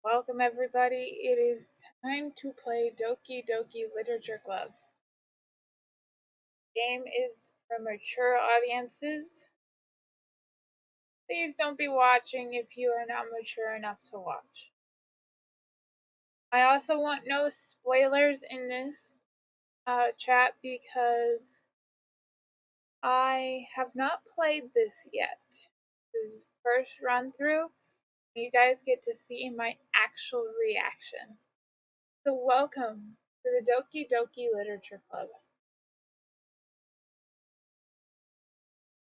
Welcome everybody. It is time to play Doki Doki Literature Club. The game is for mature audiences. Please don't be watching if you are not mature enough to watch. I also want no spoilers in this chat because I have not played this yet. This is first run through. You guys get to see my actual reactions. So welcome to the Doki Doki Literature Club.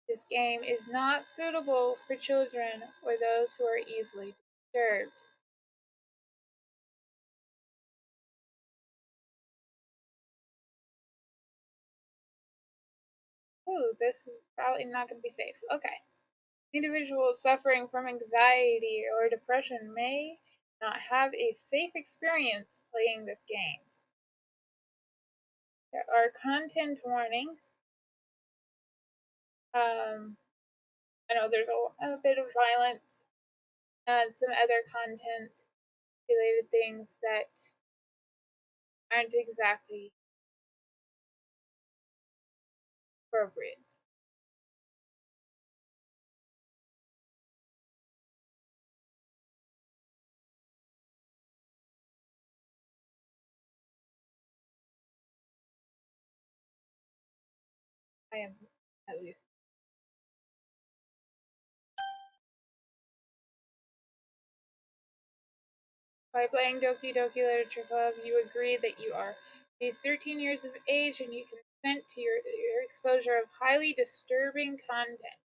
This game is not suitable for children or those who are easily disturbed. Ooh, this is probably not going to be safe. Okay. Individuals suffering from anxiety or depression may not have a safe experience playing this game. There are content warnings. I know there's a bit of violence and some other content related things that aren't exactly appropriate. I am, at least. By playing Doki Doki Literature Club, you agree that you are at least 13 years of age and you consent to your exposure of highly disturbing content.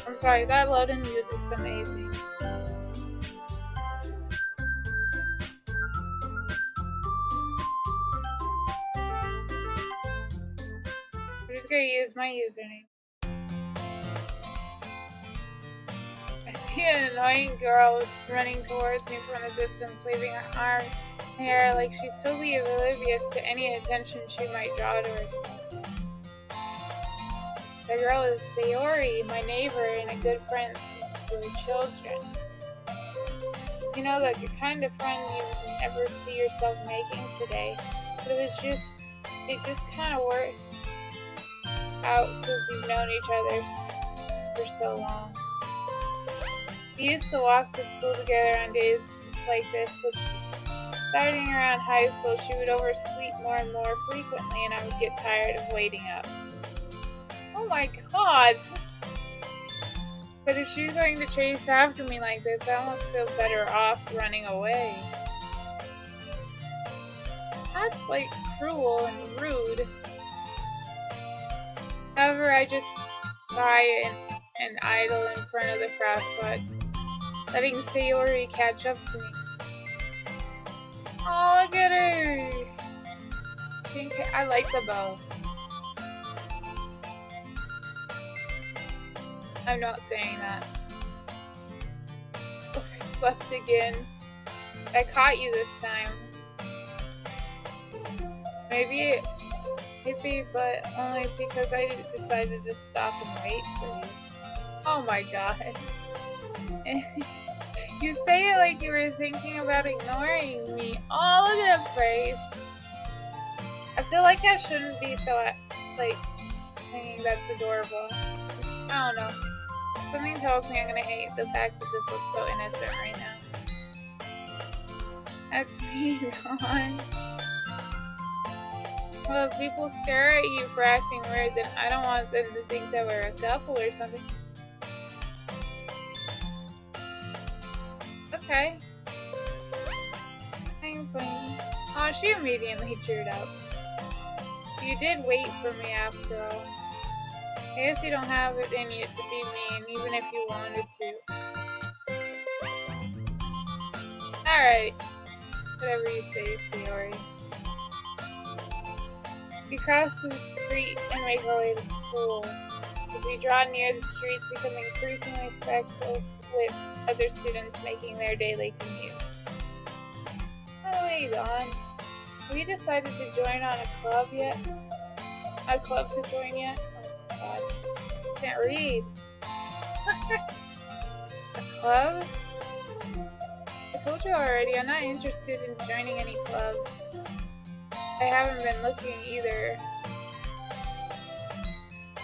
I'm sorry, that loading music's amazing. I'm just gonna use my username. I see an annoying girl running towards me from a distance, waving her arm in the air like she's totally oblivious to any attention she might draw to herself. The girl is Sayori, my neighbor and a good friend since we were children. You know, the kind of friend you never see yourself making today. But it just kind of works out because you've known each other for so long. We used to walk to school together on days like this, but starting around high school, she would oversleep more and more frequently, and I would get tired of waiting up. Oh my god! But if she's going to chase after me like this, I almost feel better off running away. That's like cruel and rude. However, I just sigh and idle in front of the crowd, letting Sayori catch up to me. Oh, look at her! I like the bow. I'm not saying that. Oh, I slept again. I caught you this time. Maybe, but only because I decided to stop and wait for you. Oh my god. You say it like you were thinking about ignoring me. Oh, look at that face. I feel like I shouldn't be so, thinking that's adorable. I don't know. Something tells me I'm gonna hate the fact that this looks so innocent right now. That's me gone. Well, if people stare at you for acting weird, then I don't want them to think that we're a couple or something. Okay. Oh, she immediately cheered up. You did wait for me after all. I guess you don't have it in you to be mean, even if you wanted to. Alright. Whatever you say, Sayori. We cross the street and make our way to school. As we draw near, the streets become increasingly speckled with other students making their daily commute. By the way, Don, have you decided to join on a club yet? A club to join yet? Oh god. I can't read. A club? I told you already, I'm not interested in joining any clubs. I haven't been looking either.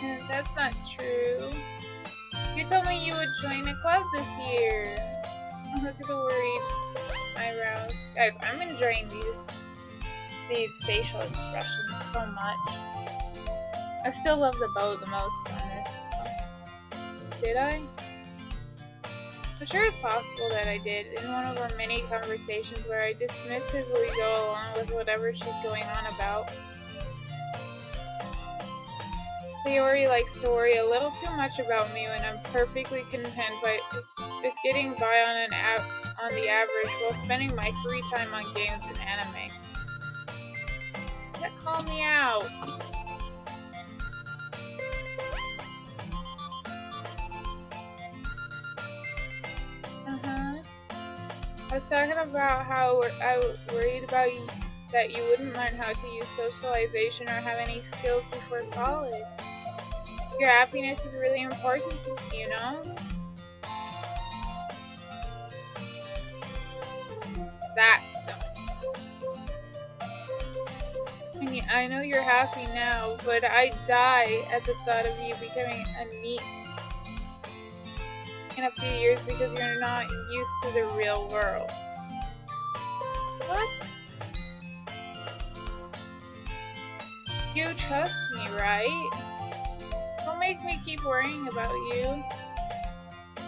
And that's not true. You told me you would join a club this year. Oh, look at the worried eyebrows. Guys, I'm enjoying these facial expressions so much. I still love the bow the most on this. Did I? I'm sure it's possible that I did in one of our many conversations where I dismissively go along with whatever she's going on about. Leori likes to worry a little too much about me when I'm perfectly content by just getting by on the average while spending my free time on games and anime. That called me out. I was talking about how I was worried about you, that you wouldn't learn how to use socialization or have any skills before college. Your happiness is really important to me, you know? That's I mean, I know you're happy now, but I die at the thought of you becoming a NEET in a few years because you're not used to the real world. What? You trust me, right? Don't make me keep worrying about you.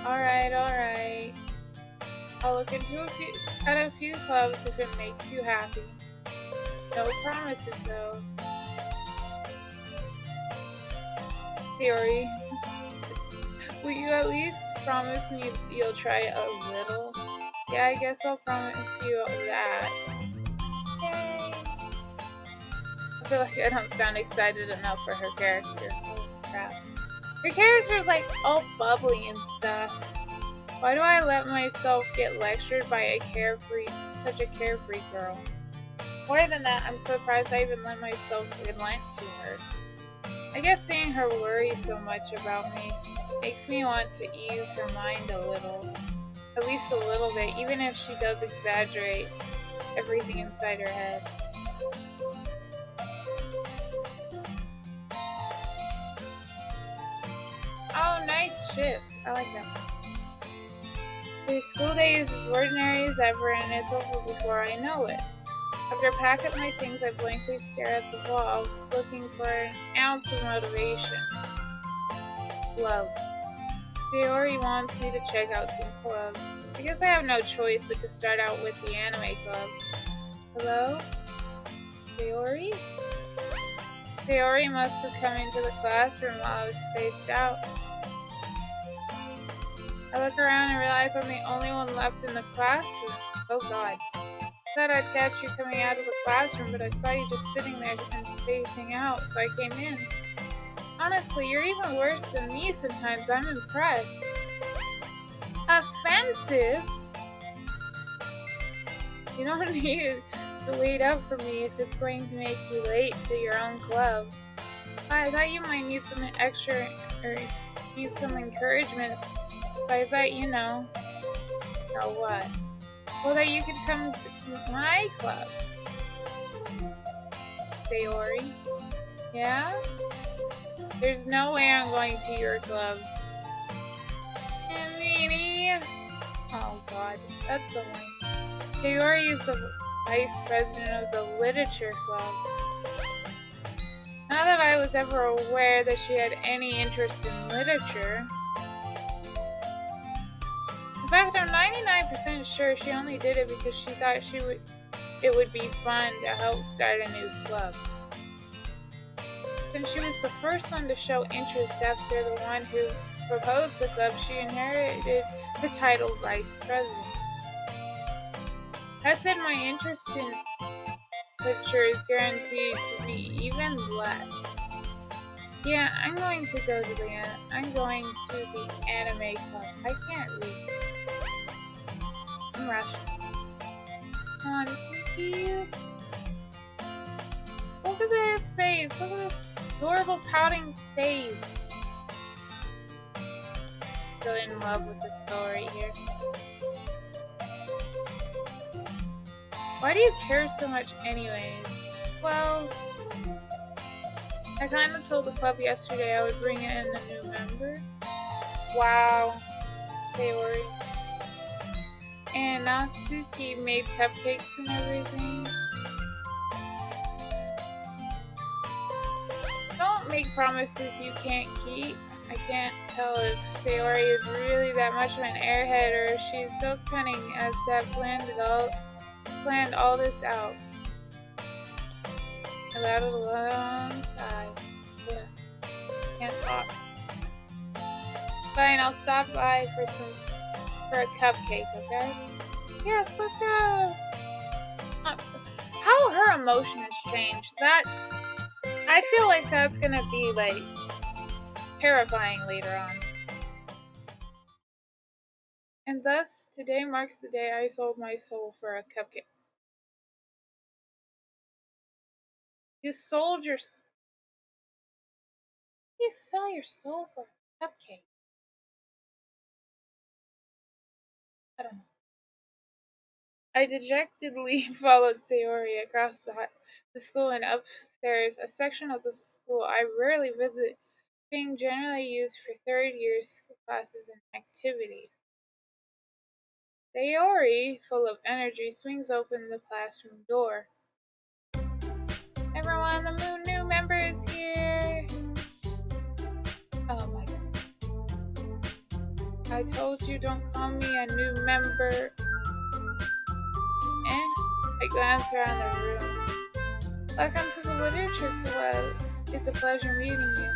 Alright. I'll look into a few clubs if it makes you happy. No promises though. Theory. Will you at least promise me you'll try a little? Yeah, I guess I'll promise you that. Yay! I feel like I don't sound excited enough for her character. Holy crap. Her character's like all bubbly and stuff. Why do I let myself get lectured by such a carefree girl? More than that, I'm surprised I even let myself relent to her. I guess seeing her worry so much about me makes me want to ease her mind a little. At least a little bit, even if she does exaggerate everything inside her head. Oh, nice shift. I like that. The school day is as ordinary as ever, and it's over before I know it. After I pack up my things, I blankly stare at the wall, looking for an ounce of motivation. Clubs. Theory wants me to check out some clubs. I guess I have no choice but to start out with the anime club. Hello? Theory? Theory must have come into the classroom while I was spaced out. I look around and realize I'm the only one left in the classroom. Oh god. I thought I'd catch you coming out of the classroom, but I saw you just sitting there and spacing out, so I came in. Honestly, you're even worse than me sometimes. I'm impressed. Offensive? You don't need to wait up for me if it's going to make you late to your own club. I thought you might need some extra or need some encouragement. But I thought you know what? Well, that you could come to my club. Sayori? Yeah? There's no way I'm going to your club. And Mimi? Oh god, that's so lame. Sayori is the vice president of the literature club. Not that I was ever aware that she had any interest in literature. In fact, I'm 99% sure she only did it because she thought it would be fun to help start a new club. Since she was the first one to show interest after the one who proposed the club, she inherited the title vice president. That said, my interest in literature is guaranteed to be even less. Yeah, I'm going to go to I'm going to the anime club. I can't read. I'm rushed. Come on, please. Look at this face. Look at this adorable pouting face. Still in love with this girl right here. Why do you care so much anyways? Well, I kind of told the club yesterday I would bring in a new member. Wow. Sayori. And Natsuki made cupcakes and everything. Don't make promises you can't keep. I can't tell if Sayori is really that much of an airhead or if she's so cunning as to have planned all this out. I let a long sigh. Yeah. Can't talk. Fine, I'll stop by for a cupcake, okay? Yes, let's go. How her emotions changed. I feel like that's gonna be like terrifying later on. And thus, today marks the day I sold my soul for a cupcake. You sell your soul for a cupcake? I don't know. I dejectedly followed Sayori across the school and upstairs, a section of the school I rarely visit, being generally used for third-year school classes and activities. Sayori, full of energy, swings open the classroom door. Everyone, the new member is here! Oh my god. I told you don't call me a new member. I glance around the room. Welcome to the literature club. It's a pleasure meeting you.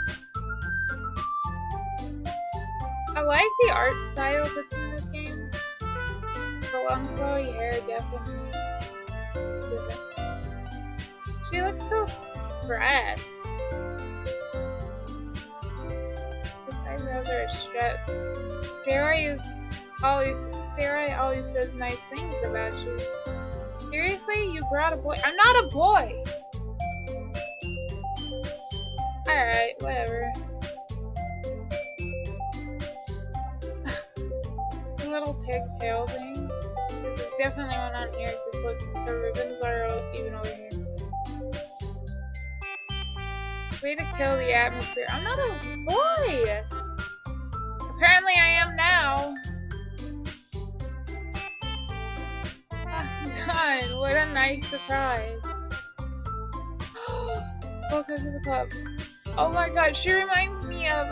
I like the art style that's in this game. The long flowy hair definitely gives it. She looks so stressed. His eyebrows are stressed. Sarah always says nice things about you. Seriously? You brought a boy? I'm not a boy! Alright, whatever. The little pigtail thing. This is definitely one on here because look, the ribbons are even over here. Way to kill the atmosphere. I'm not a boy! Apparently I am now. God, what a nice surprise. Welcome to the club. Oh my god, she reminds me of,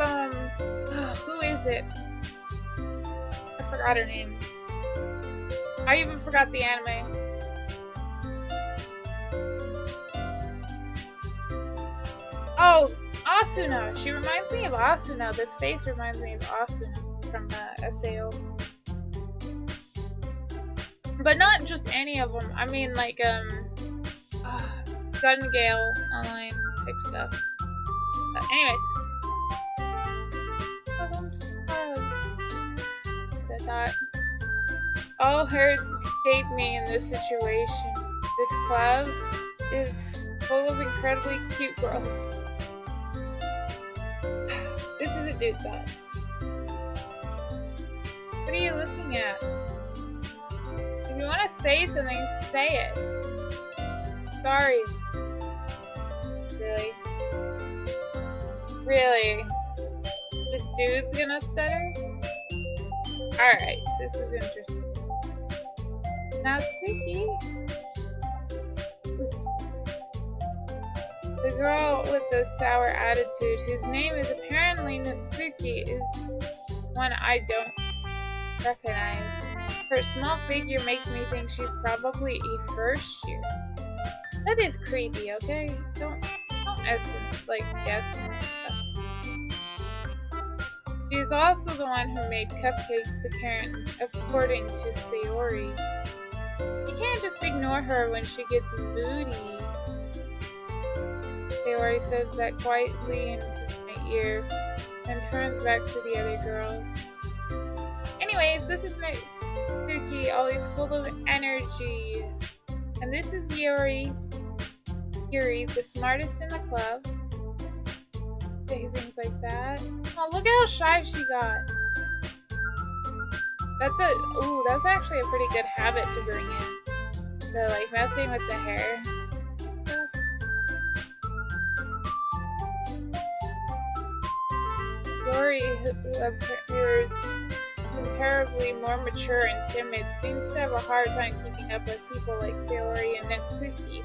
who is it? I forgot her name. I even forgot the anime. Oh, Asuna. She reminds me of Asuna. This face reminds me of Asuna from SAO. But not just any of them. I mean, like, Gun Gale online type stuff. But anyways. I thought all herds escape me in this situation. This club is full of incredibly cute girls. This is a dude thought. What are you looking at? If you want to say something, say it. Sorry. Really? Really? The dude's gonna stutter? Alright, this is interesting. Natsuki? The girl with the sour attitude, whose name is apparently Natsuki, is one I don't recognize. Her small figure makes me think she's probably a first year. That is creepy, okay? Don't guess and stuff. She is also the one who made cupcakes according to Sayori. You can't just ignore her when she gets moody. Sayori says that quietly ear, then turns back to the other girls. Anyways, this is Natsuki, always full of energy. And this is Yuri, the smartest in the club. Say things like that. Oh, look at how shy she got. That's actually a pretty good habit to bring in. So, like, messing with the hair. Yuri, who appears comparably more mature and timid, seems to have a hard time keeping up with people like Sayori and Natsuki.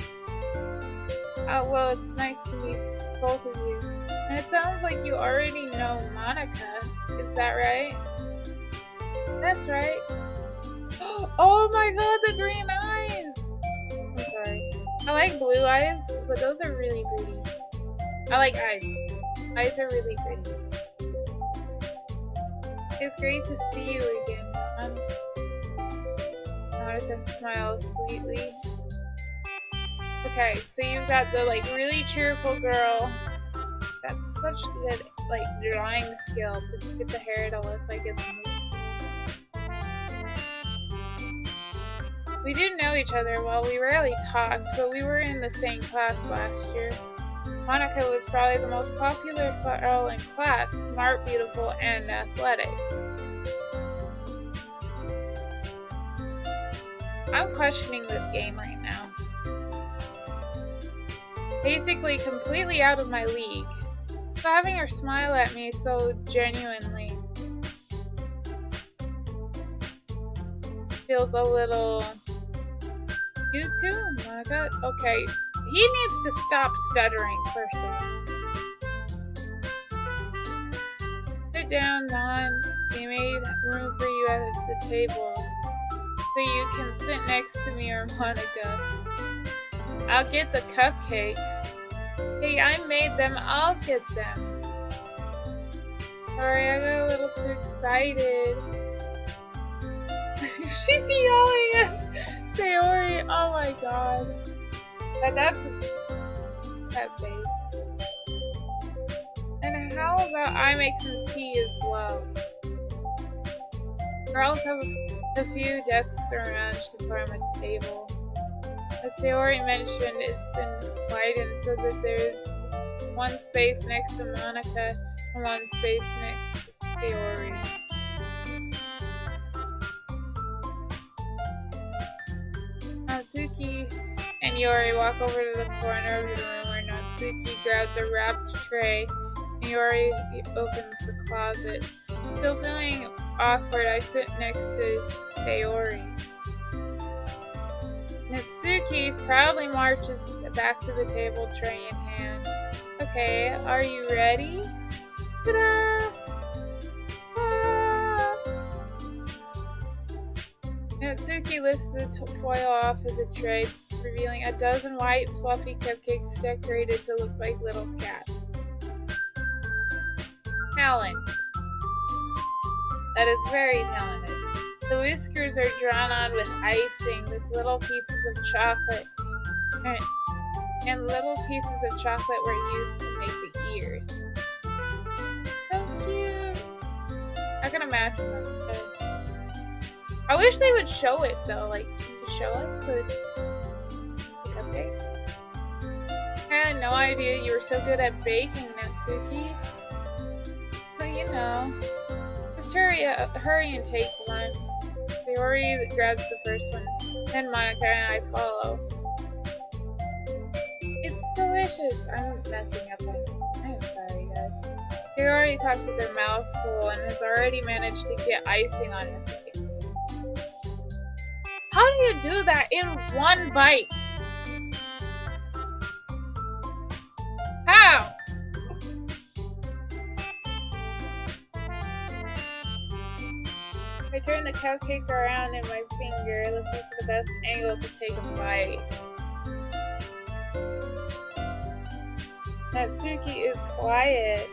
Well, it's nice to meet both of you. And it sounds like you already know Monica. Is that right? That's right. Oh my god, the green eyes! I'm sorry. I like blue eyes, but those are really pretty. I like eyes. Eyes are really pretty. It's great to see you again, Mom. Monica smiles sweetly. Okay, so you've got the, like, really cheerful girl. That's such good, like, drawing skill to get the hair to look like it's moving. We didn't know each other well, we rarely talked, but we were in the same class last year. Monica was probably the most popular girl in class, smart, beautiful, and athletic. I'm questioning this game right now. Basically completely out of my league. But having her smile at me so genuinely feels a little... You too, Monica? Okay, he needs to stop stuttering first of all. Sit down, Don. We made room for you at the table so you can sit next to me or Monica. I'll get the cupcakes. Hey, I made them. I'll get them. Sorry, I got a little too excited. She's yelling at Sayori. Oh my god. That's that face. And how about I make some tea as well? Girls have a few desks arranged to form a table. As Sayori mentioned, it's been widened so that there's one space next to Monica and one space next to Sayori. Natsuki and Yuri walk over to the corner of the room where Natsuki grabs a wrapped tray and Yuri opens the closet. Still feeling awkward, I sit next to Sayori. Natsuki proudly marches back to the table, tray in hand. Okay, are you ready? Ta-da! Ah! Natsuki lifts the foil off of the tray, revealing a dozen white, fluffy cupcakes decorated to look like little cats. Talent. That is very talented. The whiskers are drawn on with icing with little pieces of chocolate, and little pieces of chocolate were used to make the ears. So cute! I can imagine them. I wish they would show it though. Like, can you show us the cupcake? I had no idea you were so good at baking, Natsuki. So you know, just hurry and take one. Sayori grabs the first one, then Monica and I follow. It's delicious. I'm messing up. I'm sorry, guys. Sayori talks with her mouth full and has already managed to get icing on her face. How do you do that in one bite? How? I turn the cupcake around in my finger, looking for the best angle to take a bite. Natsuki is quiet.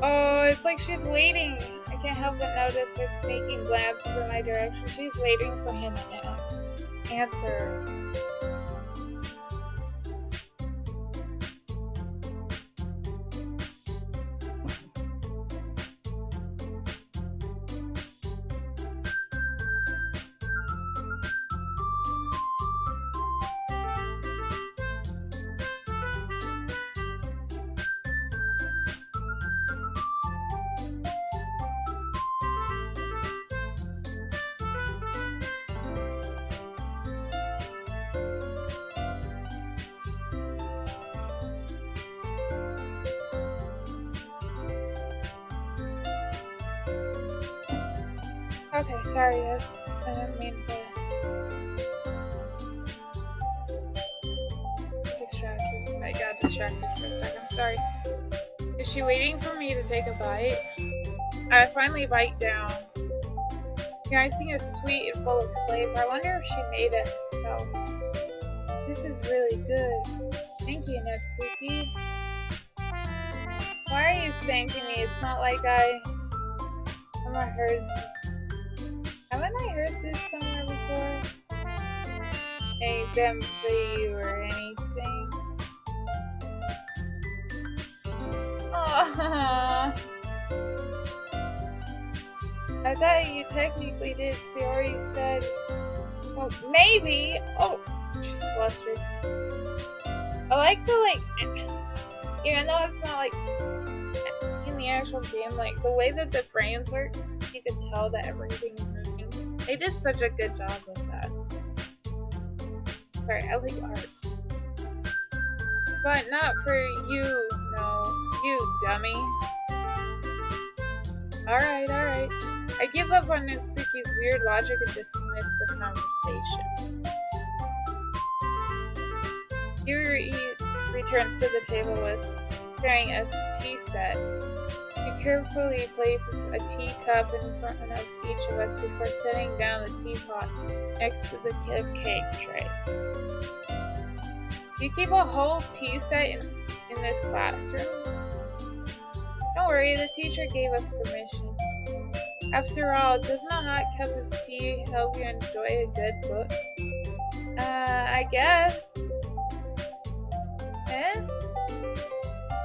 Oh, it's like she's waiting. I can't help but notice her sneaking glances in my direction. She's waiting for him to answer. Okay, sorry, yes. I didn't mean to distract. I got distracted for a second. Sorry. Is she waiting for me to take a bite? I finally bite down. The icing is sweet and full of flavor. I wonder if she made it herself. This is really good. Thank you, Natsuki. Why are you thanking me? It's not like haven't I heard this somewhere before? Any them for you or anything? Oh, I thought you technically did. Sayori said, well, maybe. Oh, she's flustered. I like even though it's not like in the actual game, like the way that the frames work, you can tell that everything is moving. They did such a good job with that. Sorry, I like art. But not for you, no. You dummy. Alright. I give up on Natsuki's weird logic and dismiss the conversation. Yuri returns to the table carrying a tea set. He carefully places a teacup in front of each of us before setting down the teapot next to the cake tray. You keep a whole tea set in this classroom? Don't worry, the teacher gave us permission. After all, doesn't a hot cup of tea help you enjoy a good book? I guess. Eh?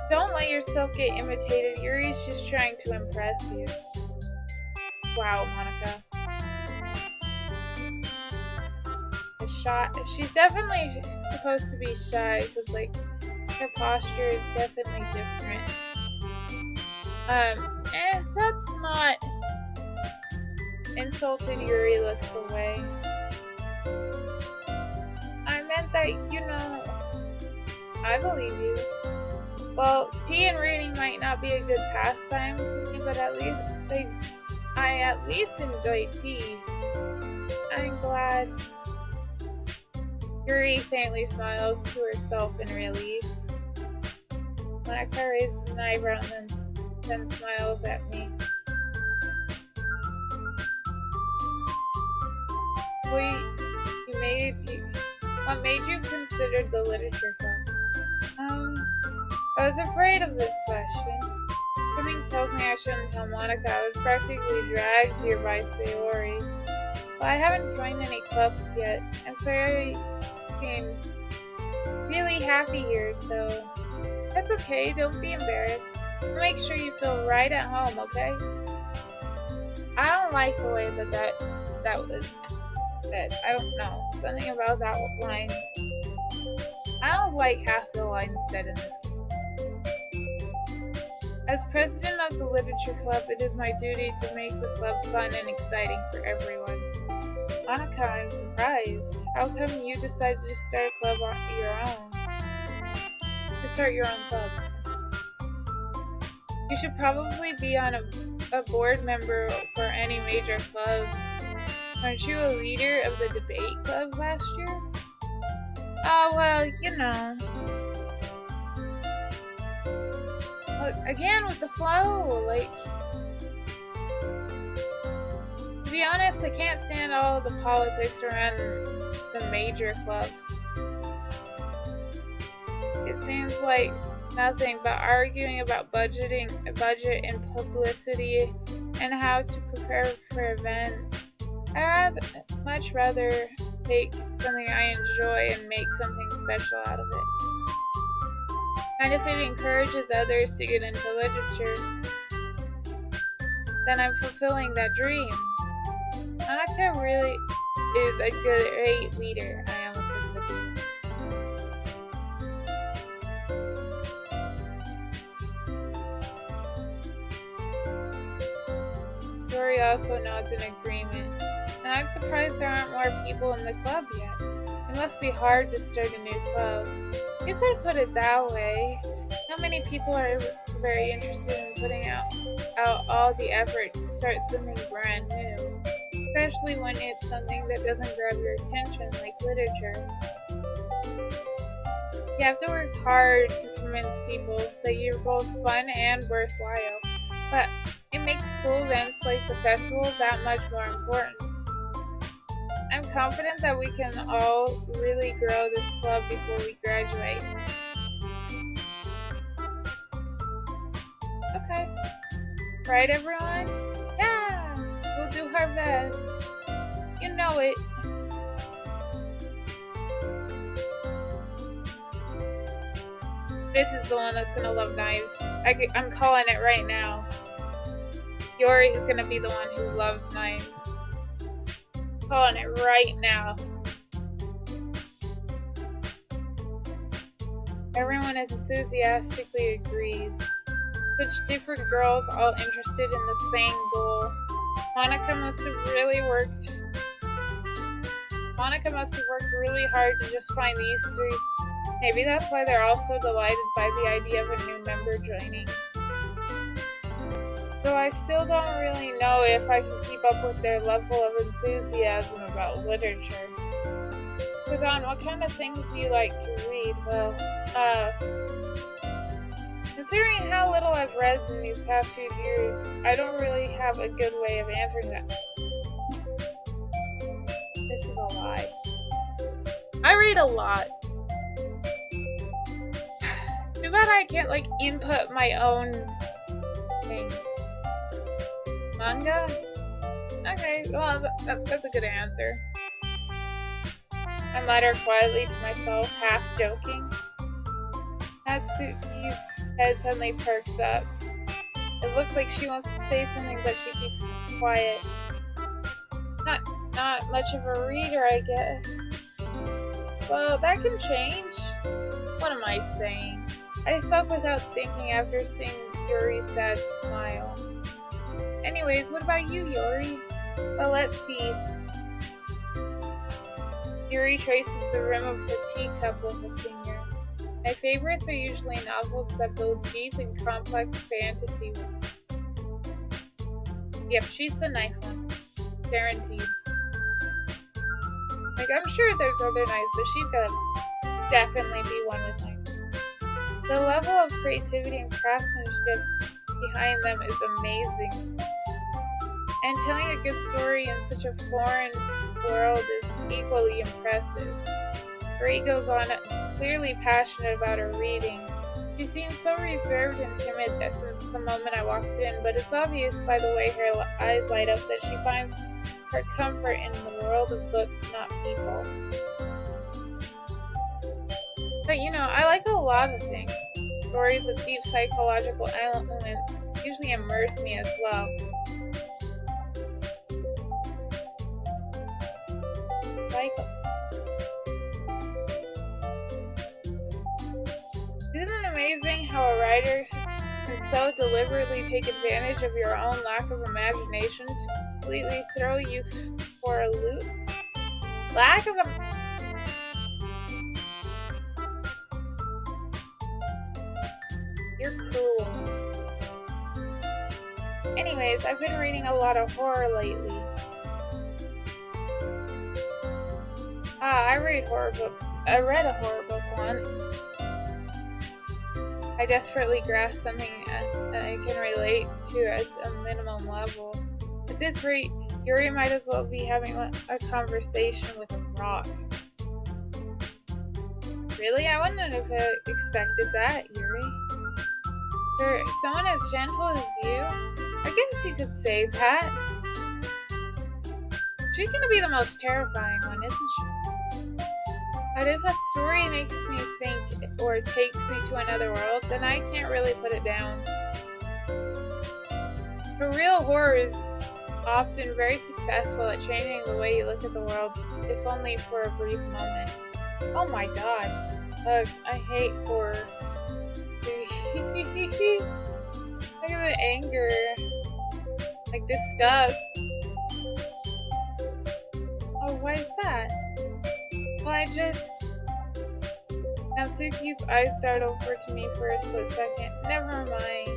Don't let yourself get imitated. Yuri's just trying to impress you. Wow, Monica. She's definitely supposed to be shy because, like, her posture is definitely different. That's not insulted. Yuri looks away. I meant that, I believe you. Well, tea and reading might not be a good pastime for me, but I at least enjoy tea. I'm glad. Yuri faintly smiles to herself in relief. Monica raises an eyebrow and then smiles at me. What made you consider the literature club? I was afraid of this question. Something tells me I shouldn't tell Monica. I was practically dragged here by Sayori. Well, I haven't joined any clubs yet, and Sayori seems really happy here, so that's okay. Don't be embarrassed. Make sure you feel right at home, okay? I don't like the way that was said. I don't know. Something about that line. I don't like half the lines said in this game. As president of the literature club, it is my duty to make the club fun and exciting for everyone. Monica, I'm surprised. How come you decided to start a club on your own? To start your own club. You should probably be on a board member for any major clubs. Aren't you a leader of the debate club last year? Oh, well, Look, again with the flow, like... To be honest, I can't stand all the politics around the major clubs. It seems like nothing but arguing about budget and publicity and how to prepare for events. I'd much rather take something I enjoy and make something special out of it. And if it encourages others to get into literature, then I'm fulfilling that dream. Monica really is a great leader. I almost said good. Dory also nods in agreement. And I'm surprised there aren't more people in the club yet. It must be hard to start a new club. You could put it that way. Not many people are very interested in putting out all the effort to start something brand new. especially when it's something that doesn't grab your attention like literature. You have to work hard to convince people that you're both fun and worthwhile, but it makes school events like the festival that much more important. I'm confident that we can all really grow this club before we graduate. Okay. Right, everyone? Yeah! We'll do our best. You know it. This is the one that's gonna love knives. I'm calling it right now. Yuri is gonna be the one who loves knives. Calling it right now. Everyone enthusiastically agrees. Such different girls all interested in the same goal. Monica must have worked really hard to just find these three. Maybe that's why they're all so delighted by the idea of a new member joining. Though I still don't really know if I can keep up with their level of enthusiasm about literature. So Don, what kind of things do you like to read? Well, considering how little I've read in these past few years, I don't really have a good way of answering that. This is a lie. I read a lot. Too bad I can't, input my own thing. Manga? Okay, well, that's a good answer. I mutter quietly to myself, half joking. Natsuki's head suddenly perks up. It looks like she wants to say something, but she keeps quiet. Not much of a reader, I guess. Well, that can change. What am I saying? I spoke without thinking after seeing Yuri's sad smile. Anyways, what about you, Yuri? Well, let's see. Yuri traces the rim of her teacup with a finger. My favorites are usually novels that build deep and complex fantasy worlds. Yep, she's the knife one. Guaranteed. I'm sure there's other knives, but she's gotta definitely be one with knives. The level of creativity and craftsmanship behind them is amazing. And telling a good story in such a foreign world is equally impressive. Ray goes on, clearly passionate about her reading. She seemed so reserved and timid since the moment I walked in, but it's obvious by the way her eyes light up that she finds her comfort in the world of books, not people. But I like a lot of things. Stories with deep psychological elements usually immerse me as well. Isn't it amazing how a writer can so deliberately take advantage of your own lack of imagination to completely throw you for a loop? Lack of You're cruel. Anyways, I've been reading a lot of horror lately. I read horror books. I read a horror book once. I desperately grasped something that I can relate to at a minimum level. At this rate, Yuri might as well be having a conversation with a rock. Really? I wouldn't have expected that, Yuri. For someone as gentle as you, I guess you could say that. She's gonna be the most terrifying one, isn't she? But if a story makes me think or takes me to another world, then I can't really put it down. For real, horror is often very successful at changing the way you look at the world, if only for a brief moment. Oh my god. Ugh, I hate horror. Look at the anger. Disgust. Oh, why is that? Well, Natsuki's eyes startled to me for a split second. Never mind.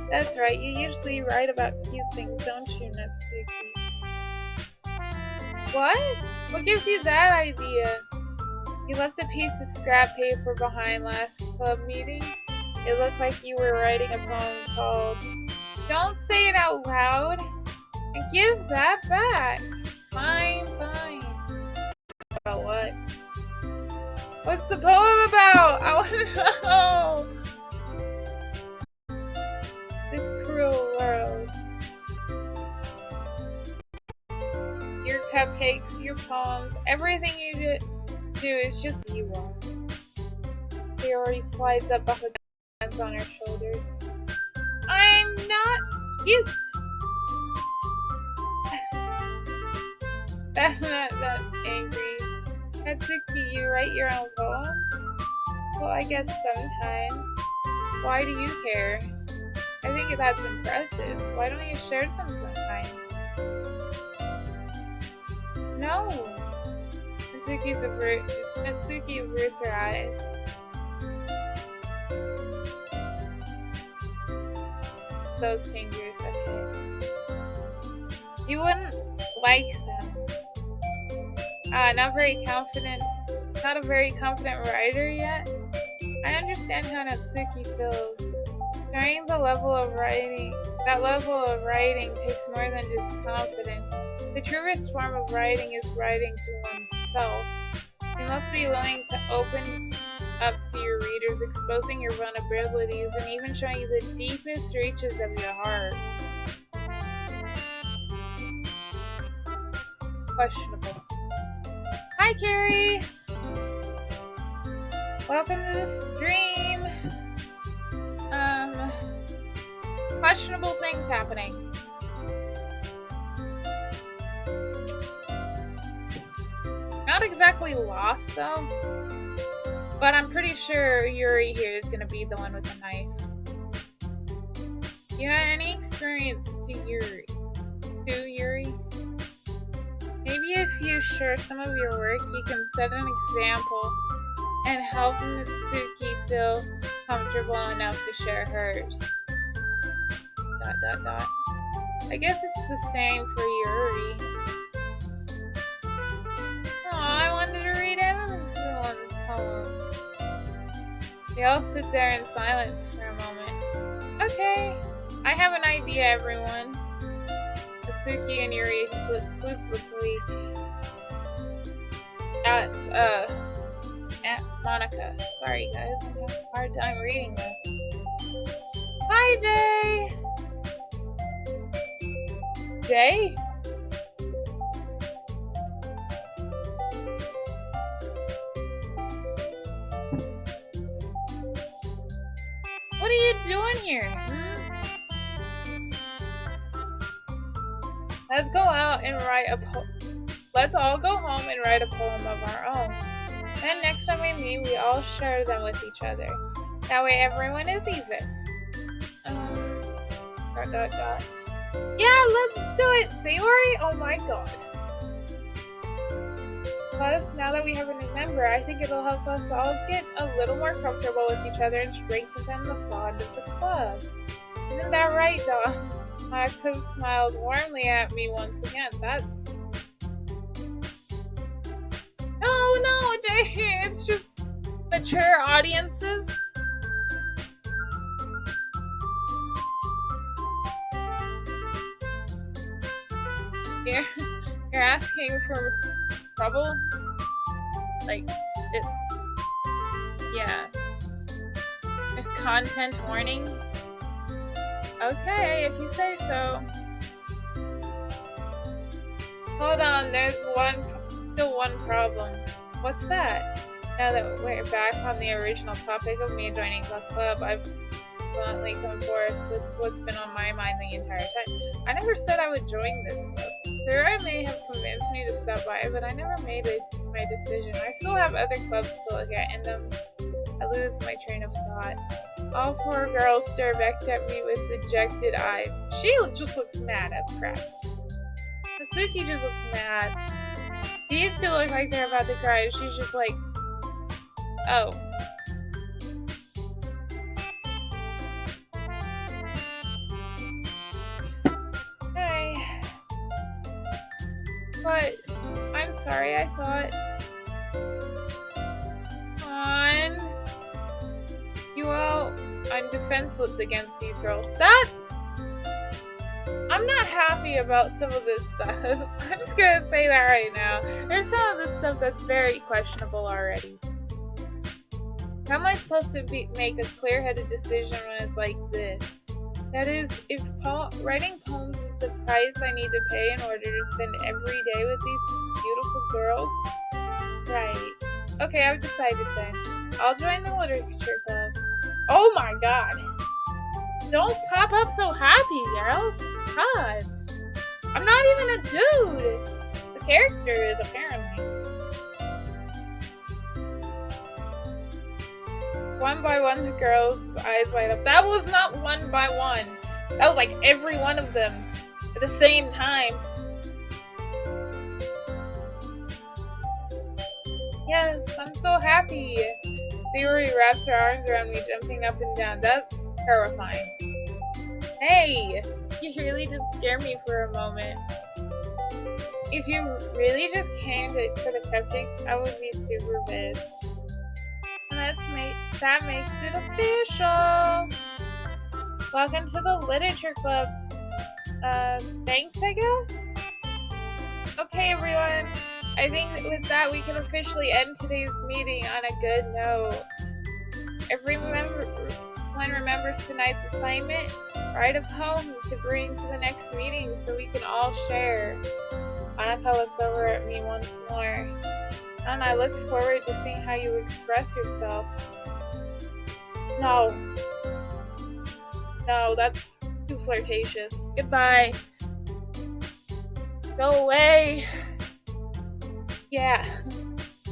That's right, you usually write about cute things, don't you, Natsuki? What? What gives you that idea? You left a piece of scrap paper behind last club meeting. It looked like you were writing a poem called Don't Say It Out Loud and Give That Back. Fine, fine. About what? What's the poem about? I want to know. This cruel world. Your cupcakes, your poems, everything you do is just you all. She already slides up off the hands on her shoulders. I'm not cute. That's not that angry. Natsuki, you write your own poems? Well, I guess sometimes. Why do you care? I think that's impressive. Why don't you share them sometime? No. Natsuki averts her eyes. Those fingers, okay. You wouldn't like them. Not a very confident writer yet. I understand how Natsuki feels. Sharing that level of writing takes more than just confidence. The truest form of writing is writing to oneself. You must be willing to open up to your readers, exposing your vulnerabilities, and even showing the deepest reaches of your heart. Questionable. Hi, Carrie! Welcome to the stream! Questionable things happening. Not exactly lost, though. But I'm pretty sure Yuri here is gonna be the one with the knife. You had any experience to Yuri? Maybe if you share some of your work, you can set an example and help Natsuki feel comfortable enough to share hers. ... I guess it's the same for Yuri. Aw, I wanted to read everyone's poem. They all sit there in silence for a moment. Okay, I have an idea, everyone. Natsuki and Yuri exclusively at Monica. Sorry guys, I'm having a hard time reading this. Hi Jay! Jay? What are you doing here? Let's go out and write a Let's all go home and write a poem of our own. Then next time we meet, we all share them with each other. That way everyone is even. Yeah, let's do it, Sayori! Oh my god. Plus, now that we have a new member, I think it'll help us all get a little more comfortable with each other and strengthen the bond of the club. Isn't that right, Dawn? Monica smiled warmly at me once again. That's... No, Jay, it's just mature audiences. You're asking for trouble? Like, it... Yeah. There's content warning. Okay, if you say so. Hold on, there's still one problem. What's that? Now that we're back on the original topic of me joining the club, I've bluntly come forth with what's been on my mind the entire time. I never said I would join this club. Sarah may have convinced me to stop by, but I never made my decision. I still have other clubs to look at, and I lose my train of thought. All four girls stare back at me with dejected eyes. She just looks mad as crap. Natsuki just looks mad. These two look like they're about to cry, and she's just like, oh. Hey. But I'm sorry, I thought. On. I'm defenseless against these girls. I'm not happy about some of this stuff. I'm just gonna say that right now. There's some of this stuff that's very questionable already. How am I supposed to make a clear-headed decision when it's like this? That is, if writing poems is the price I need to pay in order to spend every day with these beautiful girls? Right. Okay, I've decided then. I'll join the literature club. Oh my god. Don't pop up so happy, girls. God. I'm not even a dude. The character is, apparently. One by one, the girls' eyes light up. That was not one by one. That was like every one of them at the same time. Yes, I'm so happy. Theory wraps her arms around me, jumping up and down. That's terrifying. Hey, you really did scare me for a moment. If you really just came for the cupcakes, I would be super pissed. That makes it official. Welcome to the literature club. Thanks, I guess? Okay, everyone. I think with that, we can officially end today's meeting on a good note. Everyone remembers tonight's assignment. Write a poem to bring to the next meeting so we can all share. Monica looks over at me once more. And I look forward to seeing how you express yourself. No, that's too flirtatious. Goodbye. Go away. Yeah,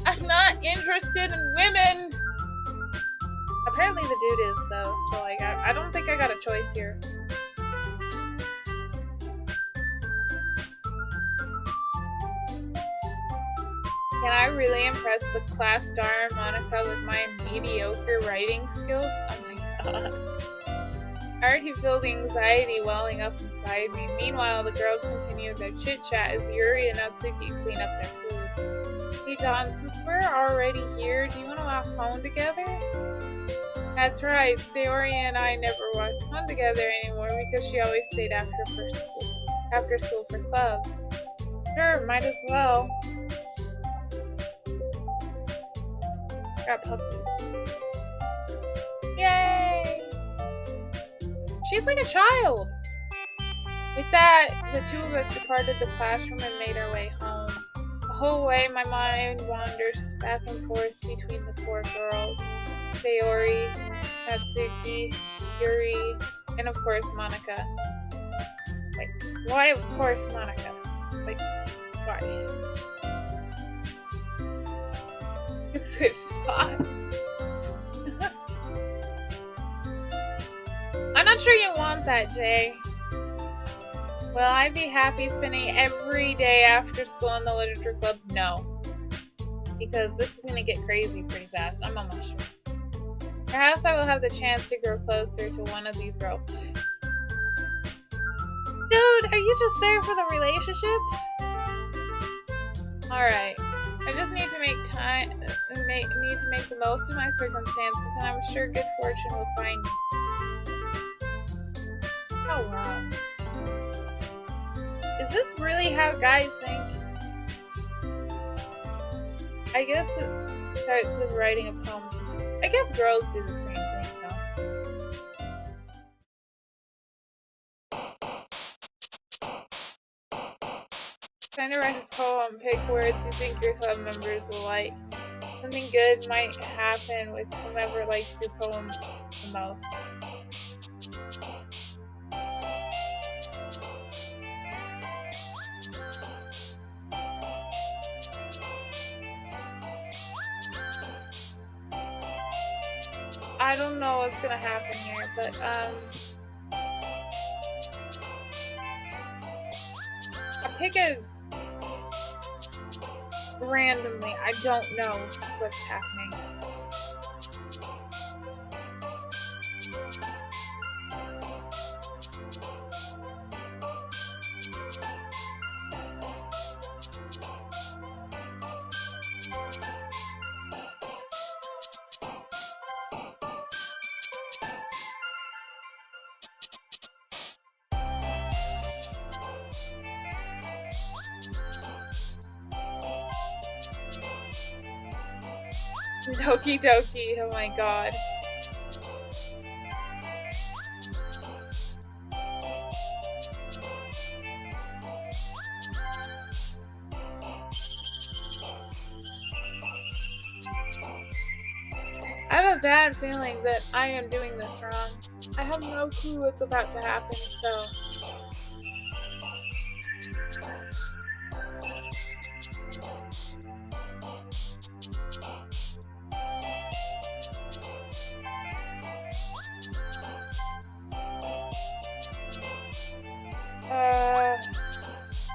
I'm not interested in women. Apparently the dude is, though, so like I don't think I got a choice here. Can I really impress the class star Monica with my mediocre writing skills? Oh my god. I already feel the anxiety welling up inside me. Meanwhile, the girls continue their chit-chat as Yuri and Natsuki clean up their food. Hey Don, since we're already here, do you want to walk home together? That's right, Sayori and I never walked home together anymore because she always stayed after school for clubs. Sure, might as well. Got puppies. Yay! She's like a child! With that, the two of us departed the classroom and made our way home. The whole way, my mind wanders back and forth between the four girls. Sayori, Natsuki, Yuri, and of course Monica. Like, why of course Monica? Like, why? Switch spots. I'm not sure you want that, Jay. Will I be happy spending every day after school in the literature club? No. Because this is gonna get crazy pretty fast. I'm almost sure. Perhaps I will have the chance to grow closer to one of these girls. Dude, are you just there for the relationship? Alright. I just need to make the most of my circumstances, and I'm sure good fortune will find me. Oh wow. Is this really how guys think? I guess it starts with writing a poem. I guess girls do the same thing, though. Trying to write a poem, pick words you think your club members will like. Something good might happen with whomever likes your poem the most. I don't know what's gonna happen here, but I pick it randomly. I don't know what's happening. Doki Doki, oh my god. I have a bad feeling that I am doing this wrong. I have no clue what's about to happen, so...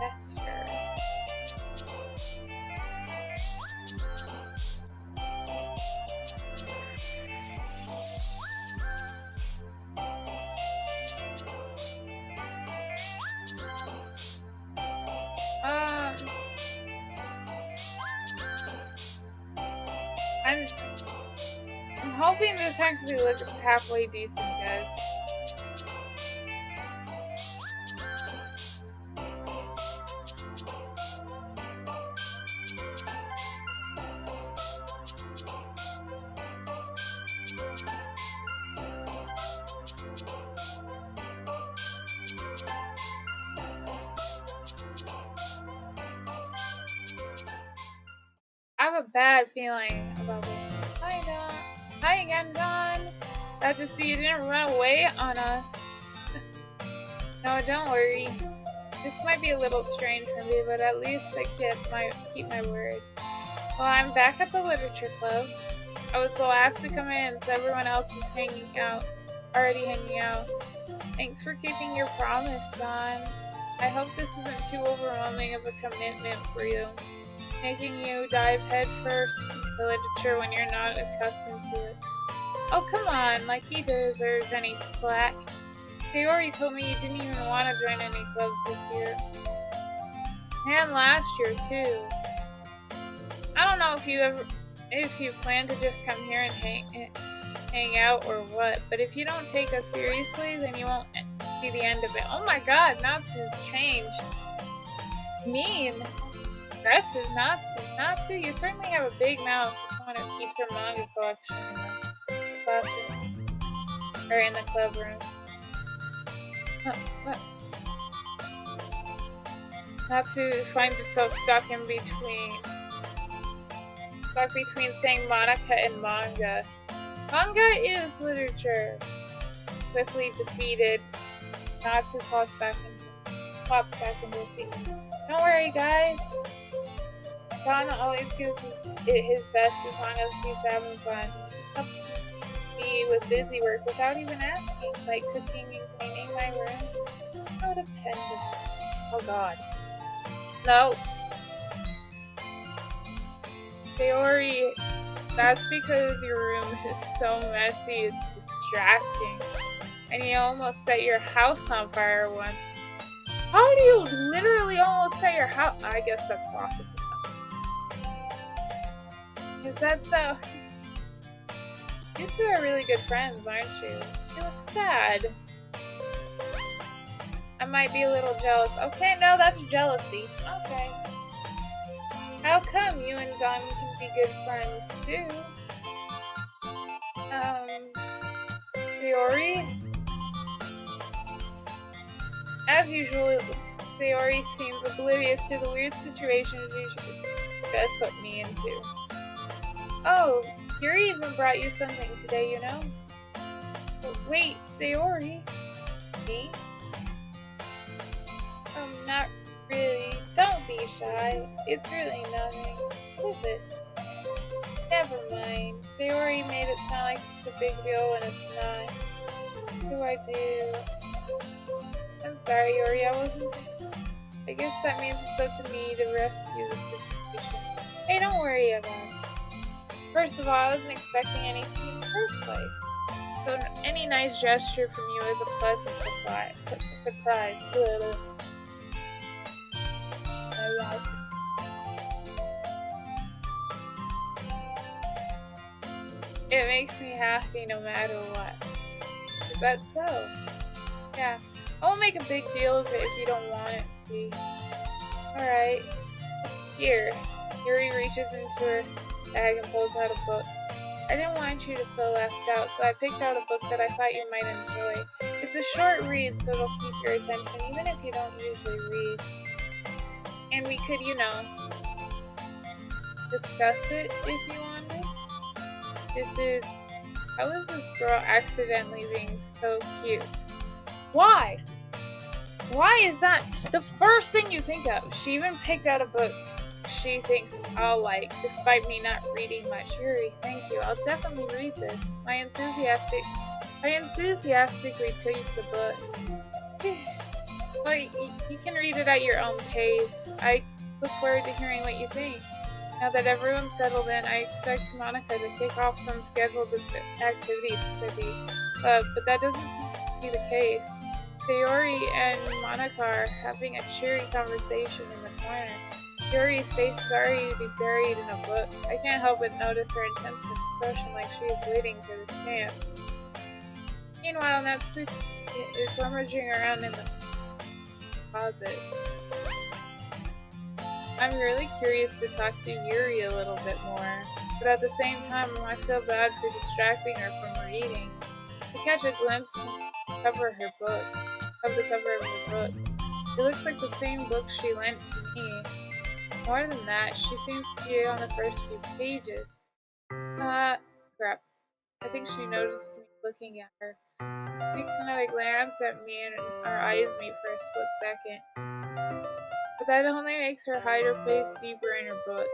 Yes, sure. I'm hoping this actually looks halfway decent, guys. I have a bad feeling about this. Hi, Don. Hi again, Don. Glad to see you didn't run away on us. No, don't worry. This might be a little strange for me, but at least I keep my word. Well, I'm back at the literature club. I was the last to come in, so everyone else is already hanging out. Thanks for keeping your promise, Don. I hope this isn't too overwhelming of a commitment for you, making you dive headfirst into literature when you're not accustomed to it. Oh, come on, like he deserves any slack. Sayori told me you didn't even want to join any clubs this year. And last year, too. I don't know if you plan to just come here and hang out or what, but if you don't take us seriously, then you won't see the end of it. Oh my god, Natsu's changed. Mean. Aggressive Natsu, you certainly have a big mouth for someone who keeps her manga collection in the classroom. Or in the club room. What? Natsu finds herself stuck between saying Monica and manga. Manga is literature. Swiftly defeated, Natsu pops back into the scene. Don't worry, guys. Don always gives his best as long as he's having fun. He helps me with busy work without even asking, like cooking and cleaning my room. So dependent. Oh god. No. Sayori, that's because your room is so messy, it's distracting. And you almost set your house on fire once. How do you literally almost set your house? I guess that's possible. Is that so? You two are really good friends, aren't you? You look sad. I might be a little jealous. Okay, no, that's jealousy. Okay. How come you and Don can be good friends too? Sayori? As usual, Sayori seems oblivious to the weird situations you guys put me into. Oh, Yuri even brought you something today, you know? But wait, Sayori? Me? Not really. Don't be shy. It's really nothing. What is it? Never mind. Sayori made it sound like it's a big deal when it's not. What do I do? I'm sorry, Yuri. I guess that means it's up to me to rescue the situation. Hey, don't worry about it. First of all, I wasn't expecting anything in the first place. So any nice gesture from you is a pleasant surprise. I like it. It makes me happy no matter what. Is that so? Yeah. I won't make a big deal of it if you don't want it to be. Alright. Here. Yuri reaches into her bag and pulls out a book. I didn't want you to feel left out, so I picked out a book that I thought you might enjoy. It's a short read, so it'll keep your attention, even if you don't usually read. And we could, discuss it if you wanted. This is, how is this girl accidentally being so cute? Why? Why is that the first thing you think of? She even picked out a book she thinks I'll like, despite me not reading much. Yuri, thank you. I'll definitely read this. I enthusiastically take the book. Well, you can read it at your own pace. I look forward to hearing what you think. Now that everyone's settled in, I expect Monica to kick off some scheduled activities for the club, but that doesn't seem to be the case. Sayori and Monica are having a cheery conversation in the corner. Yuri's face is already buried in a book. I can't help but notice her intense expression like she is waiting for this chance. Meanwhile, Natsuki is rummaging around in the closet. I'm really curious to talk to Yuri a little bit more, but at the same time I feel bad for distracting her from reading. We catch a glimpse of the cover of her book. It looks like the same book she lent to me. More than that, she seems to be on the first few pages. Crap. I think she noticed me looking at her. She takes another glance at me and our eyes meet for a split second. But that only makes her hide her face deeper in her book.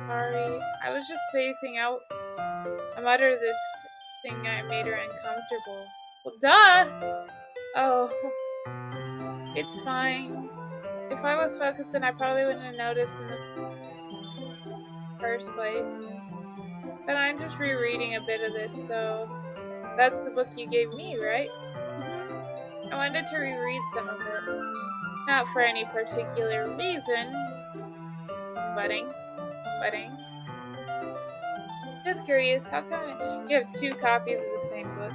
Sorry, I was just spacing out. I mutter this thing that made her uncomfortable. Well, duh! Oh, it's fine. If I was focused, then I probably wouldn't have noticed in the first place. But I'm just rereading a bit of this, so that's the book you gave me, right? I wanted to reread some of it. Not for any particular reason. Budding. Just curious, how come you have 2 copies of the same book?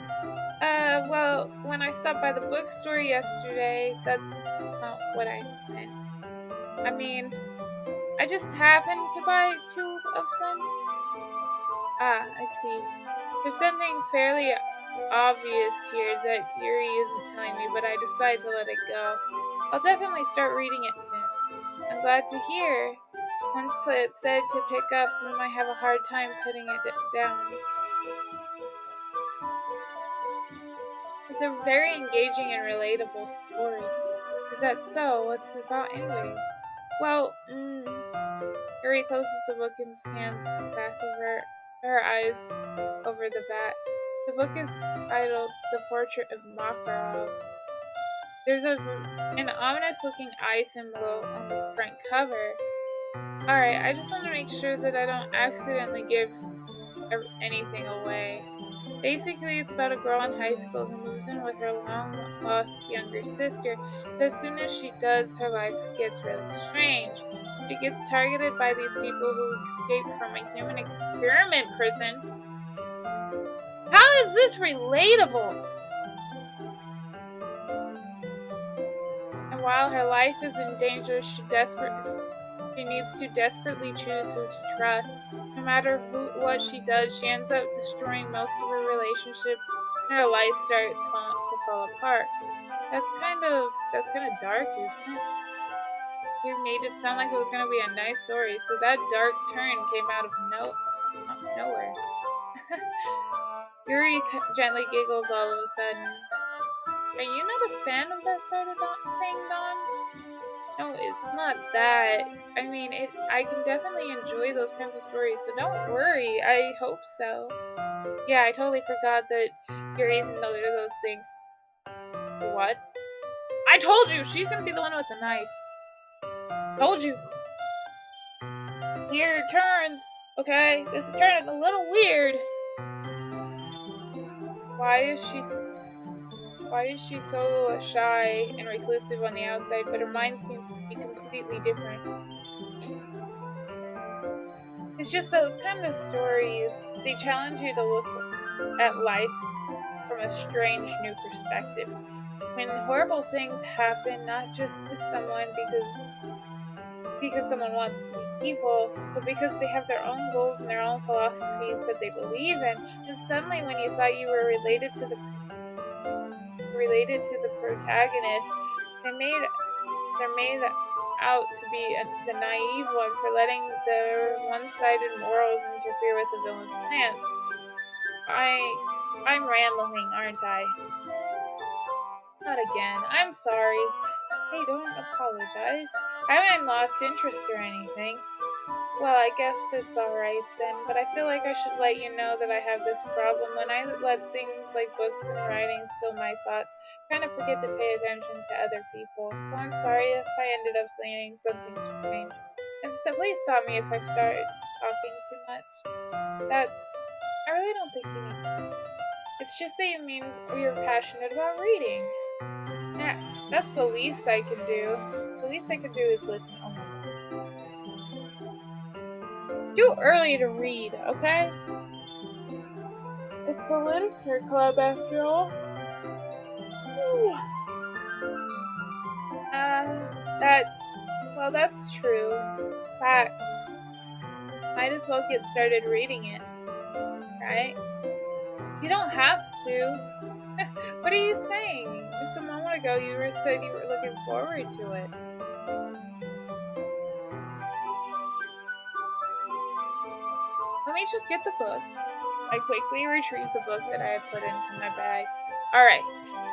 Well, when I stopped by the bookstore yesterday, that's not what I meant. I mean, I just happened to buy 2 of them. Ah, I see. There's something fairly obvious here that Yuri isn't telling me, but I decided to let it go. I'll definitely start reading it soon. I'm glad to hear. Once it said to pick up, we might have a hard time putting it down. It's a very engaging and relatable story. Is that so? What's it about anyways? Well, Yuri closes the book and scans the back of her eyes over the back. The book is titled The Portrait of Makarov. There's an ominous-looking eye symbol on the front cover. Alright, I just want to make sure that I don't accidentally give anything away. Basically, it's about a girl in high school who moves in with her long-lost younger sister, but as soon as she does, her life gets really strange. She gets targeted by these people who escaped from a human experiment prison. How is this relatable? And while her life is in danger, she needs to desperately choose who to trust. No matter what she does, she ends up destroying most of her relationships, and her life starts to fall apart. That's kind of dark, isn't it? You made it sound like it was gonna be a nice story, so that dark turn came out of nowhere. Yuri gently giggles all of a sudden. Are you not a fan of that sort of thing, Dawn? No, it's not that. I mean, I can definitely enjoy those kinds of stories, so don't worry. I hope so. Yeah, I totally forgot that Yuri's into those things. What? I told you! She's gonna be the one with the knife. Told you. Weird turns. Okay, this is turning a little weird. Why is she so shy and reclusive on the outside, but her mind seems to be completely different? It's just those kind of stories, they challenge you to look at life from a strange new perspective. When horrible things happen, not just to someone because because someone wants to be evil, but because they have their own goals and their own philosophies that they believe in. And suddenly, when you thought you were related to the protagonist, they're made out to be the naive one for letting their one-sided morals interfere with the villain's plans. I'm rambling, aren't I? Not again. I'm sorry. Hey, don't apologize. I haven't lost interest or anything. Well, I guess it's alright then, but I feel like I should let you know that I have this problem. When I let things like books and writings fill my thoughts, I kind of forget to pay attention to other people. So I'm sorry if I ended up saying something strange. And please stop me if I start talking too much. I really don't think you need to. It's just that you mean you're passionate about reading. Yeah, that's the least I can do. The least I can do is listen. Oh my god. Too early to read, okay? It's the literature club after all. That's true. Fact. Might as well get started reading it, right? You don't have to. What are you saying? Just a moment ago you said you were looking forward to it. Let me just get the book. I quickly retrieved the book that I had put into my bag. Alright,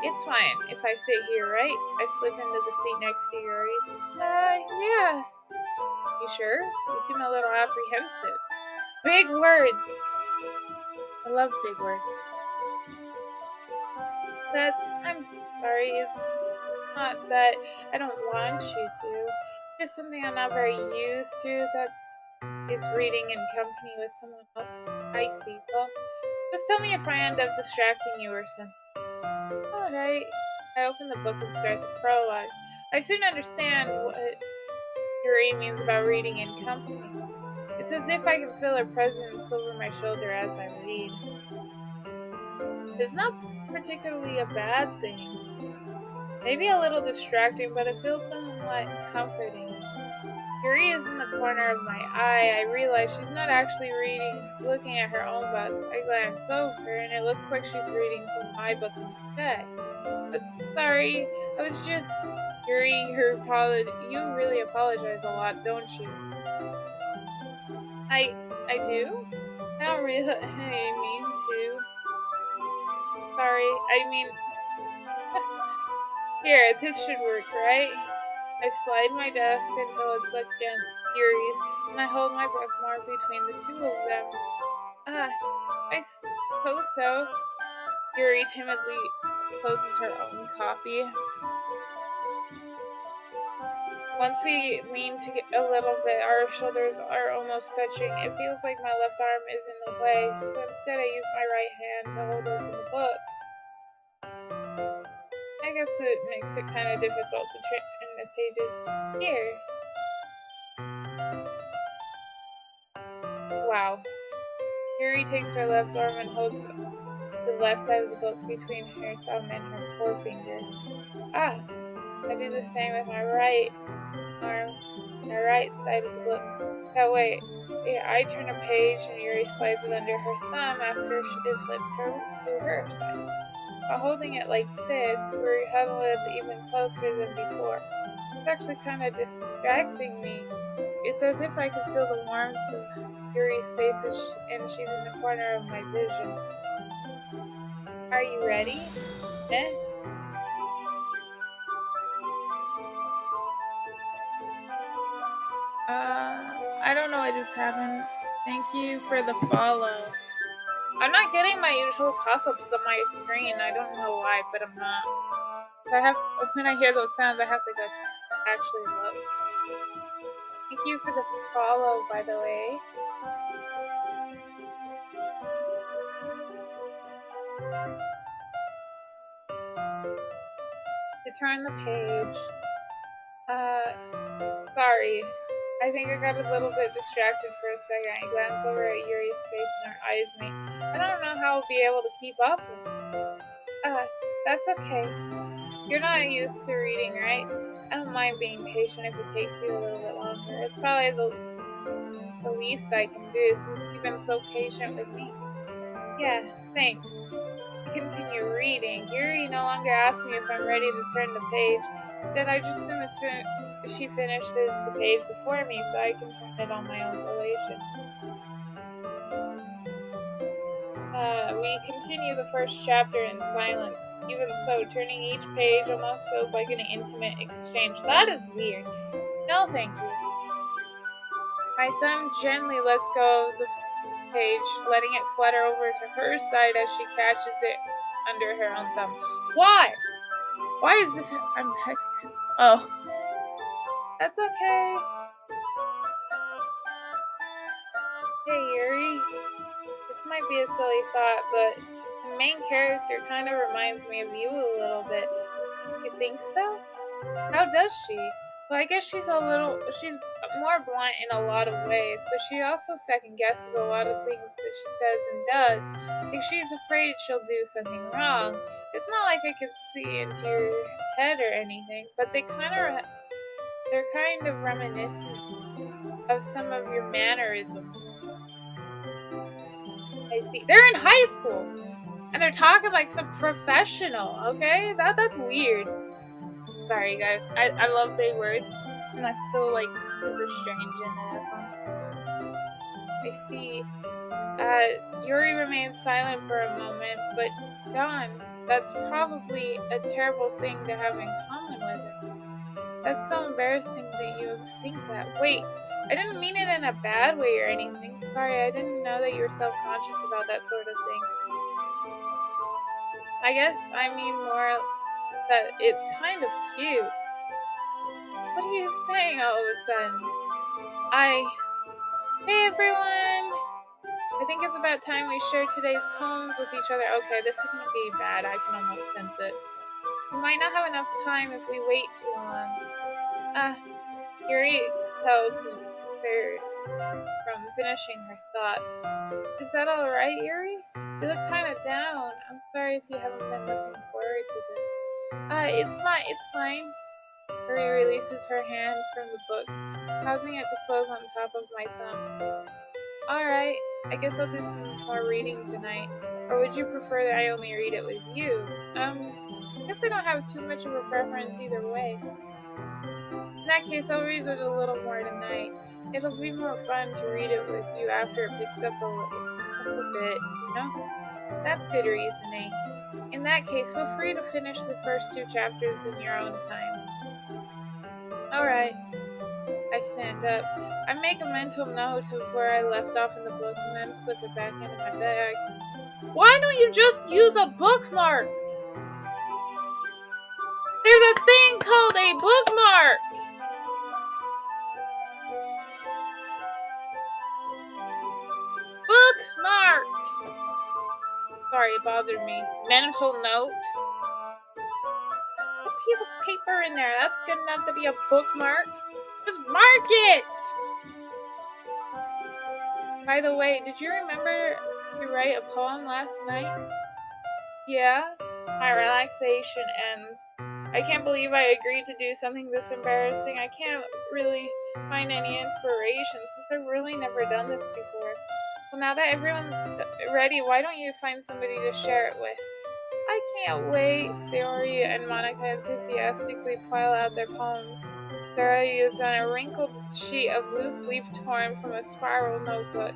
it's fine if I sit here, right? I slip into the seat next to Yuri's. Yeah. You sure? You seem a little apprehensive. Big words! I love big words. I'm sorry, it's not that I don't want you to. It's just something I'm not very used to, is reading in company with someone else. I see. Well, just tell me if I end up distracting you or something. Alright. I open the book and start the prologue. I soon understand what Yuri means about reading in company. It's as if I can feel her presence over my shoulder as I read. It's not particularly a bad thing. Maybe a little distracting, but it feels somewhat comforting. Yuri is in the corner of my eye. I realize she's not actually looking at her own book. I glance over, and it looks like she's reading from my book instead. Sorry, I was just... Yuri, you really apologize a lot, don't you? I do? I don't really mean to. Sorry, I mean... Here, this should work, right? I slide my desk until it's against Yuri's, and I hold my breath more between the two of them. I suppose so. Yuri timidly closes her own copy. Once we lean a little bit, our shoulders are almost touching. It feels like my left arm is in the way, so instead I use my right hand to hold open the book. I guess it makes it kind of difficult to turn the pages. Here. Wow. Yuri takes her left arm and holds the left side of the book between her thumb and her forefinger. I do the same with my right arm, my right side of the book. That way, I turn a page and Yuri slides it under her thumb after it flips her to her side. While holding it like this, we're huddled even closer than before. It's actually kind of distracting me. It's as if I can feel the warmth of Yuri's face and she's in the corner of my vision. Are you ready? Eh? I don't know what just happened. Thank you for the follow. I'm not getting my usual pop-ups on my screen. I don't know why, but I'm not. When I hear those sounds, I have to go actually look. Thank you for the follow, by the way. To turn the page. Sorry. I think I got a little bit distracted for a second. I glanced over at Yuri's face and her eyes meet. I don't know how I'll be able to keep up with it. That's okay. You're not used to reading, right? I don't mind being patient if it takes you a little bit longer. It's probably the least I can do since you've been so patient with me. Yeah, thanks. I continue reading. Yuri no longer asks me if I'm ready to turn the page. Then I just assume she finishes the page before me so I can turn it on my own volition. We continue the first chapter in silence. Even so, turning each page almost feels like an intimate exchange. That is weird. No, thank you. My thumb gently lets go of the page, letting it flutter over to her side as she catches it under her own thumb. Why? Why is this? Oh. That's okay. Hey, Yuri. This might be a silly thought, but the main character kind of reminds me of you a little bit. You think so? How does she? Well, I guess she's more blunt in a lot of ways, but she also second guesses a lot of things that she says and does. Like she's afraid she'll do something wrong. It's not like I can see into your head or anything, but they're kind of reminiscent of some of your mannerisms. I see. They're in high school, and they're talking like some professional. Okay, that's weird. Sorry, guys. I love big words, and I feel like super strange in this one. I see. Yuri remains silent for a moment, but Don, that's probably a terrible thing to have in common with him. That's so embarrassing that you think that. Wait, I didn't mean it in a bad way or anything. Sorry, I didn't know that you were self-conscious about that sort of thing. I guess I mean more that it's kind of cute. What are you saying all of a sudden? Hey everyone! I think it's about time we share today's poems with each other. Okay, this is gonna be bad. I can almost sense it. We might not have enough time if we wait too long. Yuri exhales from finishing her thoughts. Is that alright, Yuri? You look kind of down. I'm sorry if you haven't been looking forward to this. It's fine. Yuri releases her hand from the book, causing it to close on top of my thumb. Alright, I guess I'll do some more reading tonight. Or would you prefer that I only read it with you? I guess I don't have too much of a preference either way. In that case, I'll read it a little more tonight. It'll be more fun to read it with you after it picks up a bit, you know? That's good reasoning. In that case, feel free to finish the first 2 chapters in your own time. Alright. I stand up. I make a mental note of where I left off in the book and then slip it back into my bag. Why don't you just use a bookmark? There's a thing called a bookmark! Bookmark! Sorry, it bothered me. Mental note. A piece of paper in there. That's good enough to be a bookmark. Just mark it! By the way, did you remember to write a poem last night? Yeah? My relaxation ends. I can't believe I agreed to do something this embarrassing. I can't really find any inspiration since I've really never done this before. Well, now that everyone's ready, why don't you find somebody to share it with? I can't wait. Sayori and Monica enthusiastically pile out their poems. Sayori is on a wrinkled sheet of loose leaf torn from a spiral notebook.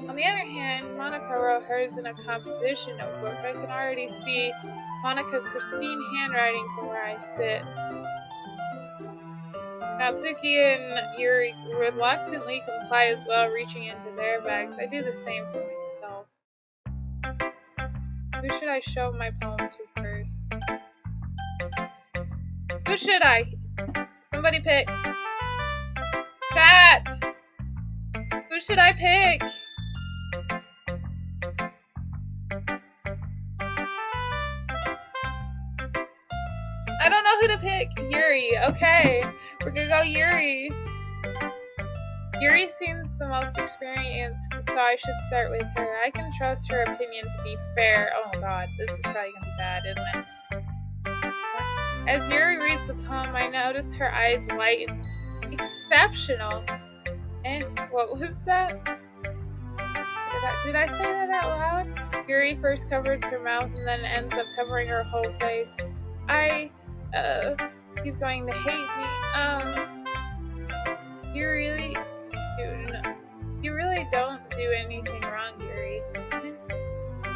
On the other hand, Monica wrote hers in a composition notebook. I can already see Monica's pristine handwriting from where I sit. Natsuki and Yuri reluctantly comply as well, reaching into their bags. I do the same for myself. Who should I show my poem to first? Who should I? Somebody pick. Chat! Who should I pick? I don't know who to pick. Yuri. Okay. We're gonna go Yuri. Yuri seems the most experienced, so I should start with her. I can trust her opinion to be fair. Oh god, this is probably gonna be bad, isn't it? As Yuri reads the poem, I notice her eyes lighten. Exceptional! And what was that? Did I say that out loud? Yuri first covers her mouth and then ends up covering her whole face. He's going to hate me. You really don't do anything wrong, Yuri.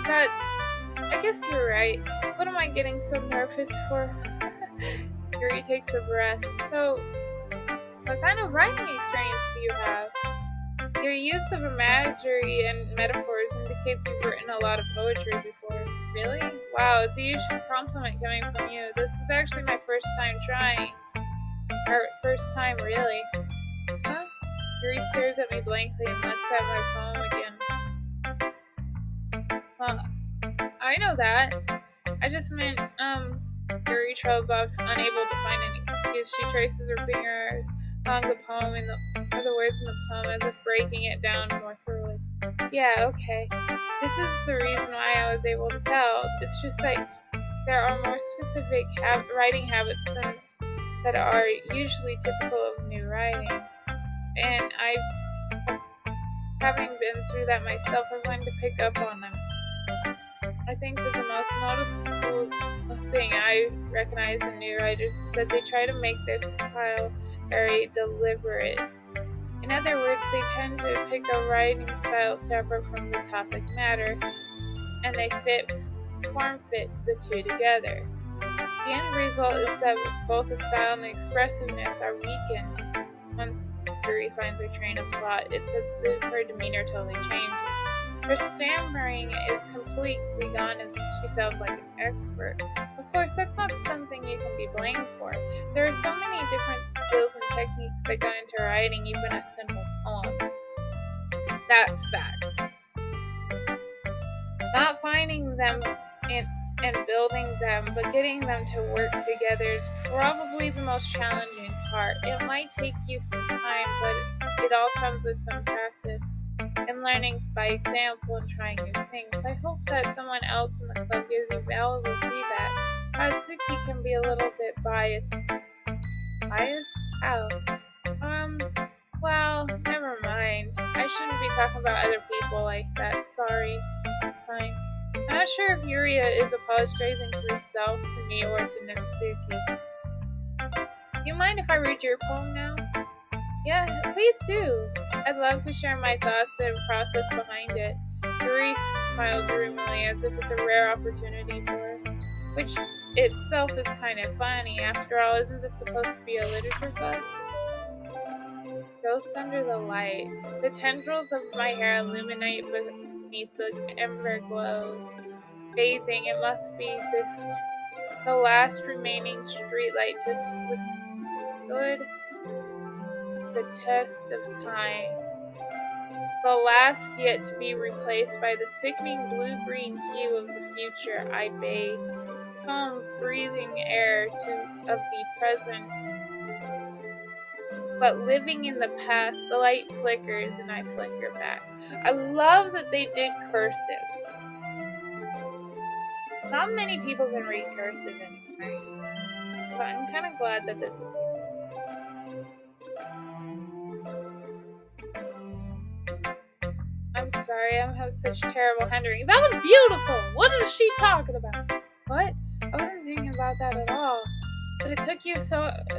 I guess you're right. What am I getting so nervous for? Yuri takes a breath. So, what kind of writing experience do you have? Your use of imagery and metaphors indicates you've written a lot of poetry before. Really? Wow, it's a huge compliment coming from you. This is actually my first time trying. Or, first time, really. Huh? Yuri stares at me blankly and lets out my poem again. Well, I know that. I just meant, Yuri trails off, unable to find an excuse. She traces her finger along the poem or the words in the poem as if breaking it down more thoroughly. Yeah, okay. This is the reason why I was able to tell. It's just that there are more specific writing habits that are usually typical of new writings. And having been through that myself, I've learned to pick up on them. I think that the most noticeable thing I recognize in new writers is that they try to make their style very deliberate. In other words, they tend to pick a writing style separate from the topic matter, and they form fit the two together. The end result is that both the style and the expressiveness are weakened. Once Yuri finds her train of thought, it's as if her demeanor totally changes. Her stammering is completely gone and she sounds like an expert. Of course, that's not something you can be blamed for. There are so many different skills and techniques that go into writing even a simple poem. That's fact. Not finding them and building them, but getting them to work together is probably the most challenging part. It might take you some time, but it all comes with some practice and learning by example and trying new things. I hope that someone else in the club gives you valuable feedback. Suki can be a little bit biased. Biased? How? Well, never mind. I shouldn't be talking about other people like that. Sorry. It's fine. I'm not sure if Yuria is apologizing to herself, to me, or to Natsuki. Do you mind if I read your poem now? Yeah, please do. I'd love to share my thoughts and process behind it. Yuri smiled dreamily as if it's a rare opportunity for her, which itself is kind of funny. After all, isn't this supposed to be a literature club? Ghost under the light. The tendrils of my hair illuminate beneath the ember glows. Bathing, it must be this one. The last remaining streetlight to withstood the test of time. The last yet to be replaced by the sickening blue-green hue of the future I bathe. Comes breathing air of the present. But living in the past, the light flickers and I flicker back. I love that they did cursive. Not many people can read cursive anymore. But I'm kind of glad that this is here. I'm sorry, I'm having such terrible handwriting. That was beautiful! What is she talking about? What? I wasn't thinking about that at all. But it took you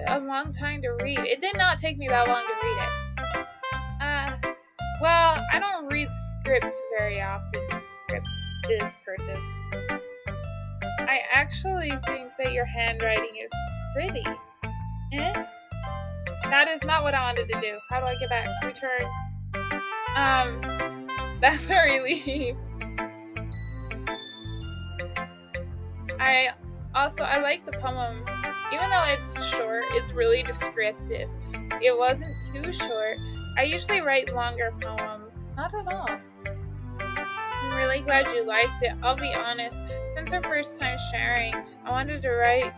a long time to read. It did not take me that long to read it. Well, I don't read script very often. Script is cursive. I actually think that your handwriting is pretty. Eh? That is not what I wanted to do. How do I get back? Return. That's a relief. I like the poem. Even though it's short, it's really descriptive. It wasn't too short. I usually write longer poems. Not at all. I'm really glad you liked it. I'll be honest, since our first time sharing, I wanted to write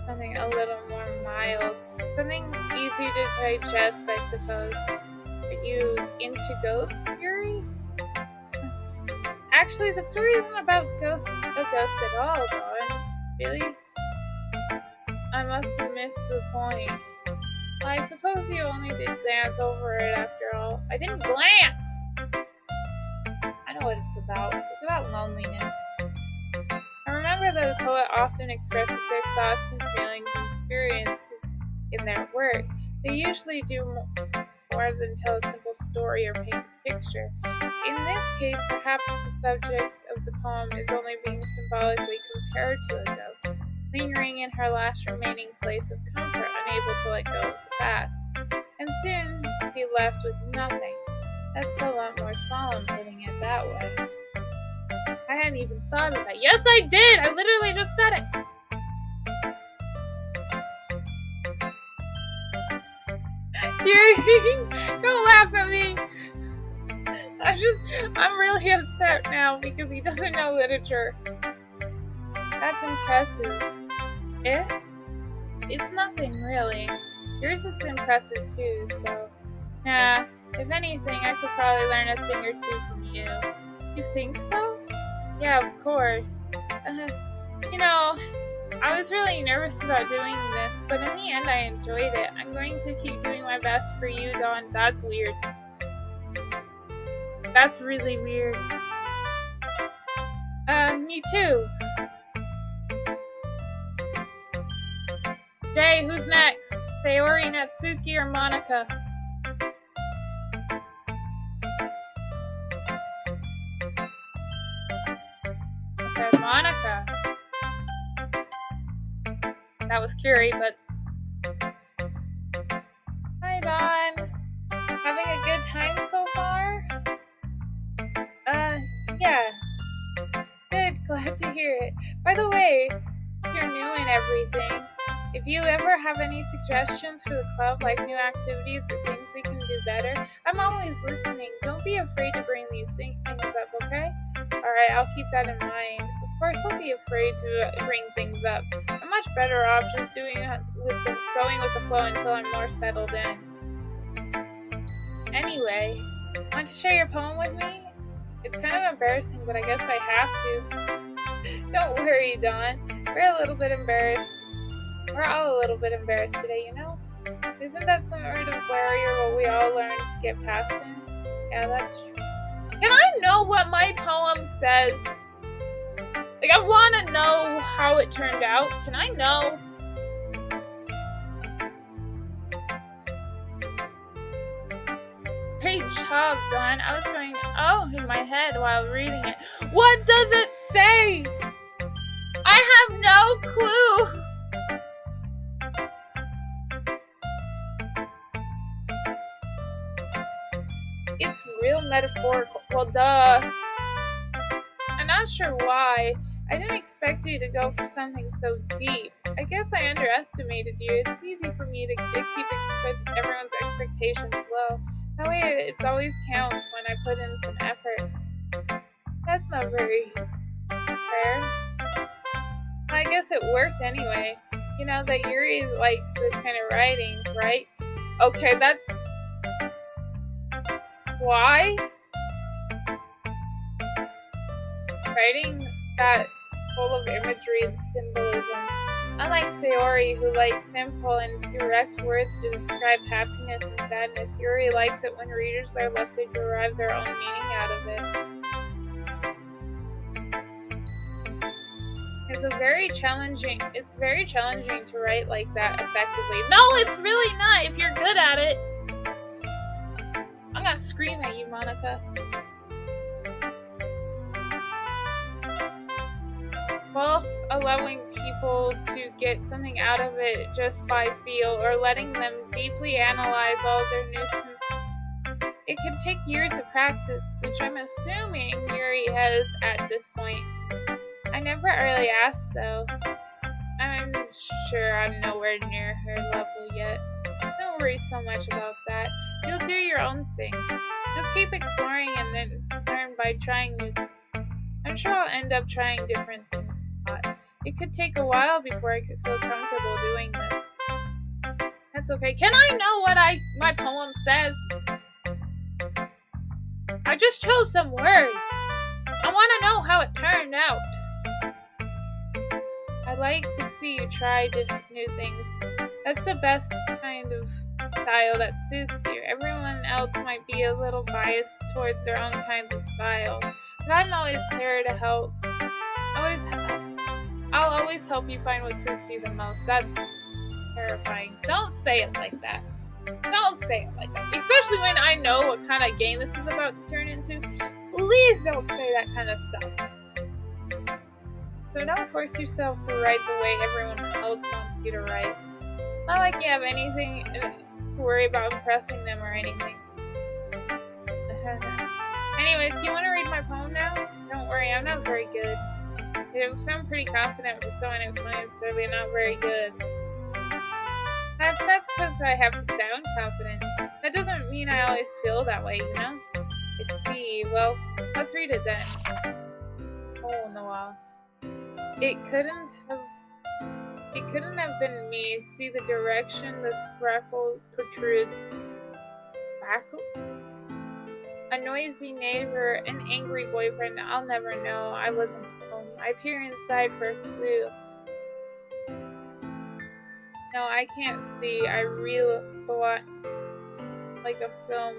something a little more mild. Something easy to digest, I suppose. Are you into ghosts, Yuri? Actually, the story isn't about a ghost at all, Dawn. Really? I must have missed the point. I suppose you only did glance over it after all. I didn't glance! I know what it's about. It's about loneliness. I remember that a poet often expresses their thoughts and feelings and experiences in their work. They usually do more than tell a simple story or paint a picture. In this case, perhaps the subject of the poem is only being symbolically compared to a ghost, lingering in her last remaining place of comfort, unable to let go of the past, and soon to be left with nothing. That's a lot more solemn putting it that way. I hadn't even thought of that. Yes, I did! I literally just said it! Don't laugh at me! I'm really upset now because he doesn't know literature. That's impressive. It's nothing, really. Yours is impressive too, so... Nah, if anything, I could probably learn a thing or two from you. You think so? Yeah, of course. I was really nervous about doing this, but in the end I enjoyed it. I'm going to keep doing my best for you, Dawn. That's weird. That's really weird. Me too. Jay, who's next? Sayori, Natsuki, or Monica? Okay, Monica. That was Curie, but... Hi, Dawn. Having a good time so far? Yeah. Good, glad to hear it. By the way, you're new and everything. If you ever have any suggestions for the club, like new activities or things we can do better, I'm always listening. Don't be afraid to bring these things up, okay? Alright, I'll keep that in mind. Of course, I'll be afraid to bring things up. I'm much better off just going with the flow until I'm more settled in. Anyway, want to share your poem with me? It's kind of embarrassing, but I guess I have to. Don't worry, Dawn. We're a little bit embarrassed. We're all a little bit embarrassed today, you know? Isn't that sort of barrier what we all learn to get past him? Yeah, that's true. Can I know what my poem says? Like, I want to know how it turned out. Can I know? Great job, Dawn. I was going, oh, in my head while reading it. What does it say? I have no clue. It's real metaphorical. Well, duh. I'm not sure why. I didn't expect you to go for something so deep. I guess I underestimated you. It's easy for me to keep everyone's expectations low. That way it always counts when I put in some effort. That's not very fair. I guess it worked anyway. You know that Yuri likes this kind of writing, right? Okay, that's... Why? Writing that's full of imagery and symbolism. Unlike Sayori, who likes simple and direct words to describe happiness and sadness, Yuri likes it when readers are left to derive their own meaning out of it. It's very challenging to write like that effectively. No, it's really not if you're good at it. I'm gonna scream at you, Monica. Both allowing people to get something out of it just by feel or letting them deeply analyze all their nuisance. It can take years of practice, which I'm assuming Yuri has at this point. I never really asked though. I'm sure I'm nowhere near her level yet. Don't worry so much about that. You'll do your own thing. Just keep exploring and then learn by trying new things. I'm sure I'll end up trying different things. It could take a while before I could feel comfortable doing this. That's okay. Can I know what my poem says? I just chose some words. I want to know how it turned out. I like to see you try different new things. That's the best kind of style that suits you. Everyone else might be a little biased towards their own kinds of style, but I'm always here to help. I'll always help you find what suits you the most. That's terrifying. Don't say it like that. Don't say it like that. Especially when I know what kind of game this is about to turn into. Please don't say that kind of stuff. So don't force yourself to write the way everyone else wants you to write. Not like you have anything to worry about impressing them or anything. Anyways, do you want to read my poem now? Don't worry, I'm not very good. You sound pretty confident for someone who claims to be not very good. That's because I have to sound confident. That doesn't mean I always feel that way, you know? I see. Well, let's read it then. Hole in the wall. It couldn't have been me. See the direction the freckle protrudes. Freckle? A noisy neighbor, an angry boyfriend, I'll never know. I wasn't home. I peer inside for a clue. No, I can't see. I reel like a film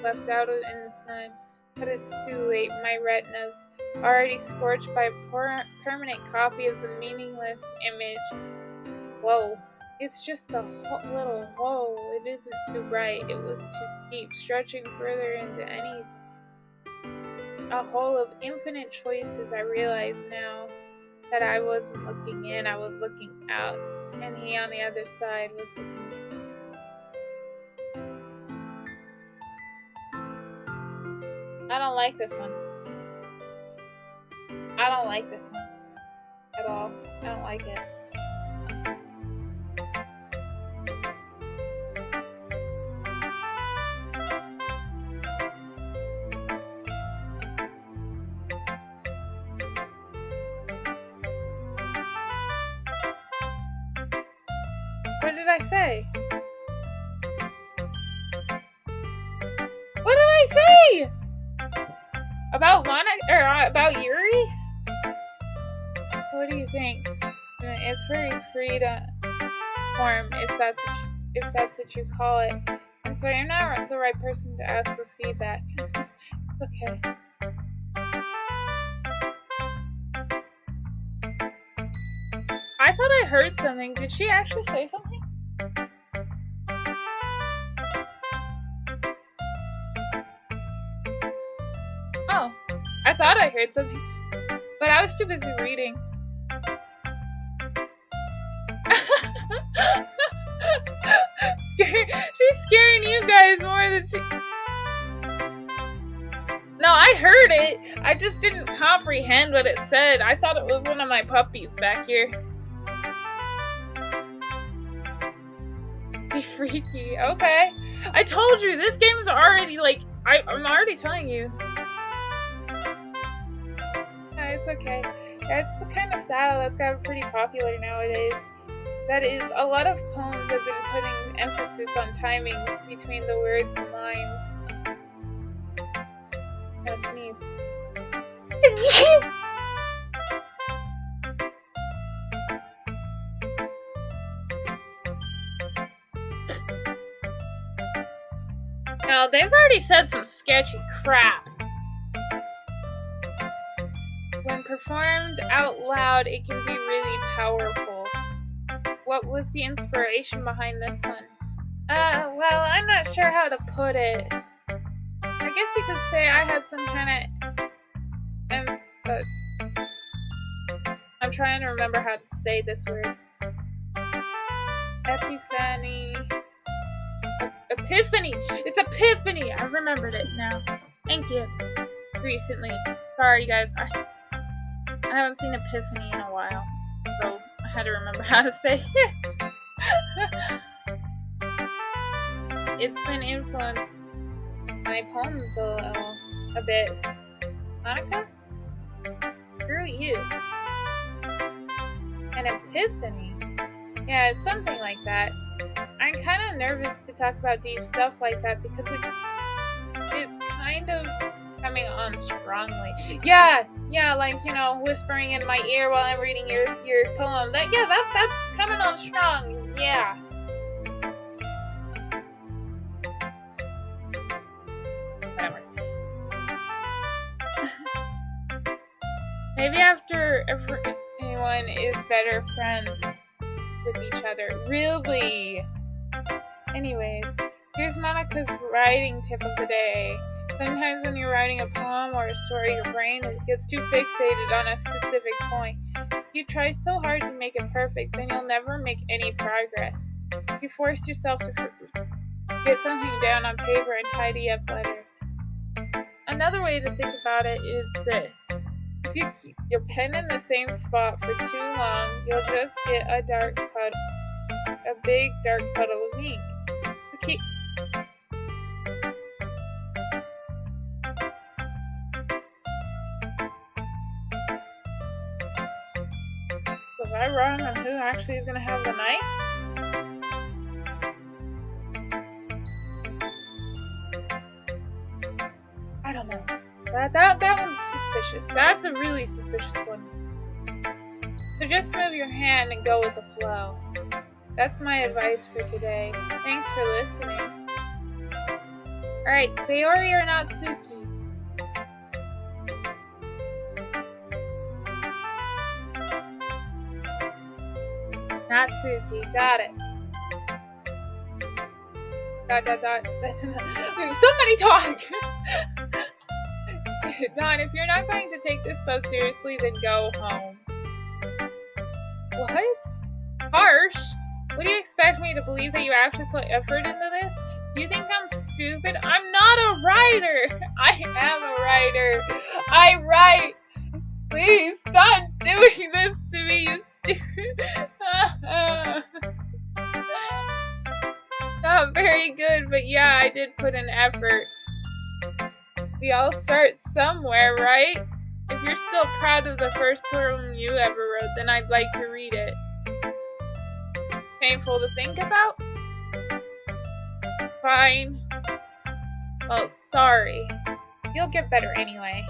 left out in the sun. But it's too late. My retina's already scorched by a permanent copy of the meaningless image. Whoa. It's just a little hole. It isn't too bright. It was too deep, stretching further into a hole of infinite choices. I realize now that I wasn't looking in, I was looking out, and he on the other side was looking in. I don't like this one. I don't like this one at all. I don't like it. What did I say? What did I say? About about Yuri? What do you think? It's very free to form, if that's what you call it. I'm sorry, I'm not the right person to ask for feedback. Okay. I thought I heard something. Did she actually say something? Oh, I thought I heard something, but I was too busy reading. She's scaring you guys more than she... No, I heard it. I just didn't comprehend what it said. I thought it was one of my puppies back here. Be freaky. Okay. I told you, this game is already, like, I'm already telling you. It's okay. It's the kind of style that's gotten pretty popular nowadays. That is, a lot of poems have been putting emphasis on timing between the words and lines. I'm gonna sneeze. Now, they've already said some sketchy crap. When performed out loud, it can be really powerful. What was the inspiration behind this one? Well, I'm not sure how to put it. I guess you could say I had some kind of... I'm trying to remember how to say this word. Epiphany. Epiphany! It's epiphany! I remembered it now. Thank you. Recently. Sorry, guys. I haven't seen Epiphany in a while. So I had to remember how to say it. It's been influenced my poems a bit. Monica? Screw you. An epiphany? Yeah, it's something like that. I'm kind of nervous to talk about deep stuff like that because it's kind of Coming on strongly. Yeah, like, you know, whispering in my ear while I'm reading your poem. That's coming on strong. Yeah. Whatever. Maybe after everyone is better friends with each other. Really? Anyways, here's Monica's writing tip of the day. Sometimes when you're writing a poem or a story, your brain gets too fixated on a specific point. You try so hard to make it perfect, then you'll never make any progress. You force yourself to get something down on paper and tidy up later. Another way to think about it is this. If you keep your pen in the same spot for too long, you'll just get a big dark puddle of ink. Was I wrong on who actually is going to have the knife? I don't know. That one's suspicious. That's a really suspicious one. So just move your hand and go with the flow. That's my advice for today. Thanks for listening. Alright, Sayori or Natsuki? Natsuki, got it. Somebody talk! Don, if you're not going to take this so seriously, then go home. What? Harsh? What do you expect me to believe that you actually put effort into this? You think I'm stupid? I'm not a writer! I am a writer! I write! Please, stop doing this to me, you stupid! Not very good, but yeah, I did put in effort. We all start somewhere, right? If you're still proud of the first poem you ever wrote, then I'd like to read it. Painful to think about? Fine. Well, sorry. You'll get better anyway.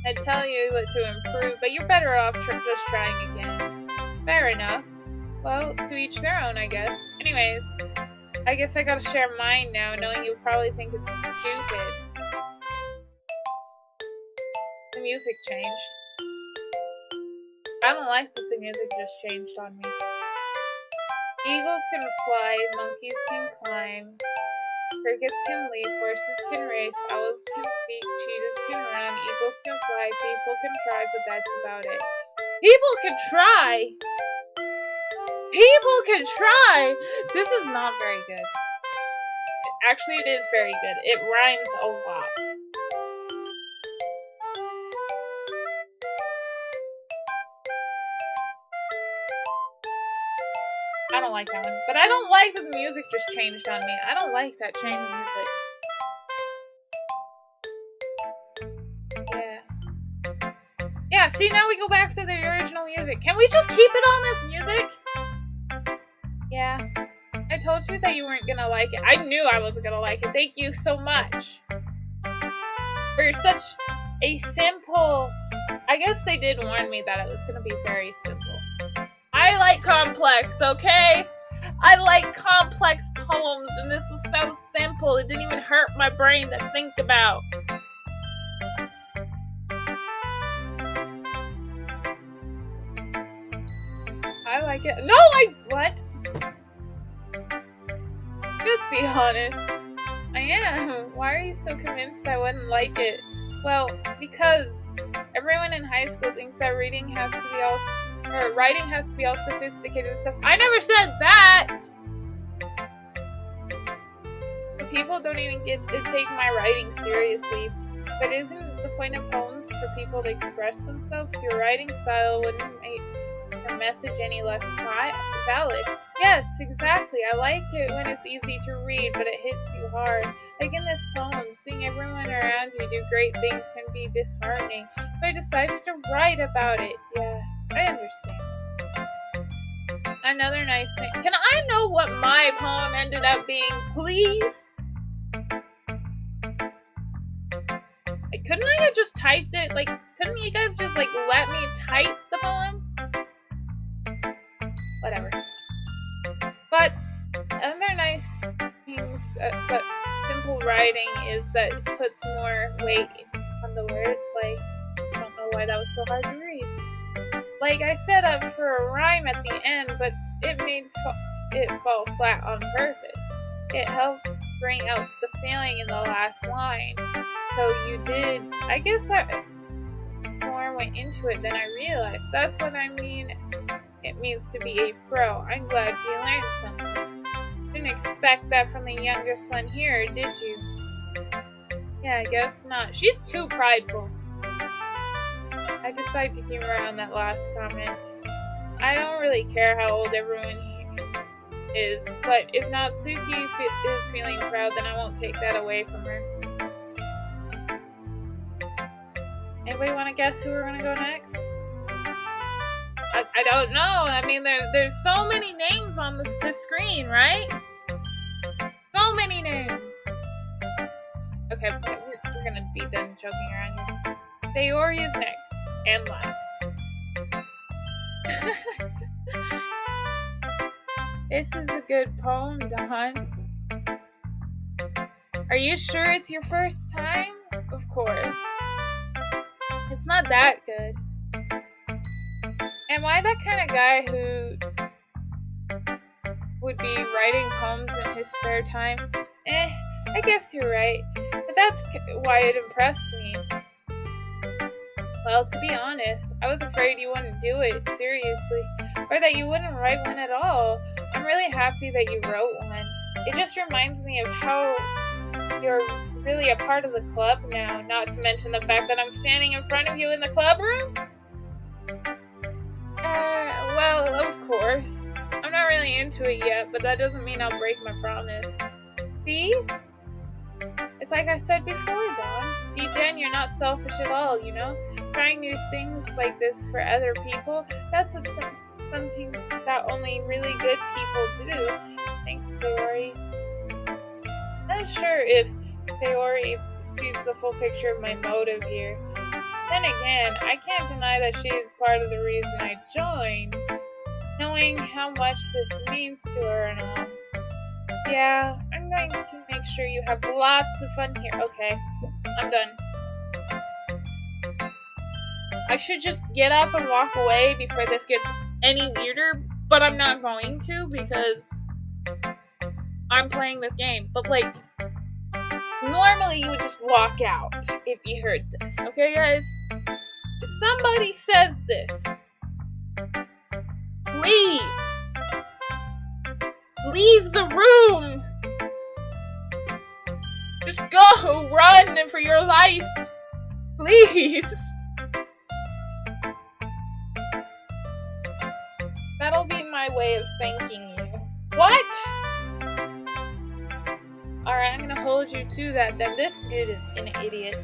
I'd tell you to improve, but you're better off just trying again. Fair enough. Well, to each their own, I guess. Anyways, I guess I gotta share mine now, knowing you'll probably think it's stupid. The music changed. I don't like that the music just changed on me. Eagles can fly, monkeys can climb, crickets can leap, horses can race, owls can speak, cheetahs can run, eagles can fly, people can try, but that's about it. People can try! People can try! This is not very good. Actually, it is very good. It rhymes a lot. I don't like that one. But I don't like that the music just changed on me. I don't like that change in music. Yeah. Yeah, see, now we go back to the original music. Can we just keep it on this music? Yeah. I told you that you weren't gonna like it. I knew I wasn't gonna like it. Thank you so much. For such a simple... I guess they did warn me that it was gonna be very simple. I like complex, okay? I like complex poems, and this was so simple. It didn't even hurt my brain to think about. I like it. No, what? Just be honest. I am. Why are you so convinced I wouldn't like it? Well, because everyone in high school thinks that writing has to be all sophisticated and stuff. I never said that! But people don't even get to take my writing seriously. But isn't the point of poems for people to express themselves? Your writing style wouldn't make your message any less valid. Yes, exactly. I like it when it's easy to read, but it hits you hard. Like in this poem, seeing everyone around you do great things can be disheartening. So I decided to write about it. Yeah, I understand. Another nice thing. Can I know what my poem ended up being, please? Like, couldn't I have just typed it? Like, couldn't you guys just, like, let me type the poem? Whatever. But other nice things, but simple writing is that it puts more weight on the words. Like, I don't know why that was so hard to read. Like, I set up for a rhyme at the end, but it made it fall flat on purpose. It helps bring out the feeling in the last line. So you did, I guess more went into it than I realized. That's what I mean. It means to be a pro. I'm glad you learned something. Didn't expect that from the youngest one here, did you? Yeah, I guess not. She's too prideful. I decided to humor on that last comment. I don't really care how old everyone here is, but if Natsuki is feeling proud, then I won't take that away from her. Anybody want to guess who we're going to go next? I don't know. I mean, there's so many names on the screen, right? So many names. Okay, we're going to be done joking around here. Sayori is next. And last. This is a good poem, Dawn. Are you sure it's your first time? Of course. It's not that good. Am I that kind of guy who would be writing poems in his spare time? I guess you're right. But that's why it impressed me. Well, to be honest, I was afraid you wouldn't do it seriously, or that you wouldn't write one at all. I'm really happy that you wrote one. It just reminds me of how you're really a part of the club now, not to mention the fact that I'm standing in front of you in the club room. Well, of course. I'm not really into it yet, but that doesn't mean I'll break my promise. See? It's like I said before, Dawn. Deep down, you're not selfish at all, you know? Trying new things like this for other people, that's something that only really good people do. Thanks, Sayori. Not sure if Sayori sees the full picture of my motive here. Then again, I can't deny that she is part of the reason I joined, knowing how much this means to her and all. Yeah, I'm going to make sure you have lots of fun here. Okay, I'm done. I should just get up and walk away before this gets any weirder, but I'm not going to because I'm playing this game. But like, normally you would just walk out if you heard this, okay guys? If somebody says this, leave! Leave the room! Just go! Run for your life! Please! That'll be my way of thanking you. What? Alright, I'm gonna hold you to that then. This dude is an idiot.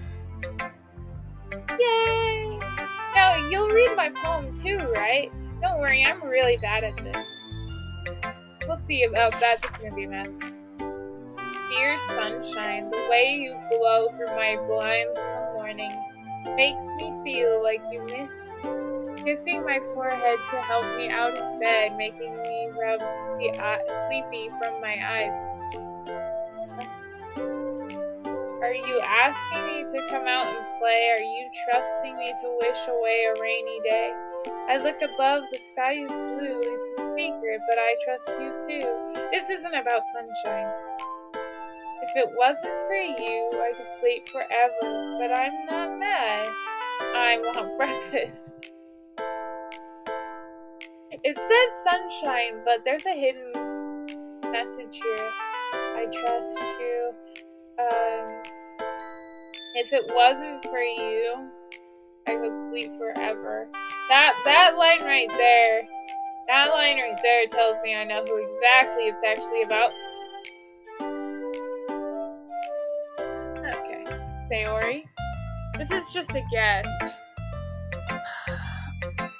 Yay! Now, you'll read my poem too, right? Don't worry, I'm really bad at this. We'll see about that. This is gonna be a mess. Dear sunshine, the way you glow through my blinds in the morning makes me feel like you miss me. Kissing my forehead to help me out of bed, making me rub the sleepy from my eyes. Are you asking me to come out and play? Are you trusting me to wish away a rainy day? I look above, the sky is blue. It's a secret, but I trust you too. This isn't about sunshine. If it wasn't for you, I could sleep forever, but I'm not mad. I want breakfast. It says sunshine, but there's a hidden message here. I trust you. If it wasn't for you, I could sleep forever. That line right there tells me I know who exactly it's actually about. Okay, Sayori, this is just a guess.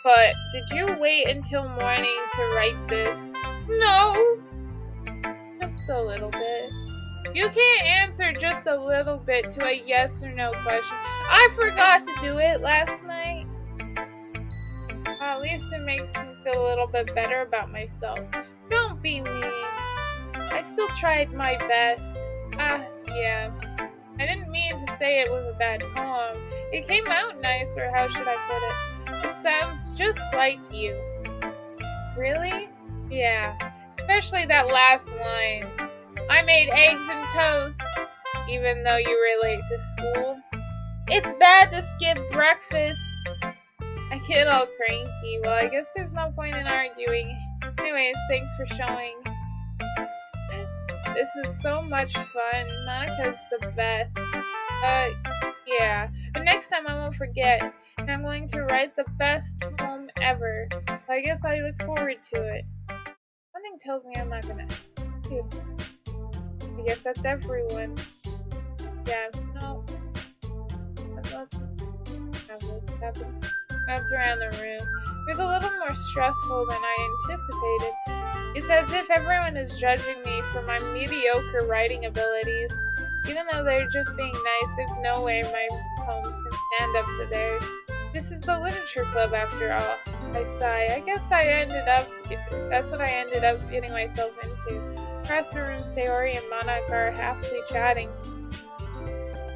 But did you wait until morning to write this? No, just a little bit. You can't answer just a little bit to a yes or no question. I forgot to do it last night. At least it makes me feel a little bit better about myself. Don't be mean. I still tried my best. Yeah. I didn't mean to say it was a bad poem. It came out nice, or how should I put it? It sounds just like you. Really? Yeah. Especially that last line. I made eggs and toast, even though you were late to school. It's bad to skip breakfast. I get all cranky. Well, I guess there's no point in arguing. Anyways, thanks for showing. This is so much fun. Monica's the best. Yeah. But next time I won't forget. And I'm going to write the best poem ever. I guess I look forward to it. Something tells me I'm not gonna. I guess that's everyone. Yeah, no. Let's have this happen. That's around the room. It was a little more stressful than I anticipated. It's as if everyone is judging me for my mediocre writing abilities. Even though they're just being nice, there's no way my poems can stand up to theirs. This is the literature club after all. I sigh. I guess that's what I ended up getting myself into. Across the room, Sayori and Monica are happily chatting.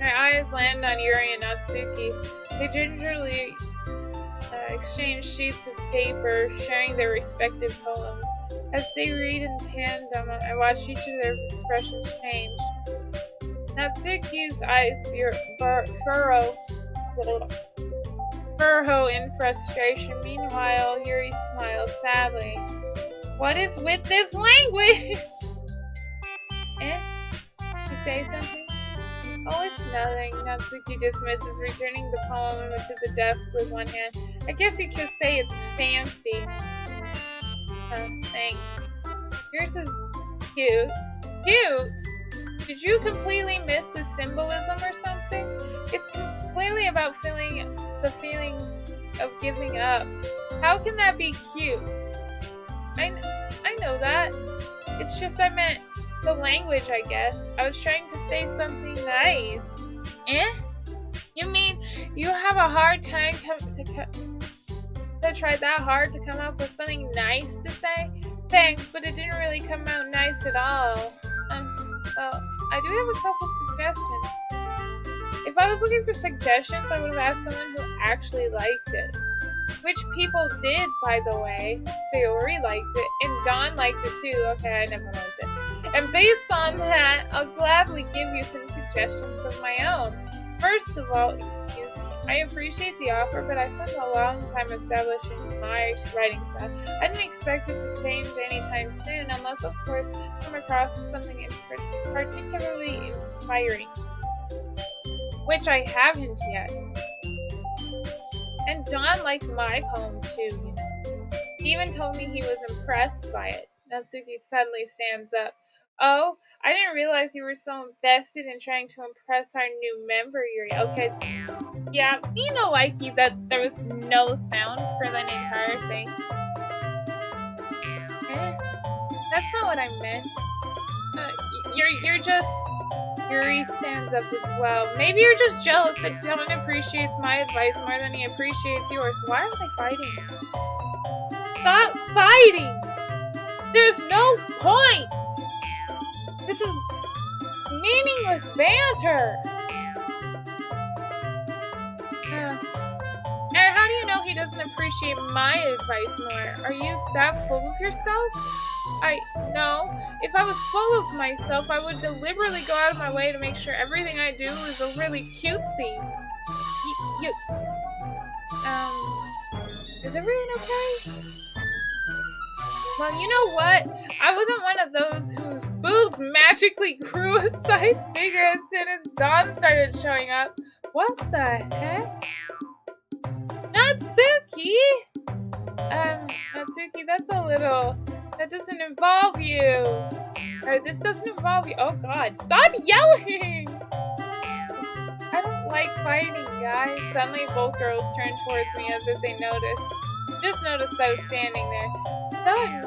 Their eyes land on Yuri and Natsuki. They gingerly exchange sheets of paper, sharing their respective poems. As they read in tandem, I watch each of their expressions change. Natsuki's eyes furrow in frustration. Meanwhile, Yuri smiles sadly. What is with this language? You say something? Oh, it's nothing. Natsuki dismisses, returning the poem to the desk with one hand. I guess you could say it's fancy. Thanks. Yours is cute. Cute? Did you completely miss the symbolism or something? It's completely about the feelings of giving up. How can that be cute? I know that. It's just I meant the language, I guess. I was trying to say something nice. You mean you have a hard time try that hard to come up with something nice to say? Thanks, but it didn't really come out nice at all. Well, I do have a couple suggestions. If I was looking for suggestions, I would have asked someone who actually liked it. Which people did, by the way. Sayori liked it, and Dawn liked it too. Okay, I never liked it. And based on that, I'll gladly give you some suggestions of my own. First of all, excuse me, I appreciate the offer, but I spent a long time establishing my writing style. I didn't expect it to change anytime soon, unless, of course, I come across something particularly inspiring. Which I haven't yet. And Don liked my poem too, you know. He even told me he was impressed by it. Natsuki suddenly stands up. Oh, I didn't realize you were so invested in trying to impress our new member, Yuri. Okay, yeah, you know, like you, that there was no sound for the entire thing. That's not what I meant. You're just... Yuri stands up as well. Maybe you're just jealous that Dylan appreciates my advice more than he appreciates yours. Why are they fighting? Stop fighting! There's no point! This is meaningless banter! And how do you know he doesn't appreciate my advice more? Are you that full of yourself? No. If I was full of myself, I would deliberately go out of my way to make sure everything I do is really cutesy. Is everything okay? Well, you know what? I wasn't one of those whose boobs magically grew a size bigger as soon as Dawn started showing up. What the heck? Natsuki! Natsuki, that doesn't involve you. This doesn't involve you. Oh god, stop yelling! I don't like fighting, guys. Suddenly both girls turned towards me as if they just noticed I was standing there.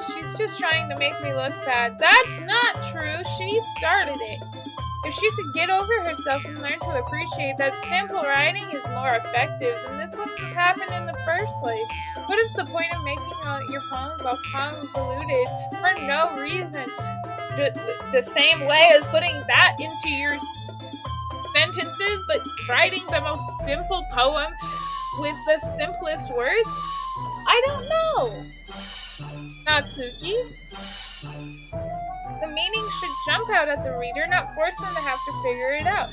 She's just trying to make me look bad. That's not true. She started it. If she could get over herself and learn to appreciate that simple writing is more effective, then this wouldn't have happened in the first place. What is the point of making your poems all convoluted for no reason? Just the same way as putting that into your sentences, but writing the most simple poem with the simplest words? I don't know. Natsuki? The meaning should jump out at the reader, not force them to have to figure it out.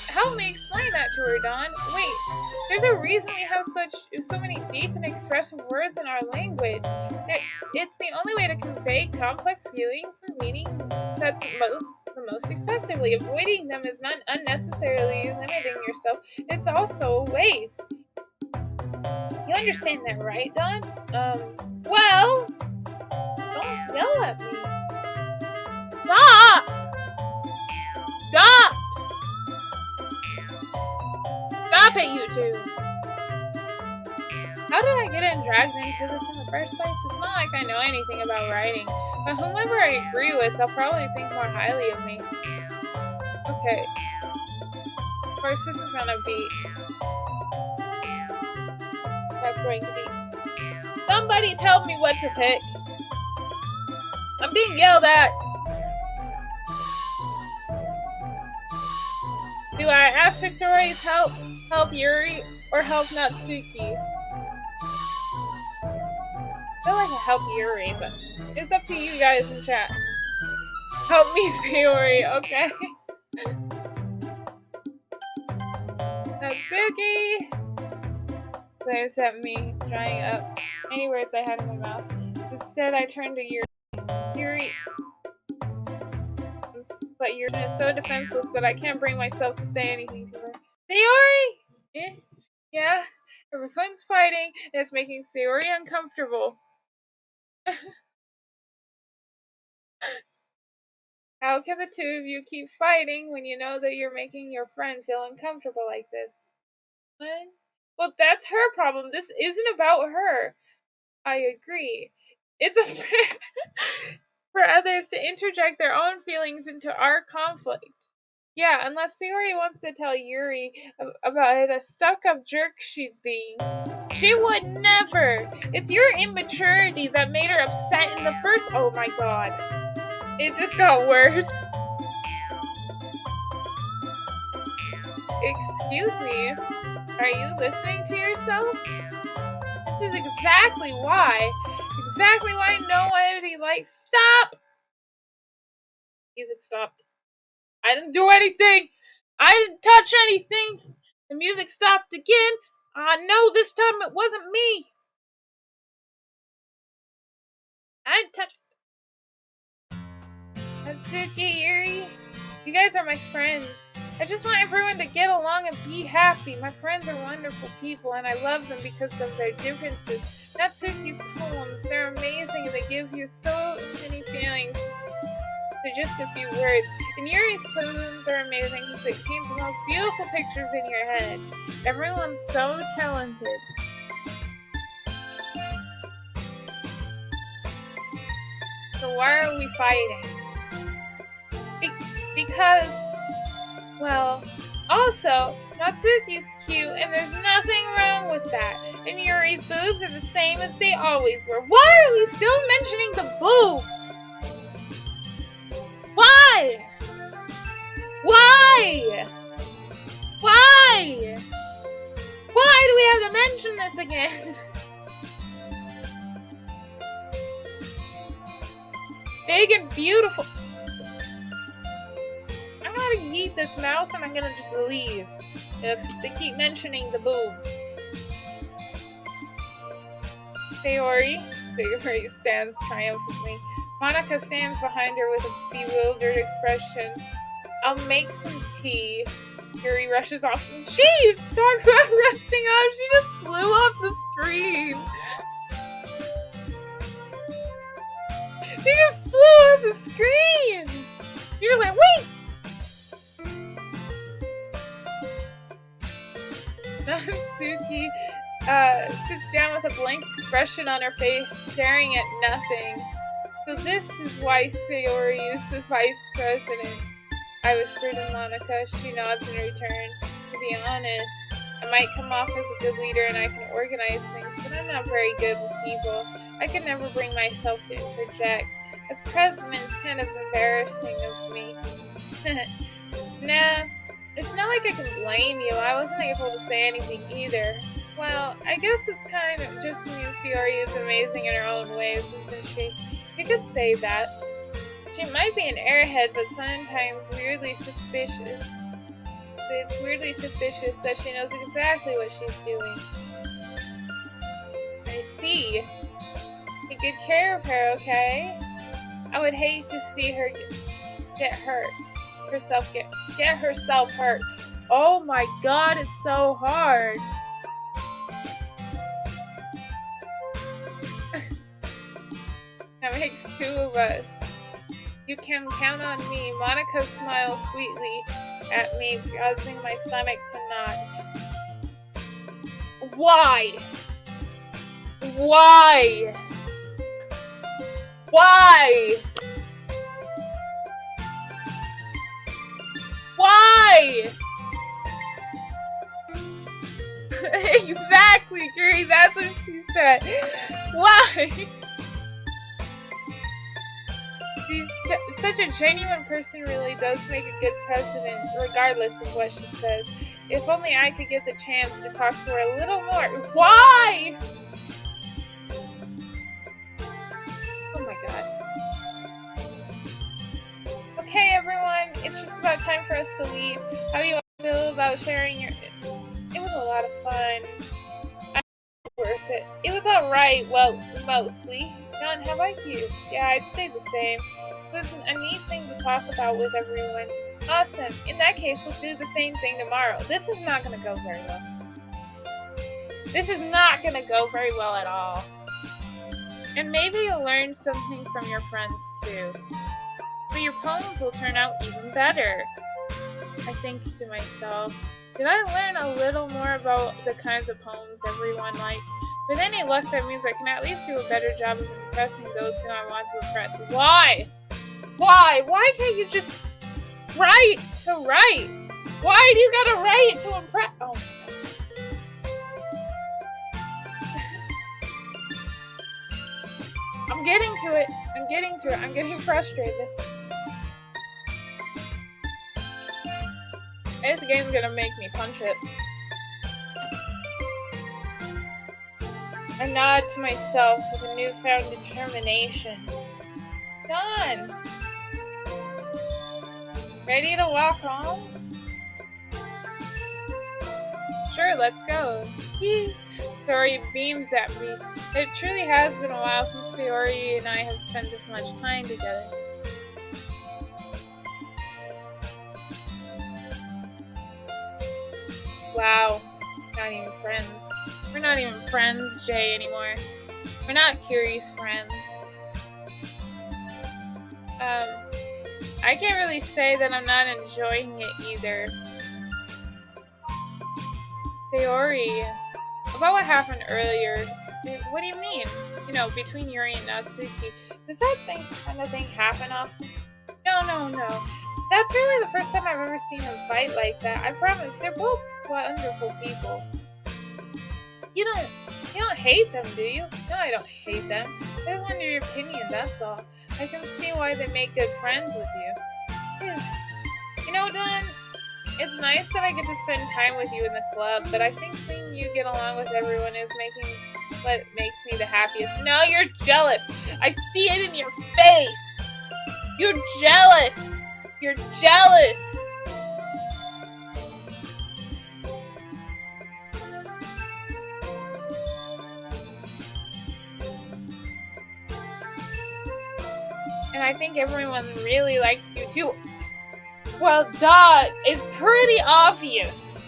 Help me explain that to her, Dawn. Wait, there's a reason we have so many deep and expressive words in our language. It's the only way to convey complex feelings and meaning the most effectively. Avoiding them is not unnecessarily limiting yourself. It's also a waste. You understand that, right, Dawn? Well, don't yell at me. Stop! Stop! Stop it, you two! How did I get dragged into this in the first place? It's not like I know anything about writing, but whomever I agree with, they'll probably think more highly of me. Okay. Of course, this is gonna be... That's going to be... Somebody tell me what to pick! I'm being yelled at! Do I ask for Sayori's help Yuri, or help Natsuki? I feel like I help Yuri, but it's up to you guys in chat. Help me, Sayori, okay? Natsuki! Glares at me, drying up any words I had in my mouth. Instead, I turned to Yuri. Yuri... But Yuri is so defenseless that I can't bring myself to say anything to her. Sayori! Yeah, everyone's fighting, and it's making Sayori uncomfortable. How can the two of you keep fighting when you know that you're making your friend feel uncomfortable like this? What? Well, that's her problem. This isn't about her. I agree. It's unfair for others to interject their own feelings into our conflict. Yeah, unless Sayori wants to tell Yuri about a stuck-up jerk she's being. She would never! It's your immaturity that made her upset in the first— Oh my god. It just got worse. Excuse me, are you listening to yourself? This is exactly why nobody likes— Stop! Music stopped. I didn't do anything! I didn't touch anything! The music stopped again. No, this time it wasn't me. I didn't touch— Natsuki, Yuri, you guys are my friends. I just want everyone to get along and be happy. My friends are wonderful people, and I love them because of their differences. Natsuki's poems, they're amazing, and they give you so many feelings. They're just a few words. And Yuri's poems are amazing because it paints the most beautiful pictures in your head. Everyone's so talented. So why are we fighting? Because, well, also, Natsuki's cute and there's nothing wrong with that. And Yuri's boobs are the same as they always were. Why are we still mentioning the boobs? Why? Why? Why? Why do we have to mention this again? Big and beautiful. I'm gonna yeet this mouse and I'm gonna just leave if they keep mentioning the boobs. Sayori stands triumphantly. Monika stands behind her with a bewildered expression. I'll make some tea. Yuri rushes off. Jeez! Talk about rushing off. She just flew off the screen. She just flew off the screen. You're like, wait! Natsuki sits down with a blank expression on her face, staring at nothing. So this is why Sayori is the vice president. I whispered to Monica. She nods in return. To be honest, I might come off as a good leader and I can organize things, but I'm not very good with people. I could never bring myself to interject. As president, it's kind of embarrassing of me. Nah, it's not like I can blame you. I wasn't able to say anything either. Well, I guess it's kind of just means Fiori is amazing in her own ways, isn't she? You could say that. She might be an airhead, but sometimes weirdly suspicious. It's weirdly suspicious that she knows exactly what she's doing. I see. Take good care of her, okay? I would hate to see her get hurt. Get herself hurt. Oh my god, it's so hard. That makes two of us. You can count on me. Monica smiles sweetly at me, causing my stomach to knot. Why? Why? Why? Why? Exactly, Gary, that's what she said. Why? She's such a genuine person, really does make a good president, regardless of what she says. If only I could get the chance to talk to her a little more. Why? Oh my god. Okay, everyone, it's just about time for us to leave. How do you all feel about sharing your... It was a lot of fun. Worth it. It was alright, well, mostly. John, how about you? Yeah, I'd say the same. Listen, I need things to talk about with everyone. Awesome. In that case, we'll do the same thing tomorrow. This is not gonna go very well. This is not gonna go very well at all. And maybe you'll learn something from your friends, too. But your poems will turn out even better. I think to myself, did I learn a little more about the kinds of poems everyone likes? With any luck, that means I can at least do a better job of impressing those who I want to impress. Why? Why? Why can't you just write to write? Why do you gotta write to impress? Oh my god. I'm getting to it. I'm getting to it. I'm getting frustrated. This game's gonna make me punch it. I nod to myself with a newfound determination. Done! Ready to walk home? Sure, let's go. Fiori beams at me. It truly has been a while since Fiori and I have spent this much time together. Wow, not even friends. We're not even friends, Jay, anymore. We're not curious friends. I can't really say that I'm not enjoying it either. Fiori, about what happened earlier, what do you mean? You know, between Yuri and Natsuki. Does that kind of thing happen often? No. That's really the first time I've ever seen them fight like that. I promise, they're both wonderful people. You don't hate them, do you? No, I don't hate them. I just wanted your opinion, that's all. I can see why they make good friends with you. You know, Don, it's nice that I get to spend time with you in the club, but I think seeing you get along with everyone is what makes me the happiest. No, you're jealous. I see it in your face. You're jealous. You're jealous. And I think everyone really likes you too. Well, duh, it's pretty obvious.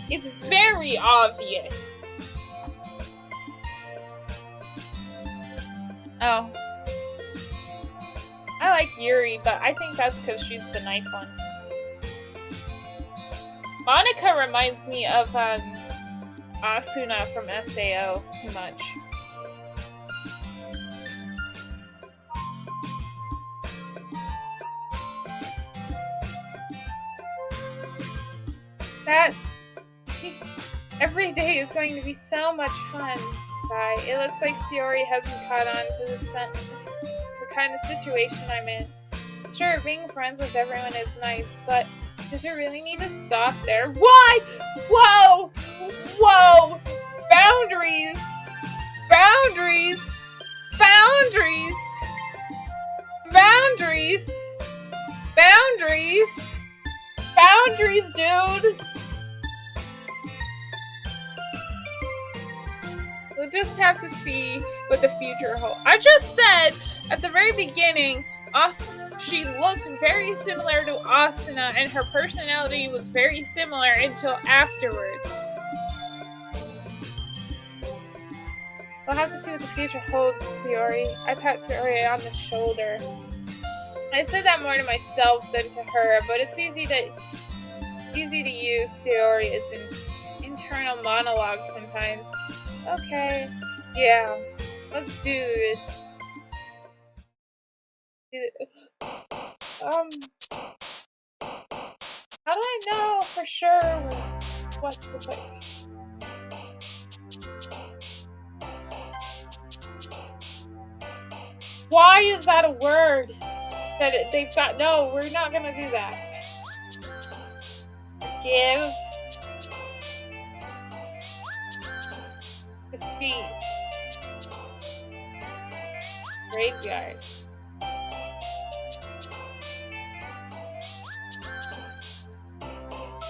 It's very obvious. Oh. I like Yuri, but I think that's because she's the nice one. Monica reminds me of Asuna from SAO too much. That's... Every day is going to be so much fun. Sigh. It looks like Sayori hasn't caught on to the kind of situation I'm in. Sure, being friends with everyone is nice, but does it really need to stop there? Why? Whoa! Whoa! Boundaries! Boundaries! Boundaries! Boundaries! Boundaries! Boundaries, dude! We'll just have to see what the future holds. I just said at the very beginning, she looked very similar to Asuna, and her personality was very similar until afterwards. We'll have to see what the future holds, Sayori. I pat Sayori on the shoulder. I said that more to myself than to her, but it's easy to use Sayori as an internal monologue sometimes. Okay, yeah, let's do this. How do I know for sure what to put? Why is that a word that they've got? No, we're not gonna do that. Give. Defeat. Graveyard.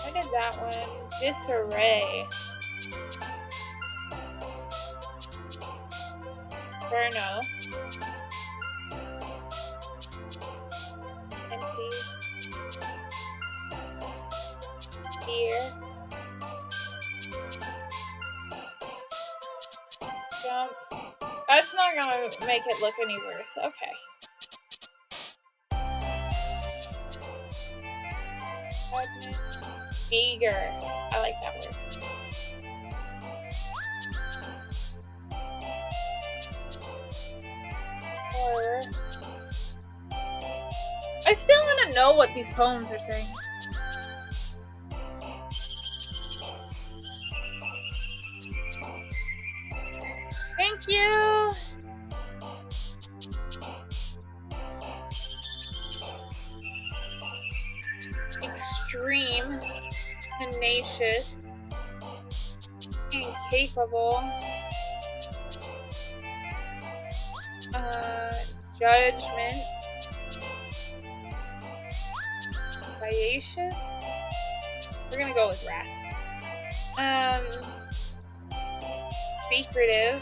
I did that one. Disarray. Inferno. Empty. Fear. Jump. That's not gonna make it look any worse. Okay. Pregnant. Eager. I like that word. Horror. I still want to know what these poems are saying. Thank you! Extreme. Tenacious. Incapable. Judgment. Vivacious. We're gonna go with wrath. Secretive.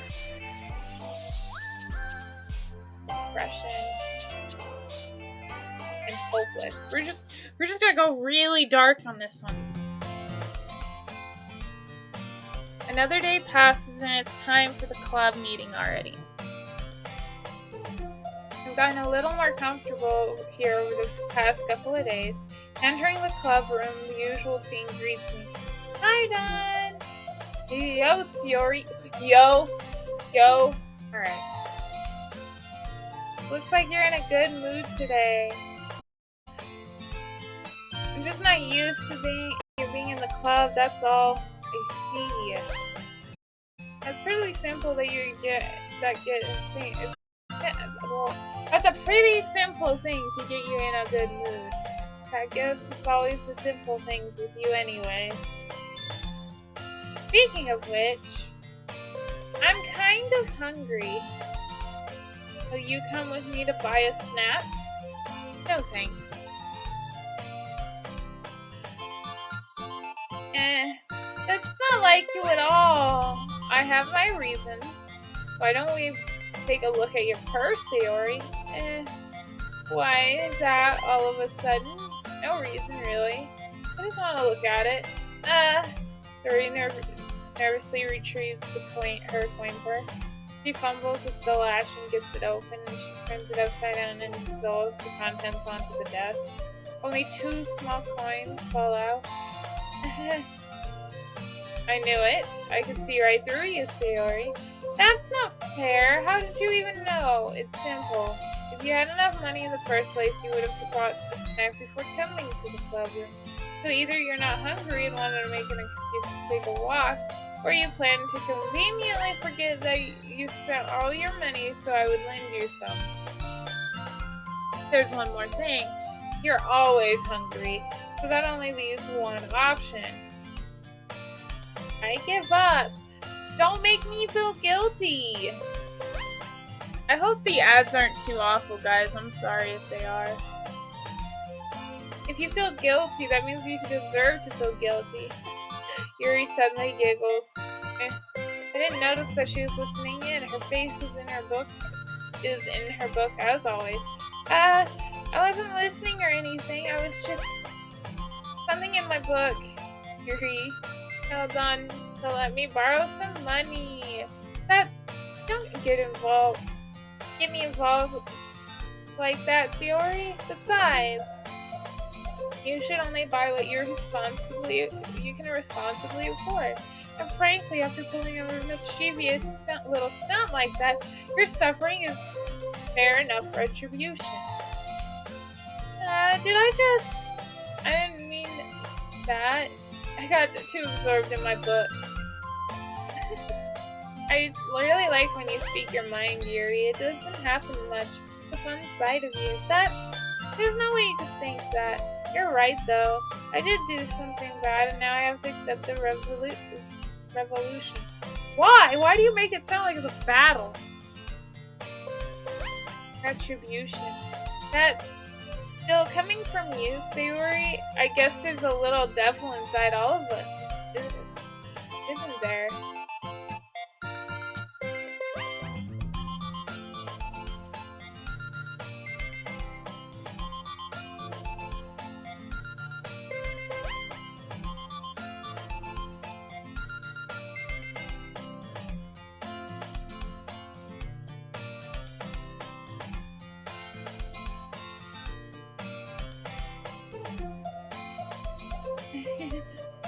Depression. And hopeless. We're just gonna go really dark on this one. Another day passes and it's time for the club meeting already. I've gotten a little more comfortable here over the past couple of days. Entering the club room, the usual scene greets me. Hi, Don! Yo, Sayori. Yo. Alright. Looks like you're in a good mood today. I'm just not used to being in the club, that's all. I see. That's pretty simple that well, that's a pretty simple thing to get you in a good mood. I guess it's always the simple things with you anyway. Speaking of which, I'm kind of hungry. Will you come with me to buy a snack? No thanks. That's not like you at all. I have my reasons. Why don't we take a look at your purse, Sayori? Why is that all of a sudden? No reason, really. I just want to look at it. Sayori nervously retrieves her coin purse. She fumbles with the latch and gets it open, and she turns it upside down and spills the contents onto the desk. Only 2 small coins fall out. I knew it. I could see right through you, Sayori. That's not fair. How did you even know? It's simple. If you had enough money in the first place, you would have bought snack before coming to the club room. So either you're not hungry and wanted to make an excuse to take a walk, or you plan to conveniently forget that you spent all your money so I would lend you some. There's one more thing. You're always hungry, so that only leaves one option. I give up. Don't make me feel guilty. I hope the ads aren't too awful, guys. I'm sorry if they are. If you feel guilty, that means you deserve to feel guilty. Yuri suddenly giggles. I didn't notice that she was listening in. Her face is in her book as always. I wasn't listening or anything. I was just something in my book. Yuri held on to let me borrow some money. Don't get involved. Get me involved like that, Sayori. Besides, you should only buy what you can responsibly afford. And frankly, after pulling a mischievous little stunt like that, your suffering is fair enough retribution. I didn't mean that. I got too absorbed in my book. I really like when you speak your mind, Yuri. It doesn't happen much. The fun side of you. There's no way you could think that. You're right, though. I did do something bad, and now I have to accept the revolution. Why? Why do you make it sound like it's a battle? Retribution. That's still coming from you, Sayori. I guess there's a little devil inside all of us, isn't there?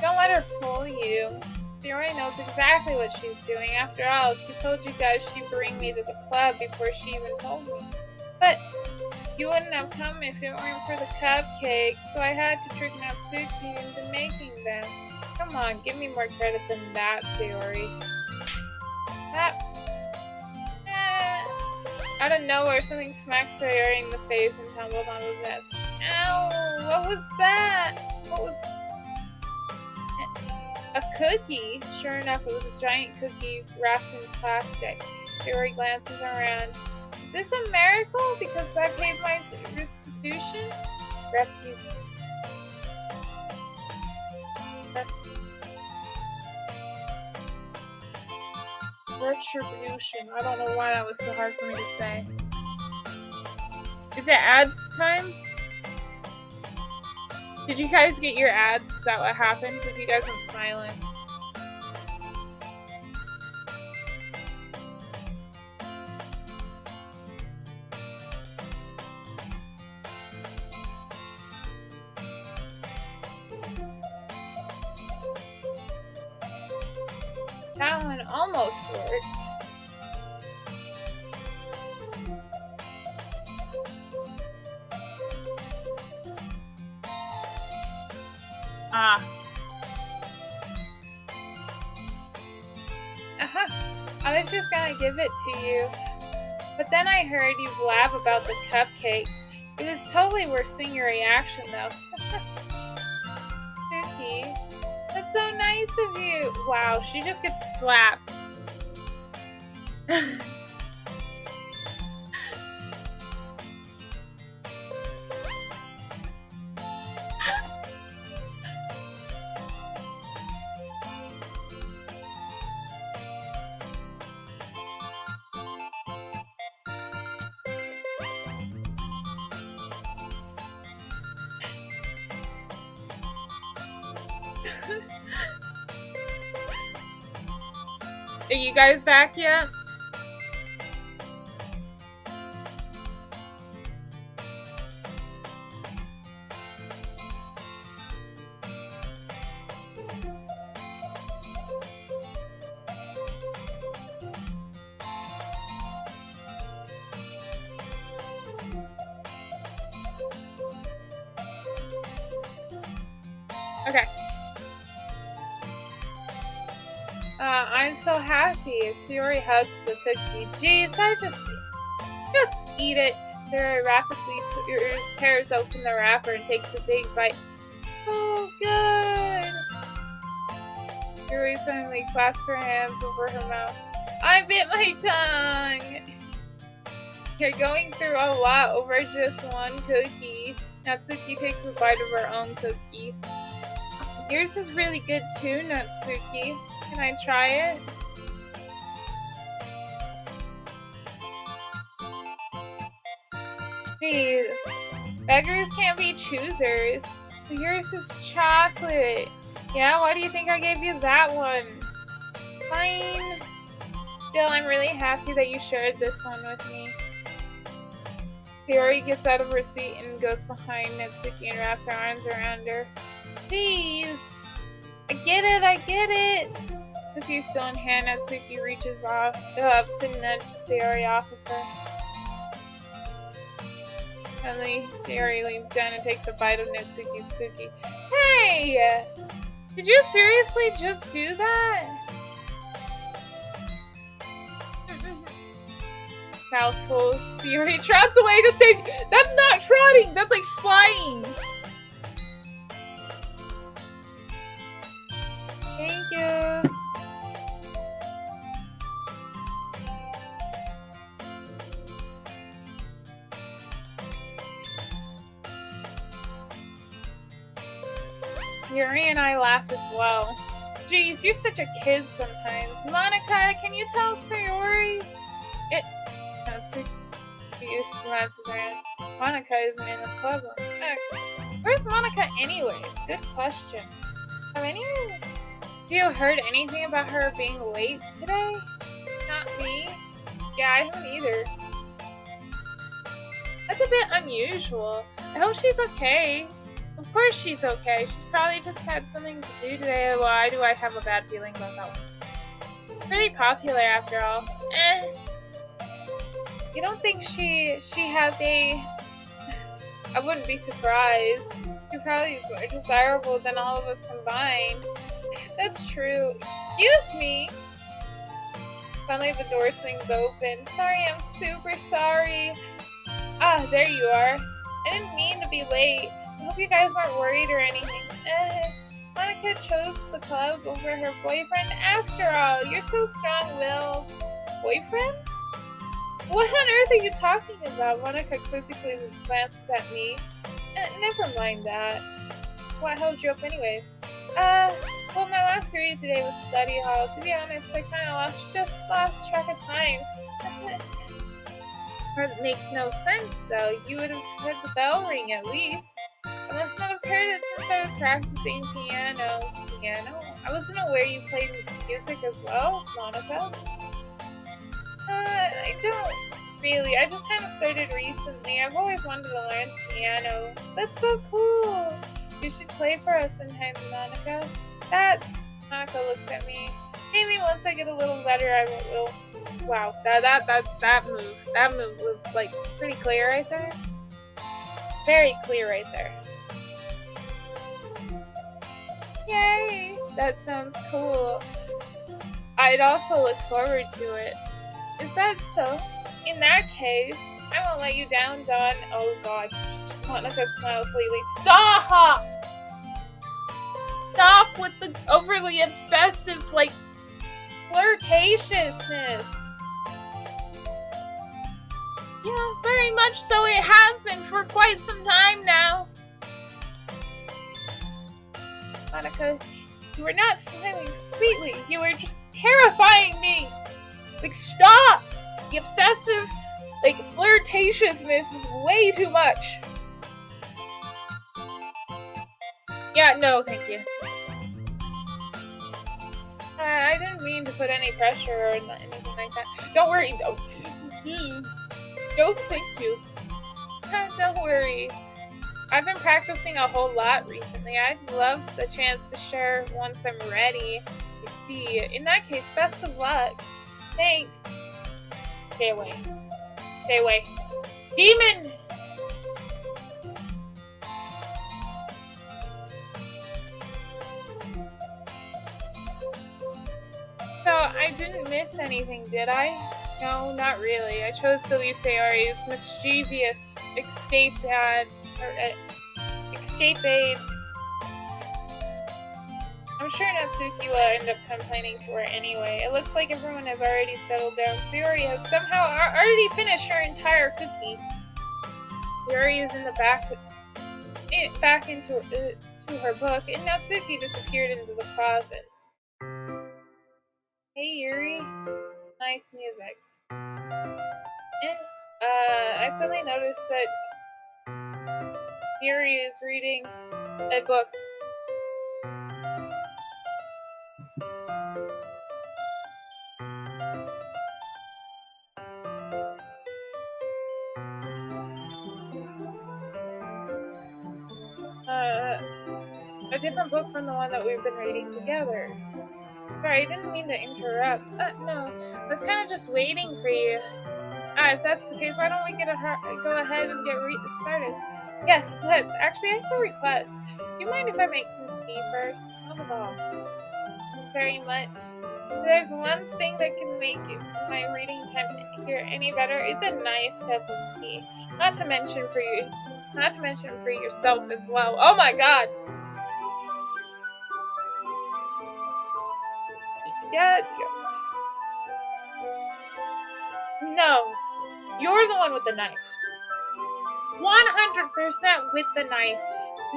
Don't let her fool you. Sayori knows exactly what she's doing. After all, she told you guys she'd bring me to the club before she even told me. But you wouldn't have come if it weren't for the cupcakes, so I had to trick Natsuki into making them. Come on, give me more credit than that, Sayori. Out of nowhere, something smacked Sayori in the face and tumbled on the desk. Ow! What was that? What was a cookie? Sure enough, it was a giant cookie wrapped in plastic. Sayori glances around. Is this a miracle? Because I paid my restitution? Retribution. I don't know why that was so hard for me to say. Is it ads time? Did you guys get your ads? Is that what happened? Because you guys went silent. That one almost worked. I was just gonna give it to you, but then I heard you blab about the cupcakes. It was totally worth seeing your reaction, though. Suki, that's so nice of you. Wow, she just gets slapped. Are you guys back yet? Okay. I'm so happy. Sayori hugs the cookie. Jeez, just eat it. Sayori rapidly tears open the wrapper and takes a big bite. Oh, good. Sayori suddenly clasps her hands over her mouth. I bit my tongue. You're going through a lot over just one cookie. Natsuki takes a bite of her own cookie. Yours is really good too, Natsuki. Can I try it? Jeez. Beggars can't be choosers. Yours is chocolate. Yeah, why do you think I gave you that one? Fine. Still, I'm really happy that you shared this one with me. Sayori gets out of her seat and goes behind Natsuki and wraps her arms around her. Please! I get it! Cookie still in hand, Natsuki reaches up to nudge Sayori off of her. Suddenly, Sayori leans down and takes a bite of Natsuki's cookie. Hey! Did you seriously just do that? Mouthful. Sayori trots away to save. That's not trotting! That's like flying! Thank you. Yuri and I laugh as well. Jeez, you're such a kid sometimes. Monica, can you tell Sayori? Natsuki glances around. Monica isn't in the club. Where's Monica anyways? Good question. Have you heard anything about her being late today? Not me. Yeah, I haven't either. That's a bit unusual. I hope she's okay. Of course she's okay. She's probably just had something to do today. Why do I have a bad feeling about that one? Pretty popular after all. You don't think she has a... I wouldn't be surprised. She probably is more desirable than all of us combined. That's true. Excuse me! Suddenly the door swings open. Sorry, I'm super sorry. Ah, there you are. I didn't mean to be late. I hope you guys weren't worried or anything. Monica chose the club over her boyfriend after all. You're so strong-willed. Boyfriend? What on earth are you talking about? Monica quizzically glances at me. Never mind that. What held you up anyways? Well, my last period today was study hall. To be honest, I kinda lost track of time. That makes no sense, though. You would have heard the bell ring at least. I must not have heard it since I was practicing piano. I wasn't aware you played music as well, Monica. I don't really. I just kind of started recently. I've always wanted to learn piano. That's so cool. You should play for us sometime, Monica. Monica looks at me. Maybe once I get a little better, I will. Wow, that move was like pretty clear right there. Very clear right there. Yay! That sounds cool. I'd also look forward to it. Is that so? In that case, I won't let you down, Dawn. Oh god. Monica smiles slightly. Stop! Stop with the overly obsessive, like, flirtatiousness. Yeah, very much so. It has been for quite some time now. Monica, you were not smiling sweetly. You were just terrifying me. Like, stop! The obsessive, like, flirtatiousness is way too much. Yeah, no, thank you. I didn't mean to put any pressure or anything like that. Don't worry. No, thank you. Don't worry. I've been practicing a whole lot recently. I'd love the chance to share once I'm ready. You see, in that case, best of luck. Thanks. Stay away. Stay away. Demon! I didn't miss anything, did I? No, not really. I chose to leave Sayori's mischievous escapade. I'm sure Natsuki will end up complaining to her anyway. It looks like everyone has already settled down. Sayori has somehow already finished her entire cookie. Sayori is in the back into to her book, and Natsuki disappeared into the closet. Hey Yuri, nice music. And I suddenly noticed that Yuri is reading a book. A different book from the one that we've been reading together. Sorry, I didn't mean to interrupt. No, I was kind of just waiting for you. If that's the case, why don't we go ahead and get started? Yes, let's. Actually, I have a request. Do you mind if I make some tea first? Not at all. Very much. There's one thing that can make my reading time here any better. It's a nice cup of tea. Not to mention for yourself as well. Oh my god! Yeah. No, you're the one with the knife. 100% with the knife.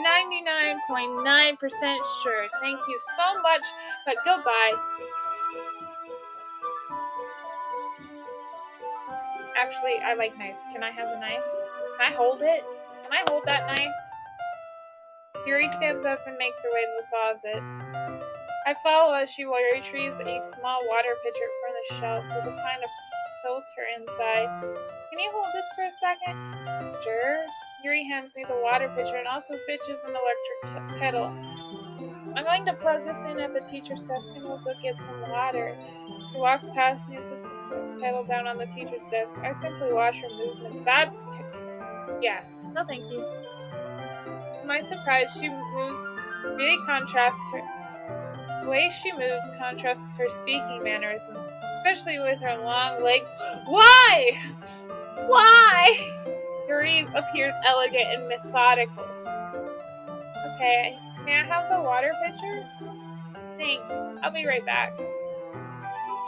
99.9% sure. Thank you so much, but goodbye. Actually, I like knives. Can I have the knife? Can I hold it? Can I hold that knife? Yuri stands up and makes her way to the closet. I follow as she retrieves a small water pitcher from the shelf with a kind of filter inside. Can you hold this for a second? Sure. Yuri hands me the water pitcher and also fetches an electric kettle. I'm going to plug this in at the teacher's desk and we'll go get some water. She walks past me and sets the kettle down on the teacher's desk. I simply watch her movements. Yeah. No, thank you. To my surprise, she moves really the way she moves contrasts her speaking mannerisms, especially with her long legs. Why? Yuri appears elegant and methodical. Okay, may I have the water pitcher? Thanks, I'll be right back.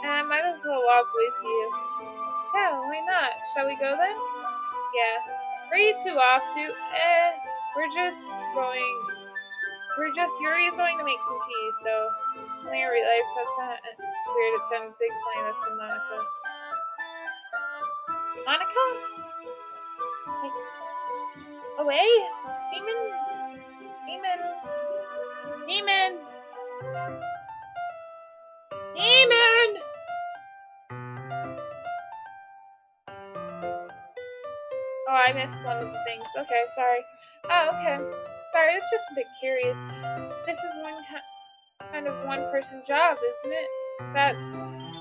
I might as well walk with you. Yeah, why not? Shall we go then? Yeah. Where are you two off to? Yuri's going to make some tea, so I realized how weird it sounded to explain this to Monica. Monica? Away? Demon! Oh, I missed one of the things. Okay, sorry. Oh, okay. Sorry, I was just a bit curious. This is kind of one-person job, isn't it?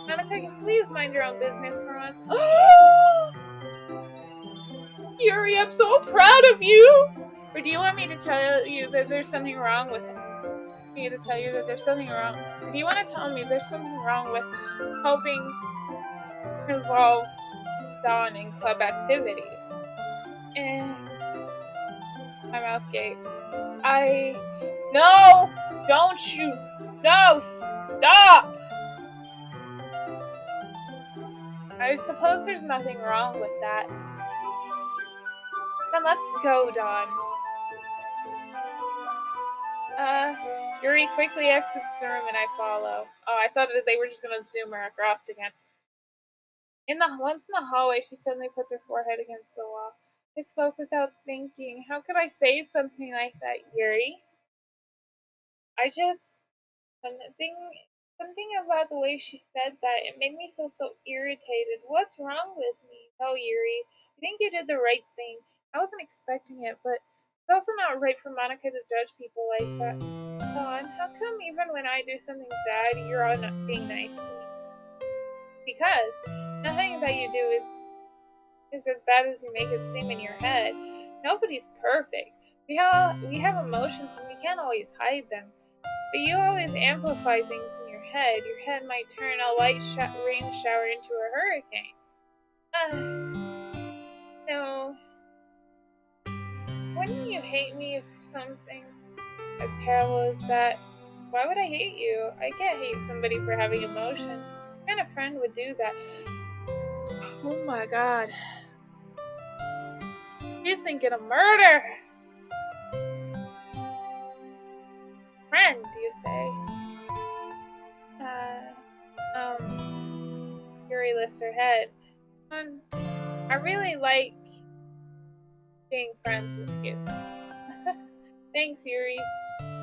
Monica, please mind your own business for once. Oh! Yuri, I'm so proud of you! Or do you want me to tell you that there's something wrong with it? Do you want to tell me there's something wrong with helping involve Dawn in club activities? My mouth gapes. No! Don't you! No! Stop! I suppose there's nothing wrong with that. Then let's go, Dawn. Yuri quickly exits the room and I follow. Oh, I thought that they were just gonna zoom her across again. Once in the hallway, she suddenly puts her forehead against the wall. I spoke without thinking. How could I say something like that, Yuri? Something about the way she said that, it made me feel so irritated. What's wrong with me? Oh, Yuri, I think you did the right thing. I wasn't expecting it, but it's also not right for Monica to judge people like that. Dawn, how come even when I do something bad, you're all not being nice to me? Because nothing that you do is as bad as you make it seem in your head. Nobody's perfect. We have emotions and we can't always hide them. But you always amplify things in your head. Your head might turn a light rain shower into a hurricane. No. Wouldn't you hate me for something as terrible as that? Why would I hate you? I can't hate somebody for having emotions. What kind of friend would do that? Oh my god. He's thinking of murder! Friend, you say? Yuri lifts her head. I really like being friends with you. Thanks, Yuri.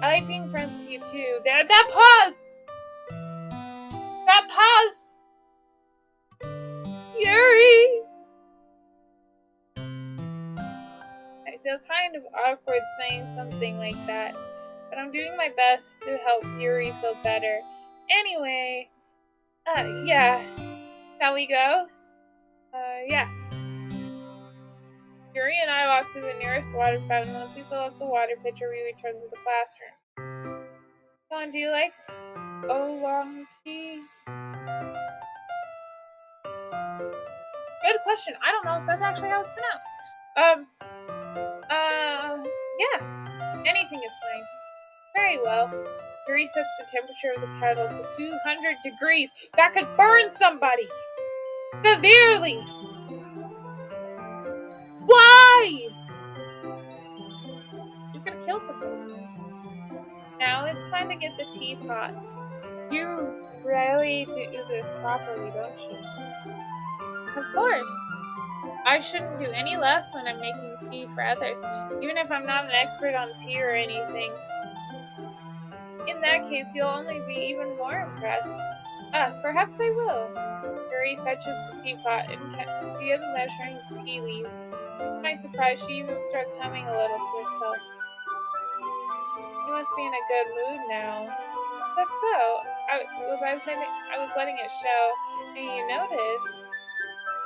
I like being friends with you too. That pause! That pause! Yuri! I feel kind of awkward saying something like that, but I'm doing my best to help Yuri feel better. Anyway, yeah. Shall we go? Yeah. Yuri and I walk to the nearest water fountain. Once we fill up the water pitcher, we return to the classroom. John, do you like oolong tea? Good question. I don't know if that's actually how it's pronounced. Yeah. Anything is fine. Very well. Yuri sets the temperature of the kettle to 200 degrees. That could burn somebody! Severely! Why? You're gonna kill somebody. Now it's time to get the teapot. You really do this properly, don't you? Of course. I shouldn't do any less when I'm making tea for others, even if I'm not an expert on tea or anything. In that case, you'll only be even more impressed. Perhaps I will. Yuri fetches the teapot and begins measuring the tea leaves. To my surprise, she even starts humming a little to herself. You must be in a good mood now. That's so. I was letting it show, and you noticed.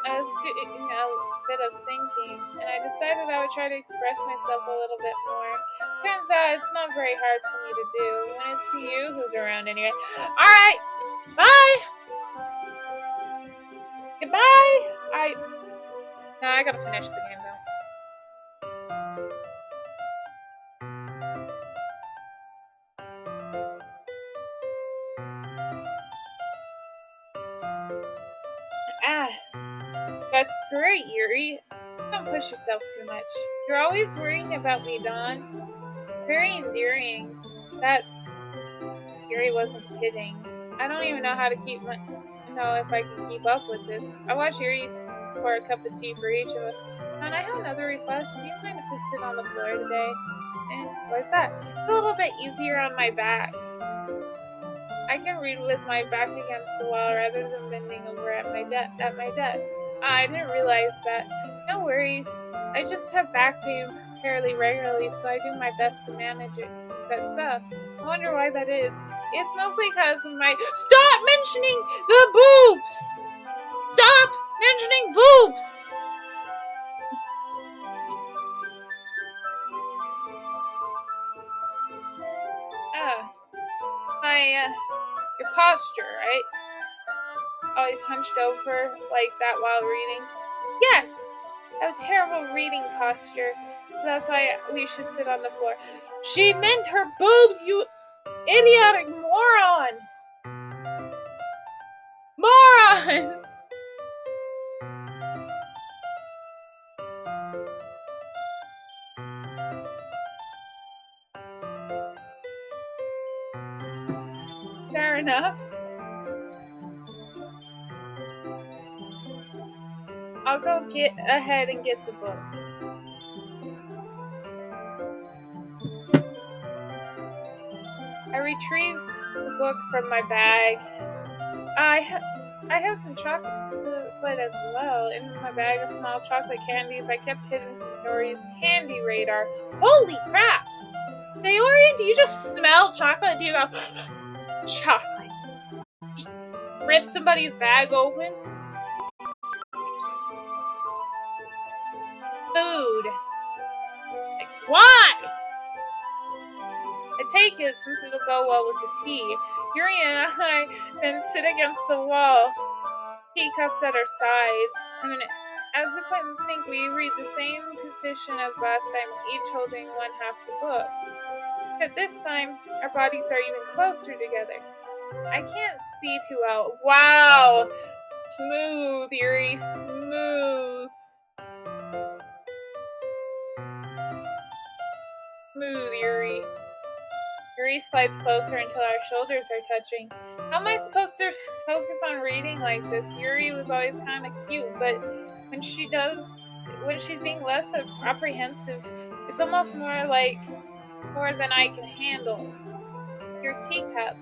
I was doing a bit of thinking, and I decided I would try to express myself a little bit more. Turns out it's not very hard for me to do when it's you who's around anyway. Alright! Bye! Goodbye! No, I gotta finish the game though. That's great, Yuri. Don't push yourself too much. You're always worrying about me, Dawn. Very endearing. Yuri wasn't kidding. I don't even know how to if I can keep up with this. I watched Yuri pour a cup of tea for each of us. And I have another request. Do you mind if we sit on the floor today? What's that? It's a little bit easier on my back. I can read with my back against the wall rather than bending over at my desk. I didn't realize that. No worries. I just have back pain fairly regularly, so I do my best to manage it. That stuff. I wonder why that is. It's mostly because of my— Stop mentioning the boobs! Stop mentioning boobs! Your posture, right? Always hunched over like that while reading. Yes! I have a terrible reading posture. That's why we should sit on the floor. She meant her boobs, you idiotic moron! Moron! Fair enough. I'll go get ahead and get the book. I retrieve the book from my bag. I have some chocolate as well. In my bag of small chocolate candies I kept hidden from Yuri's candy radar. Holy crap! Sayori, do you just smell chocolate? Do you go, chocolate? Just rip somebody's bag open? Food. Like, why? I take it since it'll go well with the tea. Yuri and I then sit against the wall, teacups at our sides, and as if in sync we read the same position as last time, each holding one half the book. But this time, our bodies are even closer together. I can't see too well. Wow! Smooth, Yuri, smooth. Smooth, Yuri. Yuri slides closer until our shoulders are touching. How am I supposed to focus on reading like this? Yuri was always kind of cute, but when she's being less apprehensive, it's almost more than I can handle. Your teacup.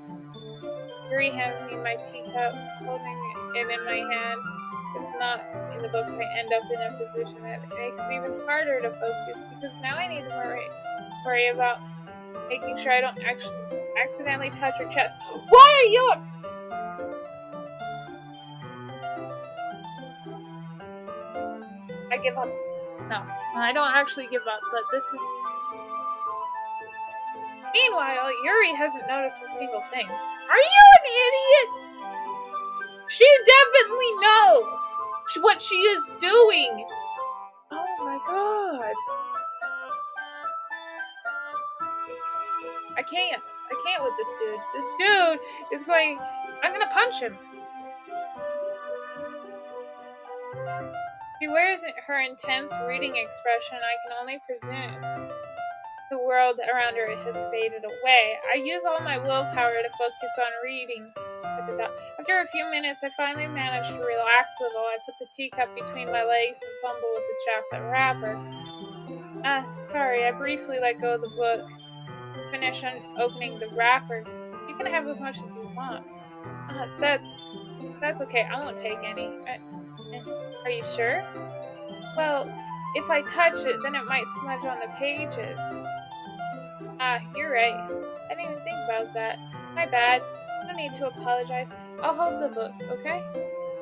Yuri hands me my teacup, holding it in my hand. It's not in the book. I end up in a position that makes it even harder to focus because now I need to worry about making sure I don't actually accidentally touch her chest. Why are you? I give up. No, I don't actually give up, but this is... Meanwhile, Yuri hasn't noticed a single thing. Are you an idiot? She definitely knows what she is doing. Oh my god. I can't with this dude. This dude is going... I'm gonna punch him. She wears her intense reading expression. I can only presume the world around her has faded away. I use all my willpower to focus on reading. After a few minutes, I finally managed to relax a little. I put the teacup between my legs and fumble with the chocolate wrapper. Sorry, I briefly let go of the book. Finish opening the wrapper. You can have as much as you want. That's okay. I won't take any. Are you sure? Well, if I touch it, then it might smudge on the pages. You're right. I didn't even think about that. My bad. No need to apologize. I'll hold the book, okay?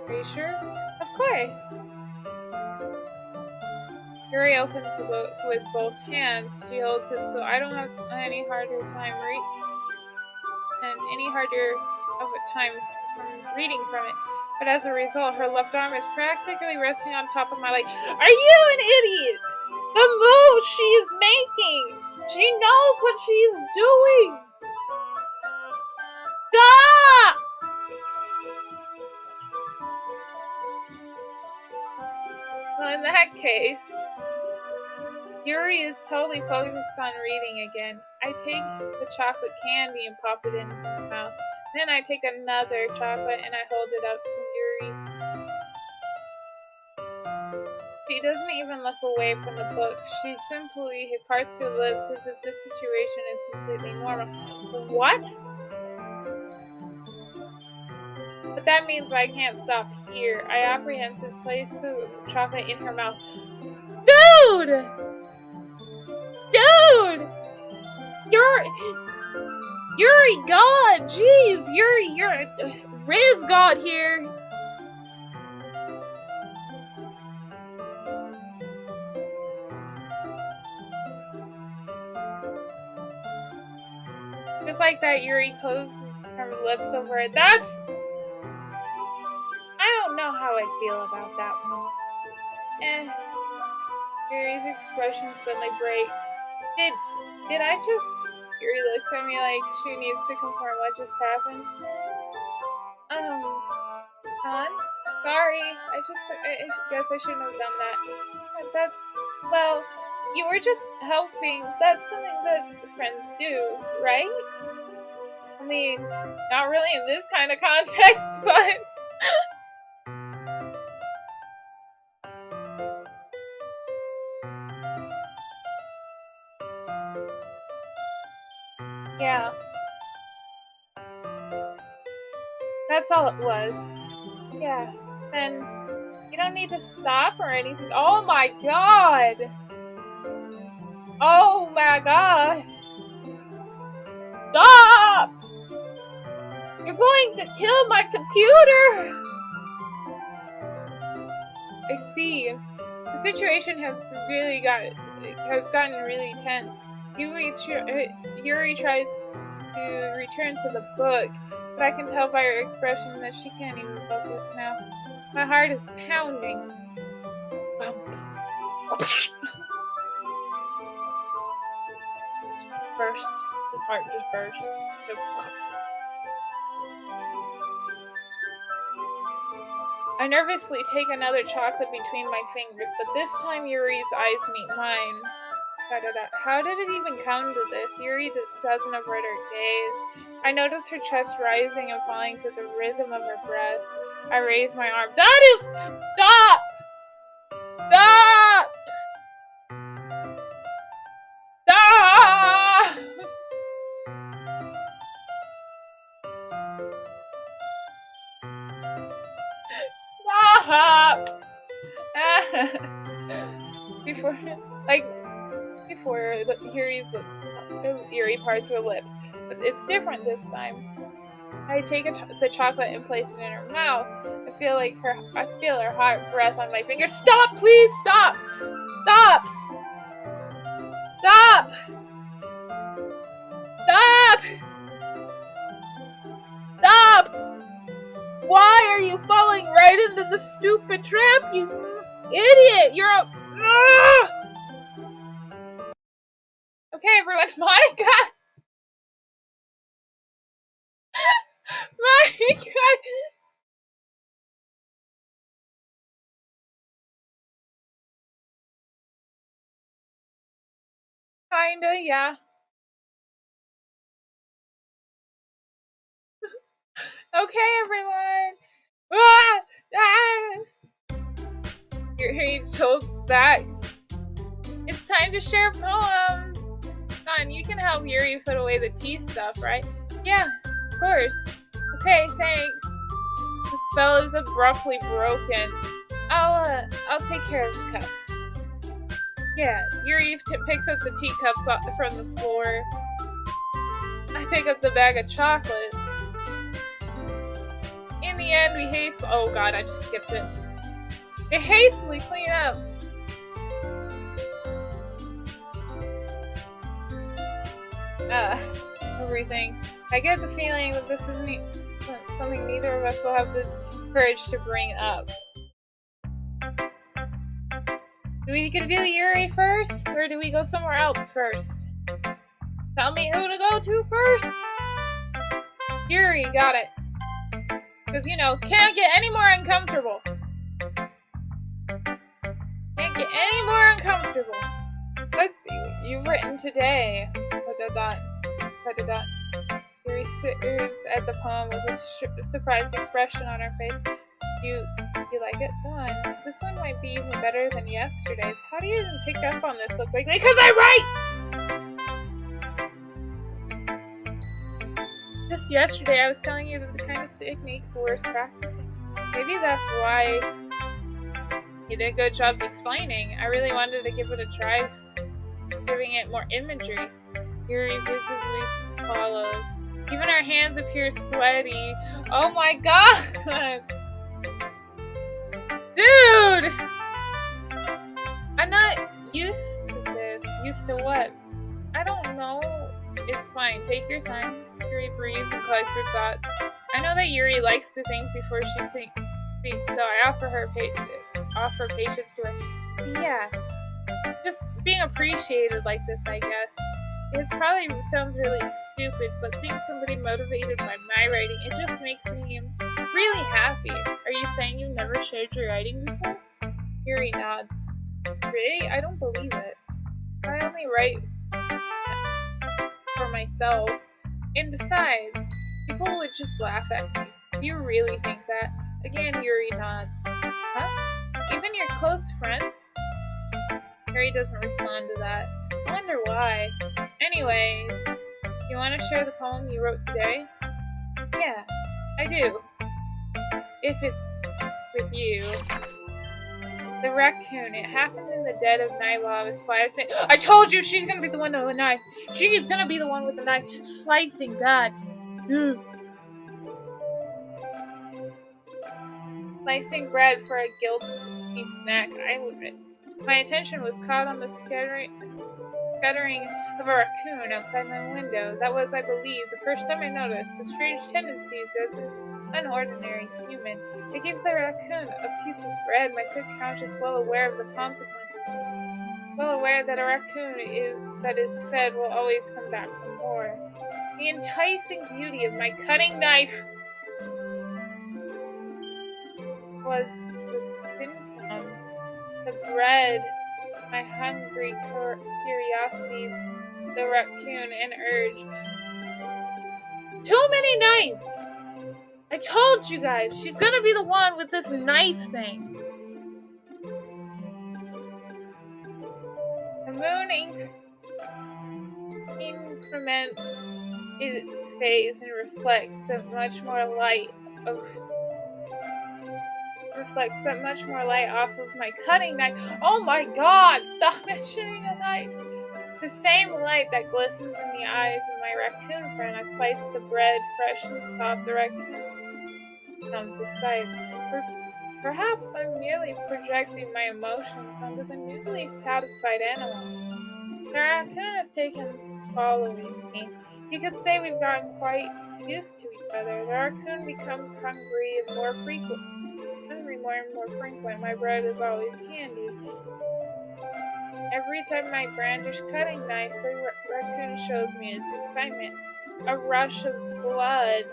Are you sure? Of course. Yuri opens the book with both hands. She holds it so I don't have any harder of a time from reading from it. But as a result, her left arm is practically resting on top of my leg. Are you an idiot? The move she is making! She knows what she is doing! Stop! Well, in that case, Yuri is totally focused on reading again. I take the chocolate candy and pop it in her mouth. Then I take another chocolate and I hold it up to Yuri. She doesn't even look away from the book. She simply parts her lips as if this situation is completely normal. What? But that means I can't stop here. I apprehensively place the chocolate in her mouth. Dude! Dude! Yuri God! Jeez, you're a Riz God here. Just like that, Yuri closes her lips over it. I don't know how I feel about that one. Yuri's expression suddenly breaks. Did I just... Yuri looks at me like she needs to confirm what just happened. Hon? Sorry, I guess I shouldn't have done that. Well, you were just helping. That's something that friends do, right? I mean, not really in this kind of context, but... Yeah. That's all it was. Yeah. Then you don't need to stop or anything. Oh my god! Oh my god! Stop! You're going to kill my computer! I see. The situation has gotten really tense. Yuri tries to return to the book, but I can tell by her expression that she can't even focus now. My heart is pounding. Bursts. His heart just bursts. I nervously take another chocolate between my fingers, but this time Yuri's eyes meet mine. How did it even come to this? Yuri doesn't avert her gaze. I notice her chest rising and falling to the rhythm of her breath. I raise my arm. That is... Stop! Stop! Stop! Stop! Before Yuri's lips, Yuri parts her lips, but it's different this time. I take the chocolate and place it in her mouth. I feel her hot breath on my fingers. Stop, please, stop! Stop! Stop! Stop! Stop! Why are you falling right into the stupid trap, you idiot? You're a... Okay, everyone, Monica! Monica! Kinda, yeah. Okay, everyone! Your age holds back. It's time to share poems! Don, you can help Yuri put away the tea stuff, right? Yeah, of course. Okay, thanks. The spell is abruptly broken. I'll take care of the cups. Yeah, Yuri picks up the teacups from the floor. I pick up the bag of chocolates. In the end, we hastily... Oh god, I just skipped it. They hastily clean up. Everything. I get the feeling that this isn't something neither of us will have the courage to bring up. Do we do Yuri first, or do we go somewhere else first? Tell me who to go to first! Yuri, got it. Because, you know, can't get any more uncomfortable. Can't get any more uncomfortable. Let's see what you've written today. Yuri stares at the poem with a surprised expression on her face. You like it? Go on. This one might be even better than yesterday's. How do you even pick up on this so quickly? Because I write! Just yesterday I was telling you that the kind of techniques were worth practicing. Maybe that's why you did a good job explaining. I really wanted to give it a try, giving it more imagery. Yuri visibly swallows. Even her hands appear sweaty. Oh my god! Dude! I'm not used to this. Used to what? I don't know. It's fine. Take your time. Yuri breathes and collects her thoughts. I know that Yuri likes to think before she speaks, so I offer patience to her. Yeah. Just being appreciated like this, I guess. It probably sounds really stupid, but seeing somebody motivated by my writing, it just makes me really happy. Are you saying you've never shared your writing before? Yuri nods. Really? I don't believe it. I only write for myself. And besides, people would just laugh at me. Do you really think that? Again, Yuri nods. Huh? Even your close friends? Yuri doesn't respond to that. I wonder why. Anyway, you want to share the poem you wrote today? Yeah, I do. If it's with you. The raccoon. It happened in the dead of night while I was slicing. I told you she's gonna be the one with the knife. She is gonna be the one with the knife. Slicing, God. Slicing bread for a guilty snack. My attention was caught on the scuttering of a raccoon outside my window. That was, I believe, the first time I noticed the strange tendencies as an unordinary human. I gave the raccoon a piece of bread, my subconscious well aware of the consequences. Well aware that a raccoon that is fed will always come back for more. The enticing beauty of my cutting knife was the symptom. The bread, my hungry curiosity, the raccoon, and urge. Too many knives! I told you guys, she's gonna be the one with this knife thing. The moon increments its phase and reflects that much more light off of my cutting knife. Oh my god, stop mentioning a knife! The same light that glistens in the eyes of my raccoon friend. I slice the bread fresh and soft. The raccoon becomes excited. Perhaps I'm merely projecting my emotions onto the newly satisfied animal. The raccoon has taken to following me. You could say we've gotten quite used to each other. The raccoon becomes hungry more and more frequent. My bread is always handy. Every time I brandish cutting knife, the raccoon shows me its excitement. A rush of blood.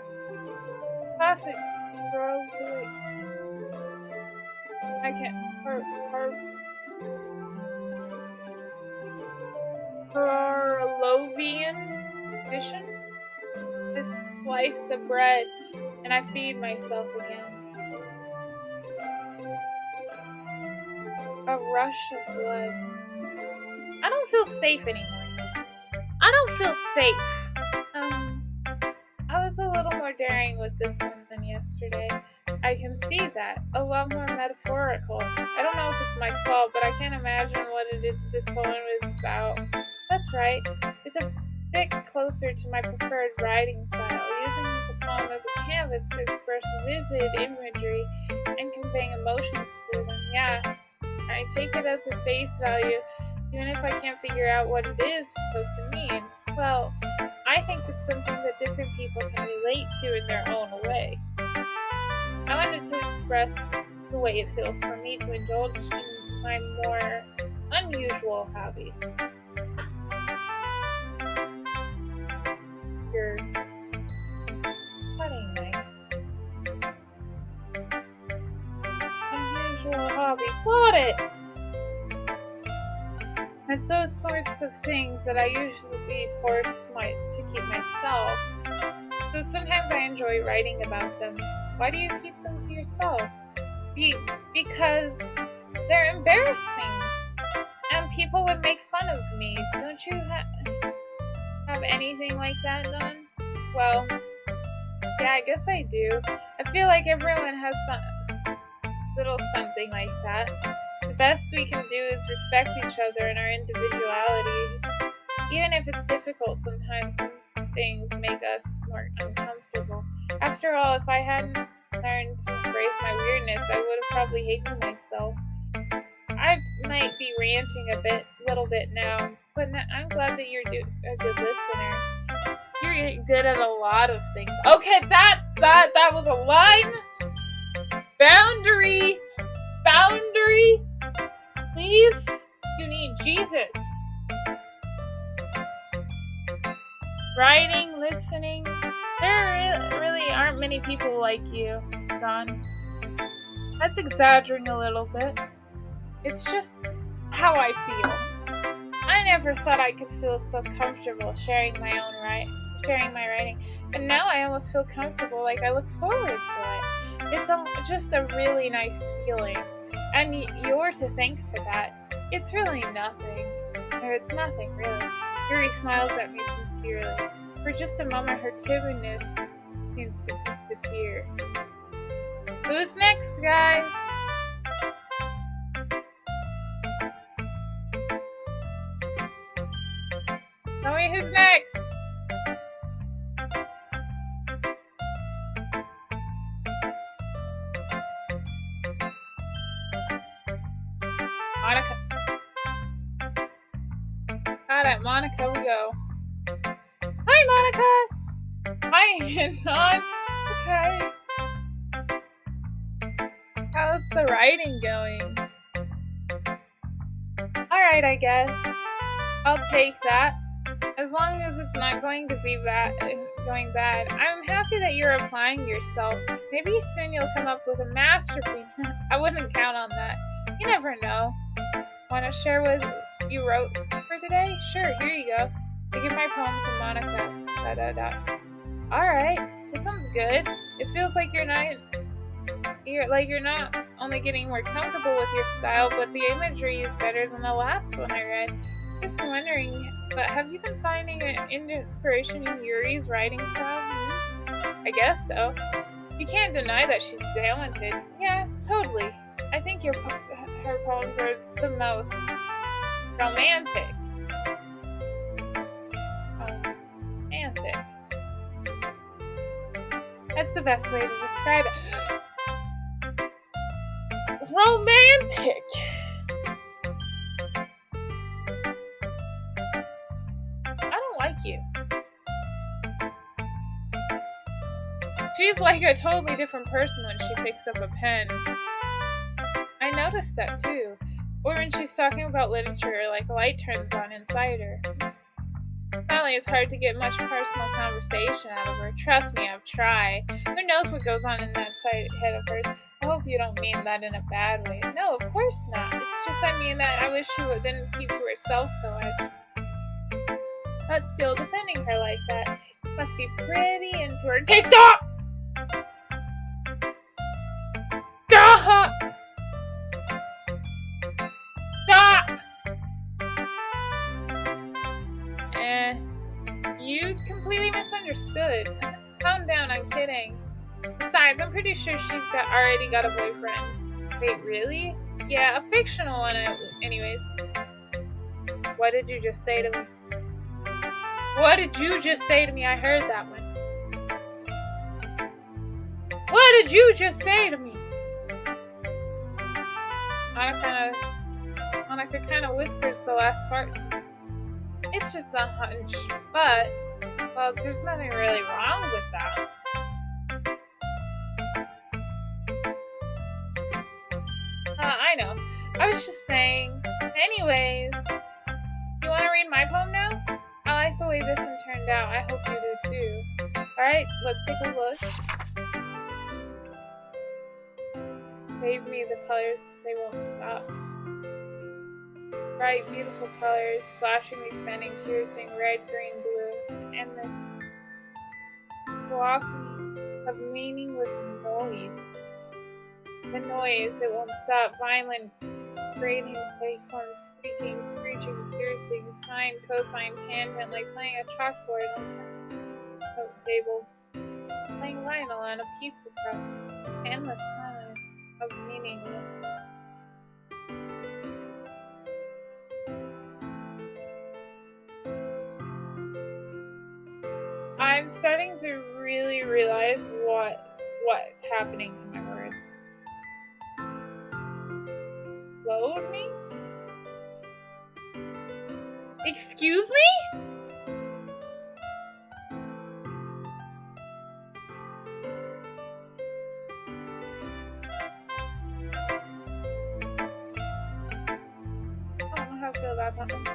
Classic girl boy. I can't. Pavlovian vision. I slice the bread and I feed myself again. A rush of blood. I don't feel safe anymore. I don't feel safe. I was a little more daring with this one than yesterday. I can see that. A lot more metaphorical. I don't know if it's my fault, but I can't imagine what this poem is about. That's right. It's a bit closer to my preferred writing style, using the poem as a canvas to express vivid imagery and conveying emotions through them. Yeah, I take it as a face value, even if I can't figure out what it is supposed to mean. Well, I think it's something that different people can relate to in their own way. I wanted to express the way it feels for me to indulge in my more unusual hobbies. Your cutting knife. Unusual hobby. Got it! It's those sorts of things that I usually force to keep myself. So sometimes I enjoy writing about them. Why do you keep them to yourself? Because they're embarrassing. And people would make fun of me. Don't you have anything like that done? Well, yeah, I guess I do. I feel like everyone has some little something like that. The best we can do is respect each other and our individualities. Even if it's difficult sometimes, some things make us more uncomfortable. After all, if I hadn't learned to embrace my weirdness, I would have probably hated myself. I might be ranting a little bit now, but I'm glad that you're a good listener. You're good at a lot of things. Okay, that was a line. Boundary. Please, you need Jesus. Writing, listening. There really aren't many people like you, Don. That's exaggerating a little bit. It's just how I feel. I never thought I could feel so comfortable sharing my writing, but now I almost feel comfortable, like I look forward to it. It's just a really nice feeling, and you're to thank for that. It's really nothing, or it's nothing really. Yuri smiles at me sincerely. For just a moment, her timidness seems to disappear. Who's next, guys? Tell me who's next. Monica. shot at Monica we go. Hi, Monica! Hi, Don. Okay. How's the writing going? Alright, I guess. I'll take that. As long as it's not going to be going bad. I'm happy that you're applying yourself. Maybe soon you'll come up with a masterpiece. I wouldn't count on that. You never know. Want to share what you wrote for today? Sure, here you go. I give my poem to Monica. Alright, this sounds good. It feels like you're not only getting more comfortable with your style, but the imagery is better than the last one I read. Just wondering, but have you been finding inspiration in Yuri's writing style? I guess so. You can't deny that she's talented. Yeah, totally. I think her poems are the most romantic. Romantic. That's the best way to describe it. Romantic! I don't like you. She's like a totally different person when she picks up a pen. I noticed that too. Or when she's talking about literature, like a light turns on inside her. Finally, it's hard to get much personal conversation out of her. Trust me, I've tried. Who knows what goes on in that head of hers? I hope you don't mean that in a bad way. No, of course not. It's just I mean that I wish she didn't keep to herself so much. But still, defending her like that must be pretty into her taste. Stop! Stop! Stop! You completely misunderstood. Calm down, I'm kidding. Besides, I'm pretty sure she's already got a boyfriend. Wait, really? Yeah, a fictional one anyways. What did you just say to me? What did you just say to me? I heard that one. What did you just say to me? Monica kind of whispers the last part to me. It's just a hunch, but, well, there's nothing really wrong with that. I know. I was just saying. Anyways, you want to read my poem now? I like the way this one turned out. I hope you do too. Alright, let's take a look. Save me the colors, they won't stop. Bright, beautiful colors, flashing, expanding, piercing, red, green, blue, endless block of meaningless noise. The noise, it won't stop, violent, grating, waveforms, squeaking, screeching, piercing, sine, cosine, tangent, like playing a chalkboard on a note table, playing vinyl on a pizza crust, endless comment of meaningless. I'm starting to really realize what's happening to my words. Load me? Excuse me? I don't know how to feel about that one.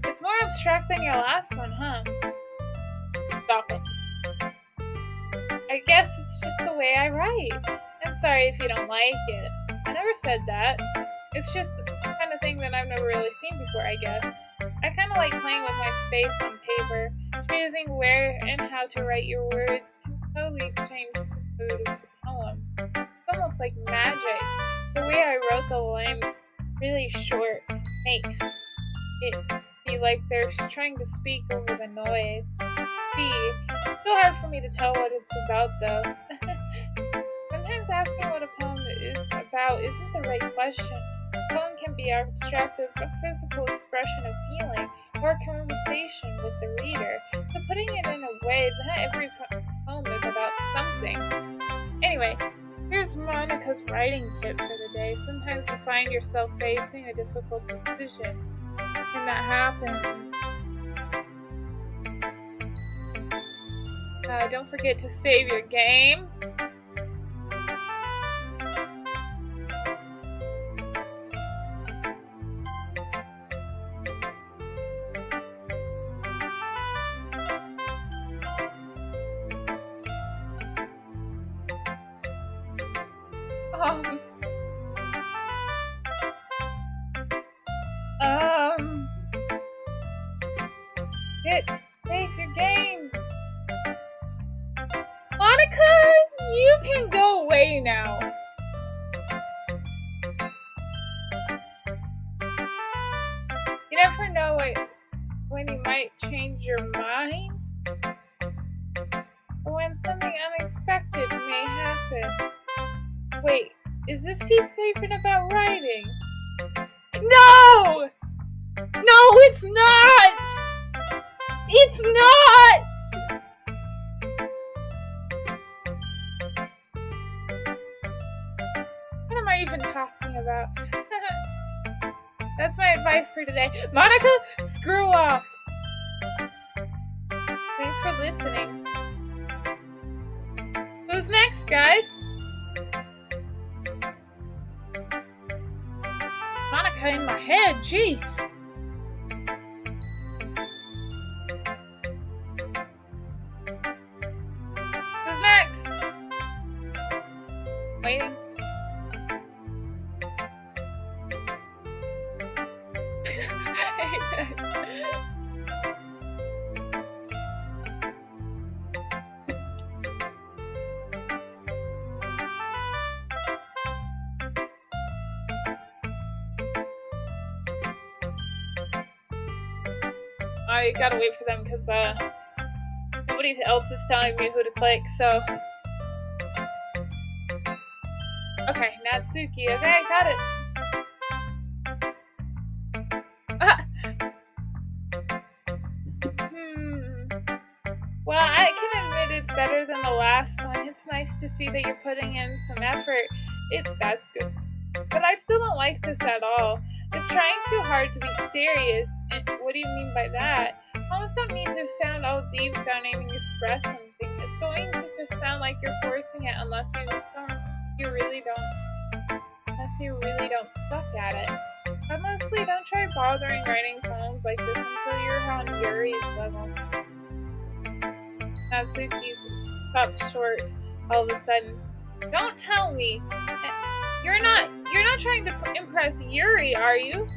It's more abstract than your last one, huh? Stop it. I guess it's just the way I write. I'm sorry if you don't like it. I never said that. It's just the kind of thing that I've never really seen before, I guess. I kind of like playing with my space on paper. Choosing where and how to write your words can totally change the mood of the poem. It's almost like magic. The way I wrote the lines really short makes it be like they're trying to speak over the noise. It's so hard for me to tell what it's about, though. Sometimes asking what a poem is about isn't the right question. A poem can be abstract as a physical expression of feeling or a conversation with the reader. So putting it in a way, not every poem is about something. Anyway, here's Monica's writing tip for the today. Sometimes you find yourself facing a difficult decision, and that happens. Don't forget to save your game. Save your game. Monica, you can go away now. You never know when you might change your mind, or when something unexpected may happen. Wait, is this teeth vaping about writing? No! No, it's not! It's not! What am I even talking about? That's my advice for today. Monica, screw off! Thanks for listening. Who's next, guys? Monica in my head, jeez. Who's next? Waiting. I gotta wait for them because nobody else is telling me who to click, so. Okay, Natsuki. Okay, I got it. Well, I can admit it's better than the last one. It's nice to see that you're putting in some effort. That's good. But I still don't like this at all. It's trying too hard to be serious. And what do you mean by that? Poems don't need to sound all deep sounding and express something. It's going to just sound like you're forcing it unless you really don't suck at it. Honestly, don't try bothering writing poems like this until you're on Yuri's level. Natsuki stops short all of a sudden. Don't tell me! You're not trying to impress Yuri, are you?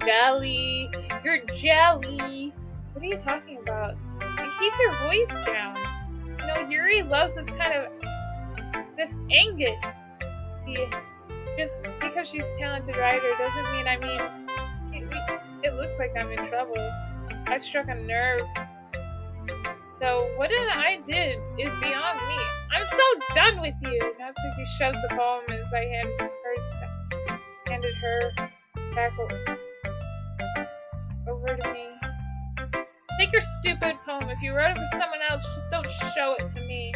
Jelly! You're jelly! What are you talking about? And keep your voice down. You know, Yuri loves this Angus. Just because she's a talented writer doesn't mean it looks like I'm in trouble. I struck a nerve. So what I did is beyond me. I'm so done with you! Natsuki shoves the poem as I handed her back over to me. Take your stupid poem. If you wrote it for someone else, just don't show it to me.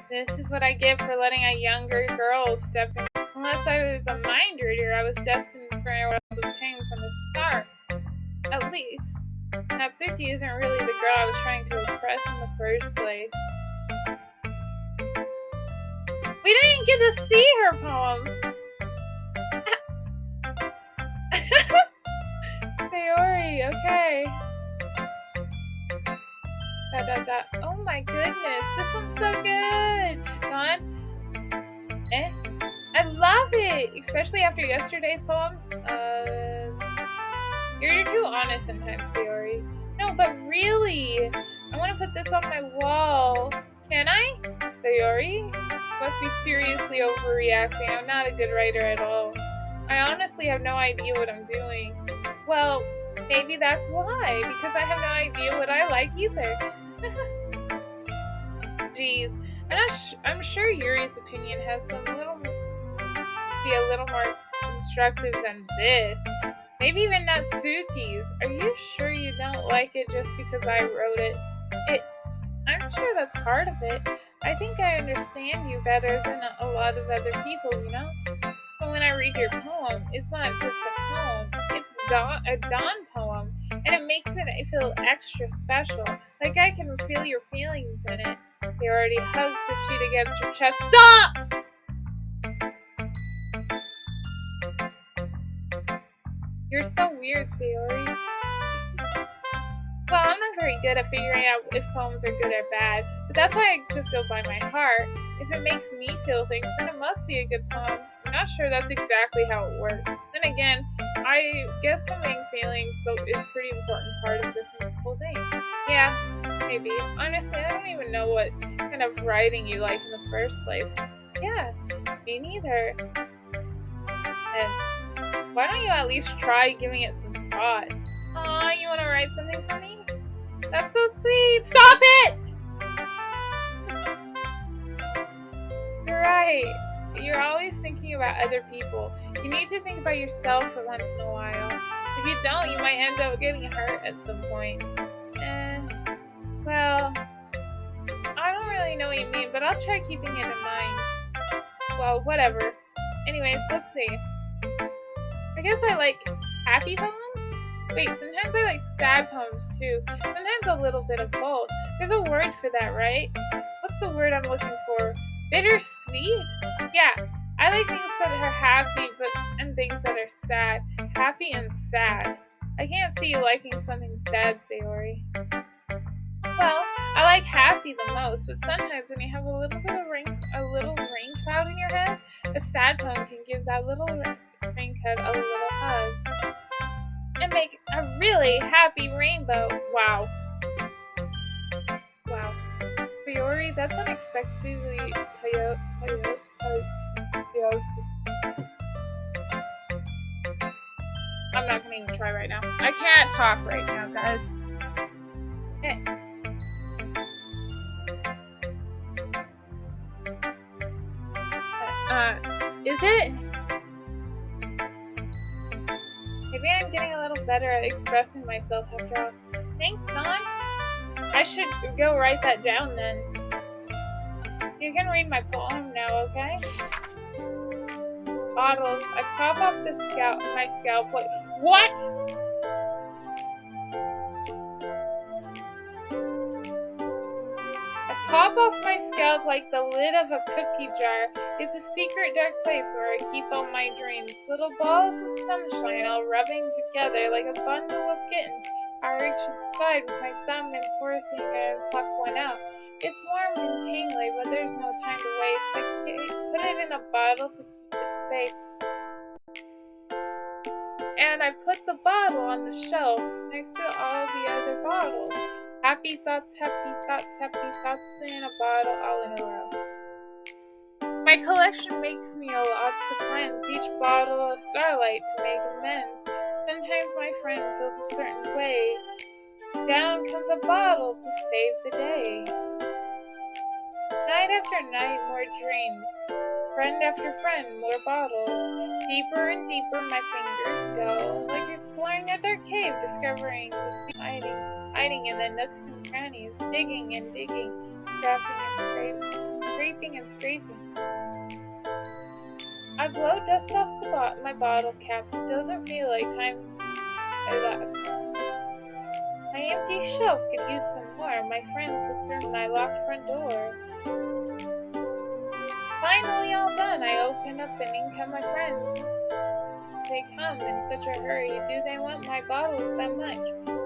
This is what I get for letting a younger girl step in. Unless I was a mind reader, I was destined for what I was paying from the start. At least, Natsuki isn't really the girl I was trying to impress in the first place. We didn't get to see her poem! Sayori, okay. Oh my goodness, this one's so good! Don? I love it! Especially after yesterday's poem. You're too honest sometimes, Sayori. No, but really! I want to put this on my wall. Can I? Sayori? Must be seriously overreacting. I'm not a good writer at all. I honestly have no idea what I'm doing. Well, maybe that's why, because I have no idea what I like either. Jeez, I'm sure Yuri's opinion has be a little more constructive than this. Maybe even Natsuki's. Are you sure you don't like it just because I wrote it? I'm sure that's part of it. I think I understand you better than a lot of other people, you know? But when I read your poem, it's not just a poem, it's a dawn poem, and it makes it feel extra special. Like I can feel your feelings in it. He already hugs the sheet against her chest. Stop! You're so weird, Sayori. Well, I'm not very good at figuring out if poems are good or bad, but that's why I just go by my heart. If it makes me feel things, then it must be a good poem. I'm not sure that's exactly how it works. Then again, I guess conveying feelings is a pretty important part of this whole thing. Yeah, maybe. Honestly, I don't even know what kind of writing you like in the first place. Yeah, me neither. And why don't you at least try giving it some thought? Aw, you want to write something for me? That's so sweet! Stop it! You're right. You're always thinking about other people. You need to think about yourself for once in a while. If you don't, you might end up getting hurt at some point. And, well, I don't really know what you mean, but I'll try keeping it in mind. Well, whatever. Anyways, let's see. I guess I like happy poems? Wait, sometimes I like sad poems too. Sometimes a little bit of both. There's a word for that, right? What's the word I'm looking for? Bittersweet? Yeah, I like things that are happy and things that are sad. Happy and sad. I can't see you liking something sad, Sayori. Well, I like happy the most, but sometimes when you have a little rain cloud in your head, a sad poem can give that little rain cloud a little hug. And make a really happy rainbow. Wow. Wow. Sayori, that's unexpectedly I'm not gonna even try right now. I can't talk right now, guys. Is it? Maybe I'm getting a little better at expressing myself after all. Thanks, Dawn. I should go write that down then. You can read my poem now, okay? Bottles. I pop off my scalp. What? Pop off my scalp like the lid of a cookie jar. It's a secret dark place where I keep all my dreams. Little balls of sunshine all rubbing together like a bundle of kittens. I reach inside with my thumb and forefinger and pluck one out. It's warm and tingly, but there's no time to waste. I put it in a bottle to keep it safe. And I put the bottle on the shelf next to all the other bottles. Happy thoughts in a bottle all in a row. My collection makes me lots of friends, each bottle a starlight to make amends. Sometimes my friend feels a certain way. Down comes a bottle to save the day. Night after night, more dreams. Friend after friend, more bottles. Deeper and deeper my fingers go, like exploring a dark cave, discovering the sea hiding in the nooks and crannies, digging and digging, scraping and scraping. I blow dust off my bottle caps. It doesn't feel like time's elapsed. My empty shelf could use some more. My friends look through my locked front door. Finally all done, I open up and in come my friends. They come in such a hurry. Do they want my bottles that much?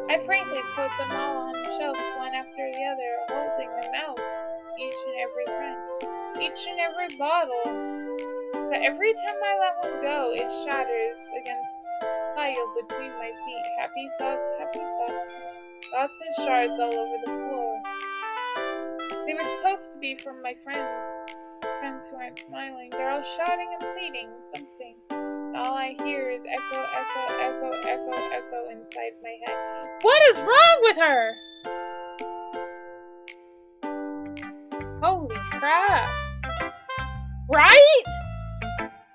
I frankly put them all on the shelf, one after the other, holding them out, each and every friend, each and every bottle. But every time I let one go, it shatters against the pile between my feet. Happy thoughts, thoughts in shards all over the floor. They were supposed to be from my friends who aren't smiling. They're all shouting and pleading something. All I hear is echo, echo, echo, echo, echo inside my head. What is wrong with her? Holy crap. Right?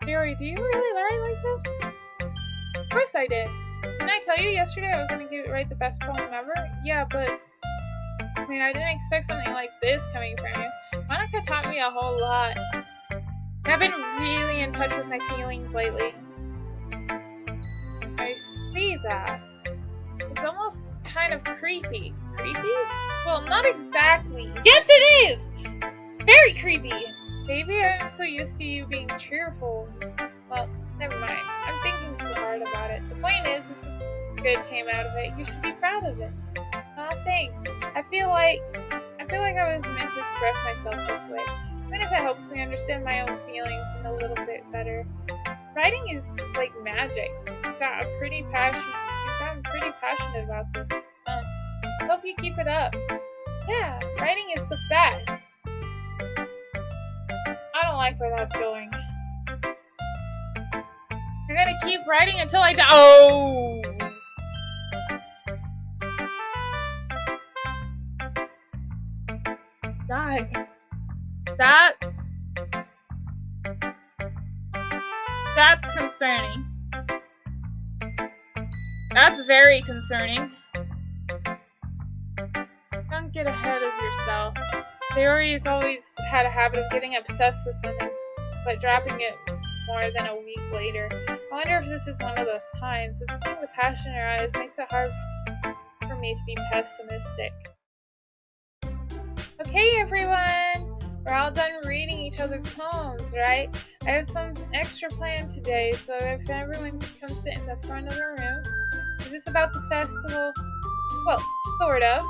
Sayori, do you really write like this? Of course I did. Didn't I tell you yesterday I was going to write the best poem ever? Yeah, but I mean, I didn't expect something like this coming from you. Monica taught me a whole lot. I've been really in touch with my feelings lately. I see that. It's almost kind of creepy. Creepy? Well, not exactly. Yes, it is! Very creepy! Maybe I'm so used to you being cheerful. Well, never mind. I'm thinking too hard about it. The point is, this good came out of it. You should be proud of it. Aw, thanks. I feel like I was meant to express myself this way. Even if it helps me understand my own feelings a little bit better. Writing is like magic. You've gotten pretty passionate about this. Hope you keep it up. Yeah, writing is the best. I don't like where that's going. I'm gonna keep writing until I die. Oh! Die. That's concerning. That's very concerning. Don't get ahead of yourself. Sayori has always had a habit of getting obsessed with something, but dropping it more than a week later. I wonder if this is one of those times. Seeing the passion in her eyes makes it hard for me to be pessimistic. Okay, everyone! We're all done reading each other's poems, right? I have some extra planned today, so if everyone could come sit in the front of the room. Is this about the festival? Well, sort of.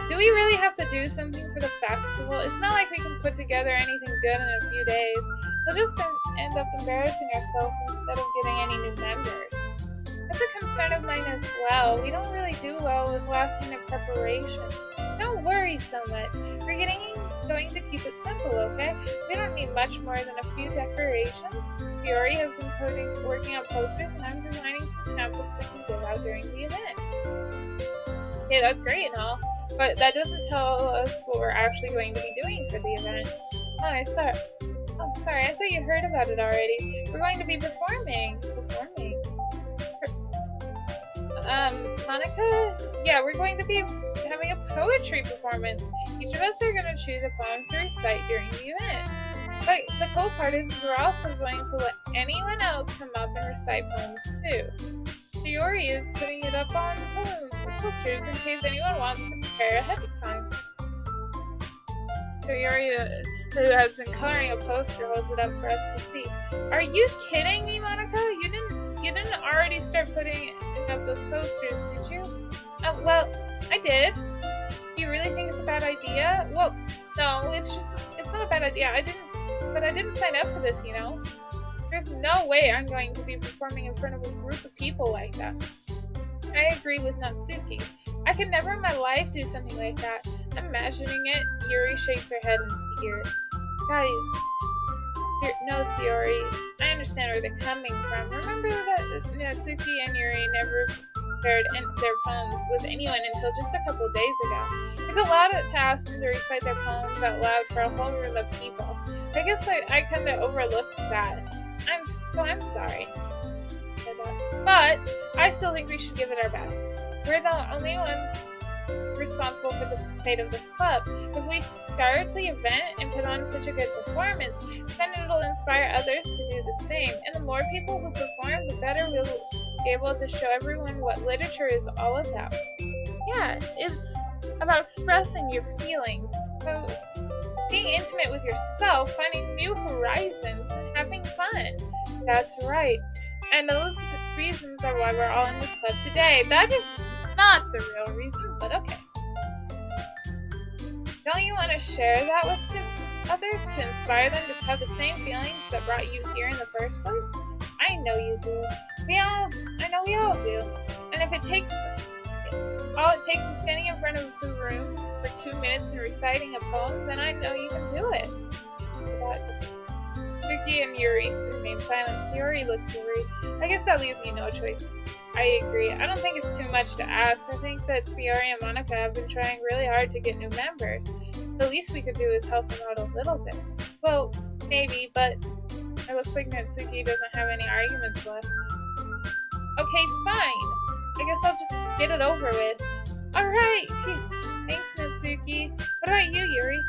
Do we really have to do something for the festival? It's not like we can put together anything good in a few days. We'll just end up embarrassing ourselves instead of getting any new members. That's a concern of mine as well. We don't really do well with last-minute preparation. Don't worry so much. We're going to keep it simple, okay? We don't need much more than a few decorations. We already have been working on posters, and I'm designing some pamphlets we can give out during the event. Yeah, that's great and all, but that doesn't tell us what we're actually going to be doing for the event. Oh, sorry, I thought you heard about it already. We're going to be performing. Monica? Yeah, we're going to be having a poetry performance. Each of us are going to choose a poem to recite during the event. But the cool part is we're also going to let anyone else come up and recite poems too. Sayori is putting it up on posters in case anyone wants to prepare ahead of time. Sayori, who has been coloring a poster, holds it up for us to see. Are you kidding me, Monica? You didn't already start putting up those posters, did you? Well, I did. Do you really think it's a bad idea? Well, no, it's not a bad idea. I didn't sign up for this, you know? There's no way I'm going to be performing in front of a group of people like that. I agree with Natsuki. I could never in my life do something like that. Imagining it, Yuri shakes her head in fear. Guys, no, Sayori, I understand where they're coming from. Remember that Natsuki and Yuri never shared their poems with anyone until just a couple days ago. It's a lot to ask them to recite their poems out loud for a whole room of people. I guess I kind of overlooked that. I'm sorry. But I still think we should give it our best. We're the only ones responsible for the fate of this club. If we start the event and put on such a good performance, then it'll inspire others to do the same. And the more people who perform, the better we'll be able to show everyone what literature is all about. Yeah, it's about expressing your feelings. So being intimate with yourself, finding new horizons, and having fun. That's right. And those reasons are why we're all in this club today. That is not the real reason, but okay. Don't you want to share that with others to inspire them to have the same feelings that brought you here in the first place? I know you do. I know we all do. And if all it takes is standing in front of the room for 2 minutes and reciting a poem, then I know you can do it. Vicky and Yuri remain silent. Sayori looks worried. I guess that leaves me no choice. I agree. I don't think it's too much to ask. I think that Sayori and Monica have been trying really hard to get new members. The least we could do is help them out a little bit. Well, maybe, but it looks like Natsuki doesn't have any arguments left. Okay, fine. I guess I'll just get it over with. Alright! Thanks, Natsuki. Doki. What about you, Yuri?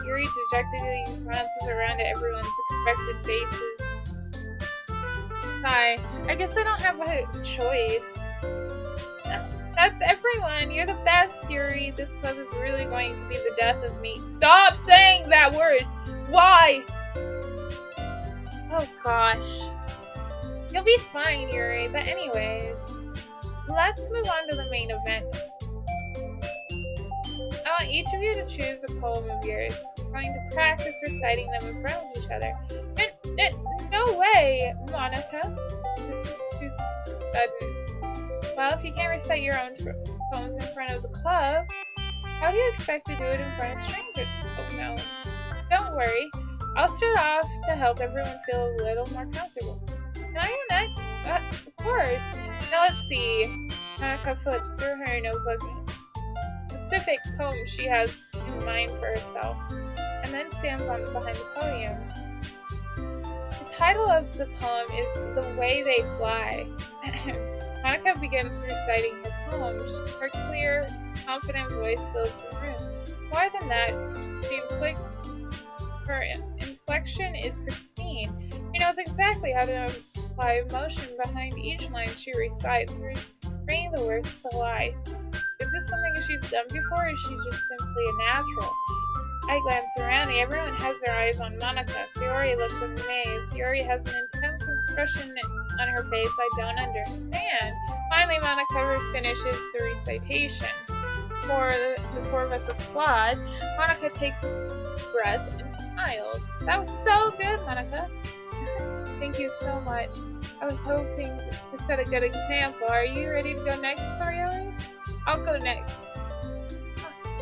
Yuri dejectedly glances around at everyone's expected faces. Hi. I guess I don't have a choice. That's everyone. You're the best, Yuri. This club is really going to be the death of me. Stop saying that word! Why? Oh gosh. You'll be fine, Yuri. But anyways, let's move on to the main event. I want each of you to choose a poem of yours. We're going to practice reciting them in front of each other. No way, Monica. This is too sudden. Well, if you can't recite your own poems in front of the club, how do you expect to do it in front of strangers? Oh no. Don't worry. I'll start off to help everyone feel a little more comfortable. Can I go next? Of course. Now let's see. Monica flips through her notebook. Specific poem she has in mind for herself, and then stands behind the podium. The title of the poem is The Way They Fly. Monica begins reciting her poem. Her clear, confident voice fills the room. More than that, her inflection is pristine. She knows exactly how to apply emotion behind each line she recites, bringing the words to life. Is this something she's done before, or is she just simply a natural? I glance around and everyone has their eyes on Monica. Sayori looks amazed. Sayori has an intense expression on her face I don't understand. Finally, Monica finishes the recitation. The four of us applaud. Monica takes a breath and smiles. That was so good, Monica. Thank you so much. I was hoping to set a good example. Are you ready to go next, Sayori? I'll go next.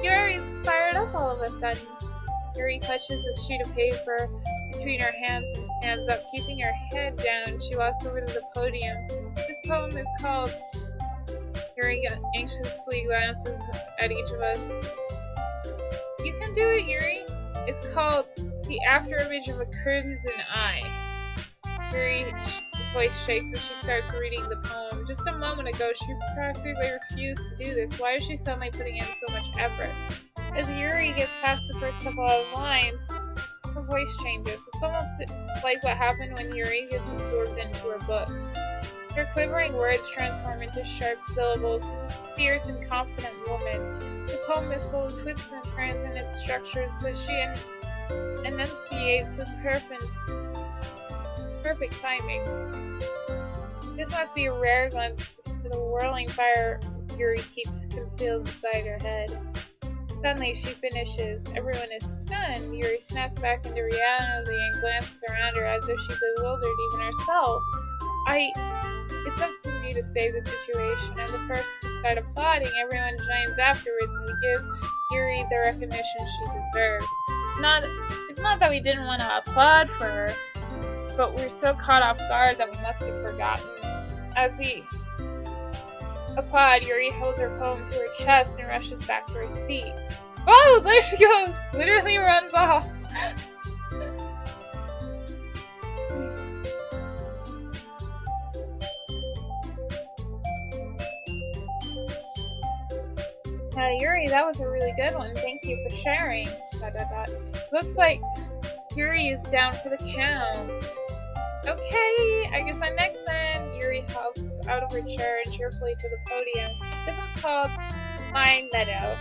Yuri's fired up all of a sudden. Yuri touches a sheet of paper between her hands and stands up, keeping her head down. She walks over to the podium. This poem is called... Yuri anxiously glances at each of us. You can do it, Yuri. It's called The Afterimage of a Crimson Eye. Yuri's voice shakes as she starts reading the poem. Just a moment ago, she practically refused to do this. Why is she suddenly putting in so much effort? As Yuri gets past the first couple of lines, her voice changes. It's almost like what happened when Yuri gets absorbed into her books. Her quivering words transform into sharp syllables. Fierce and confident woman. The poem is full of twists and turns in its structures that she enunciates with perfect timing. This must be a rare glimpse to the whirling fire Yuri keeps concealed inside her head. Suddenly she finishes. Everyone is stunned. Yuri snaps back into reality and glances around her as if she bewildered even herself. It's up to me to save the situation. I'm the first to start applauding. Everyone joins afterwards and we give Yuri the recognition she deserves. It's not that we didn't want to applaud for her, but we're so caught off guard that we must have forgotten. As we applaud, Yuri holds her poem to her chest and rushes back to her seat. Oh, there she goes! Literally runs off. Yuri, that was a really good one. Thank you for sharing. ... Looks like Yuri is down for the count. Okay, I guess I'm next then. Yuri hops out of her chair and cheerfully to the podium. This one's called My Meadow.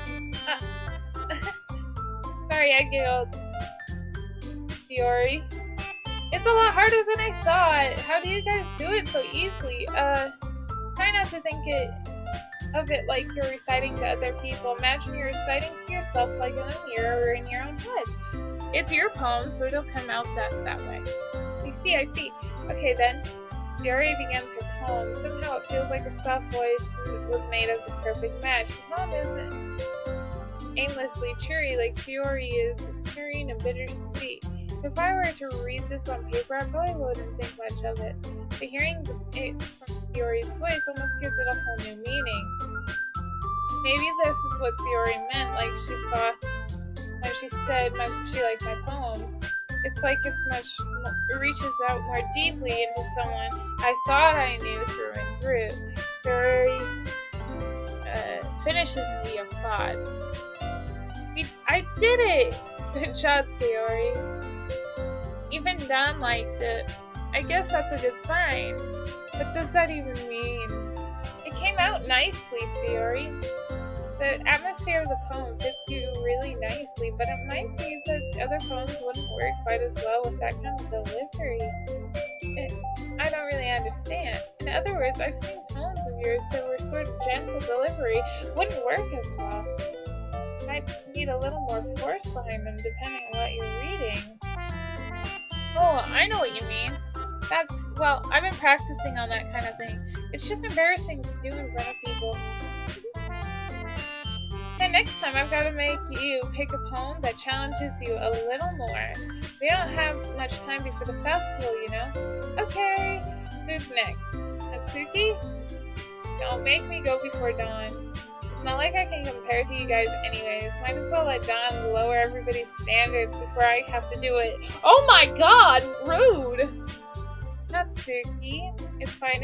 Sorry, I giggled. Yuri. It's a lot harder than I thought. How do you guys do it so easily? Try not to think of it like you're reciting to other people. Imagine you're reciting to yourself like in a mirror or in your own head. It's your poem, so it'll come out best that way. I see. Okay then. Yuri begins her poem. Somehow it feels like her soft voice was made as a perfect match. The poem isn't aimlessly cheery like Sayori is. It's cheery and bittersweet. If I were to read this on paper, I probably wouldn't think much of it. But hearing it from Sayori's voice almost gives it a whole new meaning. Maybe this is what Sayori meant, like she saw when she said she liked my poems. It's like it reaches out more deeply into someone I thought I knew through and through. Sayori finishes the applaud. I did it! Good job, Sayori. Even Don liked it. I guess that's a good sign. What does that even mean? It came out nicely, Sayori. The atmosphere of the poem fits you really nicely, but it might be that other poems wouldn't work quite as well with that kind of delivery. I don't really understand. In other words, I've seen poems of yours that were sort of gentle delivery, wouldn't work as well. Might need a little more force behind them depending on what you're reading. Oh, I know what you mean. Well, I've been practicing on that kind of thing. It's just embarrassing to do in front of people. And next time I've got to make you pick a poem that challenges you a little more. We don't have much time before the festival, you know? Okay, who's next? Natsuki? Don't make me go before Dawn. It's not like I can compare to you guys anyways. Might as well let Dawn lower everybody's standards before I have to do it. Oh my god! Rude! Natsuki. It's fine.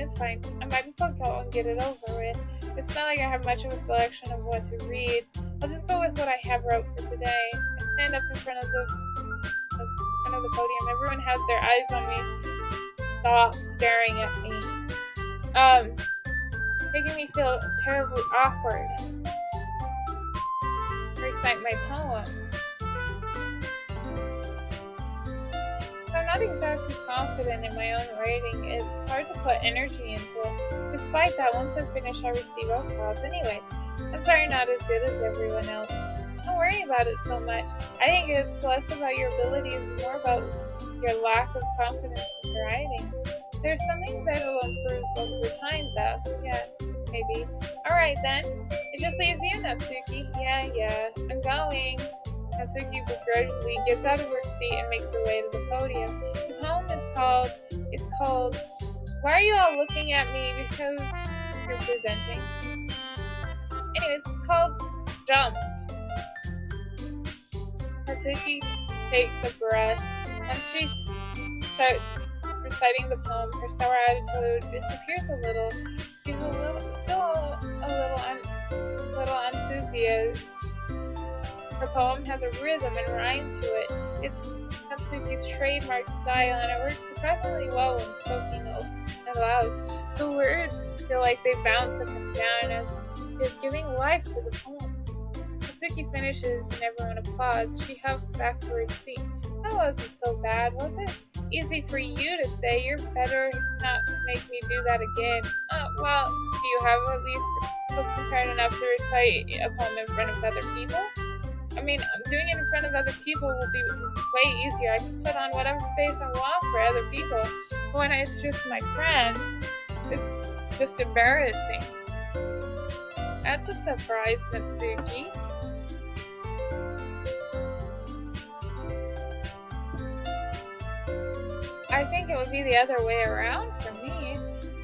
I might as well go and get it over with. It's not like I have much of a selection of what to read. I'll just go with what I have wrote for today. I stand up in front of the podium. Everyone has their eyes on me. Stop staring at me. Making me feel terribly awkward. Recite my poem. I'm not exactly confident in my own writing. It's hard to put energy into it. Despite that, once I'm finished, I'll receive applause anyway. I'm sorry not as good as everyone else. Don't worry about it so much. I think it's less about your abilities and more about your lack of confidence in writing. There's something that'll improve over time, though. Yeah, maybe. Alright then. It just leaves you, Natsuki. Yeah. I'm going. Natsuki begrudgingly gets out of her seat and makes her way to the podium. The poem is called Why Are You All Looking at Me? Because you're presenting. Anyways, it's called Jump. Natsuki takes a breath. Once she starts reciting the poem, her sour attitude disappears a little. She's still a little enthusiastic. Her poem has a rhythm and rhyme to it. It's Natsuki's trademark style, and it works surprisingly well when spoken aloud. The words feel like they bounce up and down as if giving life to the poem. Natsuki finishes and everyone applauds. She hops back to her seat. That wasn't so bad, was it? Easy for you to say. You're better not make me do that again. Well, do you have at least prepared enough to recite a poem in front of other people? I mean, doing it in front of other people will be way easier. I can put on whatever face I want for other people. But when it's just my friend, it's just embarrassing. That's a surprise, Natsuki. I think it would be the other way around for me.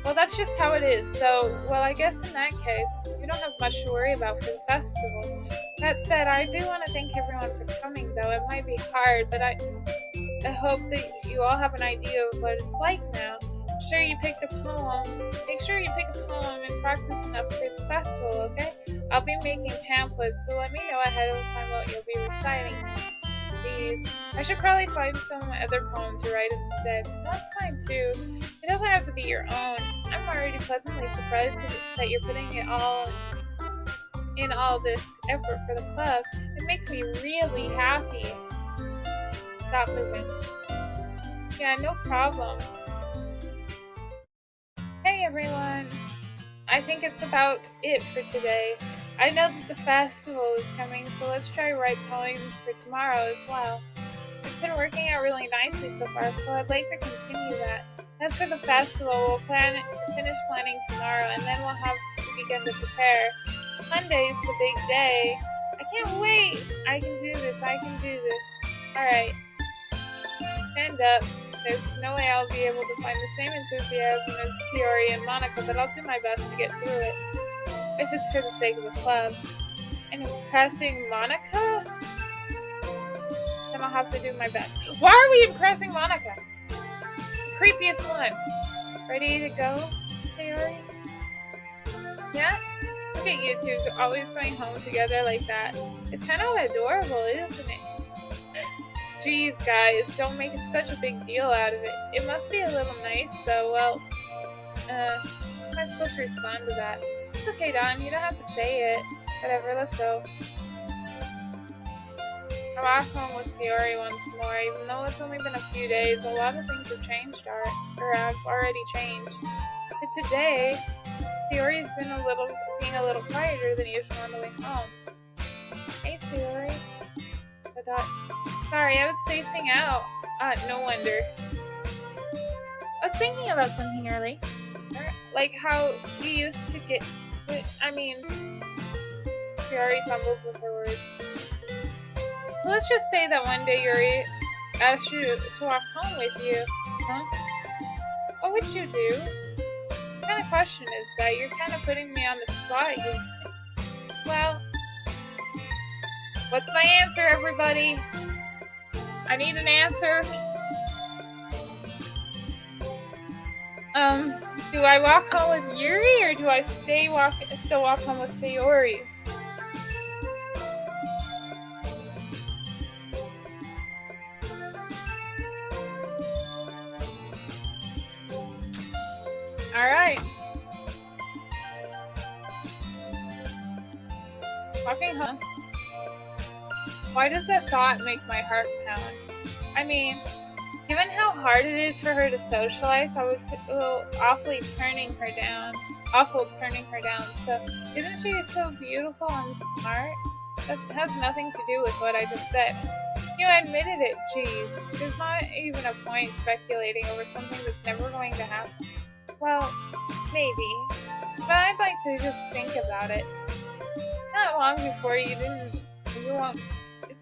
Well, that's just how it is. So, I guess in that case, we don't have much to worry about for the festival. That said, I do want to thank everyone for coming, though. It might be hard, but I hope that you all have an idea of what it's like now. Make sure you pick a poem and practice enough for the festival, okay? I'll be making pamphlets, so let me know ahead of time what you'll be reciting. Please. I should probably find some other poem to write instead. That's fine too. It doesn't have to be your own. I'm already pleasantly surprised that you're putting in all this effort for the club. It makes me really happy. Stop moving. Yeah, no problem. Hey everyone. I think it's about it for today. I know that the festival is coming, so let's try write poems for tomorrow as well. It's been working out really nicely so far, so I'd like to continue that. As for the festival, we'll finish planning tomorrow, and then we'll have the weekend to prepare. Monday's the big day. I can't wait! I can do this. Alright. Stand up. There's no way I'll be able to find the same enthusiasm as Sayori and Monica, but I'll do my best to get through it. If it's for the sake of the club. And impressing Monica? Then I'll have to do my best. Why are we impressing Monica? The creepiest one. Ready to go, Sayori? Yeah? Look at you two always going home together like that. It's kind of adorable, isn't it? Geez, guys, don't make such a big deal out of it. It must be a little nice, though. Well, how am I supposed to respond to that? It's okay, Don. You don't have to say it. Whatever, let's go. I walk home with Sayori once more. Even though it's only been a few days, a lot of things have changed, or have already changed. But today, Sayori's been being a little quieter than usual on the way home. Hey, Sayori. I thought, sorry, I was spacing out. No wonder. I was thinking about something early. Like how you used to get... Sayori fumbles with her words. Well, let's just say that one day Yuri asked you to walk home with you. Huh? What would you do? What kind of question is that? You're kind of putting me on the spot here. Well, what's my answer, everybody? I need an answer. Do I walk home with Yuri, or do I still walk home with Sayori? Alright. Walking home. Why does that thought make my heart pound? I mean, given how hard it is for her to socialize, I would feel awful turning her down. So, isn't she so beautiful and smart? That has nothing to do with what I just said. You admitted it, jeez. There's not even a point speculating over something that's never going to happen. Well, maybe. But I'd like to just think about it. Not long before it's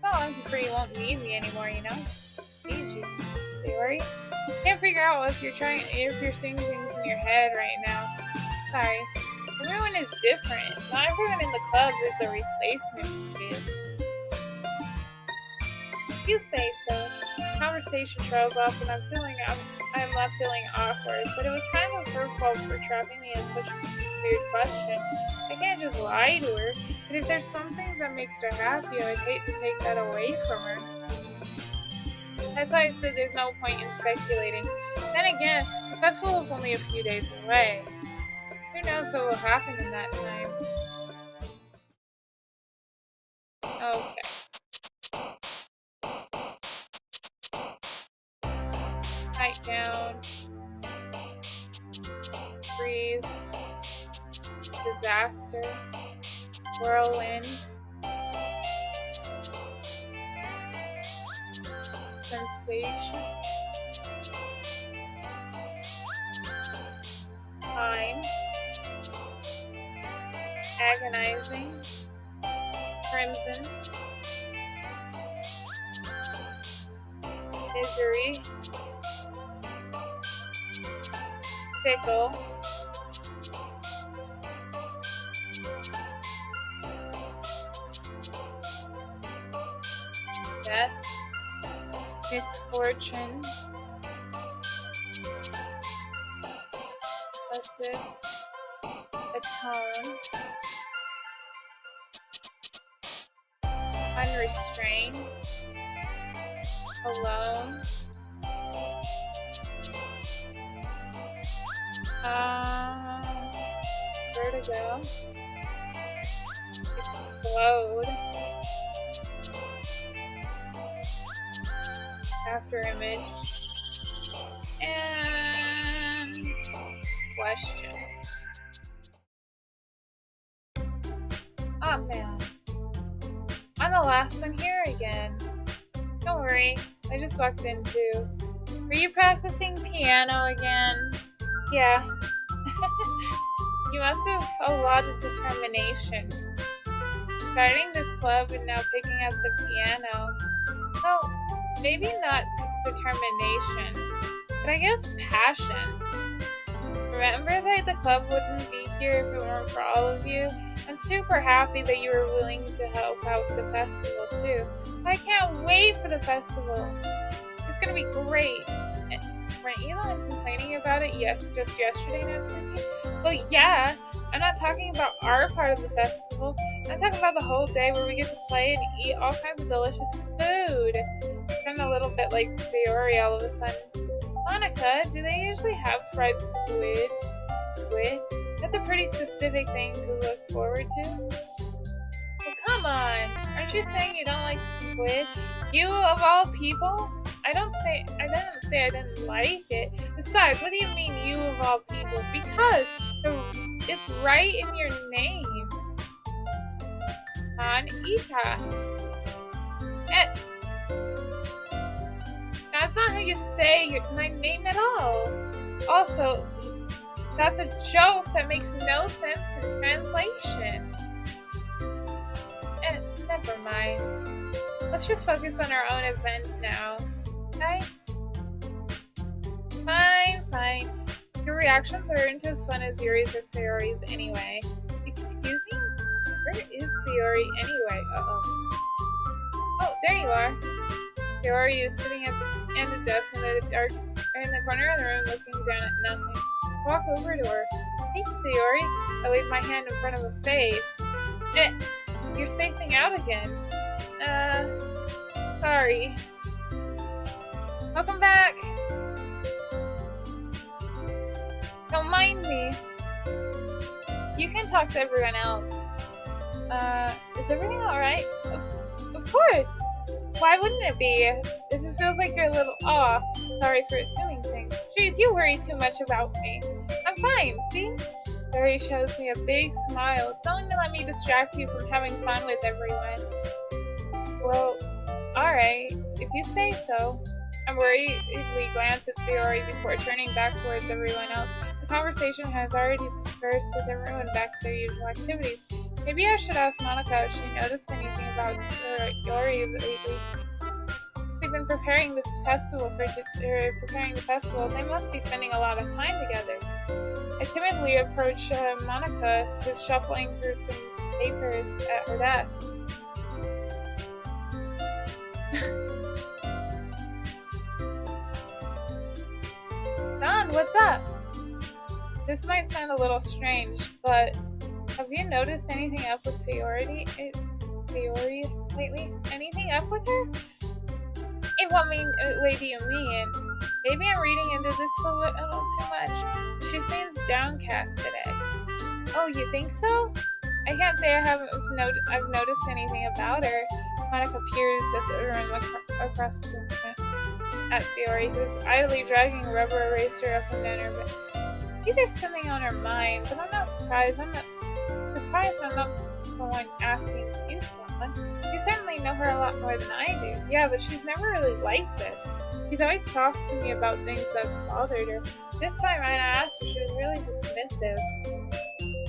not long before you won't need me anymore, you know? Need you. Sayori? Can't figure out if you're seeing things in your head right now. Sorry. Everyone is different. Not everyone in the club is a replacement for you. You say so. Conversation trails off and I'm not feeling awkward, but it was kind of her fault for trapping me in such a weird question. I can't just lie to her, but if there's something that makes her happy, I'd hate to take that away from her. That's why I said there's no point in speculating. Then again, the festival is only a few days away. Who knows what will happen in that time? Okay. Nightgown. Breathe. Disaster. Whirlwind. Sensation. Time. Agonizing. Crimson. Misery. Fickle. Death. Misfortune. Assist. Atone. Unrestrained. Alone. Vertigo. Explode. After image. And question. Oh man. I'm the last one here again. Don't worry, I just walked in too. Were you practicing piano again? Yeah. You must have a lot of determination. Starting this club and now picking up the piano. Well, maybe not determination, but I guess passion. Remember that the club wouldn't be here if it weren't for all of you? I'm super happy that you were willing to help out with the festival too. I can't wait for the festival. It's gonna be great. Weren't you the one complaining about it just yesterday, Natsuki? Well, yeah, I'm not talking about our part of the festival. I'm talking about the whole day where we get to play and eat all kinds of delicious food. Kind of a little bit like Sayori all of a sudden. Monica, do they usually have fried squid? Squid? That's a pretty specific thing to look forward to. Well, come on. Aren't you saying you don't like squid? You of all people? I didn't say I didn't like it. Besides, what do you mean you of all people? Because it's right in your name. Ita. That's not how you say my name at all. Also, that's a joke that makes no sense in translation. Never mind. Let's just focus on our own event now. Okay? Fine. Your reactions aren't as fun as Yuri's or Sayori's anyway. Excuse me? Where is Sayori anyway? Oh, there you are. Sayori is sitting at the desk in the corner of the room looking down at nothing. Walk over to her. Hey, Sayori. I wave my hand in front of her face. You're spacing out again. Sorry. Welcome back. Don't mind me. You can talk to everyone else. Is everything alright? Of course! Why wouldn't it be? It just feels like you're a little off. Sorry for assuming things. Jeez, you worry too much about me. I'm fine, see? Barry shows me a big smile. Don't let me distract you from having fun with everyone. Well, alright, if you say so. I worriedly glance at Sayori before turning back towards everyone else. The conversation has already dispersed with everyone back to their usual activities. Maybe I should ask Monica if she noticed anything about Sayori lately. They've been preparing the festival. They must be spending a lot of time together. I timidly approach Monica, who's shuffling through some papers at her desk. Don, what's up? This might sound a little strange, but have you noticed anything up with Sayori lately? Anything up with her? In what way do you mean? Maybe I'm reading into this a little too much. She seems downcast today. Oh, you think so? I can't say I've noticed anything about her. Monica peers at the room across the at Sayori, who's idly dragging a rubber eraser up and down her back. Maybe there's something on her mind, but I'm not surprised. I'm not the one asking you, Dawn. You certainly know her a lot more than I do. Yeah, but she's never really like this. She's always talked to me about things that's bothered her. This time I asked her, she was really dismissive.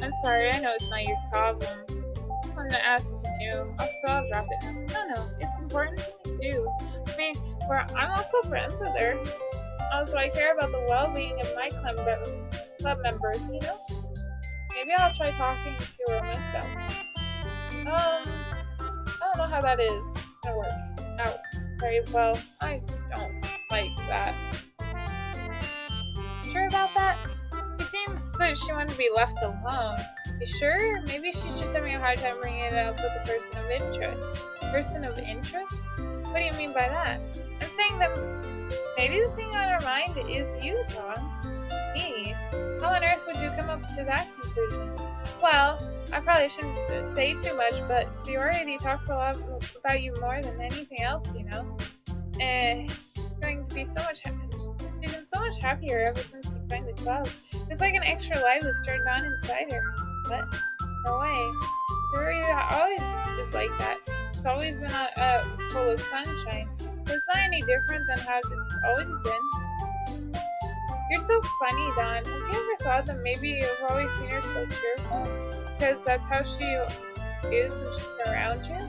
I'm sorry, I know it's not your problem. I wanted to ask if you knew. I'll drop it now. No, it's important to me too. I mean, I'm also friends with her. Also, I care about the well-being of my club members, you know? Maybe I'll try talking to her myself. I don't know how that is gonna work out very well. I don't like that. Sure about that? It seems that she wanted to be left alone. You sure? Maybe she's just having a hard time bringing it up with a person of interest. Person of interest? What do you mean by that? I'm saying that maybe the thing on her mind is you, Dawn. Me. How on earth would you come up to that conclusion? Well, I probably shouldn't say too much, but Sayori talks a lot about you more than anything else, you know? She's going to be so much she's been so much happier ever since you joined the club. It's like an extra light was turned on inside her. But no way. Sayori always is like that. It's always been full of sunshine. It's not any different than how it's always been. You're so funny, Dawn. Have you ever thought that maybe you've always seen her so cheerful? Because that's how she is when she's around you?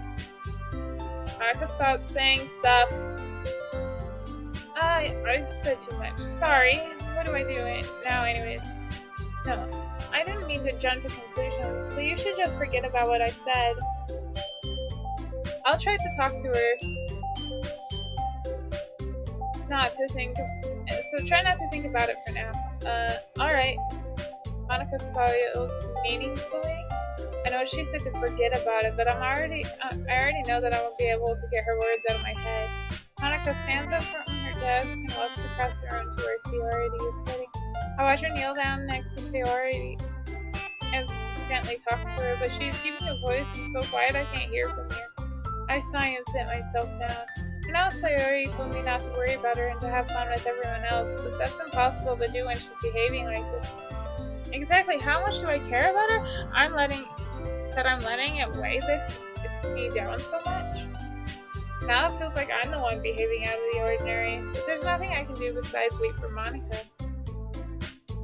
Monica stopped saying stuff. I've said too much. Sorry. What do I do now anyways? No, I didn't mean to jump to conclusions, so you should just forget about what I said. I'll try to talk to her. So try not to think about it for now. Alright. Monica smiled meaningfully. I know she said to forget about it, but I already know that I won't be able to get her words out of my head. Monica stands up from her desk and walks across the room to where Sayori is sitting. I watch her kneel down next to Sayori and gently talk to her, but she's keeping her voice so quiet I can't hear from here. I sigh and sit myself down. You know, Sayori told me not to worry about her and to have fun with everyone else, but that's impossible to do when she's behaving like this. Exactly how much do I care about her? I'm letting it weigh me down so much. Now it feels like I'm the one behaving out of the ordinary, but there's nothing I can do besides wait for Monica.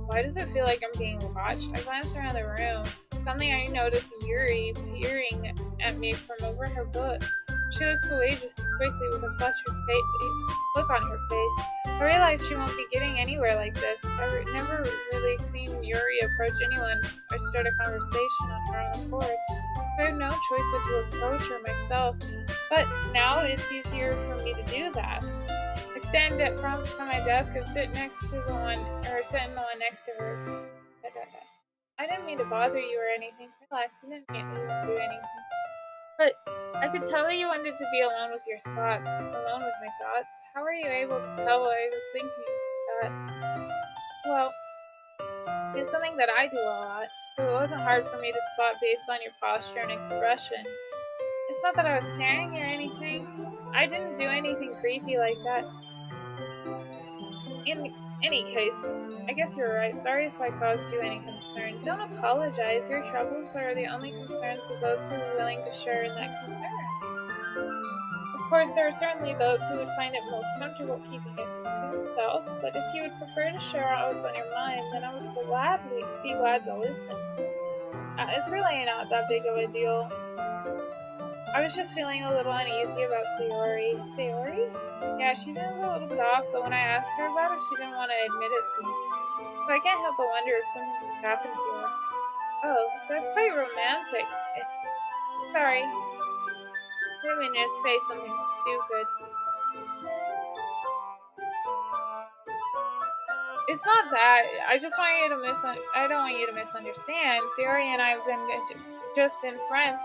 Why does it feel like I'm being watched? I glance around the room. Suddenly I notice Yuri peering at me from over her book. She looks away just as quickly with a flustered look on her face. I realize she won't be getting anywhere like this. I've never really seen Yuri approach anyone or start a conversation on her own accord. So I have no choice but to approach her myself. But now it's easier for me to do that. I stand up from my desk and sit in the one next to her. I didn't mean to bother you or anything. Relax, I didn't mean to do anything. But I could tell that you wanted to be alone with your thoughts. Alone with my thoughts? How were you able to tell what I was thinking that? Well, it's something that I do a lot, so it wasn't hard for me to spot based on your posture and expression. It's not that I was staring or anything. I didn't do anything creepy like that. In any case, I guess you're right. Sorry if I caused you any concern. Don't apologize. Your troubles are the only concerns of those who are willing to share in that concern. Of course, there are certainly those who would find it most comfortable keeping it to themselves, but if you would prefer to share what's on your mind, then I would be glad to listen. It's really not that big of a deal. I was just feeling a little uneasy about Sayori. Sayori? Yeah, she seems a little bit off, but when I asked her about it, she didn't want to admit it to me. So I can't help but wonder if something happened to her. Oh, that's quite romantic. Sorry. I didn't mean to say something stupid. It's not that. I don't want you to misunderstand. Sayori and I have just been friends.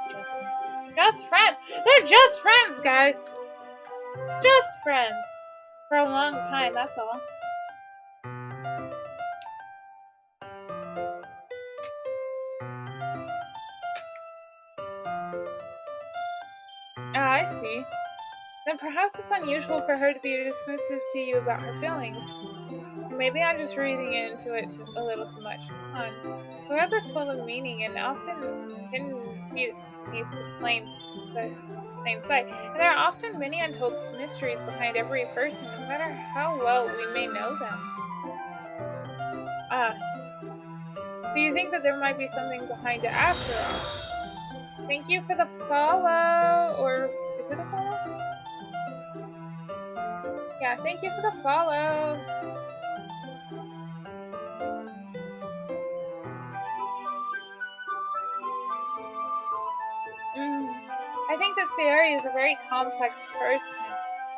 Just friends. They're just friends, guys. Just friends. For a long time, that's all. Ah, I see. Then perhaps it's unusual for her to be dismissive to you about her feelings. Or maybe I'm just reading into it a little too much. Come on. The web is full of meaning and often hidden beneath the plain sight. And there are often many untold mysteries behind every person, no matter how well we may know them. Do you think that there might be something behind it after all? Thank you for the follow, or is it a follow? Yeah, thank you for the follow. I think that Sayori is a very complex person.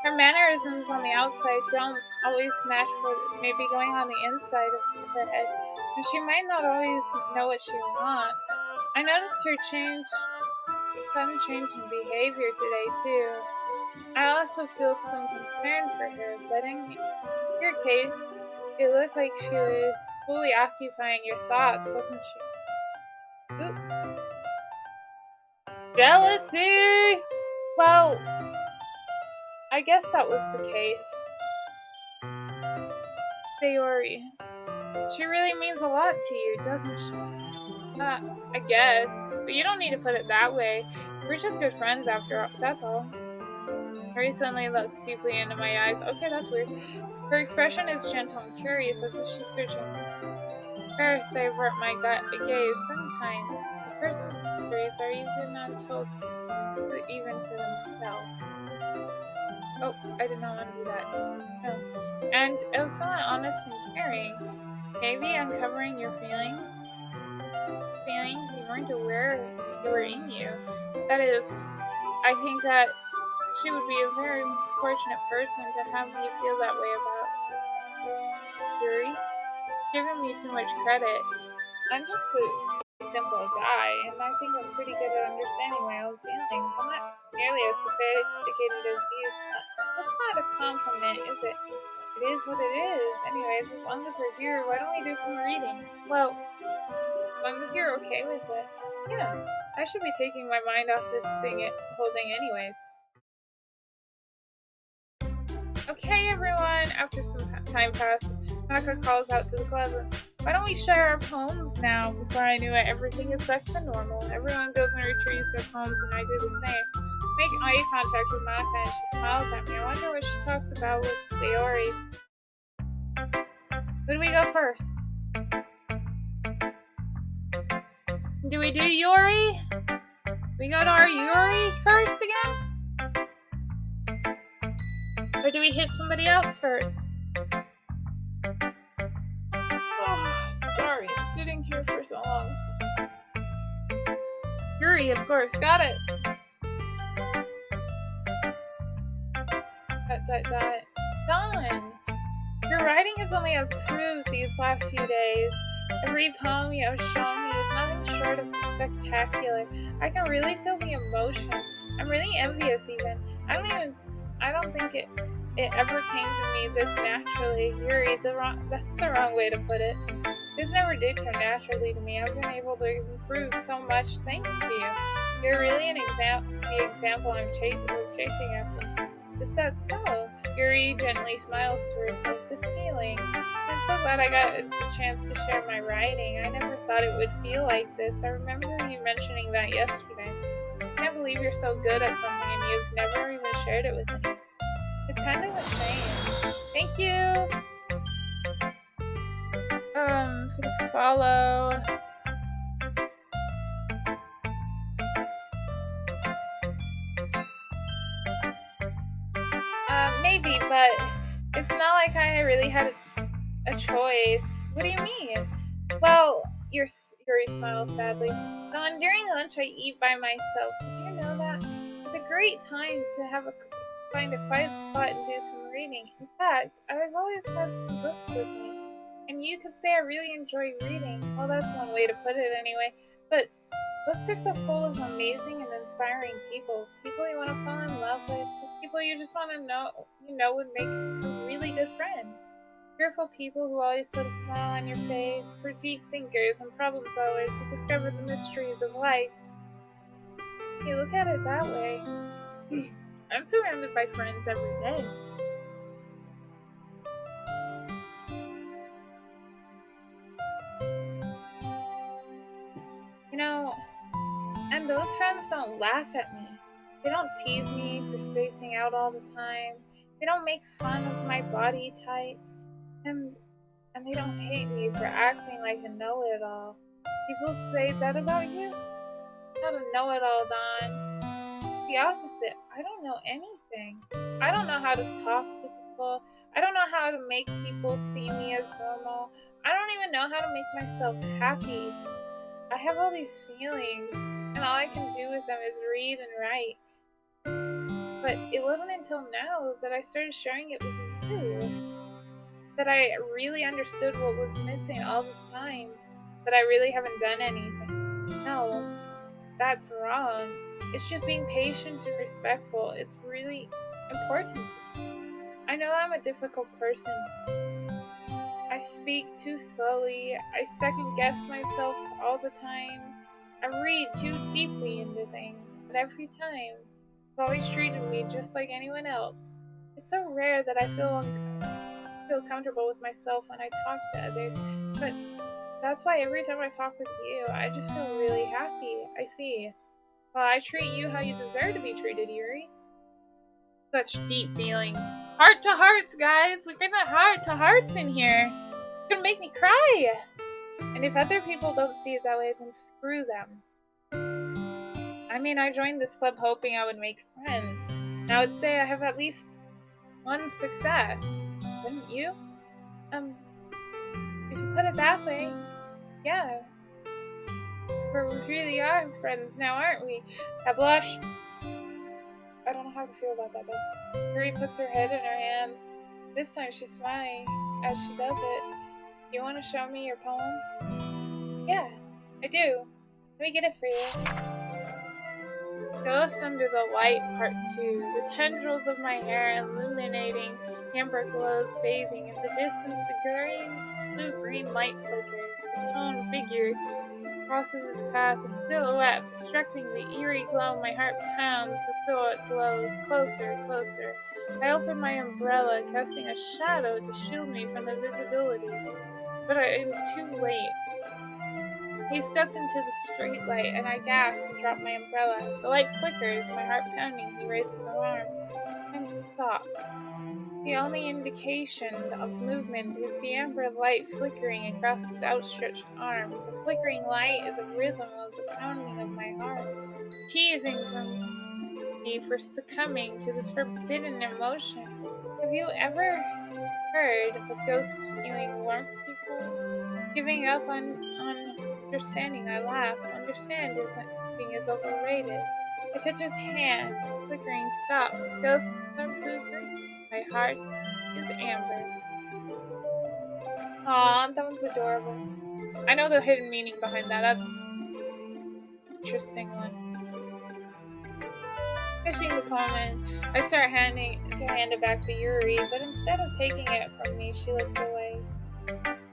Her mannerisms on the outside don't always match what may be going on the inside of her head, and she might not always know what she wants. I noticed her sudden change in behavior today too. I also feel some concern for her, but in your case, it looked like she was fully occupying your thoughts, wasn't she? Oop. Jealousy! Well, I guess that was the case. Sayori. She really means a lot to you, doesn't she? I guess. But you don't need to put it that way. We're just good friends after all. That's all. Mary suddenly looks deeply into my eyes. Okay, that's weird. Her expression is gentle and curious, as if she's searching. First, I avert my gaze. Sometimes, a person's mysteries are even untold even to themselves. Oh, I did not want to do that. No. And also honest and caring. Maybe uncovering your feelings you weren't aware you were in you. That is, I think that she would be a very fortunate person to have you feel that way about Yuri. Giving me too much credit. I'm just a simple guy, and I think I'm pretty good at understanding my own feelings. I'm not nearly as sophisticated as you. That's not a compliment, is it? It is what it is. Anyways, as long as we're here, why don't we do some reading? Well, as long as you're okay with it. Yeah, I should be taking my mind off this whole thing anyways. Okay, everyone, after some time passes, Naka calls out to the club. Why don't we share our poems now? Before I knew it, everything is back to normal. Everyone goes and retrieves their poems, and I do the same. Make eye contact with Naka, and she smiles at me. I wonder what she talked about with Sayori. Who do we go first? Do we do Yuri? We go to our Yuri first again? Or do we hit somebody else first? Oh, sorry, I'm sitting here for so long. Yuri, of course, got it. Done. Your writing has only improved these last few days. Every poem you have shown me is nothing short of spectacular. I can really feel the emotion. I'm really envious even. I don't think it ever came to me this naturally. Yuri, that's the wrong way to put it. This never did come naturally to me. I've been able to improve so much thanks to you. You're really the example I was chasing after. Is that so? Yuri gently smiles to herself. This feeling. I'm so glad I got a chance to share my writing. I never thought it would feel like this. I remember you mentioning that yesterday. I can't believe you're so good at something and you've never even shared it with anyone. It's kind of insane. Thank you. For the follow. Maybe, but it's not like I really had a choice. What do you mean? Well, Yuri smiles sadly. Don, during lunch I eat by myself. Did you know that? It's a great time to find a quiet spot and do some reading. In fact, I've always had some books with me. And you could say I really enjoy reading. Well, that's one way to put it anyway. But books are so full of amazing and inspiring people. People you want to fall in love with. People you just want to know would make a really good friend. Cheerful people who always put a smile on your face. Or deep thinkers and problem solvers who discover the mysteries of life. You look at it that way. I'm surrounded by friends every day. You know, and those friends don't laugh at me. They don't tease me for spacing out all the time. They don't make fun of my body type. And they don't hate me for acting like a know-it-all. People say that about you? Not a know-it-all, Don. The opposite. I don't know anything. I don't know how to talk to people. I don't know how to make people see me as normal. I don't even know how to make myself happy. I have all these feelings, and all I can do with them is read and write. But it wasn't until now that I started sharing it with you that I really understood what was missing all this time. That I really haven't done anything. No, that's wrong. It's just being patient and respectful. It's really important to me. I know I'm a difficult person. I speak too slowly. I second guess myself all the time. I read too deeply into things. But every time, you've always treated me just like anyone else. It's so rare that I feel comfortable with myself when I talk to others. But that's why every time I talk with you, I just feel really happy. I see. Well, I treat you how you deserve to be treated, Yuri. Such deep feelings. Heart to hearts, guys. We're gonna heart to hearts in here. It's gonna make me cry. And if other people don't see it that way, then screw them. I mean, I joined this club hoping I would make friends. And I would say I have at least one success. Wouldn't you? If you put it that way, yeah. We really are friends now, aren't we? I blush. I don't know how to feel about that though. Yuri puts her head in her hands. This time she's smiling as she does it. You want to show me your poem? Yeah, I do. Let me get it for you. Ghost Under the Light Part 2. The tendrils of my hair illuminating amber glows bathing. In the distance, the blue-green light flickers. The toned figure crosses its path, a silhouette obstructing the eerie glow. My heart pounds, the silhouette glows. Closer, closer. I open my umbrella, casting a shadow to shield me from the visibility. But I am too late. He steps into the streetlight, and I gasp and drop my umbrella. The light flickers, my heart pounding. He raises his arm. Time stops. The only indication of movement is the amber light flickering across his outstretched arm. The flickering light is a rhythm of the pounding of my heart, teasing me for succumbing to this forbidden emotion. Have you ever heard of a ghost feeling warmth before? Giving up on understanding, I laugh. Understanding is overrated. I touch his hand. The flickering stops. Ghosts are blue-green. My heart is amber. Aw, that one's adorable. I know the hidden meaning behind that. That's an interesting one. Finishing the poem, I start to hand it back to Yuri, but instead of taking it from me, she looks away.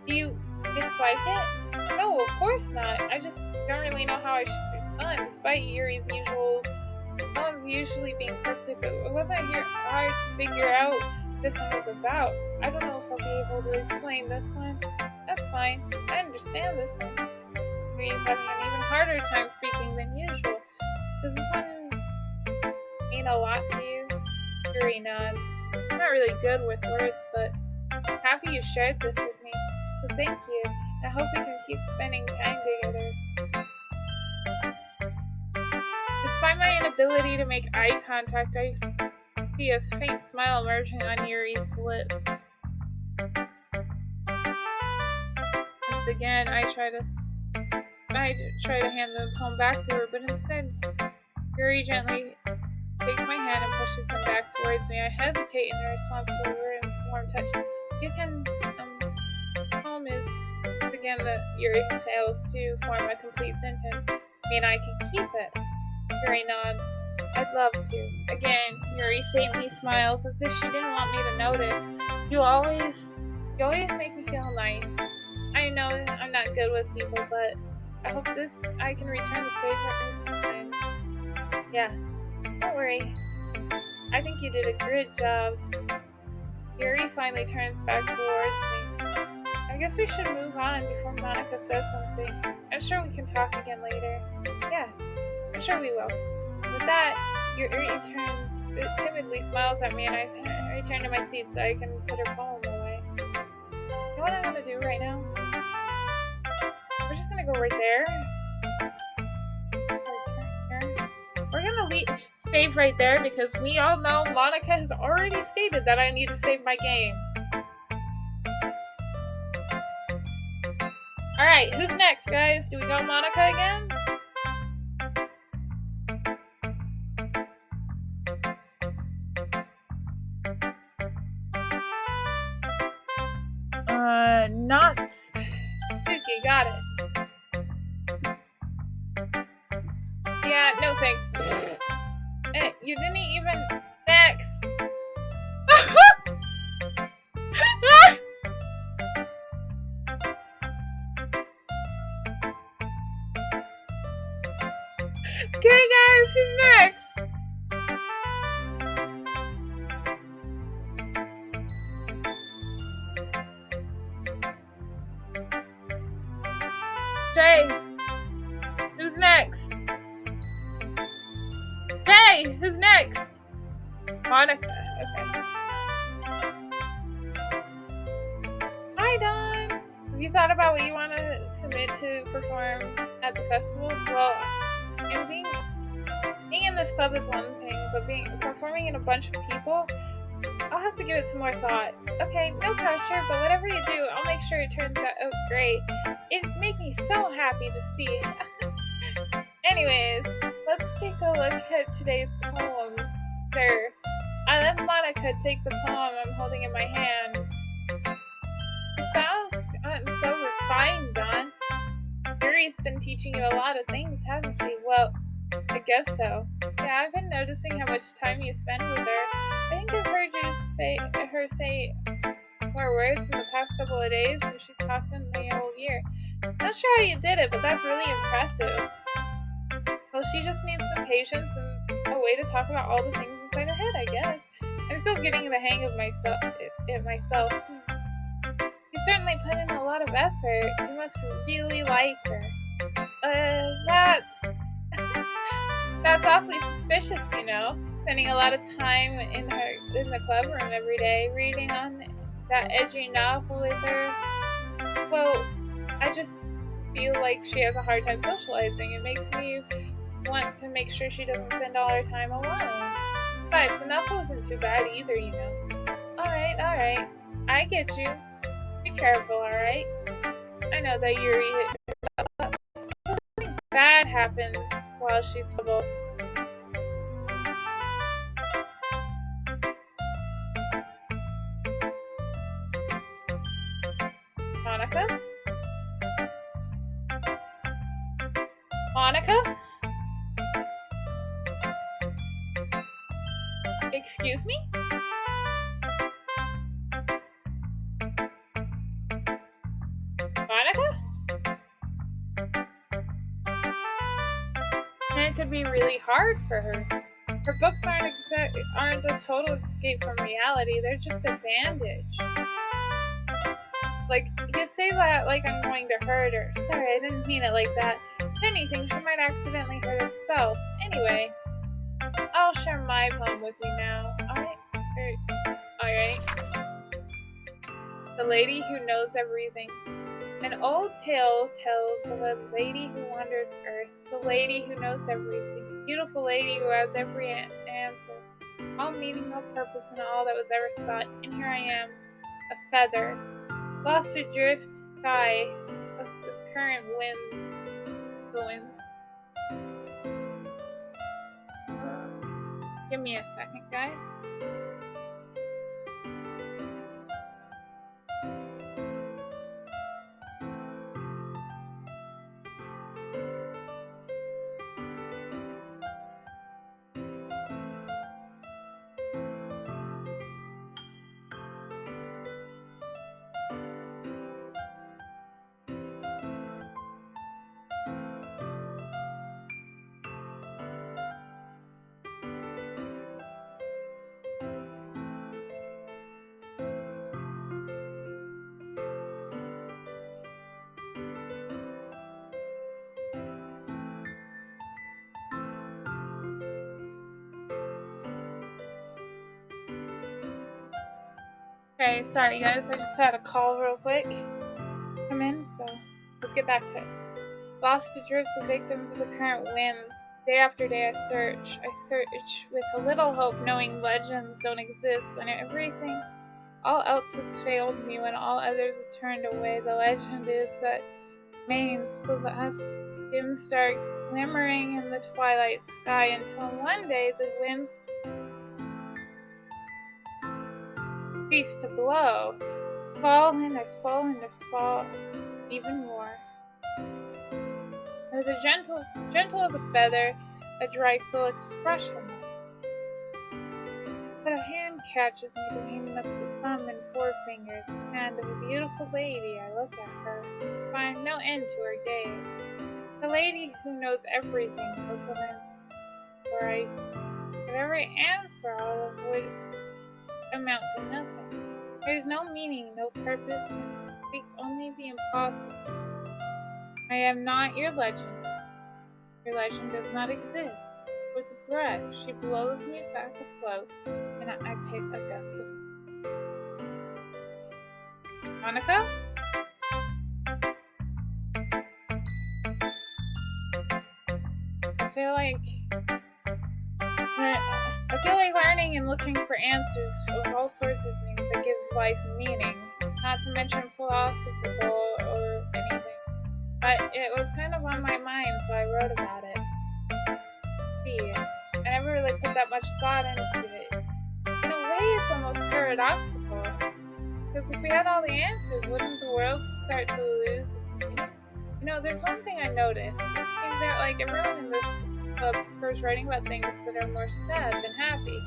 Do you dislike it? No, of course not. I just don't really know how I should respond. Despite Yuri's poems usually being cryptic, it wasn't hard to figure out what this one was about. I don't know if I'll be able to explain this one. That's fine. I understand this one. Yuri's having an even harder time speaking than usual. Does this one mean a lot to you? Yuri nods. I'm not really good with words, but I'm happy you shared this with me. So thank you. I hope we can keep spending time together. Despite my inability to make eye contact, I see a faint smile emerging on Yuri's lip. Once again, I try to hand the poem back to her, but instead, Yuri gently takes my hand and pushes them back towards me. I hesitate in response to her warm touch. You can, poem is, again, that Yuri fails to form a complete sentence. I mean, I can keep it. Yuri nods. I'd love to. Again, Yuri faintly smiles as if she didn't want me to notice. You always make me feel nice. I know I'm not good with people, but I hope I can return the favor sometime. Yeah, don't worry. I think you did a good job. Yuri finally turns back towards me. I guess we should move on before Monica says something. I'm sure we can talk again later. Yeah, I'm sure we will. With that, Yuri timidly smiles at me, and I return to my seat so I can put her poem away. You know what I'm gonna do right now? We're just gonna go right there. We're gonna save right there because we all know Monica has already stated that I need to save my game. Alright, who's next, guys? Do we go Monica again? Not Suki, got it. Yeah, no thanks. You didn't even... Next! Okay, guys, who's next? Jay, who's next? Jay, who's next? Monica, okay. Hi, Dawn. Have you thought about what you want to submit to perform at the festival? Well, being in this club is one thing, but performing in a bunch of people, I'll have to give it some more thought. Okay, no pressure, but whatever you do, I'll make sure it turns out great. It'd make me so happy to see. Anyways, let's take a look at today's poem. Sure. I let Monica take the poem I'm holding in my hand. Your style's gotten so refined, Dawn. Your teaching you a lot of things, hasn't she? Well, I guess so. Yeah, I've been noticing how much time you spend with her. I think I've heard her say more words in the past couple of days than she's talked in the whole year. Not sure how you did it, but that's really impressive. Well, she just needs some patience and a way to talk about all the things inside her head, I guess. I'm still getting the hang of it myself. You certainly put in a lot of effort. You must really like her. That's... that's awfully suspicious, you know. Spending a lot of time in the club room every day, reading on that edgy novel with her. Well, I just feel like she has a hard time socializing. It makes me want to make sure she doesn't spend all her time alone. Besides, the novel isn't too bad either, you know. Alright. I get you. Be careful, alright? I know that something bad happens while she's troubled. Monica? Monica? Excuse me? Monica? And it could be really hard for her. Her books aren't a total escape from reality, they're just a bandage. Like, you say that like I'm going to hurt her. Sorry, I didn't mean it like that. If anything, she might accidentally hurt herself. Anyway, I'll share my poem with you now. Alright. The Lady Who Knows Everything. An old tale tells of a lady who wanders earth. The lady who knows everything. Beautiful lady who has every answer. All meaning, all purpose, and all that was ever sought. And here I am, a feather. Lost adrift sky of the current winds. Give me a second, guys. Okay, sorry guys, I just had a call real quick come in, so let's get back to it. Lost adrift, the victims of the current winds. Day after day I search with a little hope, knowing legends don't exist and everything. All else has failed me when all others have turned away. The legend is that remains the last dim star glimmering in the twilight sky until one day the winds cease to blow. Fall even more. As a gentle as a feather, a tranquil expression. But a hand catches me doing the thumb and forefinger, the hand of a beautiful lady. I look at her, find no end to her gaze. The lady who knows everything knows but every answer all would amount to nothing. There is no meaning, no purpose, and speak only the impossible. I am not your legend. Your legend does not exist. With a breath, she blows me back afloat, and I pick a gust of Monica? I feel like learning and looking for answers of all sorts of things that give life meaning, not to mention philosophical or anything. But it was kind of on my mind, so I wrote about it. See, I never really put that much thought into it. In a way, it's almost paradoxical. Because if we had all the answers, wouldn't the world start to lose its meaning? You know, there's one thing I noticed. Things that, like, everyone in this club prefers writing about things that are more sad than happy.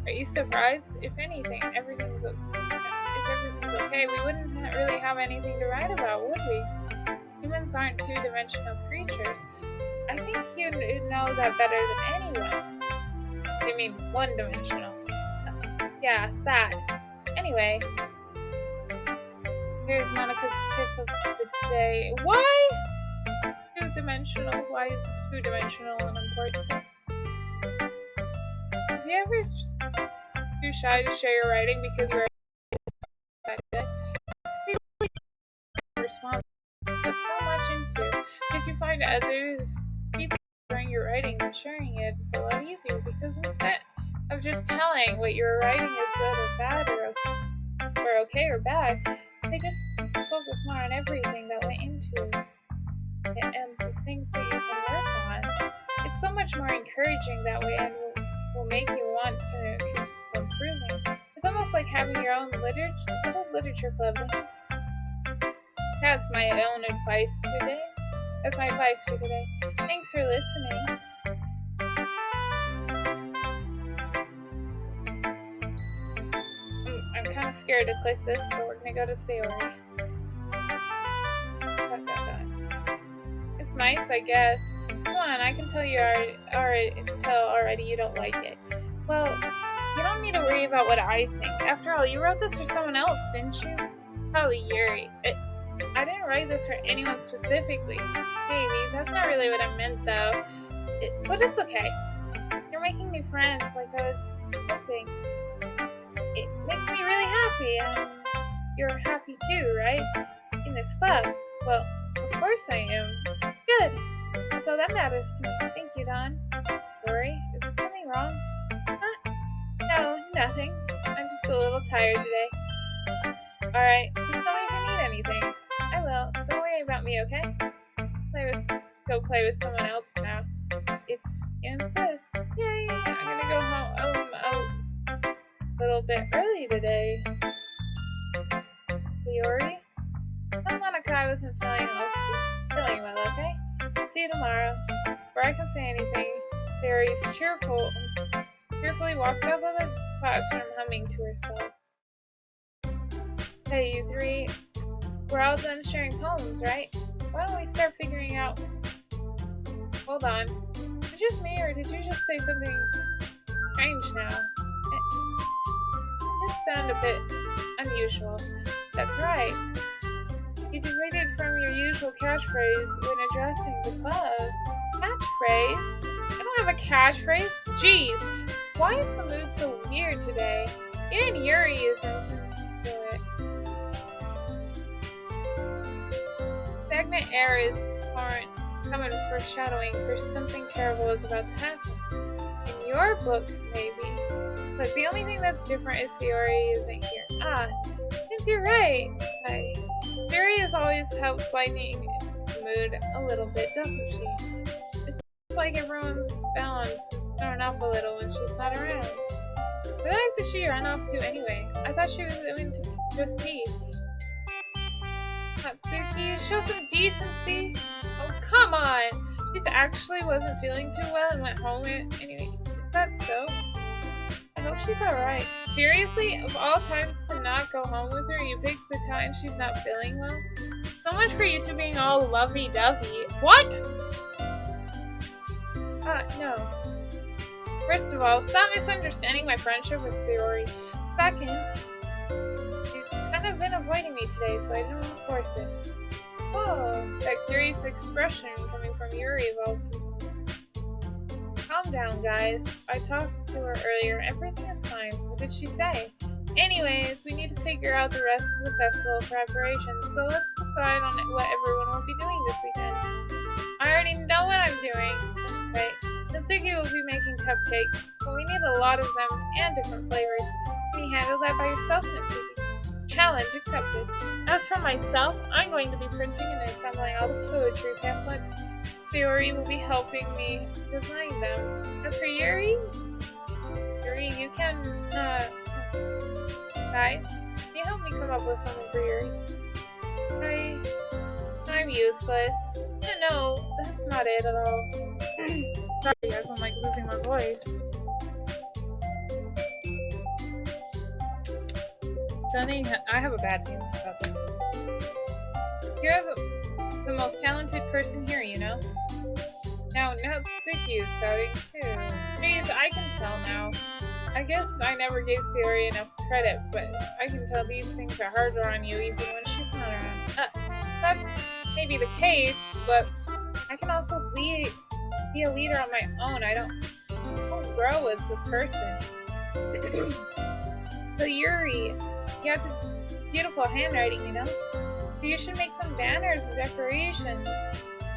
Are you surprised? If anything, if everything's okay, we wouldn't really have anything to write about, would we? Humans aren't two-dimensional creatures. I think you know that better than anyone. You mean one-dimensional? Yeah, that. Anyway, here's Monica's tip of the day. Why? Two-dimensional. Why is two-dimensional unimportant? Have you ever just too shy to share your writing because you're really respond? Put so much into. If you find others people enjoying your writing and sharing it, it's a lot easier because instead of just telling what you're writing is good or bad or okay or bad, they just focus more on everything that went into it and the things that you can work on. It's so much more encouraging that way and will make you want to continue improving. It's almost like having your own little literature club. That's my own advice today. That's my advice for today. Thanks for listening. I'm kind of scared to click this, but we're gonna go to Sayori. It's nice, I guess. Come on, I can tell you already you don't like it. Well, you don't need to worry about what I think. After all, you wrote this for someone else, didn't you? Probably Yuri. I didn't write this for anyone specifically. Maybe. That's not really what I meant, though. But it's okay. You're making new friends like I was hoping. It makes me really happy, and you're happy too, right? In this club. Well, of course I am. Good. That's all that matters to me. Thank you, Don. Sorry, is something wrong? Huh? No, nothing. I'm just a little tired today. Alright, just tell me if you need anything. I will. Don't worry about me, okay? Go play with someone else now. If you insist. Yay! I'm gonna go home a little bit early today. Sayori? Tell Monica I wasn't feeling well, okay? I'll see you tomorrow. Before I can say anything, Sayori's cheerfully walks out of the classroom humming to herself. Hey, you three. We're all done sharing poems, right? Why don't we start figuring out... Hold on. Is it just me, or did you just say something strange now? It sounded a bit unusual. That's right. You deviated from your usual catchphrase when addressing the club. Catchphrase? I don't have a catchphrase. Jeez, why is the mood so weird today? Even Yuri isn't into it. Stagnant air is common foreshadowing for something terrible is about to happen. In your book, maybe. Look, the only thing that's different is Sayori isn't here. Ah, since you're right. Sayori always helps lighten the mood a little bit, doesn't she? It's like everyone's balance thrown off a little when she's not around. Where the heck did she run off to anyway? I thought she was going to just pee. Natsuki, show some decency. Oh, come on! She actually wasn't feeling too well and went home anyway. Is that so? I hope she's alright. Seriously? Of all times to not go home with her, you picked the time she's not feeling well? So much for you two being all lovey-dovey. What? No. First of all, stop misunderstanding my friendship with Sayori. Second, she's kind of been avoiding me today, so I didn't want to force it. Oh, that curious expression coming from Yuri of all people. Calm down, guys. I talked to her earlier. Everything is fine. What did she say? Anyways, we need to figure out the rest of the festival preparations, so let's decide on what everyone will be doing this weekend. I already know what I'm doing. Right. Natsuki will be making cupcakes, but we need a lot of them and different flavors. Can you handle that by yourself, Natsuki? Challenge accepted. As for myself, I'm going to be printing and assembling all the poetry pamphlets. Sayori will be helping me design them. As for Yuri, you can, guys, can you help me come up with something for Yuri? I'm useless. No, that's not it at all. Sorry guys, I'm like losing my voice. I have a bad feeling about this. You're the most talented person here, you know? Now Natsuki is doubting too. Jeez, I can tell now. I guess I never gave Sayori enough credit, but I can tell these things are harder on you even when she's not around. That's maybe the case, but I can also be a leader on my own. I don't grow as a person. So Yuri, you have the beautiful handwriting, you know? You should make some banners and decorations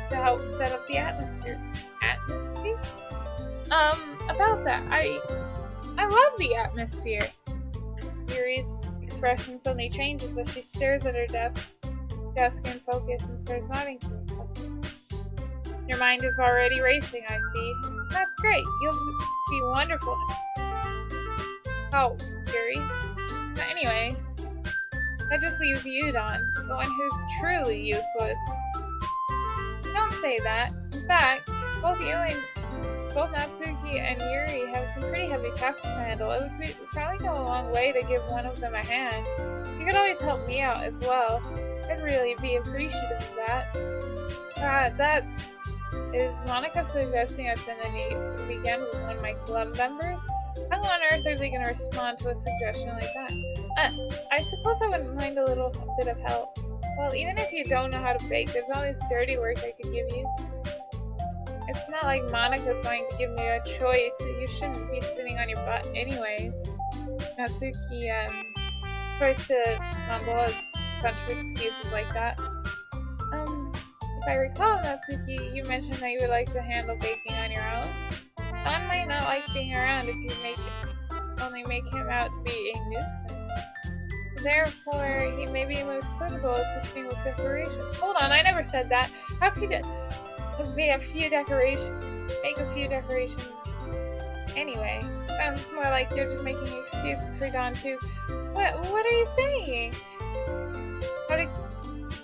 to help set up the atmosphere. Atmosphere? About that, I love the atmosphere. Yuri's expression suddenly changes as she stares at her desk in focus and starts nodding to herself. Your mind is already racing, I see. That's great. You'll be wonderful. Oh, Yuri. Anyway, that just leaves you, Don, the one who's truly useless. Don't say that. In fact, both Natsuki and Yuri have some pretty heavy tasks to handle. It would probably go a long way to give one of them a hand. You could always help me out as well. I'd really be appreciative of that. Is Monica suggesting I spend the weekend with one of my club members? How on earth are they going to respond to a suggestion like that? I suppose I wouldn't mind a little bit of help. Well, even if you don't know how to bake, there's always dirty work I could give you. It's not like Monica's going to give me a choice, so you shouldn't be sitting on your butt anyways. Natsuki, tries to mumble a bunch of excuses like that. If I recall, Natsuki, you mentioned that you would like to handle baking on your own. Don might not like being around if you only make him out to be a nuisance. Therefore, he may be most suitable assisting with decorations. Hold on, I never said that. How could it be a few decorations? Make a few decorations. Anyway, sounds more like you're just making excuses for Don too. What are you saying?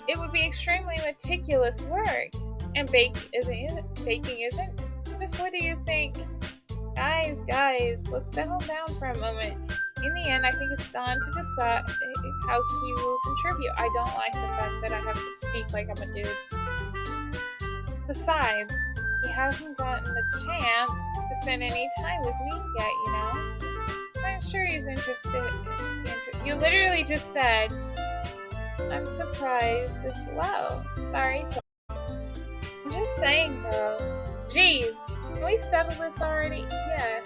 It would be extremely meticulous work, and baking isn't. Just what do you think? Guys, let's settle down for a moment. In the end, I think it's Don to decide how he will contribute. I don't like the fact that I have to speak like I'm a dude. Besides, he hasn't gotten the chance to spend any time with me yet, you know? I'm sure he's interested. You literally just said, I'm surprised it's low. Sorry. I'm just saying, though. Jeez, can we settle this already? Yeah.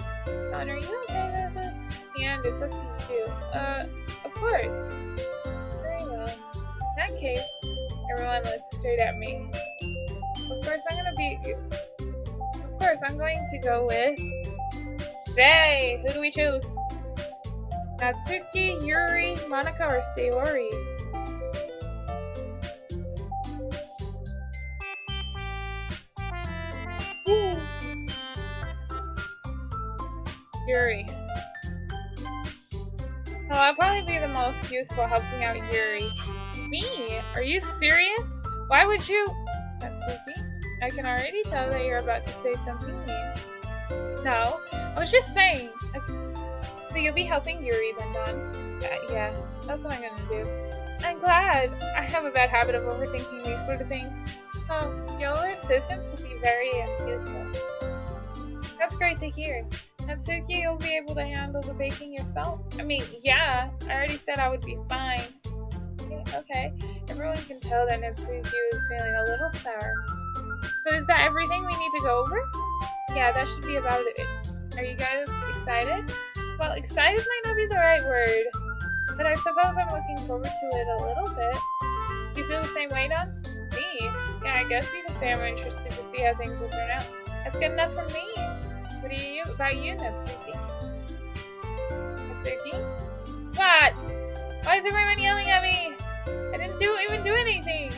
Don, are you okay with this? And it's up to you. Of course. Very well. In that case, everyone looks straight at me. Of course, I'm going to go with... Hey, who do we choose? Natsuki, Yuri, Monica, or Sayori? Ooh. Yuri. Oh, I'll probably be the most useful helping out Yuri. Me? Are you serious? Why would you... Natsuki? I can already tell that you're about to say something mean. No, I was just saying. So you'll be helping Yuri then, Don? Yeah, that's what I'm gonna do. I'm glad. I have a bad habit of overthinking these sort of things. So, your assistance will be very useful. That's great to hear. Natsuki, you'll be able to handle the baking yourself? I mean, yeah, I already said I would be fine. Okay. Everyone can tell that Natsuki is feeling a little sour. So is that everything we need to go over? Yeah, that should be about it. Are you guys excited? Well, excited might not be the right word, but I suppose I'm looking forward to it a little bit. Do you feel the same way, Don? Me? Yeah, I guess you can say I'm interested to see how things will turn out. That's good enough for me. What about you, Natsuki? Natsuki? What? Why is everyone yelling at me? I didn't even do anything.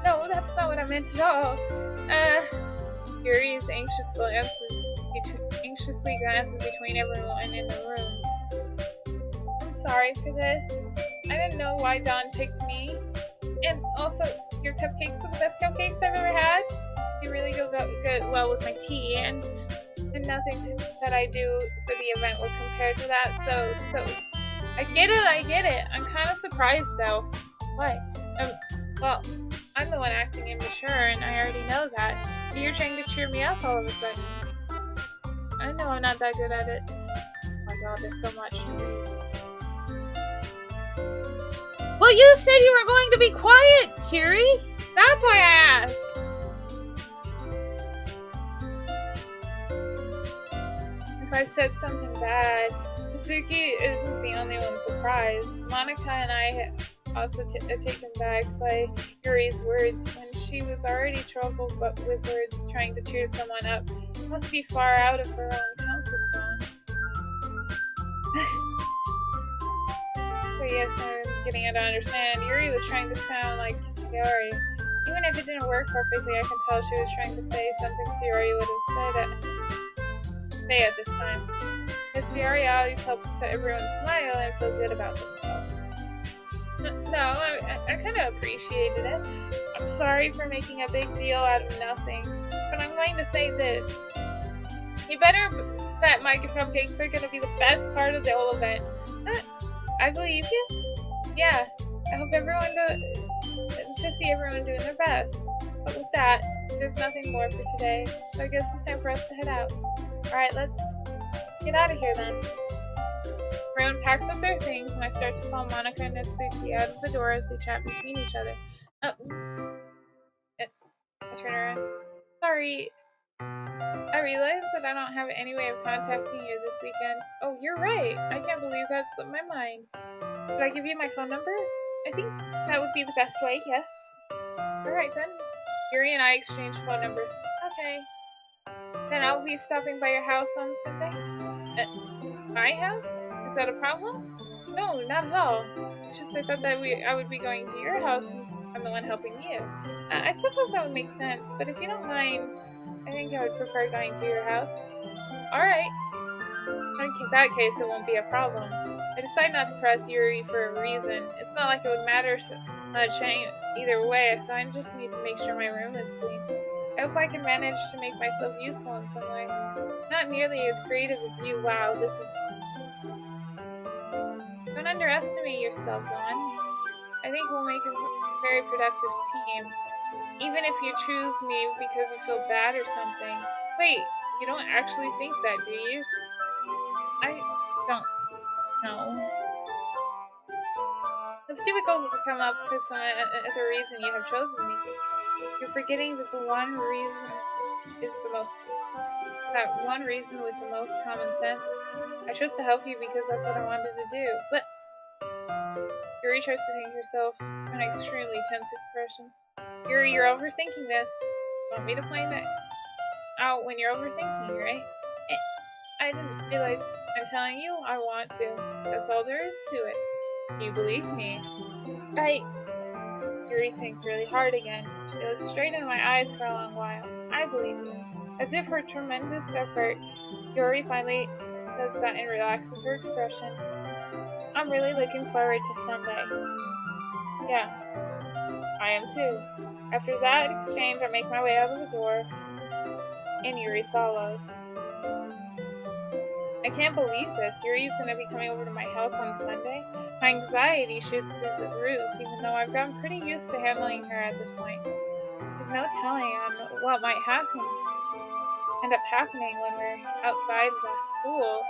No, that's not what I meant at all. Yuri's anxiously glances between everyone in the room. I'm sorry for this. I didn't know why Don picked me. And also, Your cupcakes are the best cupcakes I've ever had. They really go well with my tea, and nothing that I do for the event will compare to that. So I get it. I'm kind of surprised though. What? Well, I'm the one acting immature, and I already know that. But you're trying to cheer me up all of a sudden. I know I'm not that good at it. Oh my god, there's so much to read. Well, you said you were going to be quiet, Kiri! That's why I asked! If I said something bad, Suzuki isn't the only one surprised. Monica and I also taken back by Yuri's words, when she was already troubled with words trying to cheer someone up. It must be far out of her own comfort zone. But yes, I'm getting it to understand. Yuri was trying to sound like Sayori. Even if it didn't work perfectly, I can tell she was trying to say something Sayori would have said at this time. Because Sayori always helps everyone smile and feel good about themselves. No, I kind of appreciated it. I'm sorry for making a big deal out of nothing, but I'm going to say this. You better bet my cupcakes are going to be the best part of the whole event. I believe you. Yeah, I hope everyone to see everyone doing their best. But with that, there's nothing more for today, so I guess it's time for us to head out. Alright, let's get out of here then. Everyone packs up their things, and I start to follow Monica and Natsuki out of the door as they chat between each other. I turn around. Sorry, I realized that I don't have any way of contacting you this weekend. Oh, you're right. I can't believe that slipped my mind. Did I give you my phone number? I think that would be the best way, yes. Alright then. Yuri and I exchange phone numbers. Okay. Then I'll be stopping by your house on Sunday. My house? Is that a problem? No, not at all. It's just I thought that I would be going to your house and I'm the one helping you. I suppose that would make sense, but if you don't mind, I think I would prefer going to your house. Alright. In that case, it won't be a problem. I decided not to press Yuri for a reason. It's not like it would matter so much either way, so I just need to make sure my room is clean. I hope I can manage to make myself useful in some way. Not nearly as creative as you. Wow, this is... Don't underestimate yourself, Dawn. I think we'll make a very productive team. Even if you choose me because you feel bad or something. Wait, you don't actually think that, do you? I don't know. It's difficult to come up with some other reason you have chosen me. You're forgetting that that one reason with the most common sense. I chose to help you because that's what I wanted to do. But Yuri tries to think herself an extremely tense expression. Yuri, you're overthinking this. You want me to point that out when you're overthinking, right? I didn't realize I'm telling you I want to. That's all there is to it. You believe me? Yuri thinks really hard again. She looks straight into my eyes for a long while. I believe you. As if her tremendous effort, Yuri finally does that and relaxes her expression. I'm really looking forward to Sunday. Yeah, I am too. After that exchange, I make my way out of the door, and Yuri follows. I can't believe this. Yuri's gonna be coming over to my house on Sunday. My anxiety shoots through the roof, even though I've gotten pretty used to handling her at this point. There's no telling on what might end up happening when we're outside the school.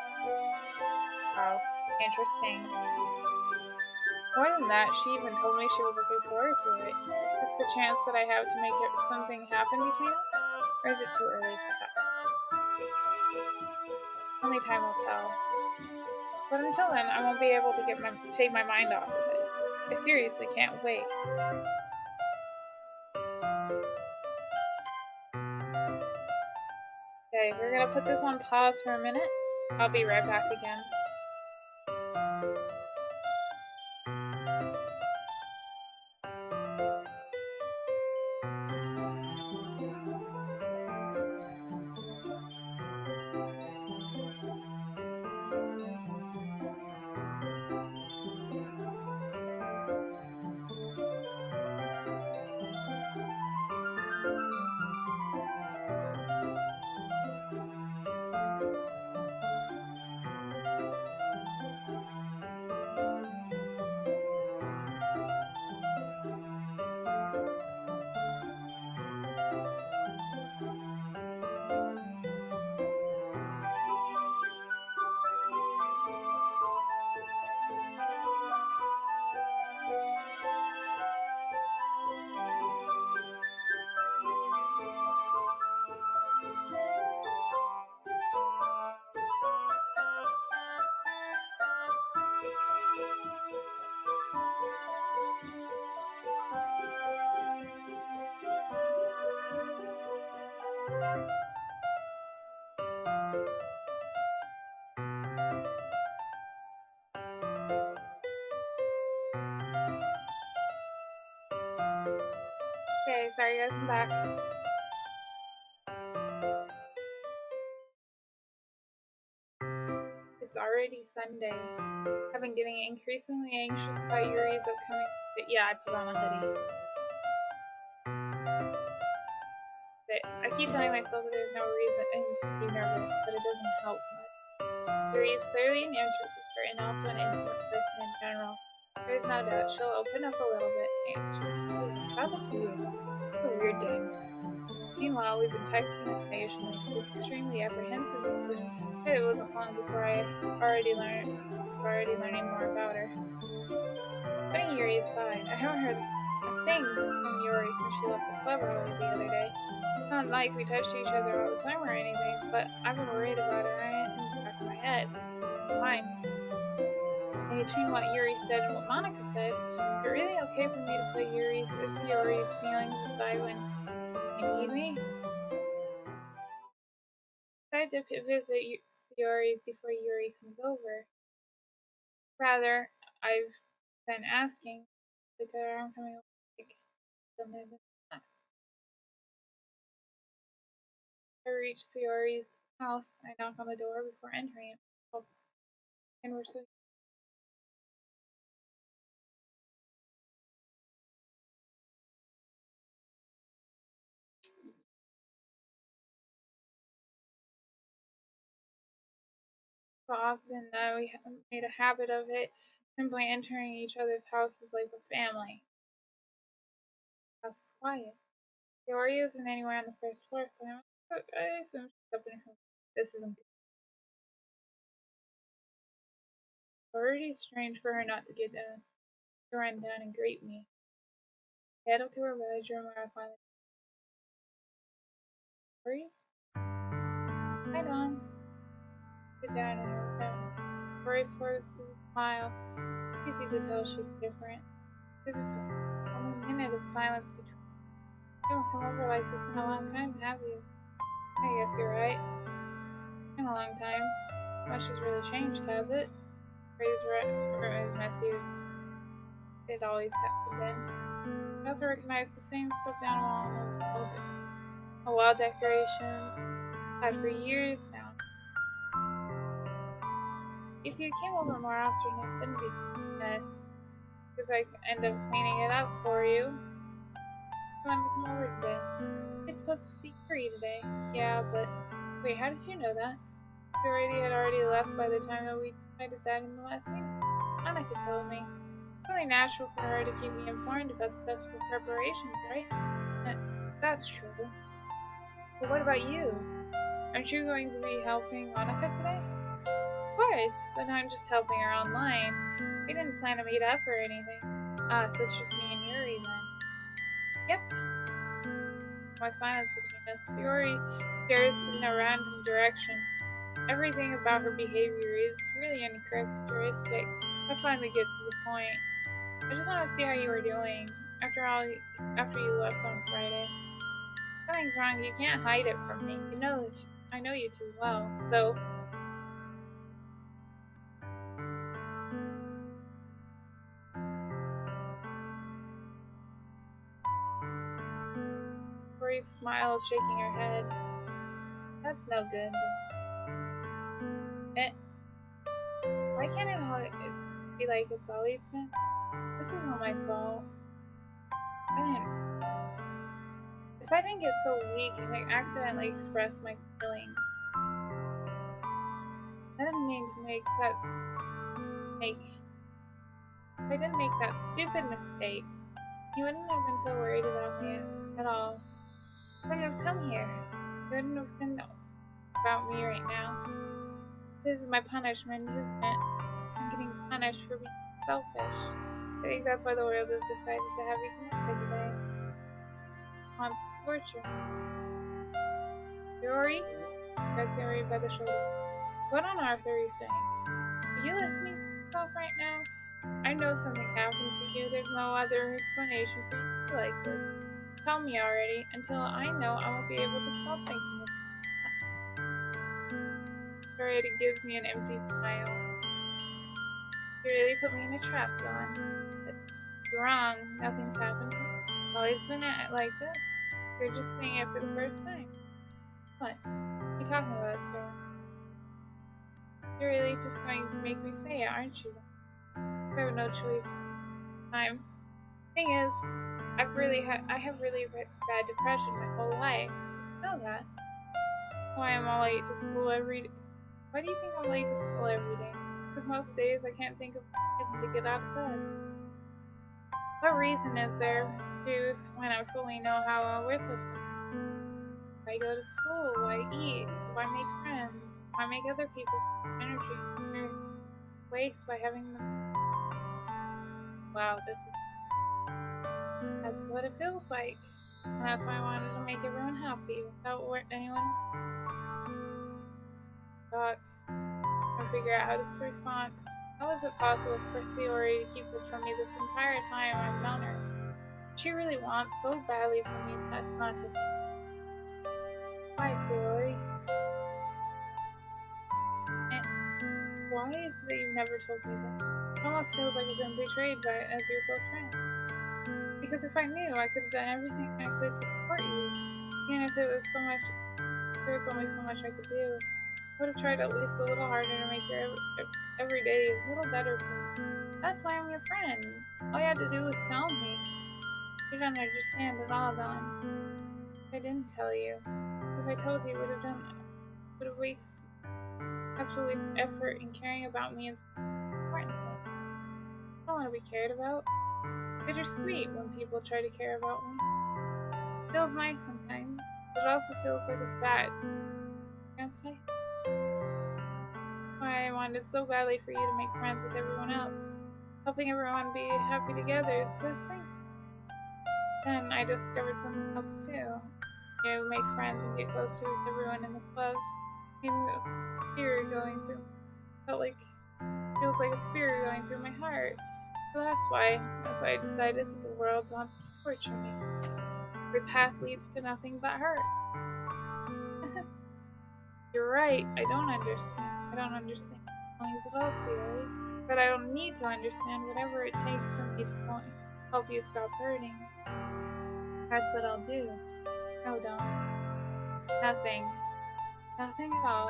Wow, interesting. More than that, she even told me she was looking forward to it. Is this the chance that I have to make something happen between us? Or is it too early for that? Only time will tell. But until then, I won't be able to take my mind off of it. I seriously can't wait. Okay, we're gonna put this on pause for a minute. I'll be right back again. Okay, sorry guys, I'm back. It's already Sunday. I've been getting increasingly anxious about Yuri's upcoming. Yeah, I put on a hoodie. I keep telling myself that there's no reason to be nervous, but it doesn't help much. Yuri is clearly an introvert and also an intimate person in general. There is no doubt she'll open up a little bit. That was weird. It's a weird game. Meanwhile, we've been texting occasionally. She's extremely apprehensive of me. It wasn't long before I already learning more about her. Putting Yuri aside, I haven't heard things from Yuri since she left the club early the other day. It's not like we touched each other all the time or anything, but I've been worried about her in the back of my head. Mine. And between what Yuri said and what Monica said, is it really okay for me to put Yuri's feelings aside when you need me? I decided to visit Yuri before Yuri comes over. Rather, I've been asking later I'm coming over like the minute less. I reach Yuri's house. I knock on the door before entering it. And we're so often that we have made a habit of it, simply entering each other's houses like a family. The house is quiet. Yuri isn't anywhere on the first floor, so I assume she's up in her room. This isn't already strange for her not to get down, to run down and greet me. I head up to her bedroom where I finally Yuri. Hi, Dawn. Sit down in her room. Yuri forces a smile. It's easy to tell she's different. There's a minute of silence between. You haven't come over like this in a long time, have you? I guess you're right. In a long time. Much has really changed, has it? Ray's room is messy as it always has been. I also recognize the same stuff down on the wall decorations I've had for years now. If you came over more often, it wouldn't be such a mess, because I could end up cleaning it up for you. I wanted to come over today. You're supposed to see Yuri today. Yeah, but wait, how did you know that? Yuri had already left by the time that we decided that in the last meeting. Monica told me. It's only natural for her to keep me informed about the festival preparations, right? That's true. But what about you? Aren't you going to be helping Monica today? Of course, but I'm just helping her online. We didn't plan to meet up or anything. Ah, so it's just me and Yuri then. Yep. My silence between us. Yuri stares in a random direction. Everything about her behavior is really uncharacteristic. I finally get to the point. I just want to see how you were doing. After you left on Friday. Something's wrong. You can't hide it from me. You know it. I know you too well. So, Tori smiles, shaking her head. That's no good. Why can't it be like it's always been? This isn't my fault. If I didn't get so weak and I accidentally expressed my feelings, I didn't mean to make. If I didn't make that stupid mistake, you wouldn't have been so worried about me at all. I wouldn't have come here. You wouldn't have been about me right now. This is my punishment, isn't it? I'm getting punished for being selfish. I think that's why the world has decided to have you come over today. It wants to torture me. Yuri? Grabs Yuri by the shoulder. What on earth are you saying? Are you listening to yourself right now? I know something happened to you. There's no other explanation for you to be like this. Tell me already. Until I know, I won't be able to stop thinking of it. Already gives me an empty smile. You really put me in a trap, Dawn. But you're wrong. Nothing's happened to me. I've always been like this. You're just seeing it for the first time. What? What are you talking about, sir? You're really just going to make me say it, aren't you? I have no choice. Thing is, I have really bad depression my whole life. You know that. Why I'm all late to school every day. Why do you think I'm late to school every day? Because most days I can't think of a reason to get out of bed. What reason is there to when I fully know how worthless I am? Why go to school? Why eat? Why make friends? Why make other people feel energy waste by having them? Wow, that's what it feels like. And that's why I wanted to make everyone happy without anyone thought or figure out how to respond. How is it possible for Sayori to keep this from me this entire time I've known her? She really wants so badly for me that's not to think. Why, Sayori? And why is it that you've never told me that? It almost feels like I've been betrayed as your close friend. Because if I knew, I could have done everything I could to support you. Even if there was only so much I could do. I would have tried at least a little harder to make your every day a little better for you. That's why I'm your friend. All you had to do was tell me. You don't understand at all, Dawn. If I didn't tell you. If I told you, would have have to waste effort in caring about me instead of important things. I don't want to be cared about. Bittersweet when people try to care about me. It feels nice sometimes, but it also feels like a bad. Can't say. Why I wanted so badly for you to make friends with everyone else. Helping everyone be happy together is the best thing. Then I discovered something else too. You make friends and get close to everyone in the club. And the spirit going through feels like a spirit going through my heart. So that's why I decided that the world wants to torture me. Every path leads to nothing but hurt. You're right, I don't understand feelings at all, Celia. But I don't need to understand whatever it takes for me to help you stop hurting. That's what I'll do. No, don't. Nothing. Nothing at all.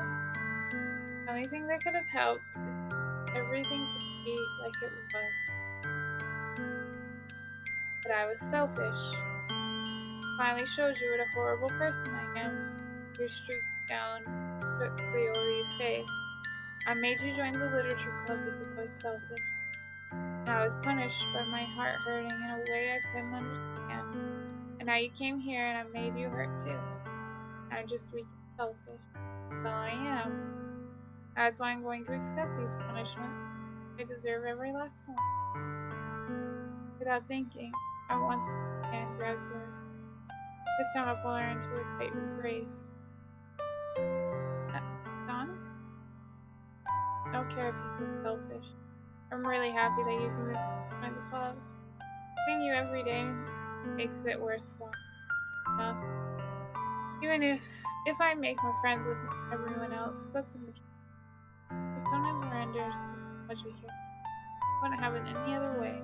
The only thing that could have helped is everything to be like it was. But I was selfish. Finally showed you what a horrible person I am. Your streak down Sayori's face. I made you join the literature club because I was selfish. And I was punished by my heart hurting in a way I couldn't understand. And now you came here and I made you hurt too. I'm just weak and selfish. That's all I am. That's why I'm going to accept these punishments. I deserve every last one. Without thinking, I once again grabbed her. This time I'll pull her into a tight embrace. Dawn? I don't care if you feel selfish. I'm really happy that you convinced me to join the club. Seeing you every day makes it worthwhile enough. Even if I make my friends with everyone else, that's a majority. Just don't ever understand how much I care. I wouldn't have it any other way.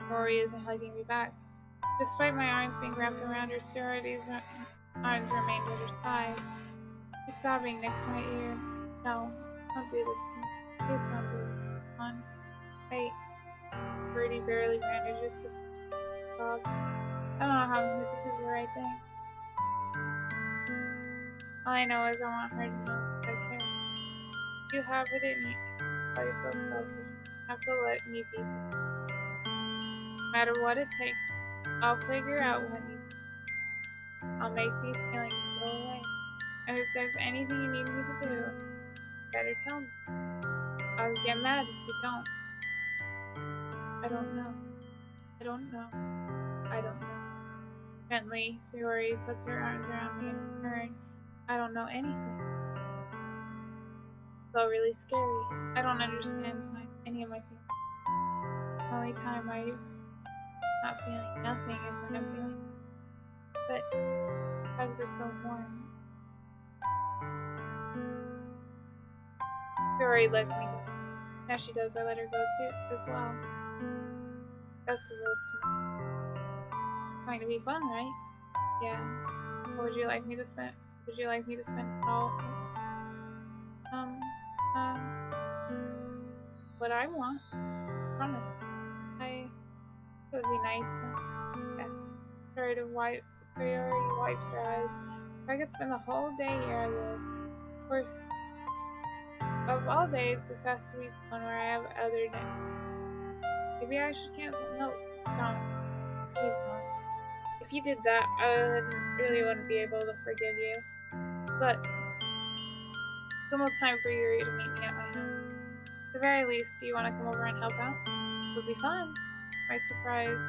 Rory isn't hugging me back. Despite my arms being wrapped around her, Sorority's arms remained at her side. She's sobbing next to my ear. No, don't do this to me. Please don't do this. Come on. Wait. Birdie barely manages to sobs. I don't know how I'm going to do the right thing. All I know is I want her to know that I care. You have it in you. Call yourself selfish. You have to let me be selfish. No matter what it takes, I'll figure out what you need. I'll make these feelings go away. And if there's anything you need me to do, better tell me. I'll get mad if you don't. I don't know. I don't know. I don't know. Gently, Sayori puts her arms around me in return. I don't know anything. It's all really scary. I don't understand any of my feelings. The only time I not feeling nothing is when I'm feeling. But hugs are so warm. Dory lets me go. Now she does, I let her go too, as well. Festivals tomorrow. Going to be fun, right? Yeah. Or would you like me to spend? Would you like me to spend it all? Uh, what I want. I promise. It would be nice then. Yeah. Sayori wipes her eyes. If I could spend the whole day here, I would. Of course, of all days, this has to be the one where I have other days. Maybe I should cancel. No, don't. Please don't. If you did that, I really wouldn't be able to forgive you. But it's almost time for Yuri to meet me at my house. At the very least, do you want to come over and help out? It would be fun. My surprise.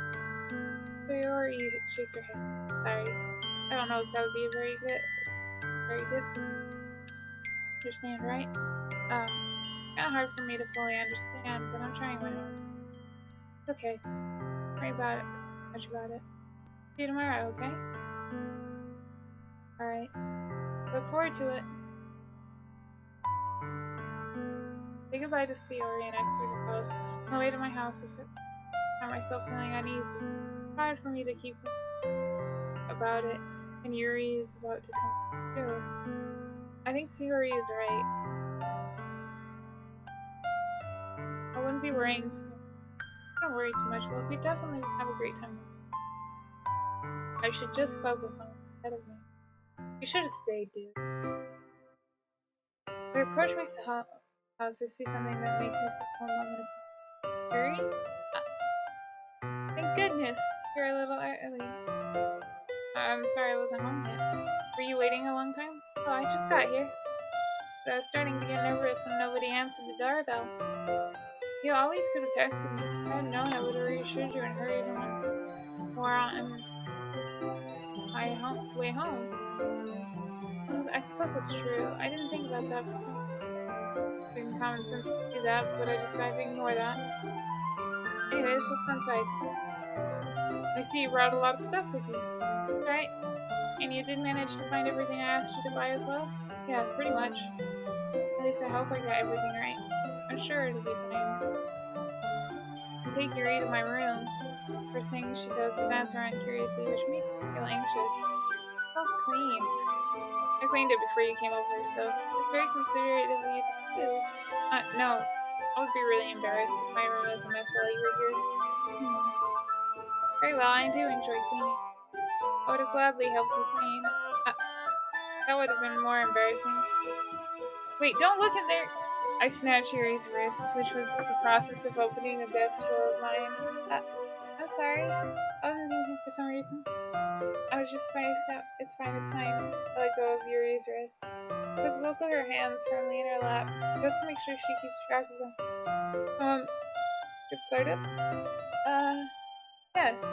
Sayori shakes her head. Sorry. I don't know if that would be very good. Understand, right? Kinda hard for me to fully understand, but I'm trying my hardest. It's okay. Don't worry about it. Too much about it. See you tomorrow, okay? Alright. Look forward to it. Say goodbye to Sayori and exit her house. On the way to my house, I found myself feeling uneasy. It's hard for me to keep thinking about it, and Yuri is about to come through. I think Sayori is right. I wouldn't be worrying so. Don't worry too much. We'll definitely have a great time. I should just focus on what's ahead of me. You should have stayed, dude. As I approach my house, I see something that makes me think for a moment. Yuri? Thank goodness, you're a little early. I'm sorry I wasn't home yet. Were you waiting a long time? Oh, I just got here. But I was starting to get nervous when nobody answered the doorbell. You always could have texted me. If I had known, I would have reassured you and hurried on more on my way home. Well, I suppose that's true. I didn't think about that for some reason. Common sense to do that, but I decided to ignore that. Anyways, let's go inside. I see you brought a lot of stuff with you. Right? And you did manage to find everything I asked you to buy as well? Yeah, pretty much. At least I hope I got everything right. I'm sure it'll be fine. I take Yuri to my room. First thing she does is glance around curiously, which makes me feel anxious. So clean. I cleaned it before you came over, so it's very considerate of you to do. No. I would be really embarrassed if my room was a mess while you were here. Very well, I do enjoy cleaning. I would have gladly helped you clean. That would have been more embarrassing. Wait, don't look in there! I snatched Yuri's wrist, which was the process of opening a desk drawer of mine. I'm sorry. I wasn't thinking for some reason. I was just spiced out. It's fine. I let go of Yuri's wrist. Puts both of her hands firmly in her lap, just to make sure she keeps track of them. Get started? Yes. I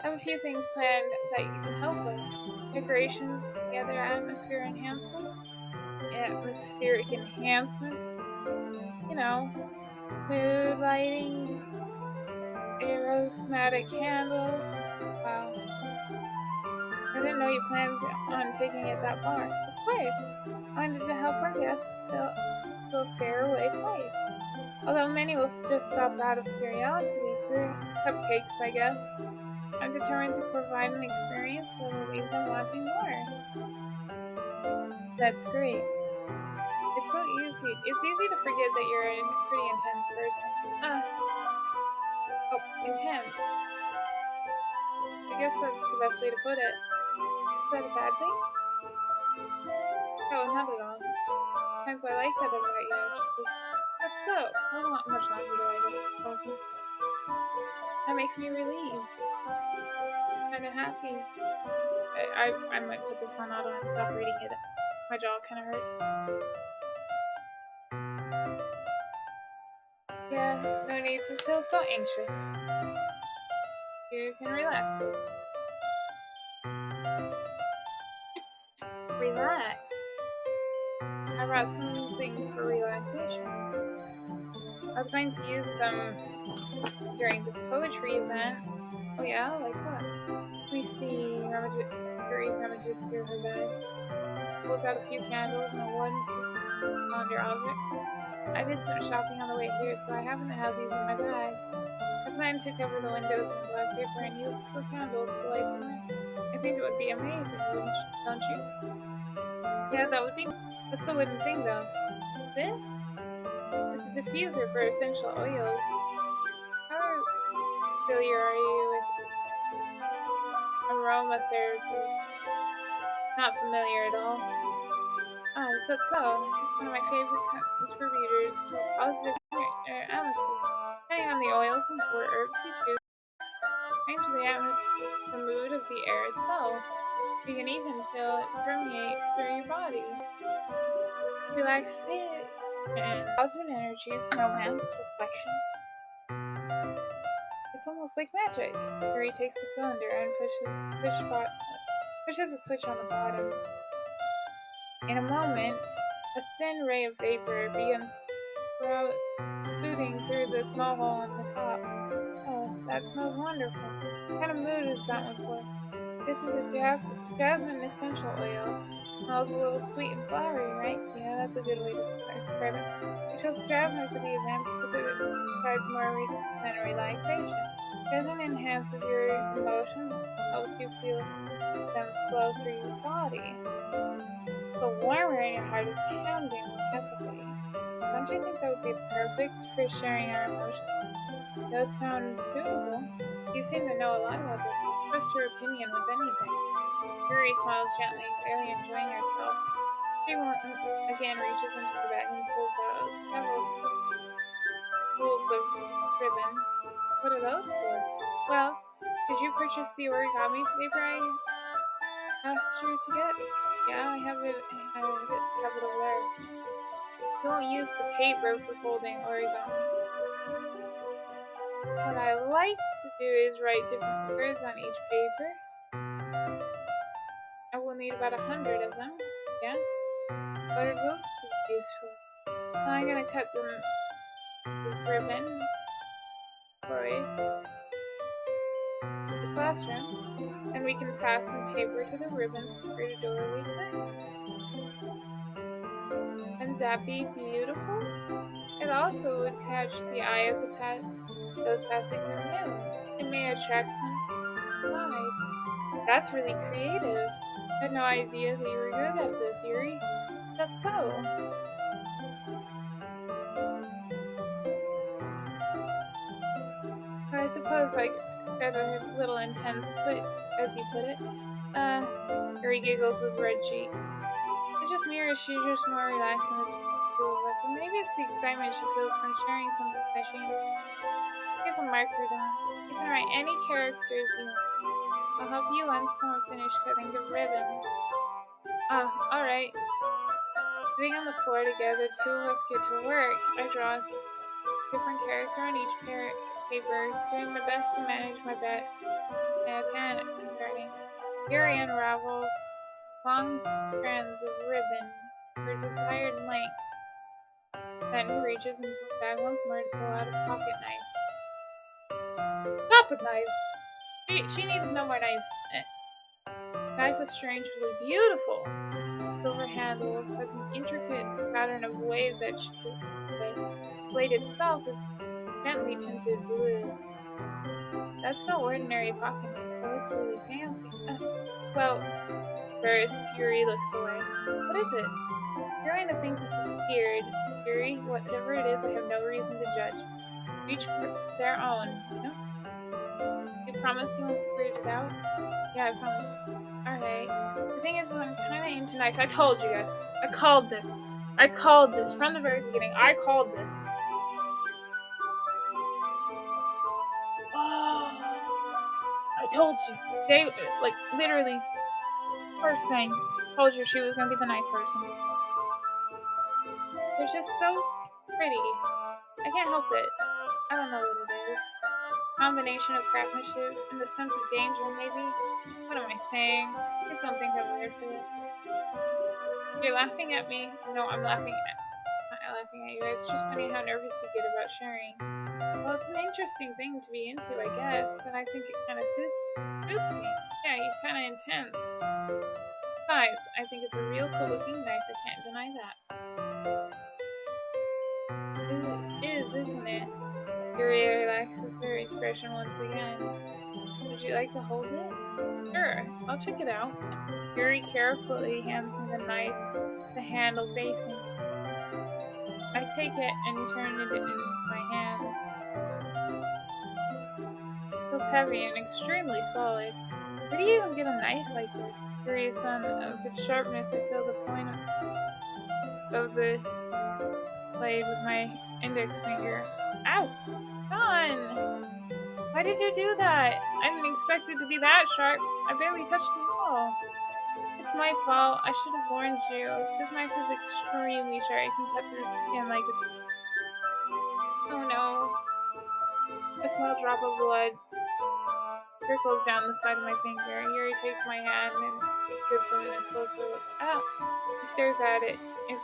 have a few things planned that you can help with. Decorations, the other atmospheric enhancements. You know, mood lighting, aromatic candles. Wow. I didn't know you planned on taking it that far. Of course. I wanted to help our guests feel a faraway place. Although many will just stop out of curiosity for cupcakes, I guess. I'm determined to provide an experience that will leave them wanting more. That's great. It's so easy. It's easy to forget that you're a pretty intense person. Intense. I guess that's the best way to put it. Is that a bad thing? No, not at all. Sometimes I like that about you, actually. That's so. How much longer do I get? Okay. That makes me relieved. Kinda happy. I might put this on auto and stop reading it. My jaw kinda hurts. Yeah, no need to feel so anxious. You can relax. Relax? I brought some things for relaxation. I was going to use them during the poetry event, Oh yeah? Like what? We see Yuri rummages through her bag, pulls out a few candles and a wooden cylinder object. I did some shopping on the way here, so I happen to have these in my bag. I plan to cover the windows in black paper and use the candles to light the lamp. I think it would be amazing, don't you? Yeah, that would be. What's the wooden thing though? This? It's a diffuser for essential oils. How familiar are you with aromatherapy? Not familiar at all. Ah, is that so? It's one of my favorite contributors to a positive atmosphere. Depending on the oils and or herbs you choose, change the atmosphere, the mood of the air itself. You can even feel it permeate through your body. Relaxation, positive energy, romance, reflection. It's almost like magic. Yuri takes the cylinder and pushes a switch on the bottom. In a moment, a thin ray of vapor begins spouting through the small hole on the top. Oh, that smells wonderful. What kind of mood is that one for? This is a jasmine essential oil. Smells a little sweet and flowery, right? Yeah, that's a good way to describe it. I chose jasmine for the event because it provides more than relaxation. Jasmine enhances your emotions, helps you feel them flow through your body. The warmer in your heart is pounding more heavily. Don't you think that would be perfect for sharing our emotions? It does sound suitable. You seem to know a lot about this. I'll trust your opinion with anything. Yuri smiles gently, clearly enjoying herself. She again reaches into her bag and pulls out several spools of ribbon. What are those for? Well, did you purchase the origami paper I asked you to get? Yeah, I have it over there. You won't use the paper for folding origami. What I like to do is write different words on each paper. I will need about 100 of them. Yeah? What are those to be used for? Well, I'm gonna cut them with ribbon for the classroom, and we can fasten paper to the ribbons to create a doorway curtain. Wouldn't that be beautiful? It also would catch the eye of those passing through. It may attract some pride. That's really creative. I had no idea that you were good at this, Yuri. That's so. I suppose I got a little intense, but as you put it, Yuri giggles with red cheeks. It's just me, or is she just more relaxed when it's two of us? Or maybe it's the excitement she feels from sharing something that she enjoys. Here's a marker down. You can write any characters you want. I'll help you once someone finishes cutting the ribbons. Ah, alright. Sitting on the floor together, two of us get to work. I draw a different character on each paper, doing my best to manage my handwriting. Yuri unravels long strands of ribbon for desired length, then reaches into a bag once more to pull out a pocket knife. Stop with knives! She needs no more knives. The knife was strangely beautiful. Silver handle has an intricate pattern of waves etched to it. The blade itself is gently tinted blue. That's no ordinary pocket knife, though it's really fancy. Well, first, Yuri looks away. What is it? You're going to think this is weird. Yuri, whatever it is, I have no reason to judge. Each their own, you know? You promise you won't be weirded out? Yeah, I promise. Alright. The thing is, I'm kinda into knives. I told you guys. I called this. I called this from the very beginning. I called this. Oh, I told you. They, like, literally, first thing, told you she was gonna be the knife person. They're just so pretty. I can't help it. I don't know what it is. Combination of craftsmanship and the sense of danger, maybe? What am I saying? Please don't think I'm weird for this. You're laughing at me? No, I'm laughing at you. It's just funny how nervous you get about sharing. Well, it's an interesting thing to be into, I guess, but I think it kind of suits me. Yeah, you're kind of intense. Besides, I think it's a real cool looking knife, I can't deny that. It is, isn't it? Yuri relaxes her expression once again. Would you like to hold it? Sure, I'll check it out. Yuri carefully hands me the knife, the handle facing. I take it and turn it into my hands. It feels heavy and extremely solid. Where do you even get a knife like this? Curious of its sharpness, I feel the point of the blade with my index finger. Ow! Don! Why did you do that? I didn't expect it to be that sharp. I barely touched it at all. It's my fault. I should have warned you. This knife is extremely sharp. It can cut through skin like it's... Oh no. A small drop of blood trickles down the side of my finger. Yuri takes my hand and gives them a closer look. Ah! He stares at it and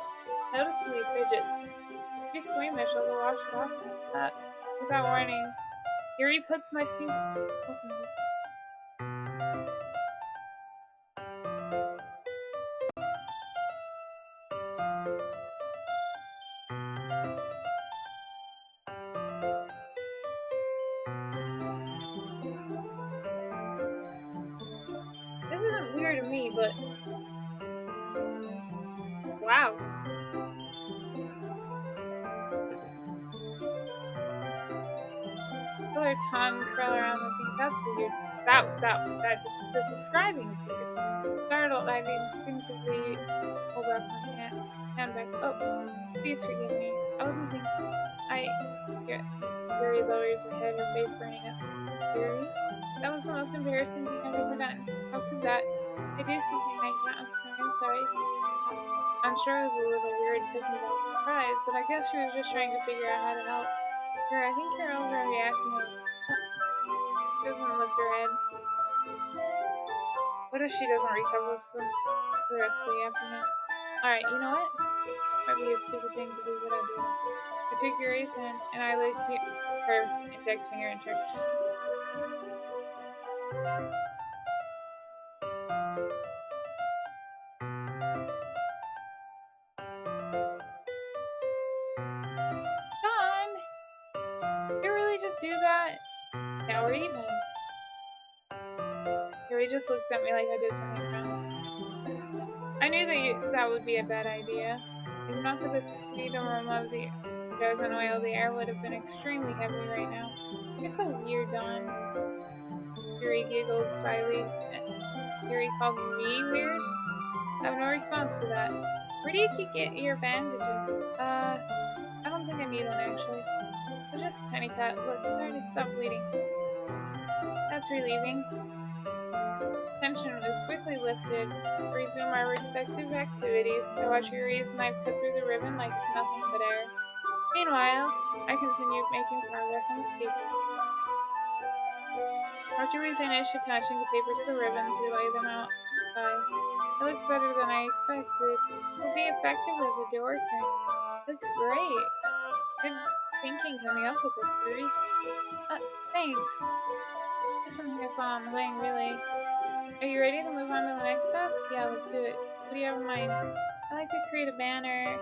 noticeably fidgets. Pretty squeamish, although washed off that. Without warning, Yuri puts my finger... This isn't weird to me, but... Wow. Feel her tongue curl around my finger. That's weird. This describing is weird. Startled, I instinctively hold back my hand back. Oh, please forgive me. I wasn't thinking. Yuri lowers her head, her face burning up. Yuri? That was the most embarrassing thing I've ever done. How could that? I do something like that. I'm sorry. I'm sure it was a little weird, took me by surprise, but I guess she was just trying to figure out how to help. Yuri, I think you're overreacting. She doesn't lift her head. What if she doesn't recover from the rest of the afternoon? Alright, you know what? Might be a stupid thing to do, but I'll do it. I took Yuri's hand and I licked her index finger and turned. Don! Did you really just do that? Now we're even. Yuri just looks at me like I did something wrong. I knew that would be a bad idea. If not for the sweet aroma of the resin oil, the air would have been extremely heavy right now. You're so weird, Don. Yuri giggles slyly. Yuri called me weird? I have no response to that. Where do you keep your bandages? I don't think I need one actually. It's just a tiny cut. Look, it's starting to stop bleeding. That's relieving. Tension was quickly lifted. We resume our respective activities. I watch Yuri's knife cut through the ribbon like it's nothing but air. Meanwhile, I continue making progress on the paper. After we finish attaching the paper to the ribbons, we lay them out to dry. It looks better than I expected. It will be effective as a door turn. It looks great. Good thinking coming up with this, Yuri. Thanks. Just something I saw online, really. Are you ready to move on to the next task? Yeah, let's do it. What do you have in mind? I'd like to create a banner.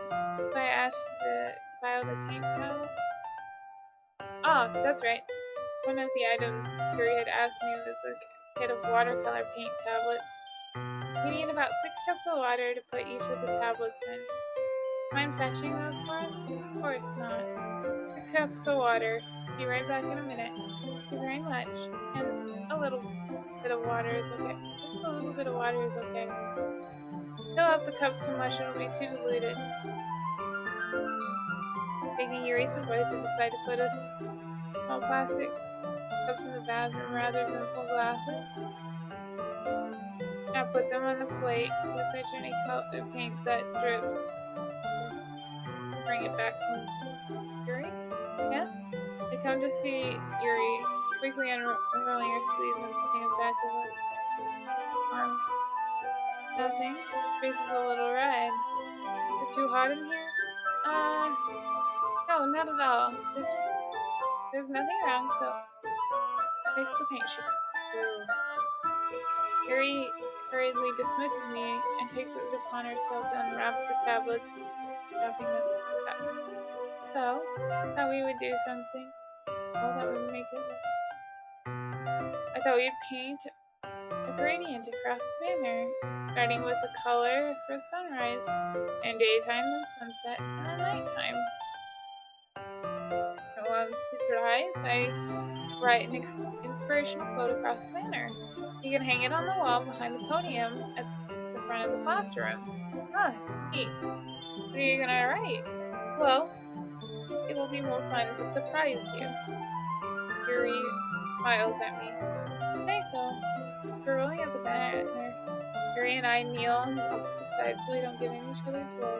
If I asked you to file the paint palette. Oh, that's right. One of the items Yuri had asked me was a kit of watercolor paint tablets. We need about 6 cups of water to put each of the tablets in. Mind fetching those for us? Of course not. 6 cups of water. Be right back in a minute. Thank you very much. And a little bit of water is okay. Just a little bit of water is okay. Fill up the cups too much, it'll be too diluted. Taking Yuri's advice, I decided to put us small plastic cups in the bathroom rather than full glasses. Now put them on the plate. Don't touch any paint that drips. Bring it back to Yuri. Yes? I come to see Yuri, quickly unrolling her sleeves and putting it back over her arm. Nothing. Face is a little red. Is it too hot in here? No, not at all. There's just There's nothing wrong, so fix the paint sheet. Ooh. Yuri hurriedly dismisses me and takes it upon herself to unwrap the tablets, wrapping them up. So, thought we would do something. Well, that would make it look. I thought we'd paint a gradient across the banner, starting with the color for sunrise, and daytime, then sunset, and then nighttime. Along Secret Eyes, I write an inspirational quote across the banner. You can hang it on the wall behind the podium at the front of the classroom. Ah, neat. What are you gonna write? Well, it will be more fun to surprise you. Yuri smiles at me. Say so. We're rolling up the banner. Yuri and I kneel on the opposite sides so we don't get in each other's way.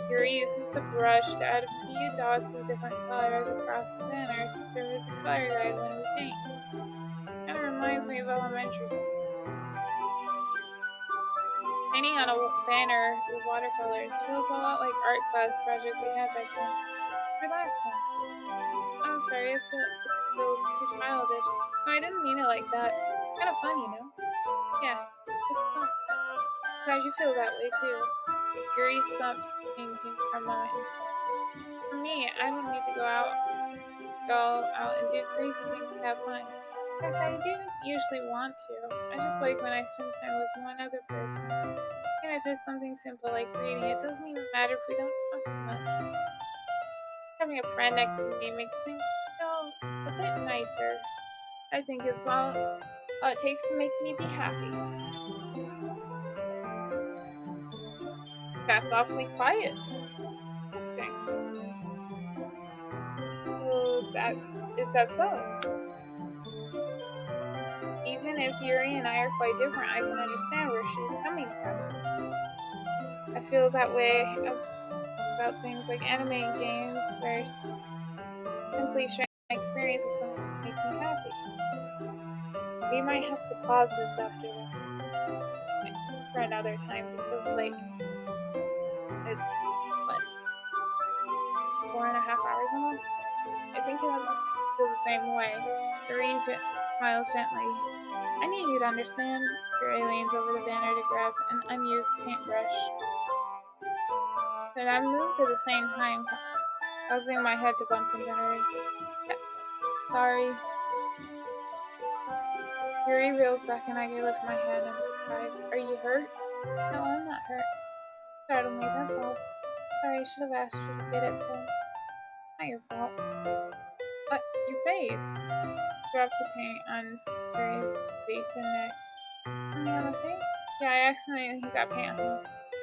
Yuri uses the brush to add a few dots of different colors across the banner to serve as a color guide when we paint. Kind of reminds me of elementary school. Painting on a banner with watercolors feels a lot like art class project we had back then. Relaxing. Oh, I'm sorry, it feels too childish. No, I didn't mean it like that. Kind of fun, you know? Yeah, it's fun. Glad you feel that way too. Yuri stops painting for a moment. For me, I don't need to go out and do crazy things to have fun. In fact, I do usually want to. I just like when I spend time with one other person. Even if it's something simple like reading, it doesn't even matter if we don't talk too much. Having a friend next to me makes things feel a bit nicer. I think it's all it takes to make me be happy. That's awfully quiet. Interesting. Oh, is that so? Even if Yuri and I are quite different, I can understand where she's coming from. I feel that way about things like anime and games, where simply sharing my experience with someone can make me happy. We might have to pause this after for another time because, like, it's what 4.5 hours almost. I think you'll feel the same way. Yuri smiles gently. I need you to understand. Yuri leans over the banner to grab an unused paintbrush. But I moved at the same time, causing my head to bump into hers. Sorry. Yuri reels back and I lift my head in surprise. Are you hurt? No, I'm not hurt. Startled me, that's all. Sorry, I should have asked you to get it for me. Not your fault. What? Your face? Drops of paint on Yuri's face and neck. On my face? Yeah, I accidentally got paint on me.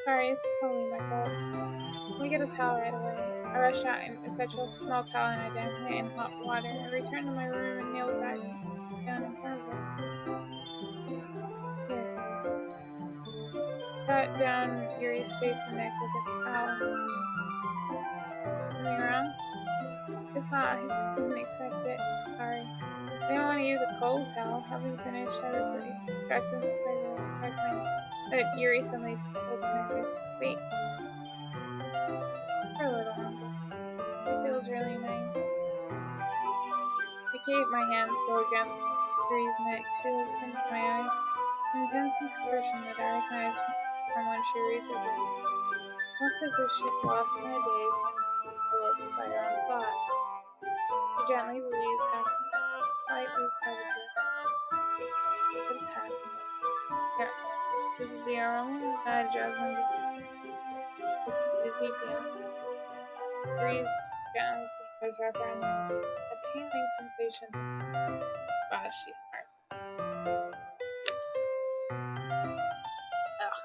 Sorry, it's totally my fault. Let me get a towel right away. I rush out and fetch a small towel and I dip it in hot water. I return to my room and kneel back down in front of her. Here. Pat down Yuri's face and neck with a towel. Something wrong? It's not. I just didn't expect it. Sorry. I didn't want to use a cold towel. Having finished, I retracted and started back my. Yuri suddenly holds my wrist. Wait. For a little longer. It feels really nice. I keep my hand still against Yuri's neck. She looks into my eyes. An intense expression that I recognize from when she reads her book. Almost as if she's lost in a daze and enveloped by her own thoughts. She gently relieves slightly part of her. What is happening? Yeah. This is the aroma that Jasmine this dizzy feeling. Breeze gently fingers wrap around me. A tingling sensation. Wow, she's smart. Ugh.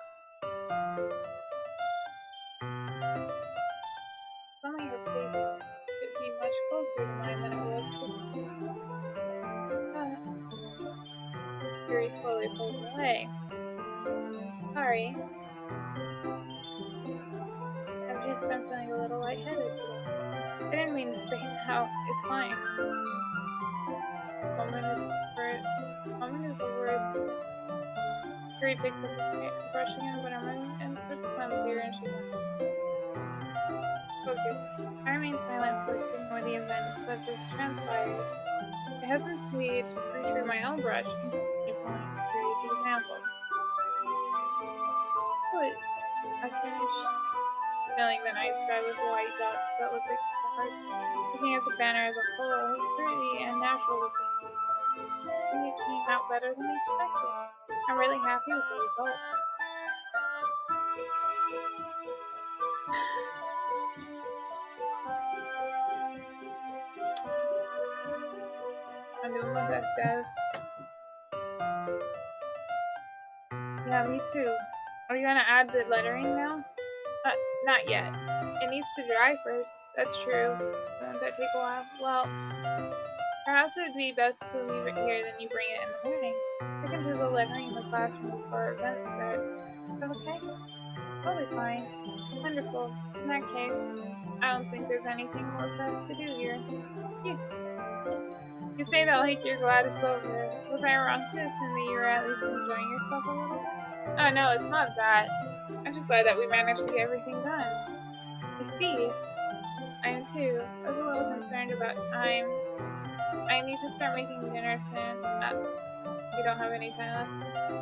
Suddenly her face could be much closer to mine than it was before. Yuri slowly pulls away. Sorry. I've just been feeling a little lightheaded today. I didn't mean to space out. It's fine. Moment is the worst. Yuri picks up the brush again, but her movement starts clumsier and she's like, focus. I remain silent, forced to ignore the events such as transpired. I hesitantly retrieved my own brush and continued following Yuri's example. Good, I finished, filling the night sky with white dots that looked like stars. Looking at the banner as a whole, it's pretty and natural looking. I think it came out better than I expected. I'm really happy with the result. I'm doing my best, guys. Yeah, me too. Are you gonna add the lettering now? Not yet. It needs to dry first. That's true. Doesn't that take a while? Well, perhaps it would be best to leave it here, then you bring it in the morning. I can do the lettering in the classroom before our events start. Is that okay? Totally fine. Wonderful. In that case, I don't think there's anything more for us to do here. You, you say that like you're glad it's over. Was I wrong to assume that you're at least enjoying yourself a little bit? Oh no, it's not that. I'm just glad that we managed to get everything done. I see. I am too. I was a little concerned about time. I need to start making dinner soon. We don't have any time left.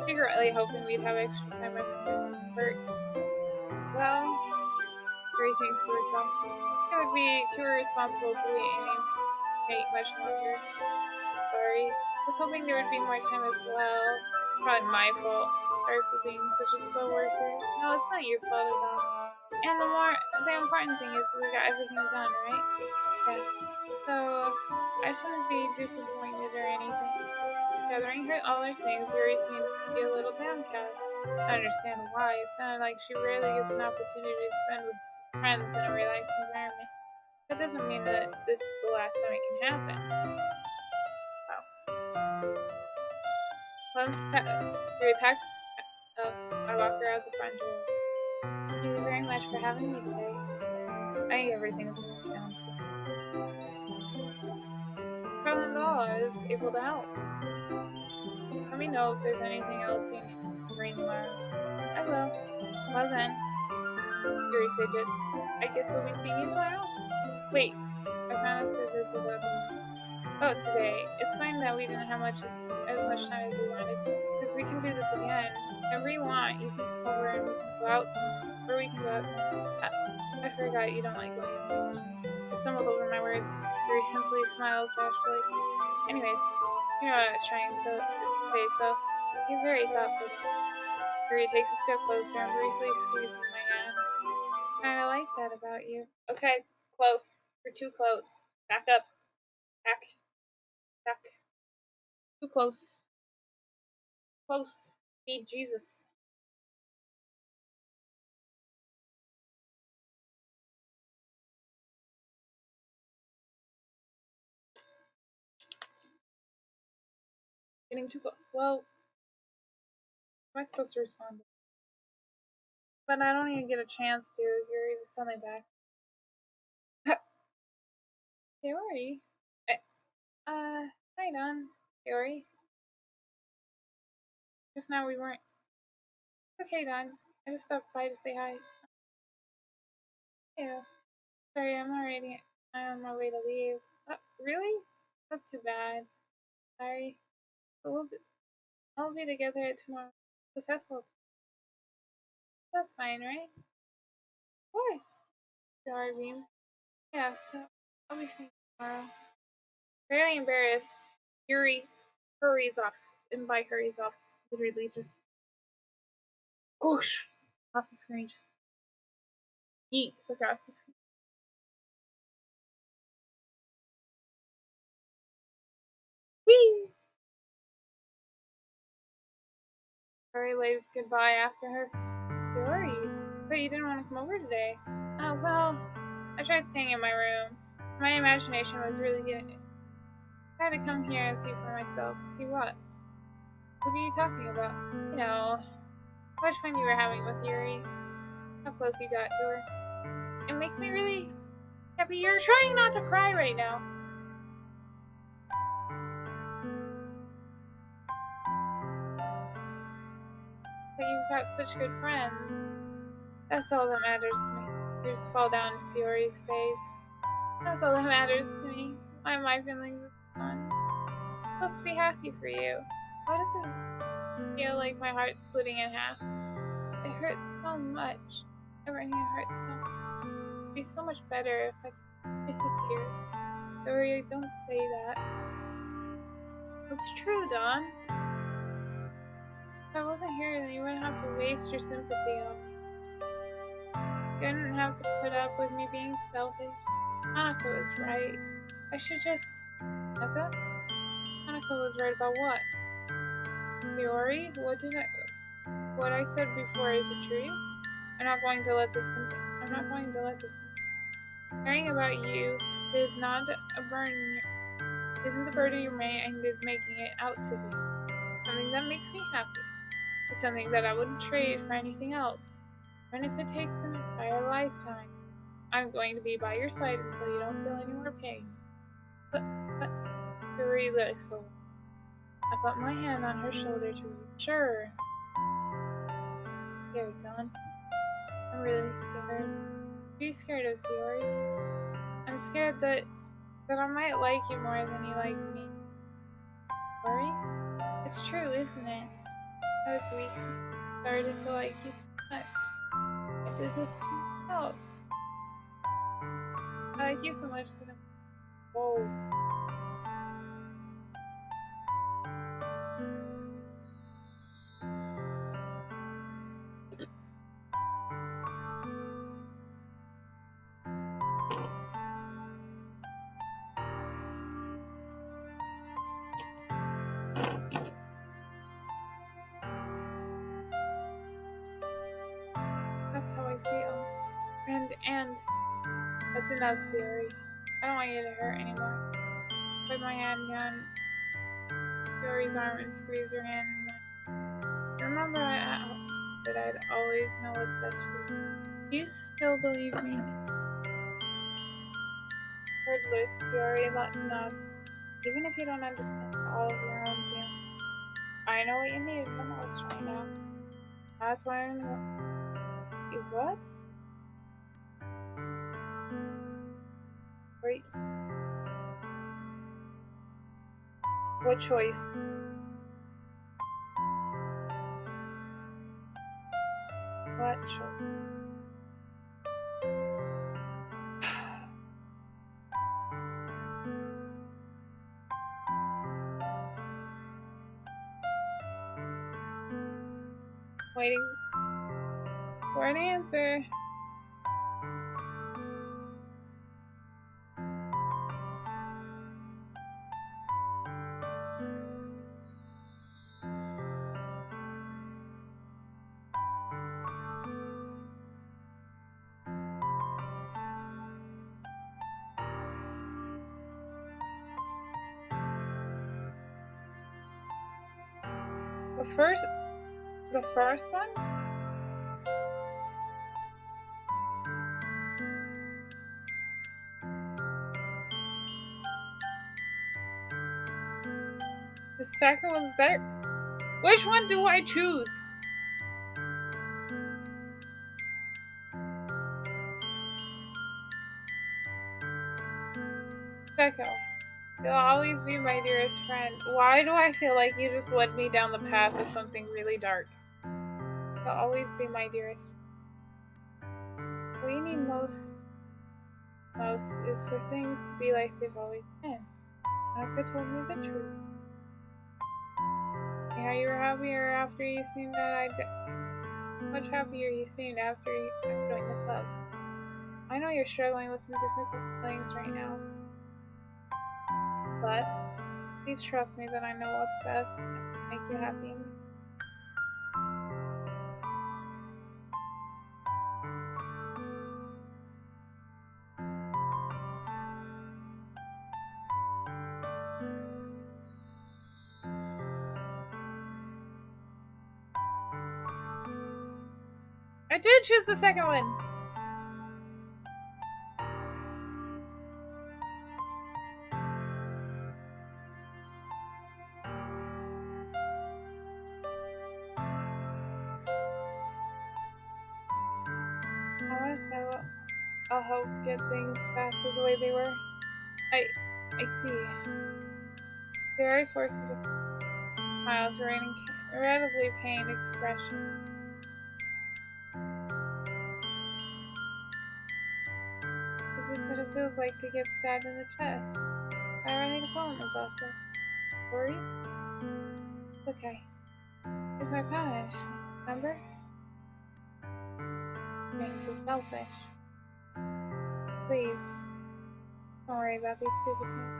Secretly hoping we'd have extra time after work. Well, Gray thinks to herself. It would be too irresponsible to wait much longer. Sorry. I was hoping there would be more time as well. It's probably my fault. Sorry for being such a slow worker. No, it's not your fault at all. And the important thing is we got everything done, right? Yeah. So, I shouldn't be disappointed or anything. Gathering all her things, Yuri seemed to be a little downcast. I understand why. It sounded like she rarely gets an opportunity to spend with friends in a relaxed environment. That doesn't mean that this is the last time it can happen. Wow. Yuri packs up. I walk her out the front door. Thank you very much for having me today. I think everything's going down soon. No problem at all. I was able to help. Let me know if there's anything else you need to bring tomorrow. I will. Well then. Yuri fidgets. I guess we'll be seeing you tomorrow? Wait. I kind of said this without Oh, today. It's fine that we didn't have as much time as we wanted. Because we can do this again. Whenever you want, you can come over and we can go out or we can go out sometime. I forgot you don't like going out. I stumbled over my words. Yuri simply smiles bashfully. Anyways, you know what I was trying to say, so you're very thoughtful. Yuri takes a step closer and briefly squeezes my hand. Kinda like that about you. Okay, close. You're too close. Back up. Back. Back. Too close. Close. Need Jesus. Getting too close. Well, how am I supposed to respond? But I don't even get a chance to. Yuri was suddenly back. Yuri? Hi, Don. Yuri? Just now we weren't. Okay, Don. I just stopped by to say hi. Yeah. Sorry, I'm already on my way to leave. Really? That's too bad. Sorry. But I'll be together at tomorrow. The festival. That's fine, right? Of course. Sorry, Beam. Yeah, so I'll be seeing you tomorrow. Very embarrassed. Yuri hurries off. And by hurries off, literally just whoosh off the screen. Just yeets across the screen. Whee! Yuri waves goodbye after her. Yuri, but you didn't want to come over today. Oh, well, I tried staying in my room. My imagination was really getting. I had to come here and see for myself. See what? What are you talking about? You know, how much fun you were having with Yuri. How close you got to her. It makes me really happy. You're trying not to cry right now. But you've got such good friends. That's all that matters to me. Tears fall down Yuri's face. That's all that matters to me. Why am I feeling this on? I'm supposed to be happy for you. Why does it feel like my heart's splitting in half? It hurts so much. Everything hurts so much. It'd be so much better if I could disappear. Sorry, don't say that. It's true, Dawn. If I wasn't here, then you wouldn't have to waste your sympathy on me. You wouldn't have to put up with me being selfish. Hanako was right. I should just... Hanako? Hanako was right about what? Fiori? What I said before, is it true? I'm not going to let this continue. I'm not going to let this continue. Caring about you is not a burden. Isn't the burden you're and is making it out to be. Something that makes me happy. It's something that I wouldn't trade for anything else. Even if it takes an entire lifetime. I'm going to be by your side until you don't feel any more pain. But, Yuri looks so. I put my hand on her shoulder to reassure her. Scared, Dawn. I'm really scared. Are you scared of Yuri? I'm scared that I might like you more than you like me. Yuri? It's true, isn't it? I was weak and started to like you too much. I did this to myself. I like you so much that I'm... Whoa. That's how I feel. And that's enough, Siri. I don't want you to hurt anymore. Put my hand down Yuri's arm and squeeze her hand in mine. Remember that I'd always know what's best for you. Do you still believe me? Wordless, Yuri nods. Even if you don't understand all of your own feelings, I know what you need the most right now. That's why I'm... You what? Wait. What choice? What choice? Waiting for an answer. The first one? The second one's better. Which one do I choose? Second one. You'll always be my dearest friend. Why do I feel like you just led me down the path of something really dark? You'll always be my dearest friend. What you need most is for things to be like they've always been. Naka told me the truth. Yeah, you were happier after you seemed that much happier you seemed after you joined the club. I know you're struggling with some difficult feelings right now. But please trust me that I know what's best and make you happy. I did choose the second one! I'll help get things back to the way they were. I I see. Very forces a smile to an incredibly pained expression. This is what it feels like to get stabbed in the chest. I writing a poem about this. Story? It's okay. It's my punishment, remember? Being so selfish. Please, don't worry about these stupid things.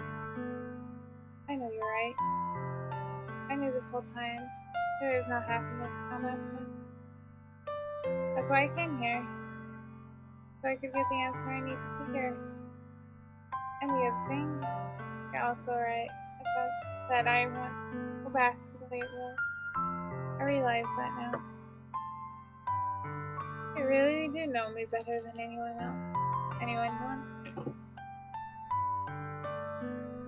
I know you're right. I knew this whole time that there's no happiness on that place. That's why I came here. So I could get the answer I needed to hear. And the other thing, you're also right about that I want to go back to the way it was. I realize that now. You really do know me better than anyone else. Anyone wants.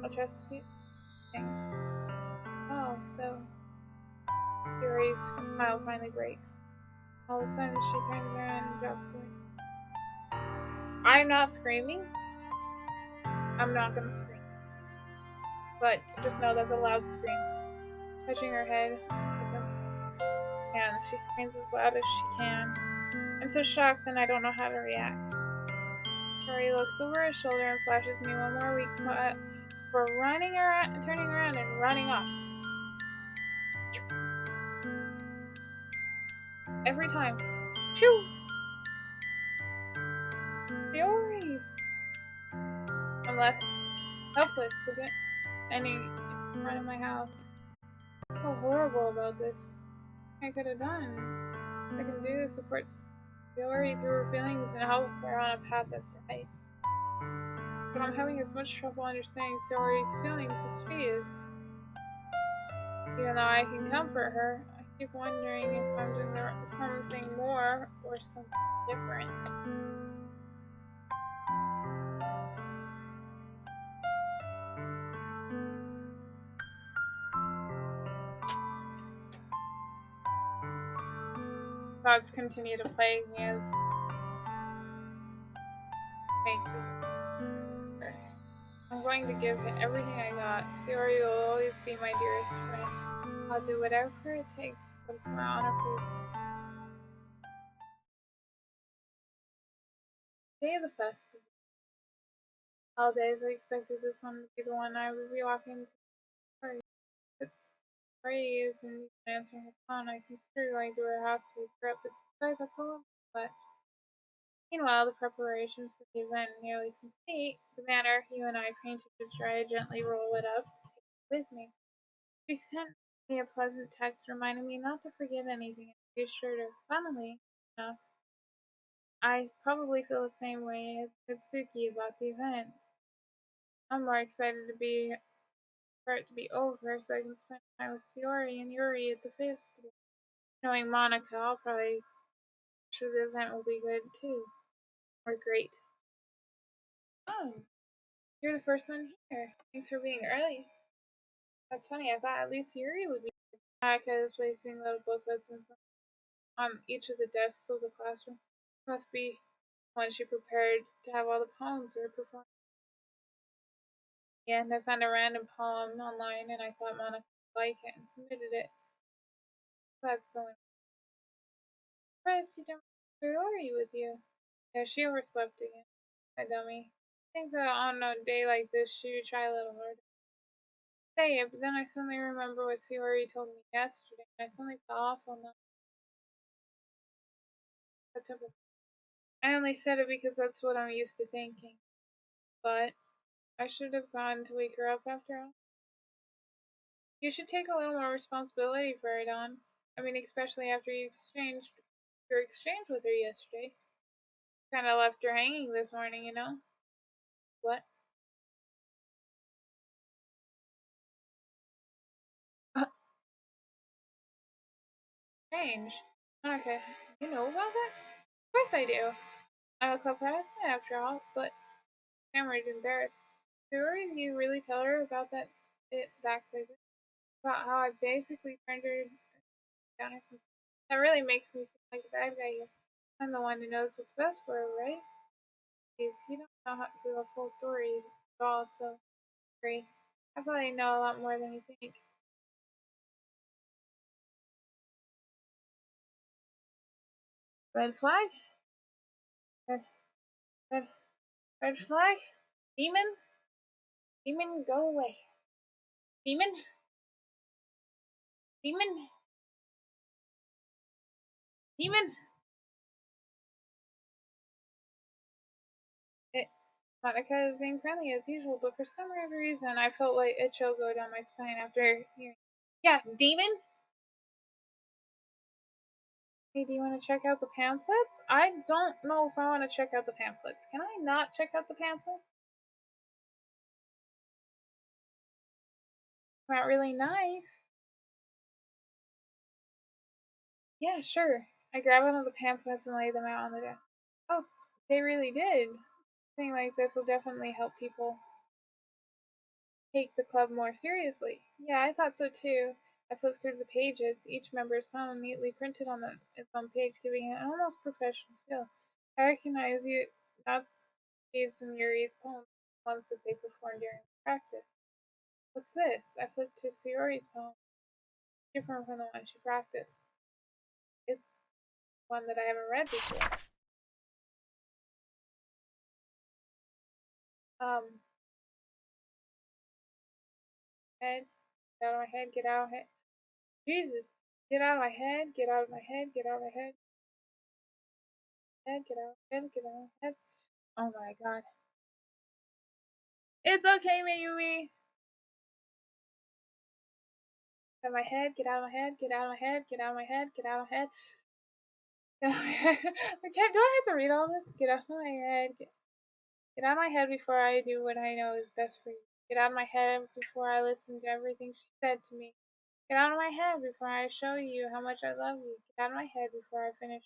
I'll trust you. Oh, so Yuri's smile finally breaks. All of a sudden, she turns around and drops away. I'm not screaming. I'm not gonna scream. But just know that's a loud scream. Touching her head with her hands, she screams as loud as she can. I'm so shocked and I don't know how to react. Yuri looks over her shoulder and flashes me one more weak smile for running around, turning around and running off. Every time. Shoo! Yuri! I'm left helpless again, standing in front of my house. So horrible about this. I could have done. I can do is support Yuri through her feelings and help her on a path that's right. But I'm having as much trouble understanding Yuri's feelings as she is. Even though I can comfort her, I keep wondering if I'm doing something more or something different. Thoughts continue to plague me as I'm going to give everything I got. Sayori will always be my dearest friend. I'll do whatever it takes to put a smile on her face. Day of the festival. Holidays, I expected this one to be the one I would be walking to. But Ray isn't answering her phone. I consider going to her house to wake her up, but despite that's a little but meanwhile, the preparations for the event are nearly complete. The banner you and I painted was dry. I gently roll it up to take it with me. She sent me a pleasant text reminding me not to forget anything and reassured her. Funnily enough, I probably feel the same way as Mitsuki about the event. I'm more excited for it to be over so I can spend time with Sayori and Yuri at the festival. Knowing Monica, I'll probably sure the event will be good too. Or great. Oh, you're the first one here. Thanks for being early. That's funny, I thought at least Yuri would be. Monica is placing little booklets on each of the desks of the classroom. Must be when she prepared to have all the poems were performed. And I found a random poem online and I thought Monica would like it and submitted it. That's so impressed you don't have Yuri with you. Yeah, she overslept again. My dummy. I think that on a day like this she would try a little harder. Say it, but then I suddenly remember what Sayori told me yesterday and I suddenly felt awful now. That's simple. I only said it because that's what I'm used to thinking. But I should have gone to wake her up after all. You should take a little more responsibility for it, on. I mean, especially after you exchanged your exchange with her yesterday. Kind of left her hanging this morning, you know? What? Strange. Okay, you know about that? Of course I do. I'm a club president after all, but hammered embarrassed. Did you really tell her about it back visit? About how I basically turned her down? That really makes me seem like the bad guy here. I'm the one who knows what's best for her, right? Please, you don't know how to do a full story at all, so sorry. I probably know a lot more than you think. Red flag? Red, red, red flag? Demon? Demon, go away. Demon? Demon? Demon? It, Monica is being friendly as usual, but for some weird reason, I felt like a chill go down my spine after hearing. Yeah, demon? Hey, do you want to check out the pamphlets? I don't know if I want to check out the pamphlets. Can I not check out the pamphlets? Not really nice. Yeah, sure. I grab one of the pamphlets and lay them out on the desk. Oh, they really did. Something like this will definitely help people take the club more seriously. Yeah, I thought so too. I flipped through the pages, each member's poem neatly printed on its own page, giving it an almost professional feel. I recognize you. That's Dave's and Yuri's poems, the ones that they performed during practice. What's this? I flipped to Sayori's poem, different from the one she practiced. It's one that I haven't read before. Um, head, get out of my head, get out of my head. Jesus, get out of my head, get out of my head, get out of my head, get out of my head, get out of my head. Oh my god. It's okay, Mayumi. Get out of my head, get out of my head, get out of my head, get out of my head, get out of my head. Get out of my head. Do I have to read all this? Get out of my head. Get out of my head before I do what I know is best for you. Get out of my head before I listen to everything she said to me. Get out of my head before I show you how much I love you. Get out of my head before I finish.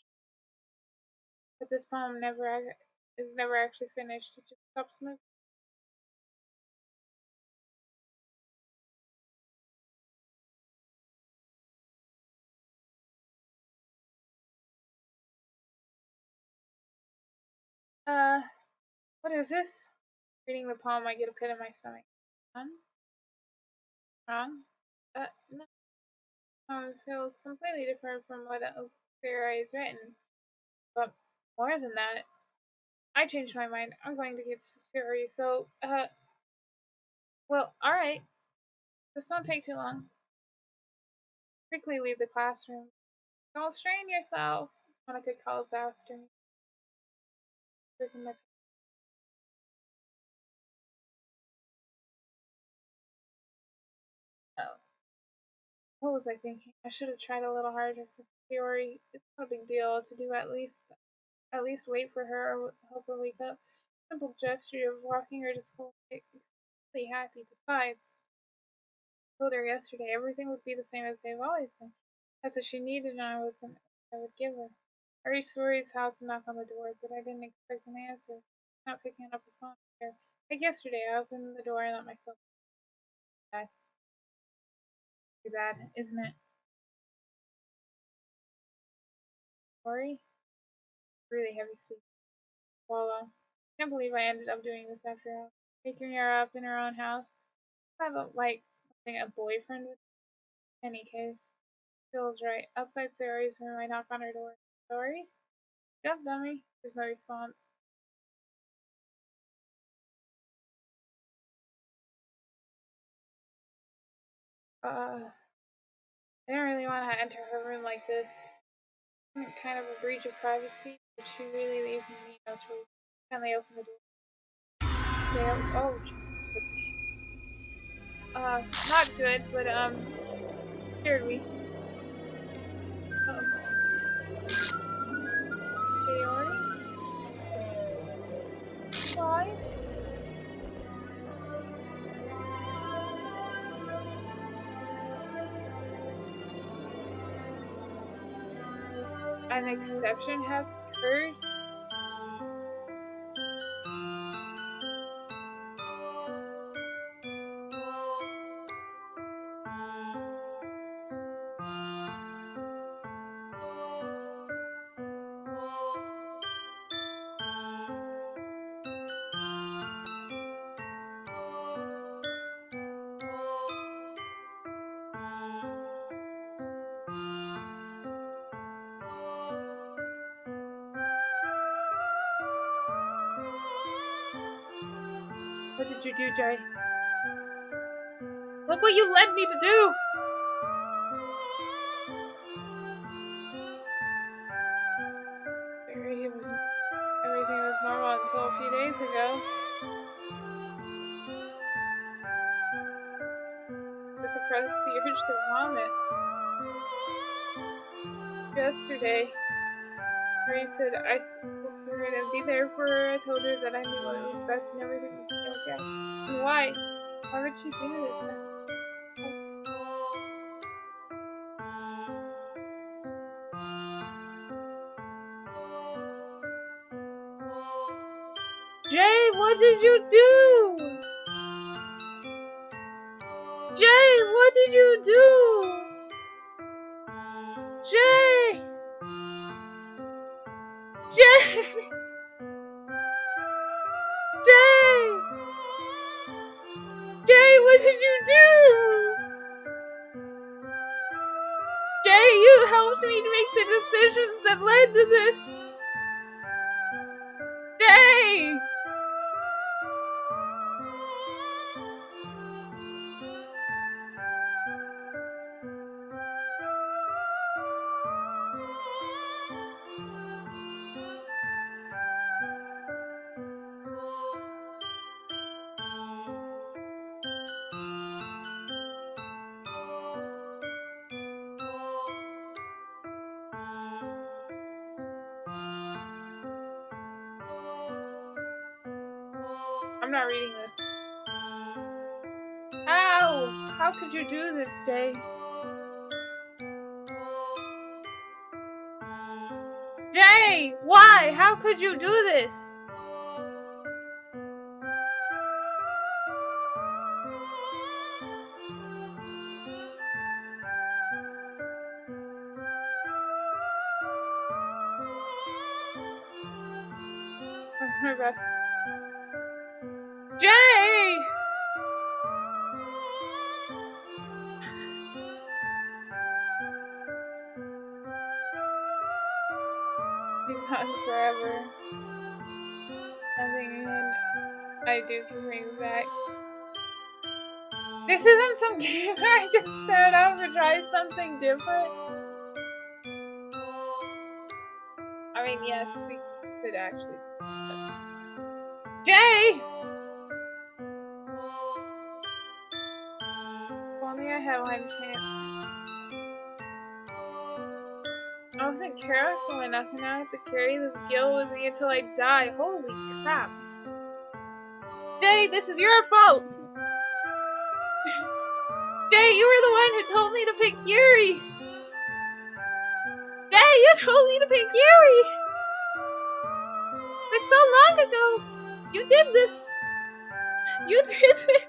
But this poem is never actually finished. It just stops moving. Uh, what is this? Reading the poem, I get a pit in my stomach. Wrong? Wrong? No. It feels completely different from what else Sarah has written. But more than that, I changed my mind. I'm going to get Siri. So, well, alright. Just don't take too long. Quickly leave the classroom. Don't strain yourself. Monica calls after me. Oh, what was I thinking? I should have tried a little harder for Fiore. It's not a big deal to do at least wait for her or help her wake up. Simple gesture of walking her to school makes me really happy. Besides, I told her yesterday everything would be the same as they've always been. That's what she needed and I would give her. I reached Rory's house and knocked on the door, but I didn't expect an answer, so not picking up the phone here. Like yesterday, I opened the door and let myself bad. Too bad, isn't it? Rory? Really heavy sleep. Swallow. Can't believe I ended up doing this after all. Taking her up in her own house. I don't like something a boyfriend would. In any case, feels right. Outside Sarah's room, I knock on her door. Sorry? Yep, dummy. There's no response. I don't really want to enter her room like this. Kind of a breach of privacy, but she really leaves me no choice. Finally open the door. Oh, not good, but scared me. Sayori? Why? An exception has occurred? What did you do, Jay? Look what you led me to do! Everything was normal until a few days ago. I suppressed the urge to vomit. Yesterday, Marie said I was going to be there for her. I told her that I knew what was best and everything would be okay. And why? Why would she do this? Jay, what did you do? Jay, what did you do? Jay! Jay! Jay! Jay, what did you do? Jay, you helped me to make the decisions that led to this. Jay! I'm not reading this. Ow! How could you do this, Jay? Jay! Why? How could you do this? That's my best. Jay! He's gone forever. Nothing I do can bring him back. This isn't some game where I just set up to try something different. I mean, yes, we could actually. Jay! If only I had one chance. I wasn't careful enough, and now I have to carry this guilt with me until I die. Holy crap. Jay, this is your fault! Jay, you were the one who told me to pick Yuri! Jay, you told me to pick Yuri! It's so long ago! You did this! You did this!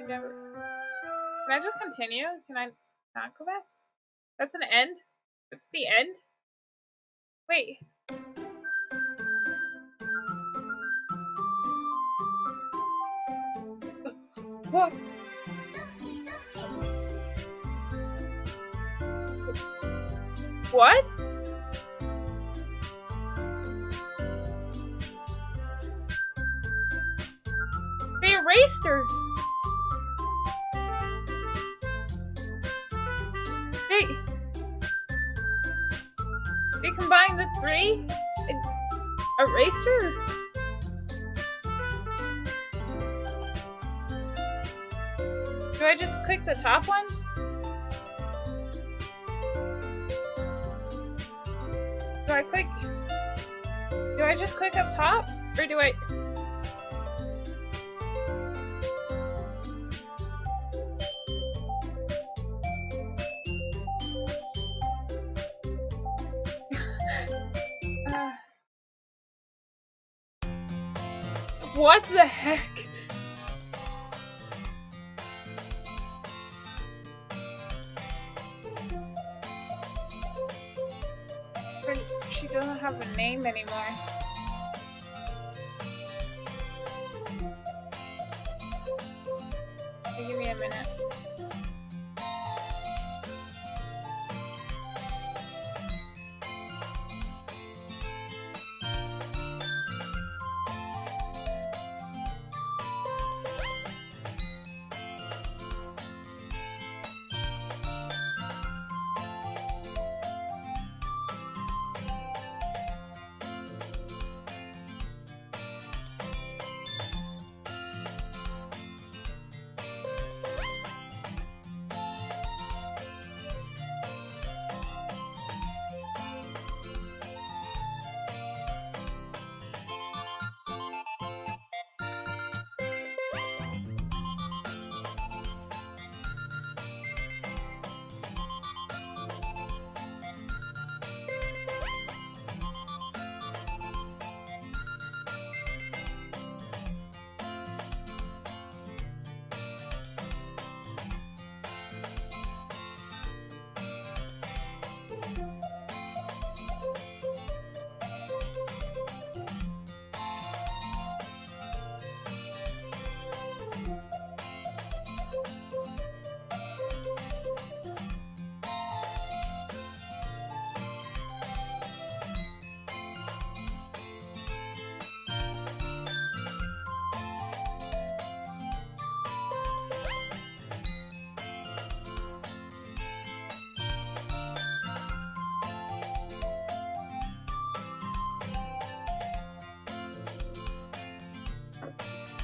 Never. Can I just continue? Can I not go back? That's an end? That's the end? Wait. What? What? They erased her! They combined the three and erased her? Do I just click the top one? Do I just click up top? Or do I... What the heck? She doesn't have a name anymore. Okay, give me a minute.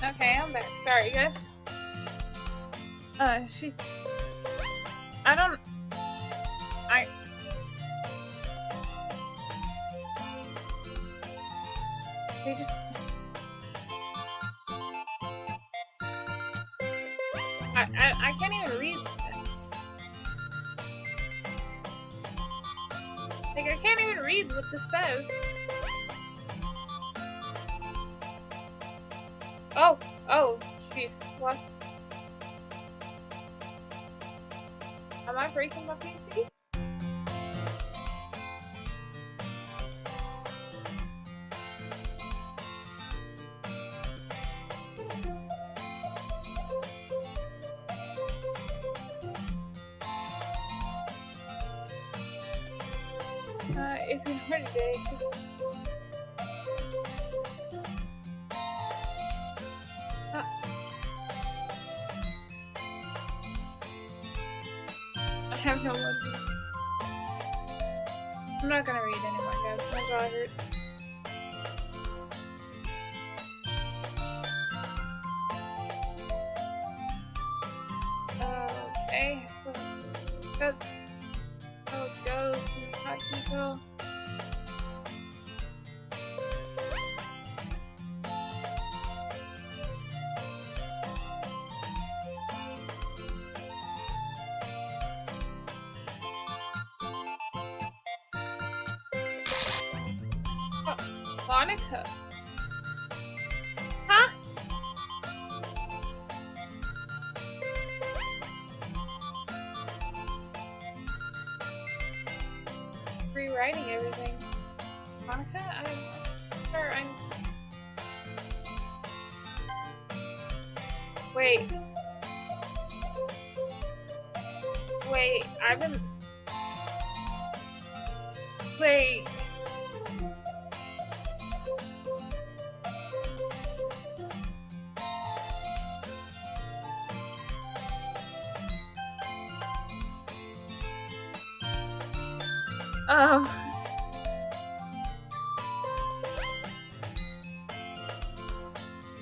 Okay, I'm back. Sorry, guys. She's... I don't... They just... I can't even read... Like, I can't even read what this says. Oh, jeez. What? Am I breaking my PC? It's in her today. I have no idea. I'm not gonna read anymore, guys. My jaw hurts. Okay, so that's how it goes in Takiko. Monica. Huh? Rewriting everything. Monica? I'm sure I'm... Wait. I've been... Wait.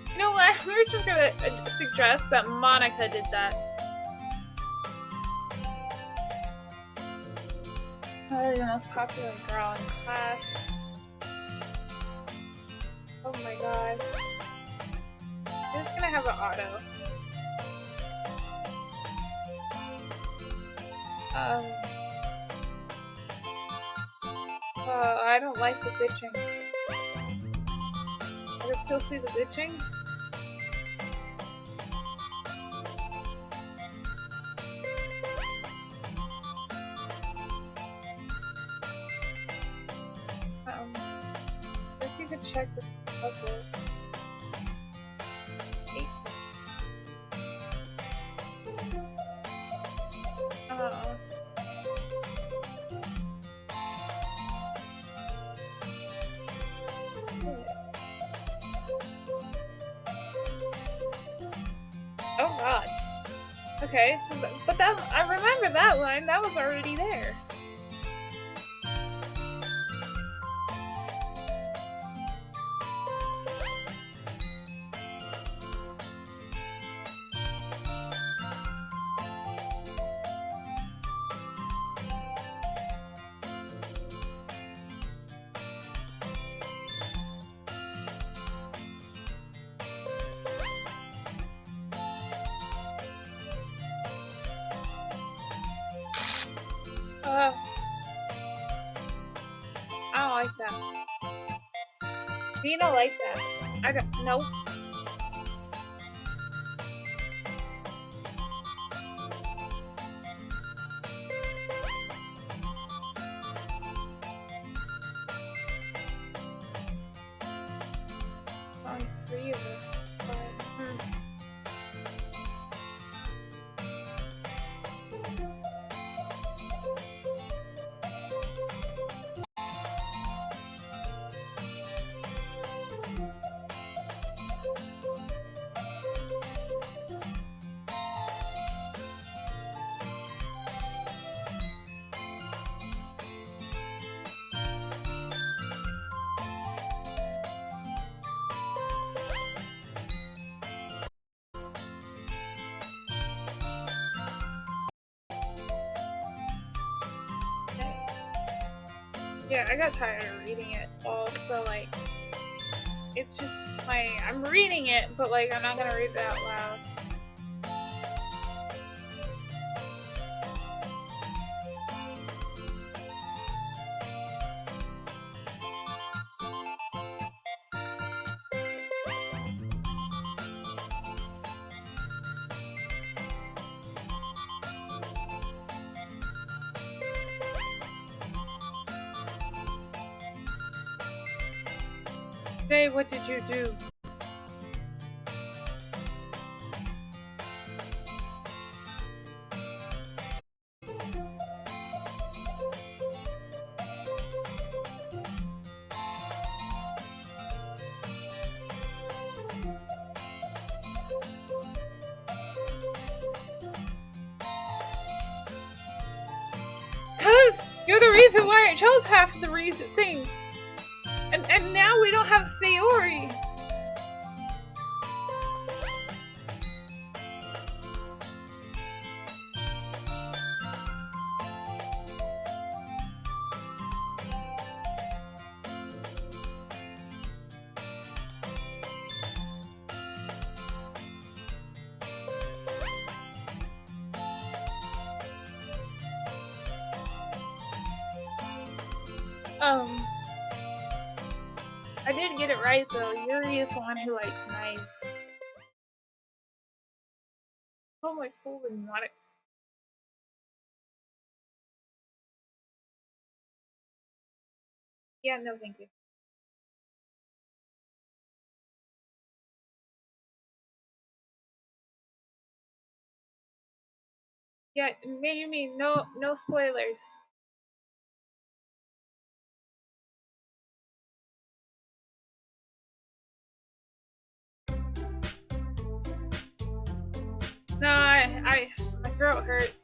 You know what? We were just gonna suggest that Monica did that. Probably the most popular girl in class. Oh my god. I'm just gonna have an auto. I don't like the bitching. I can still see the bitching. Guess you could check the puzzle. Oh god. Okay, so but that I remember that line. That was already there. I don't like that. You don't like that. I don't. Nope. Only 3 of us. Yeah, I got tired of reading it all, so like, it's just like, I'm reading it, but like, I'm not gonna read it out loud. Today, what did you do? Cause you're the reason why I chose half of the recent things. And now we don't have Sayori. I did get it right though. Yuri is the one who likes knives. Oh, my soul is not. Yeah, no, thank you. Yeah, maybe no spoilers. No, my throat hurts.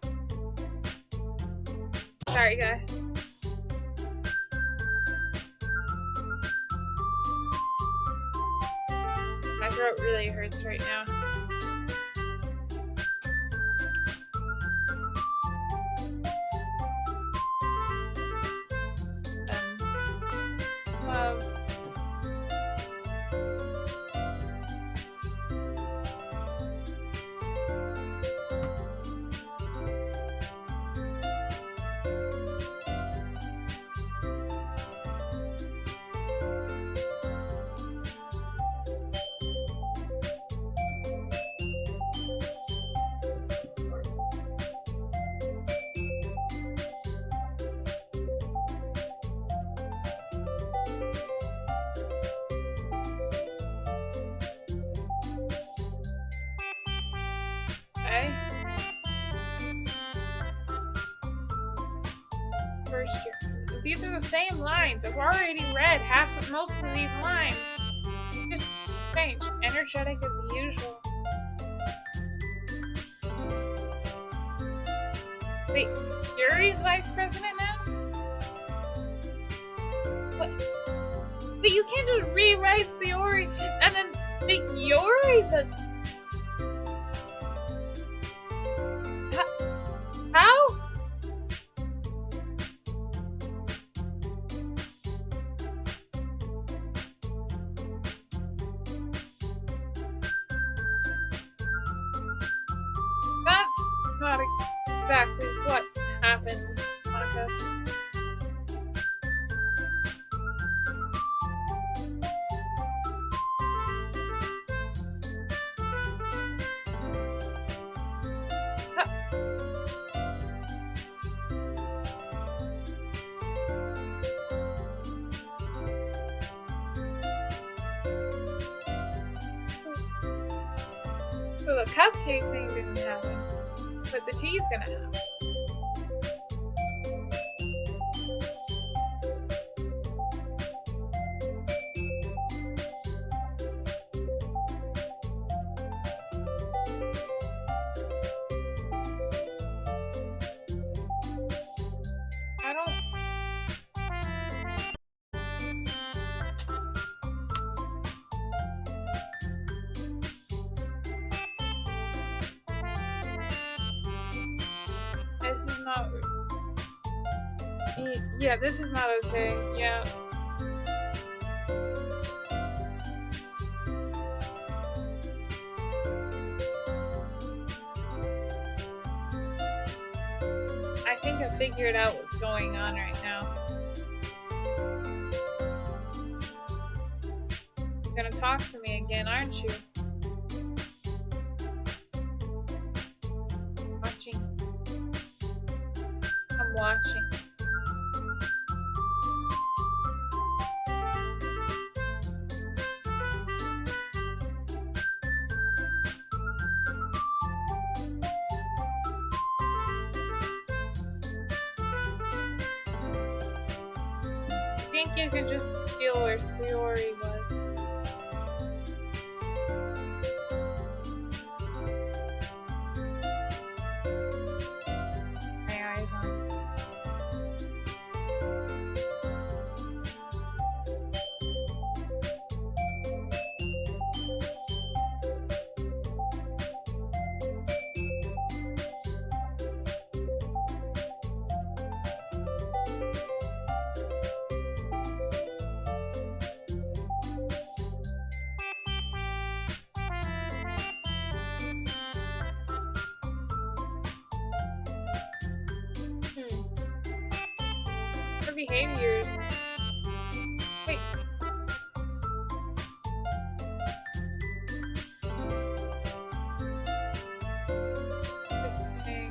Sorry, guys. My throat really hurts right now. Love. Okay. First year. These are the same lines. I've already read most of these lines. Just strange. Energetic as usual. Wait, Yuri's vice president now? What? But you can't just rewrite Sayori and then make Yuri the... How? That's not exactly what happened, Monica. So the cupcake thing didn't happen, but the tea's gonna happen. I don't... Yeah, this is not okay. Yeah. I think I figured out what's going on right now. You're gonna talk to me again, aren't you? Watching. I'm watching. I think you can just feel where Sayori was. My eyes on. Her behaviors. Wait. Interesting.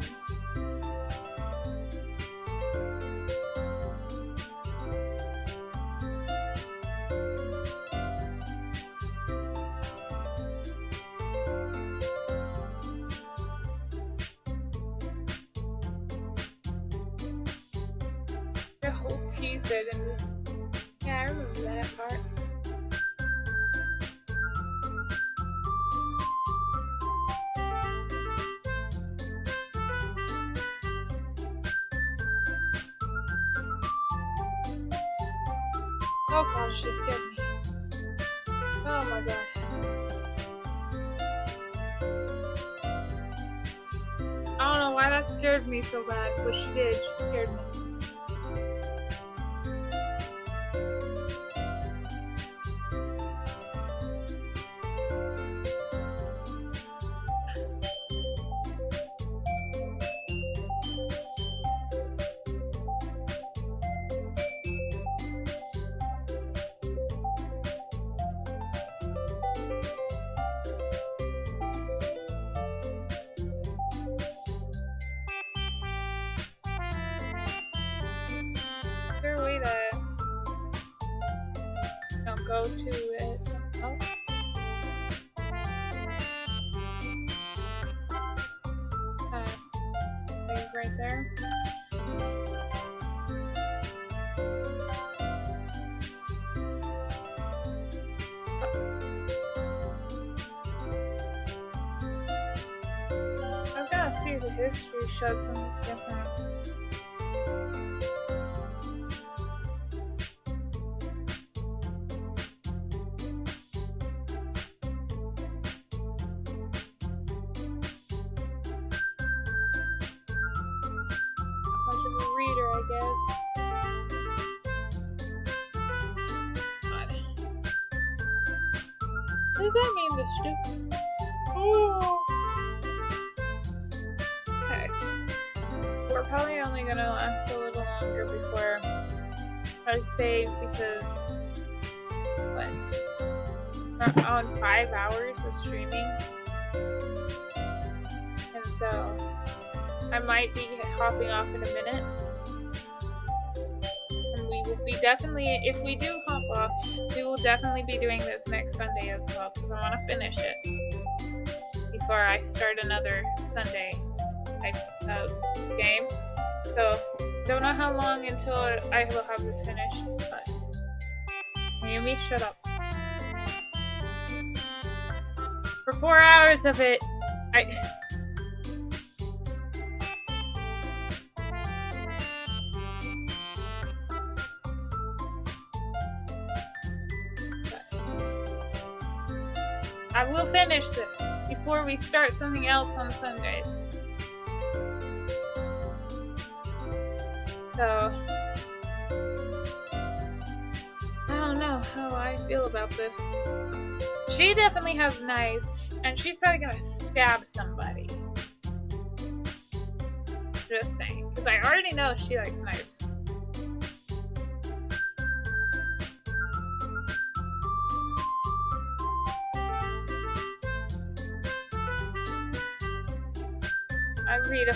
The whole tea said in this. Yeah, I remember that part. Oh gosh, she scared me. Oh my god. I don't know why that scared me so bad, but she did. She scared me. Is there a way that don't go to it? Oh. Right there. I've got to see if the history showed something different. Much of a reader, I guess. What does that mean, this ship? Oh. Okay. We're probably only gonna last a little longer before I save because what? We're on 5 hours of streaming. And so I might be hopping off in a minute. And we will be definitely, if we do hop off, we will definitely be doing this next Sunday as well because I want to finish it before I start another Sunday type game. So, don't know how long until I will have this finished, but Mayumi, shut up. For 4 hours of it, I will finish this before we start something else on Sundays. So, don't know how I feel about this. She definitely has knives, and she's probably gonna stab somebody. Just saying, because I already know she likes knives. I read.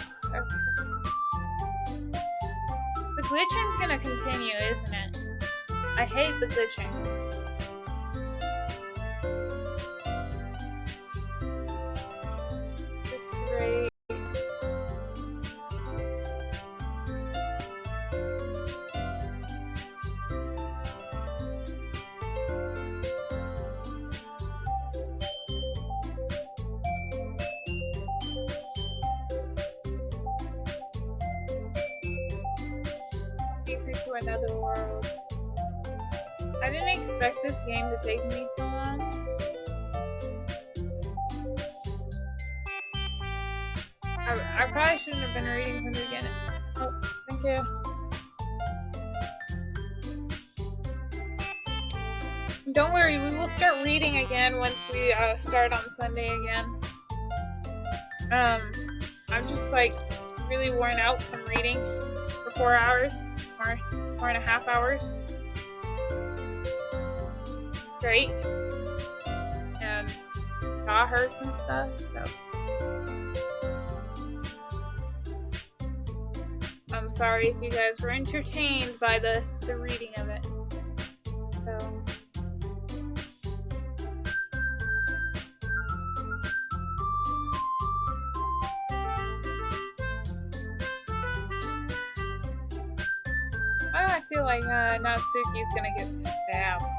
The glitching's gonna continue, isn't it? I hate the glitching. It's great. Takes me to another world. I didn't expect this game to take me so long. I probably shouldn't have been reading from the beginning. Oh, thank you. Don't worry, we will start reading again once we start on Sunday again. I'm just like really worn out from reading for 4 hours, 4.5 hours straight, and jaw hurts and stuff. So I'm sorry if you guys were entertained by the reading of it. So. Why do I feel like Natsuki's gonna get stabbed?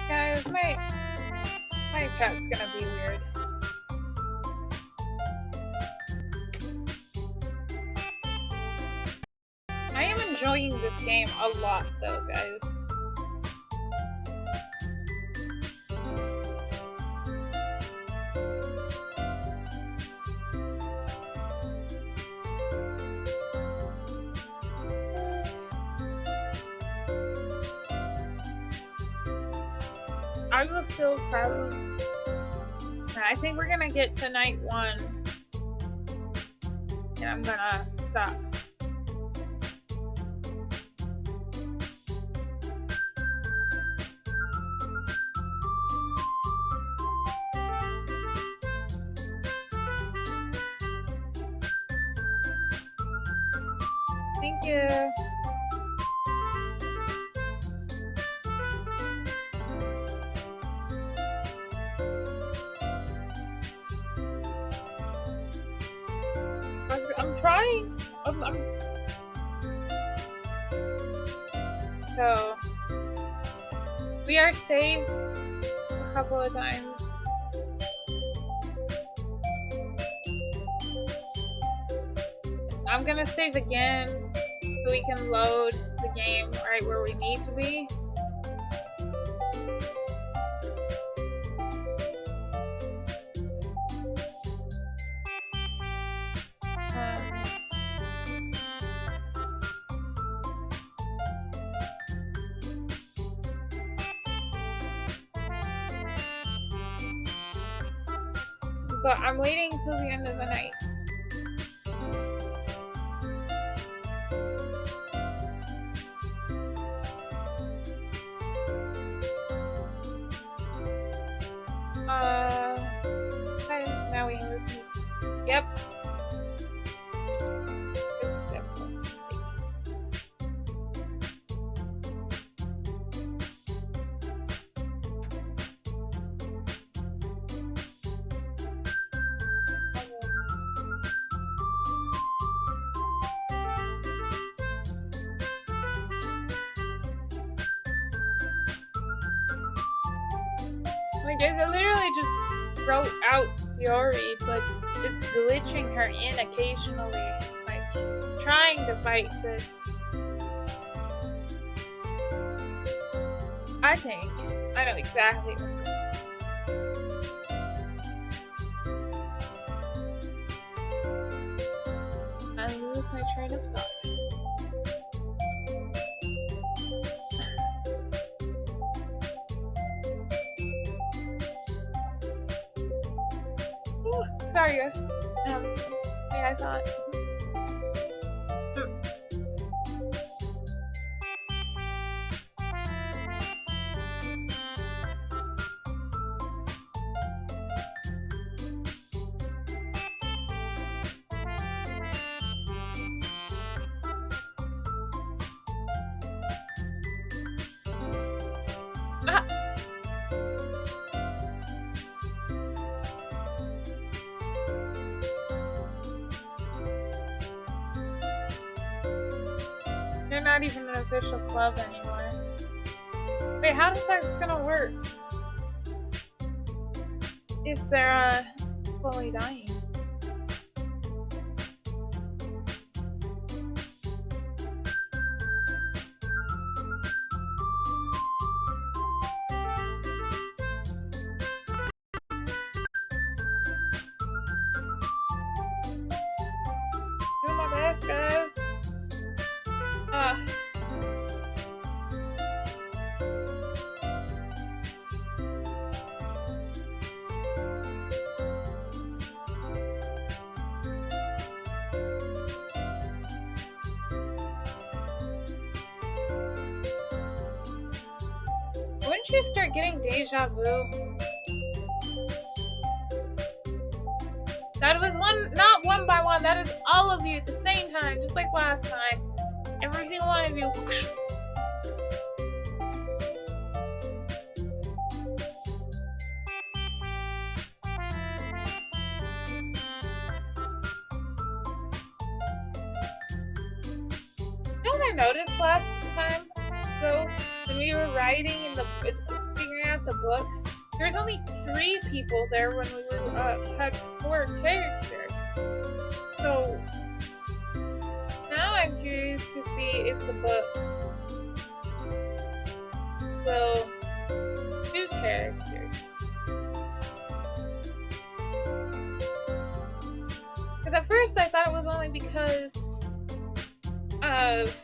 Guys, my chat's gonna be weird. I am enjoying this game a lot though, guys. I will still probably. I think we're gonna get to night 1, and I'm gonna stop. Thank you. I'm trying. So we are saved a couple of times. I'm gonna save again so we can load the game right where we need to be. But I'm waiting till the end of the night. Now we have repeat. Yep. Like, I literally just wrote out Sayori, but it's glitching her in occasionally. Like, trying to fight this. I think I know exactly what's going on. I lose my train of thought. Ooh, sorry guys. Yeah, I thought. They're not even an official club anymore. Wait, how does that gonna work? If they're slowly dying. Do my best, guys. Wouldn't you start getting deja vu? That was not one by one, that is all of you at the same time, just like last time. Every single one of you. You know what I noticed last time? So, when we were writing and figuring out the books, there was only 3 people there when we were had 4 characters. So now I'm curious to see if the book will 2 characters. Because at first I thought it was only because of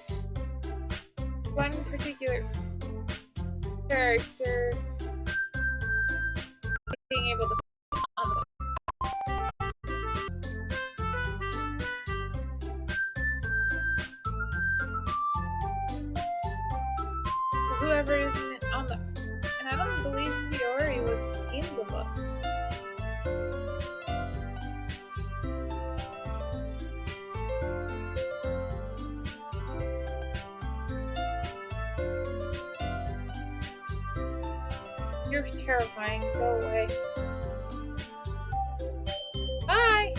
one particular character being able to whoever is on the, and I don't believe Sayori was in the book. You're terrifying. Go away. Bye!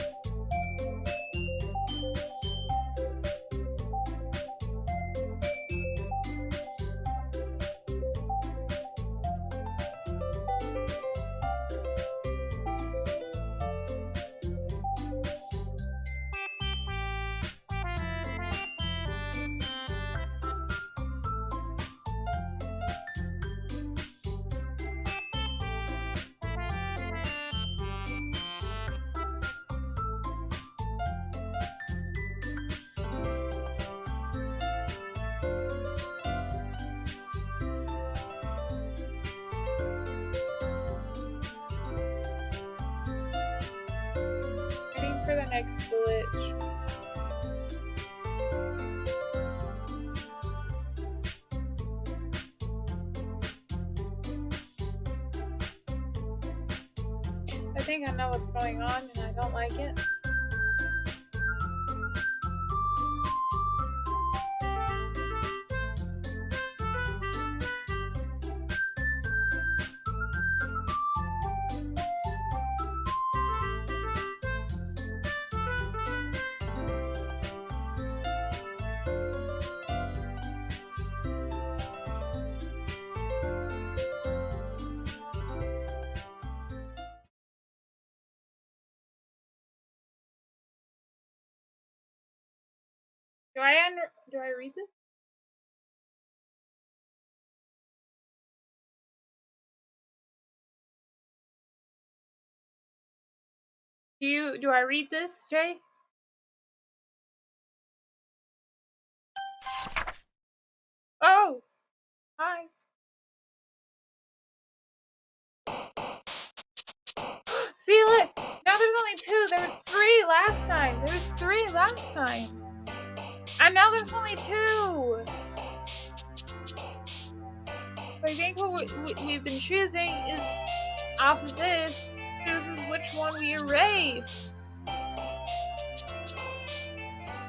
For the next glitch. I think I know what's going on and I don't like it. Do I read this? Do I read this, Jay? Oh, hi. See, look. Now there's only 2. There was 3 last time. There was 3 last time. And now there's only 2. So I think what we've been choosing is after this chooses which one we erase.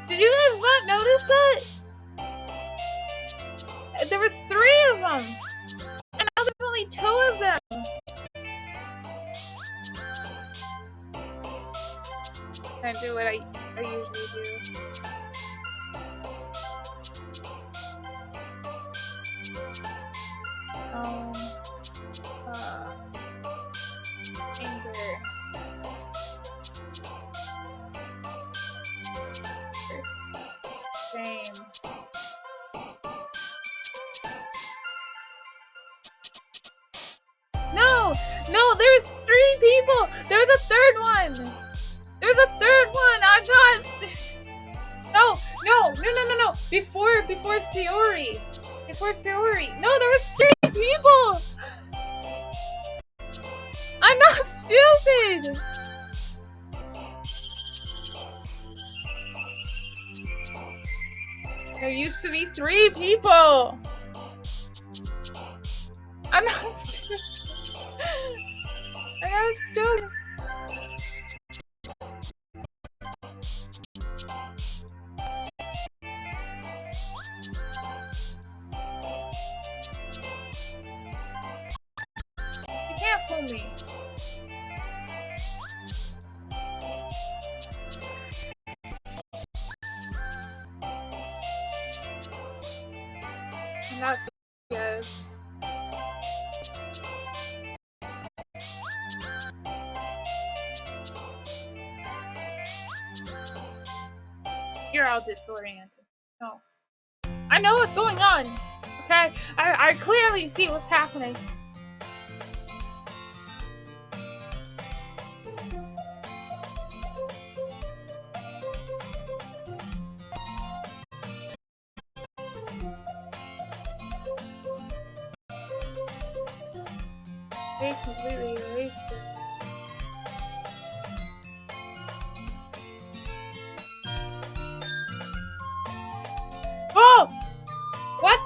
Did you guys not notice that? There was 3 of them. And now there's only 2 of them. Can't do what I usually do. Anger. Shame. No, there's 3 people. There's a 3rd one. There's a 3rd one. I'm not. No. Before Sayori. Before Sayori. No, there was 3 people. I'm not stupid. There used to be 3 people. I'm not stupid. I'm not stupid. You can't fool me. I'm not good. You're all disoriented. No. I know what's going on. Okay? I clearly see what's happening. They completely erased it. Oh! What?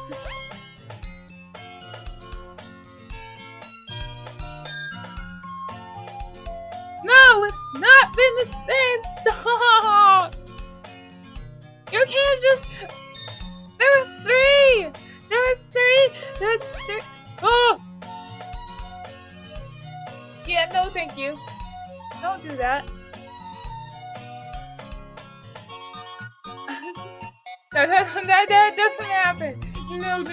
No, it's not been the same. Stop! You can't just. There was 3. There was 3. There was 3. Oh! Yeah, no, thank you. Don't do that. That doesn't happen. No.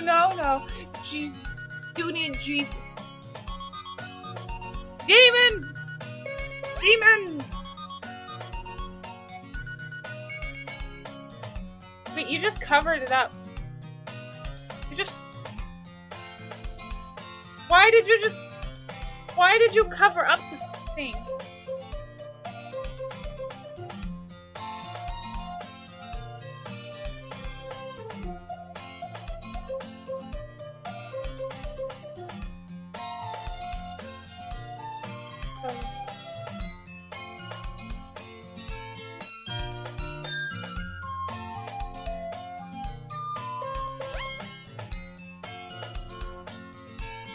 Jesus. You need Jesus. Demons! Wait, you just covered it up. Why did you cover up this thing?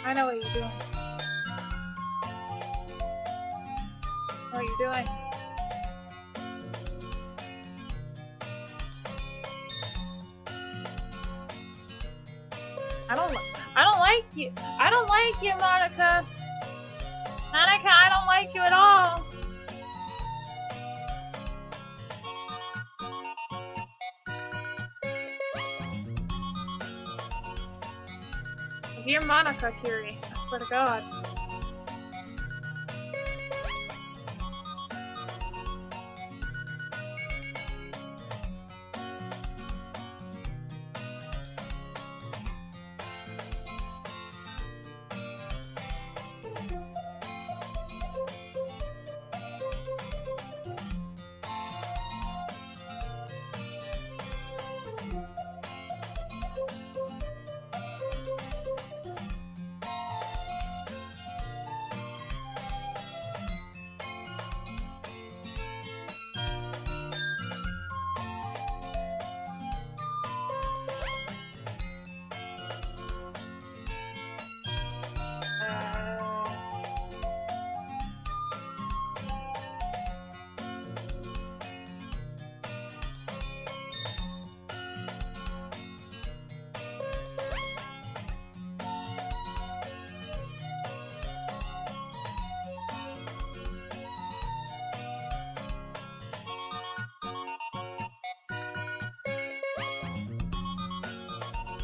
I know what you're doing. What are you doing? I don't like you. I don't like you, Monica. Monica, I don't like you at all. Dear Monica, Kiri, I swear to God.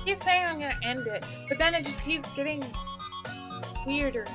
keep saying I'm gonna end it, but then it just keeps getting weirder.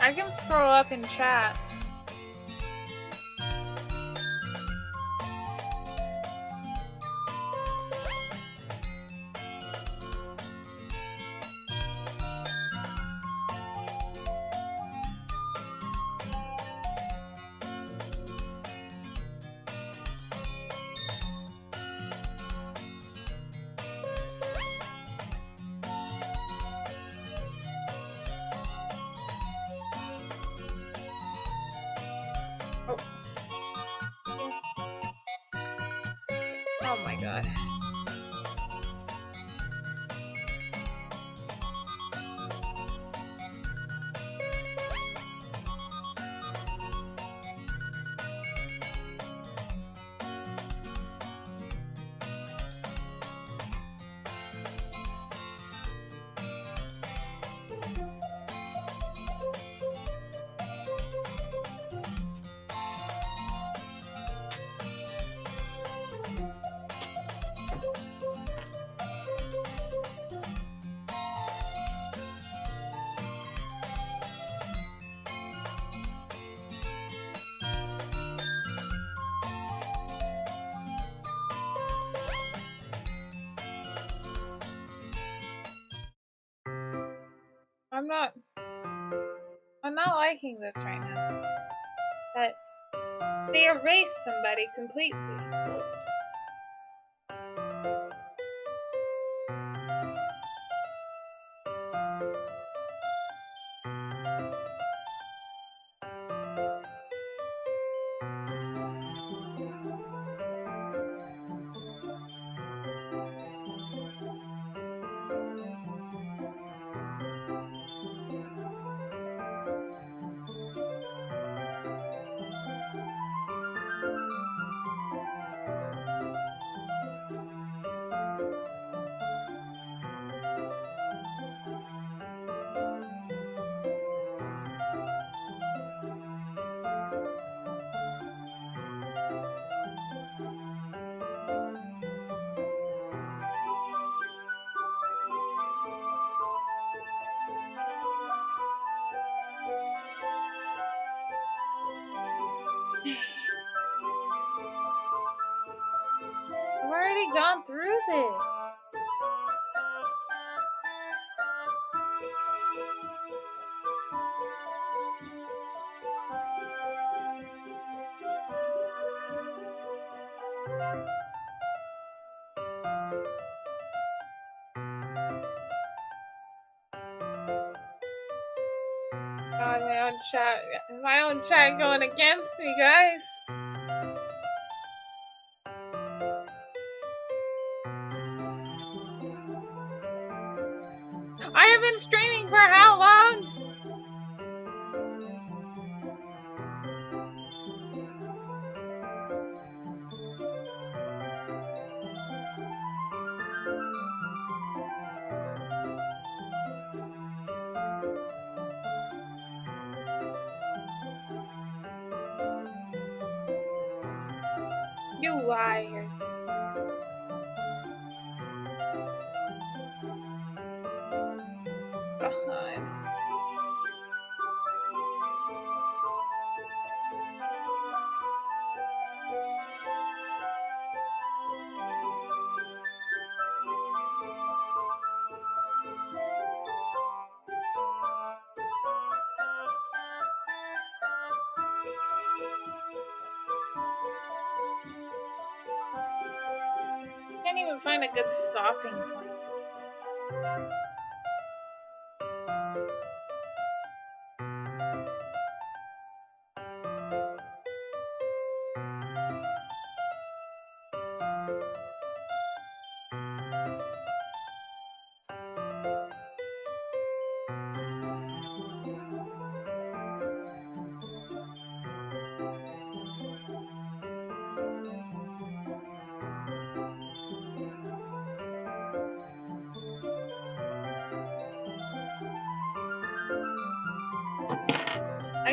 I can scroll up in chat. Oh my god. I'm not liking this right now. That they erased somebody completely. I've already gone through this. God, my own chat going against me, guys. I have been streaming for how long? You liars. God. Can't even find a good stopping point.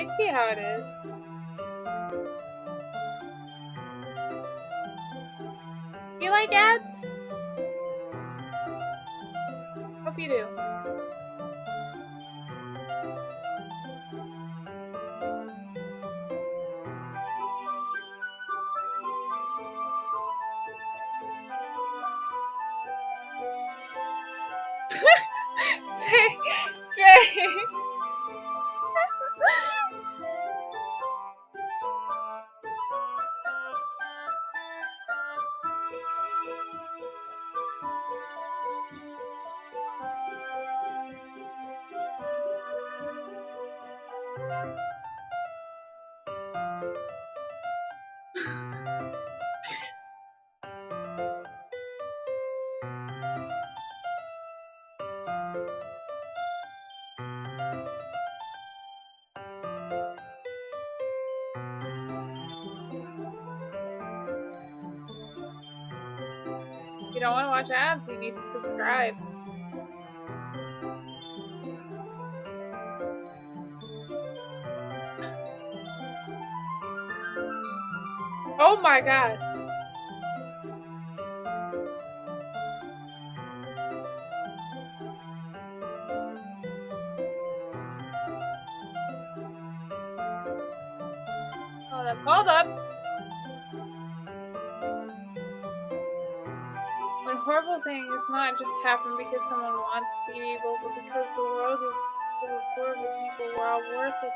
I see how it is. You like ads? Hope you do. Jay. If you don't want to watch ads, you need to subscribe. Oh my god. Hold up. When horrible things not just happen because someone wants to be evil, but because the world is full of horrible people, we're all worthless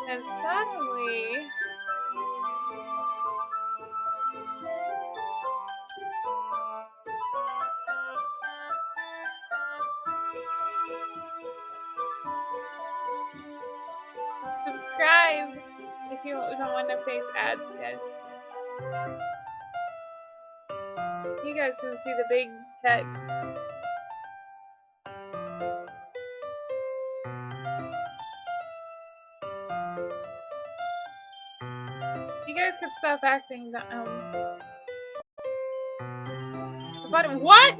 and suddenly... Subscribe if you don't want to face ads, guys. You guys can see the big text. You guys could stop acting the bottom. What?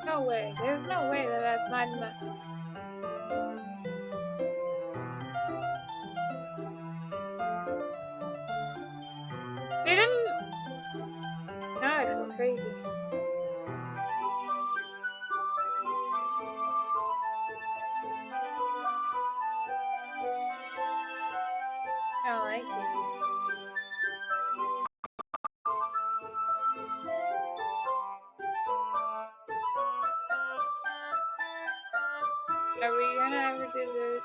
No way. There's no way that that's not in the... They didn't... Now I feel crazy. I don't like it. Are we gonna ever do this?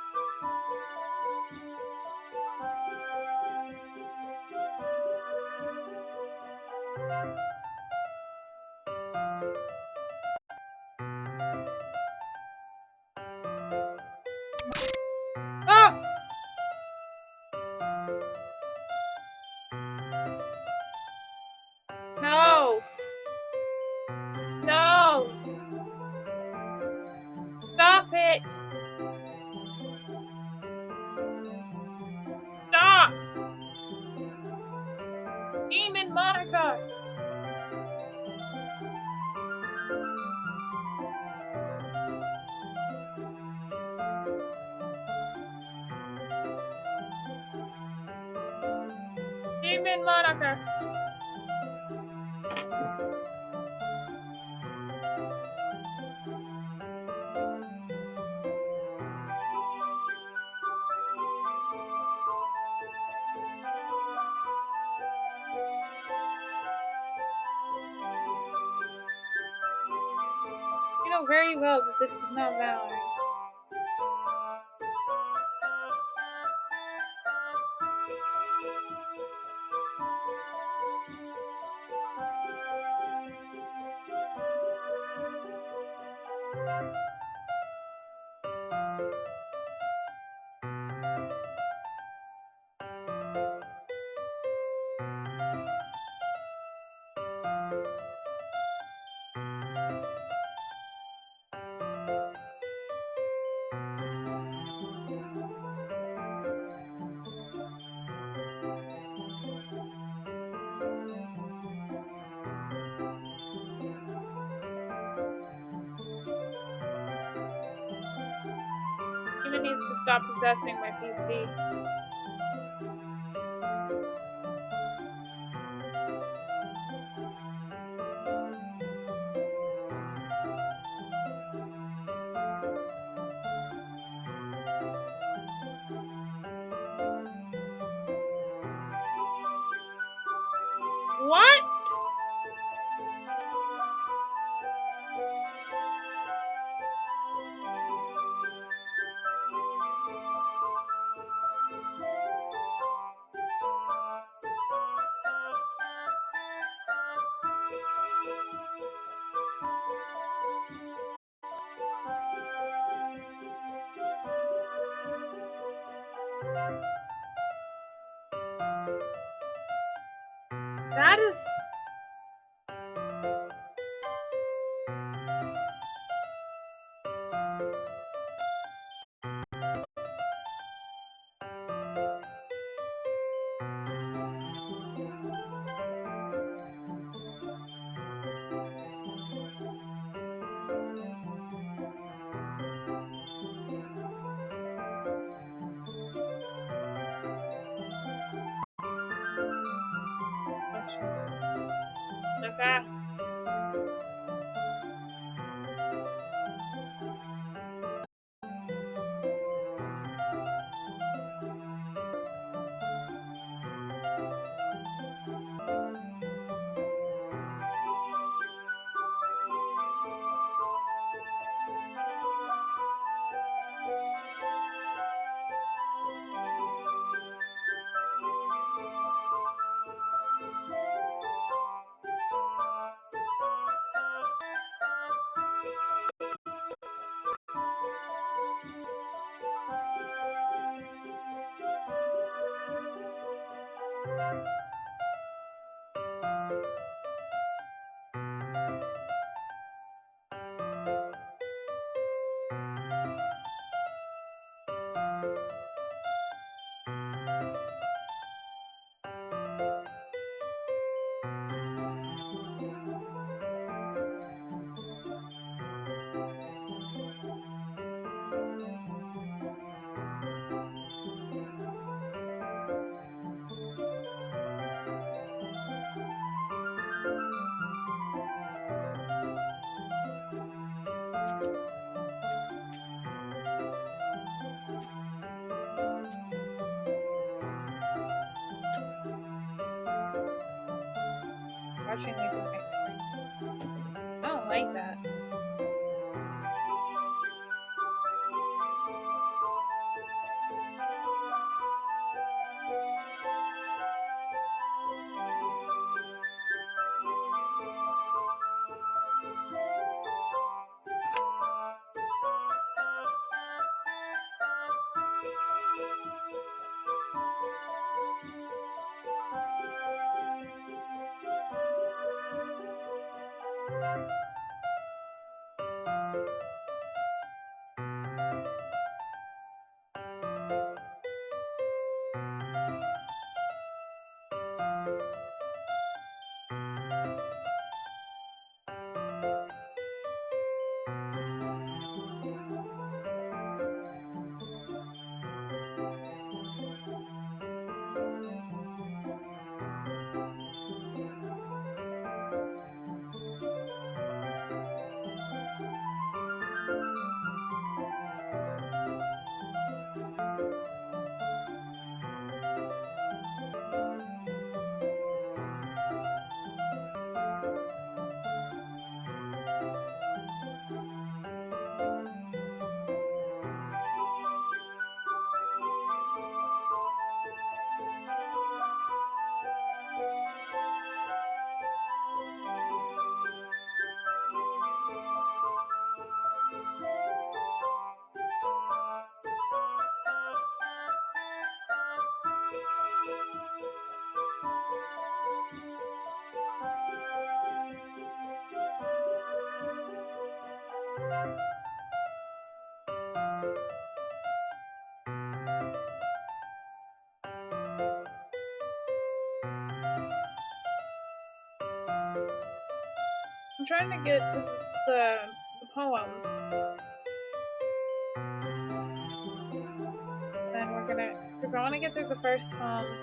Oh! No! No! Stop it! Stop! Demon Monica! Demon Monica! You know very well that this is not Valorant. Even needs to stop possessing my PC. What? That is... Okay. Watching me through my screen. I don't like that. I'm trying to get to the poems. not gonna, because I want to get through the first homes,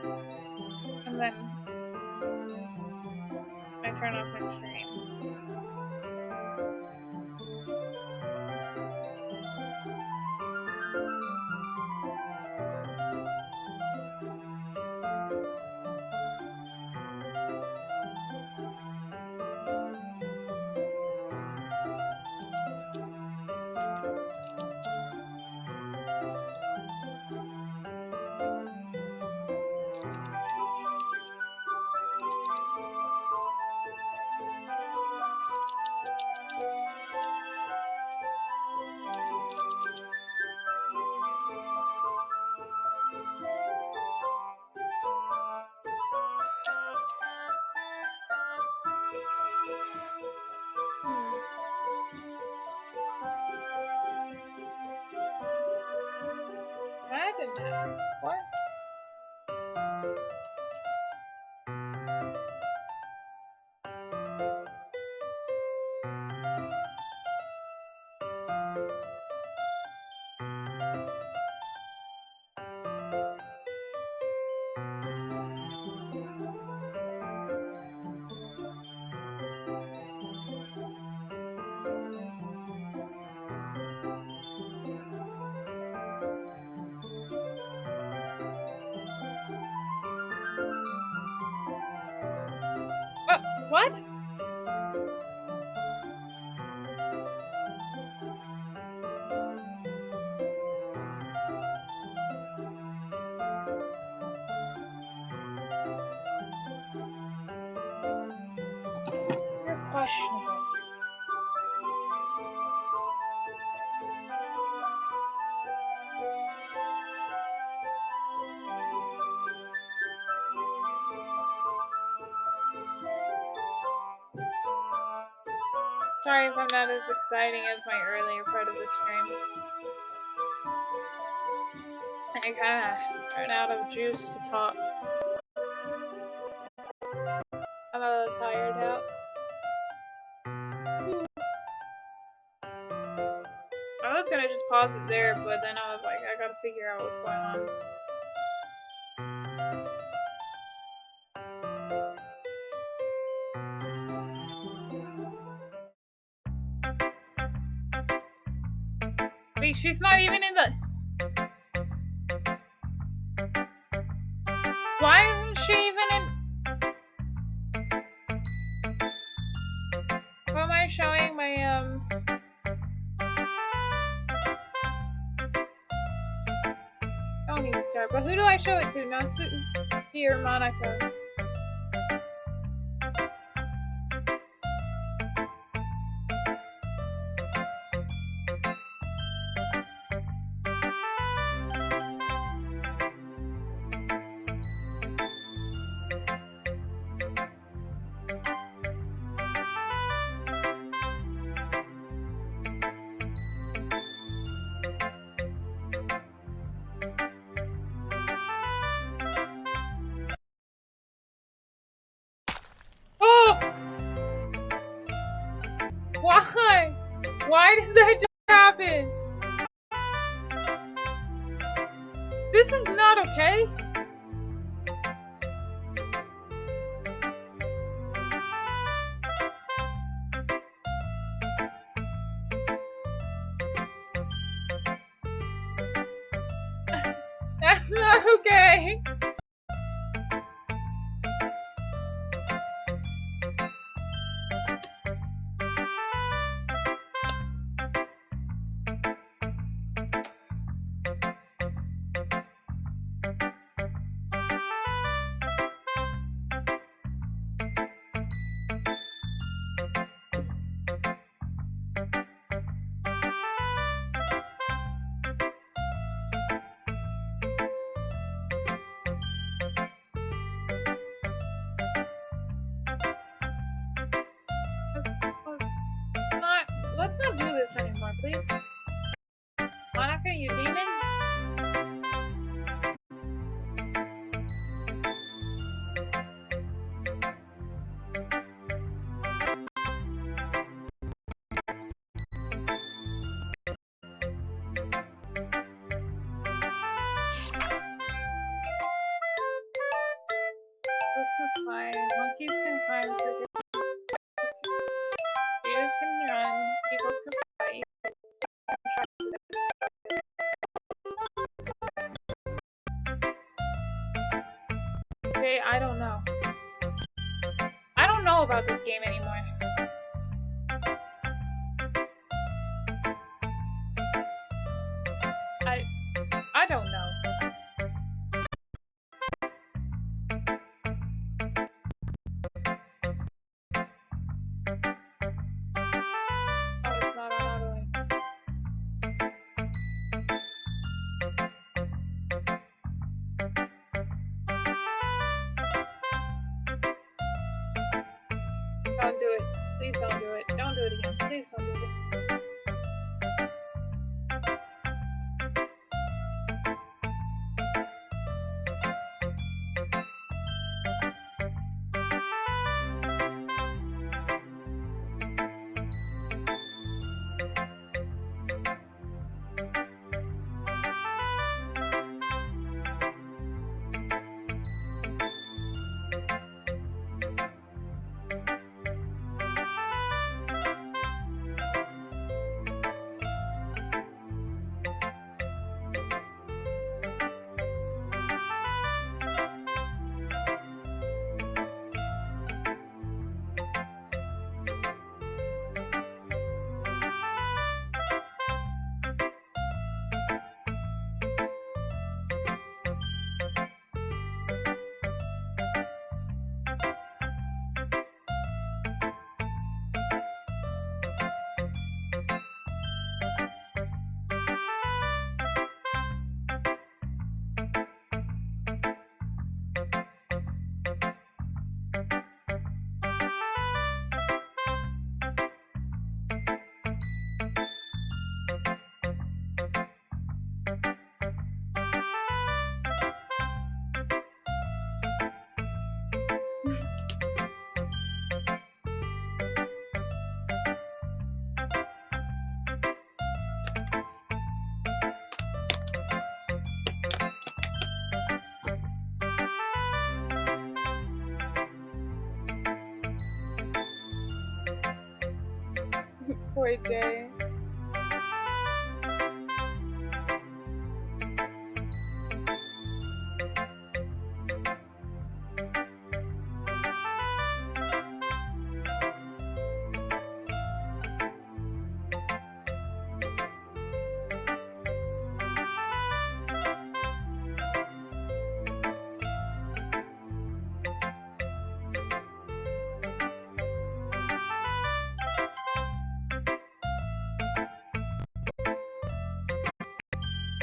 and then I turn off my stream. That didn't happen before. What? You're questionable. Sorry if I'm not as exciting as my earlier part of the stream. I kinda ran out of juice to talk. I'm a little tired out. I was gonna just pause it there, but then I was like, I gotta figure out what's going on. Wait, she's not even in the... Why isn't she even in... Why am I showing my, Don't even start. But who do I show it to? Natsuki or Monaco? Why? Why did that just happen? This is not okay. That's not okay. Let's not do this anymore, please. Monica, you demon? fly, monkeys can climb, crickets cheetahs can run, eagles can fly, okay, I don't know. I don't know about this game anymore. I don't know. Oh, it's not on autoing. Don't do it. Please don't do it. Don't do it again. Please don't do it. Poor Jay.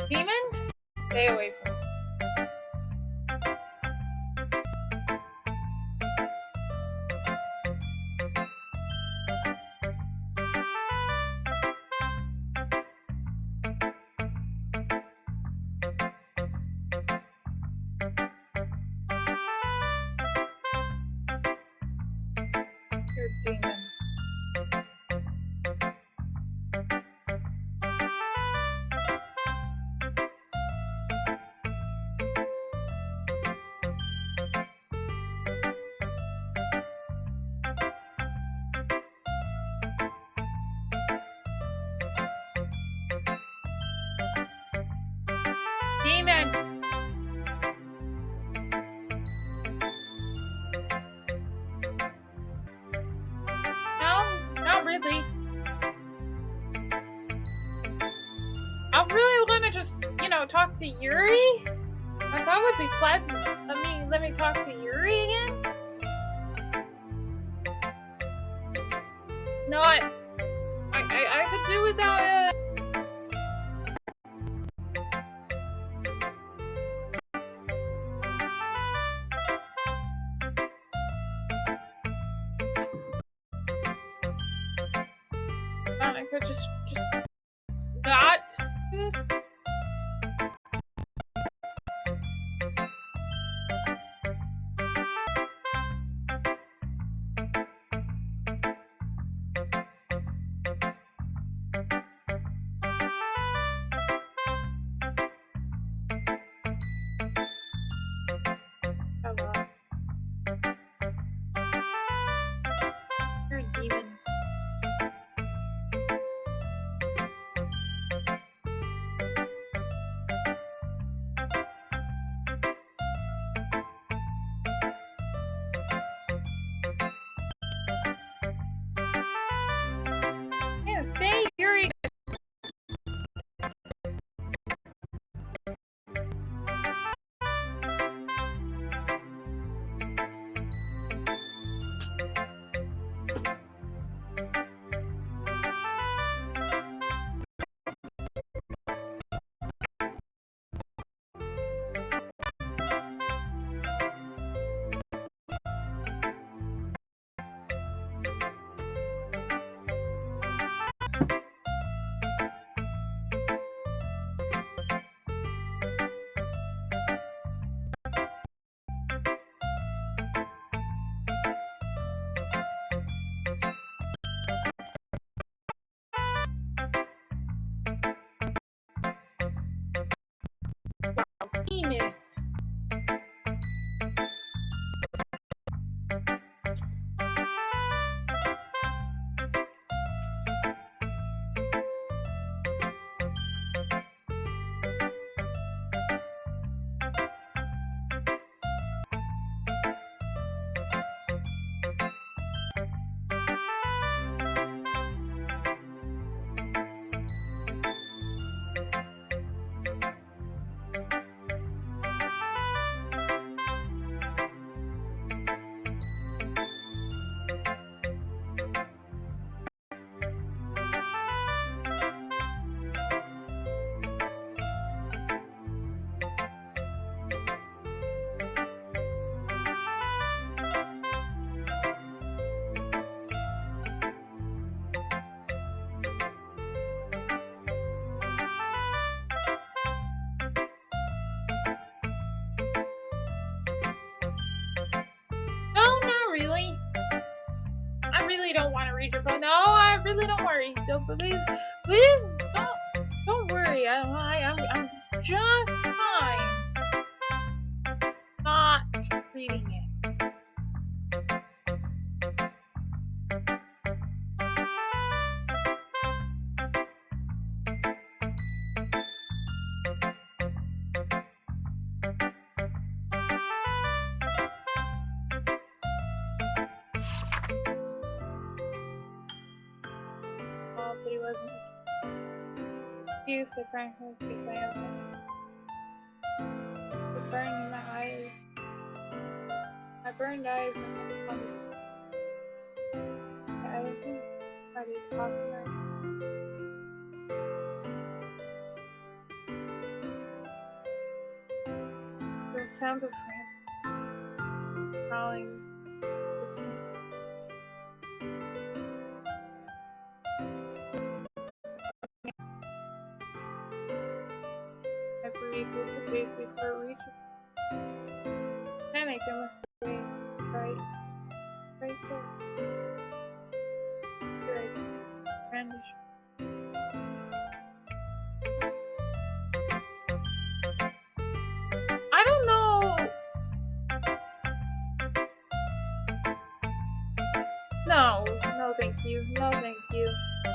Demon? Stay away from me. You're a demon. Demon! No, not really. I really want to just, talk to Yuri. I thought it would be pleasant. Let me talk to Yuri again. No, I could do without it. I could just not this. Oh, well. really don't want to read your phone. No, I really don't worry. Don't please don't worry. I'm just fine. Not reading it. But he wasn't. He used to frankly glancing. The burn in my eyes. My burned eyes and my thumbs. I just didn't try to talk about the sounds of him growling. I breathed this space before it reached. Panic, I must be right there. Here I brandish. I don't know. No, thank you. No, thank you.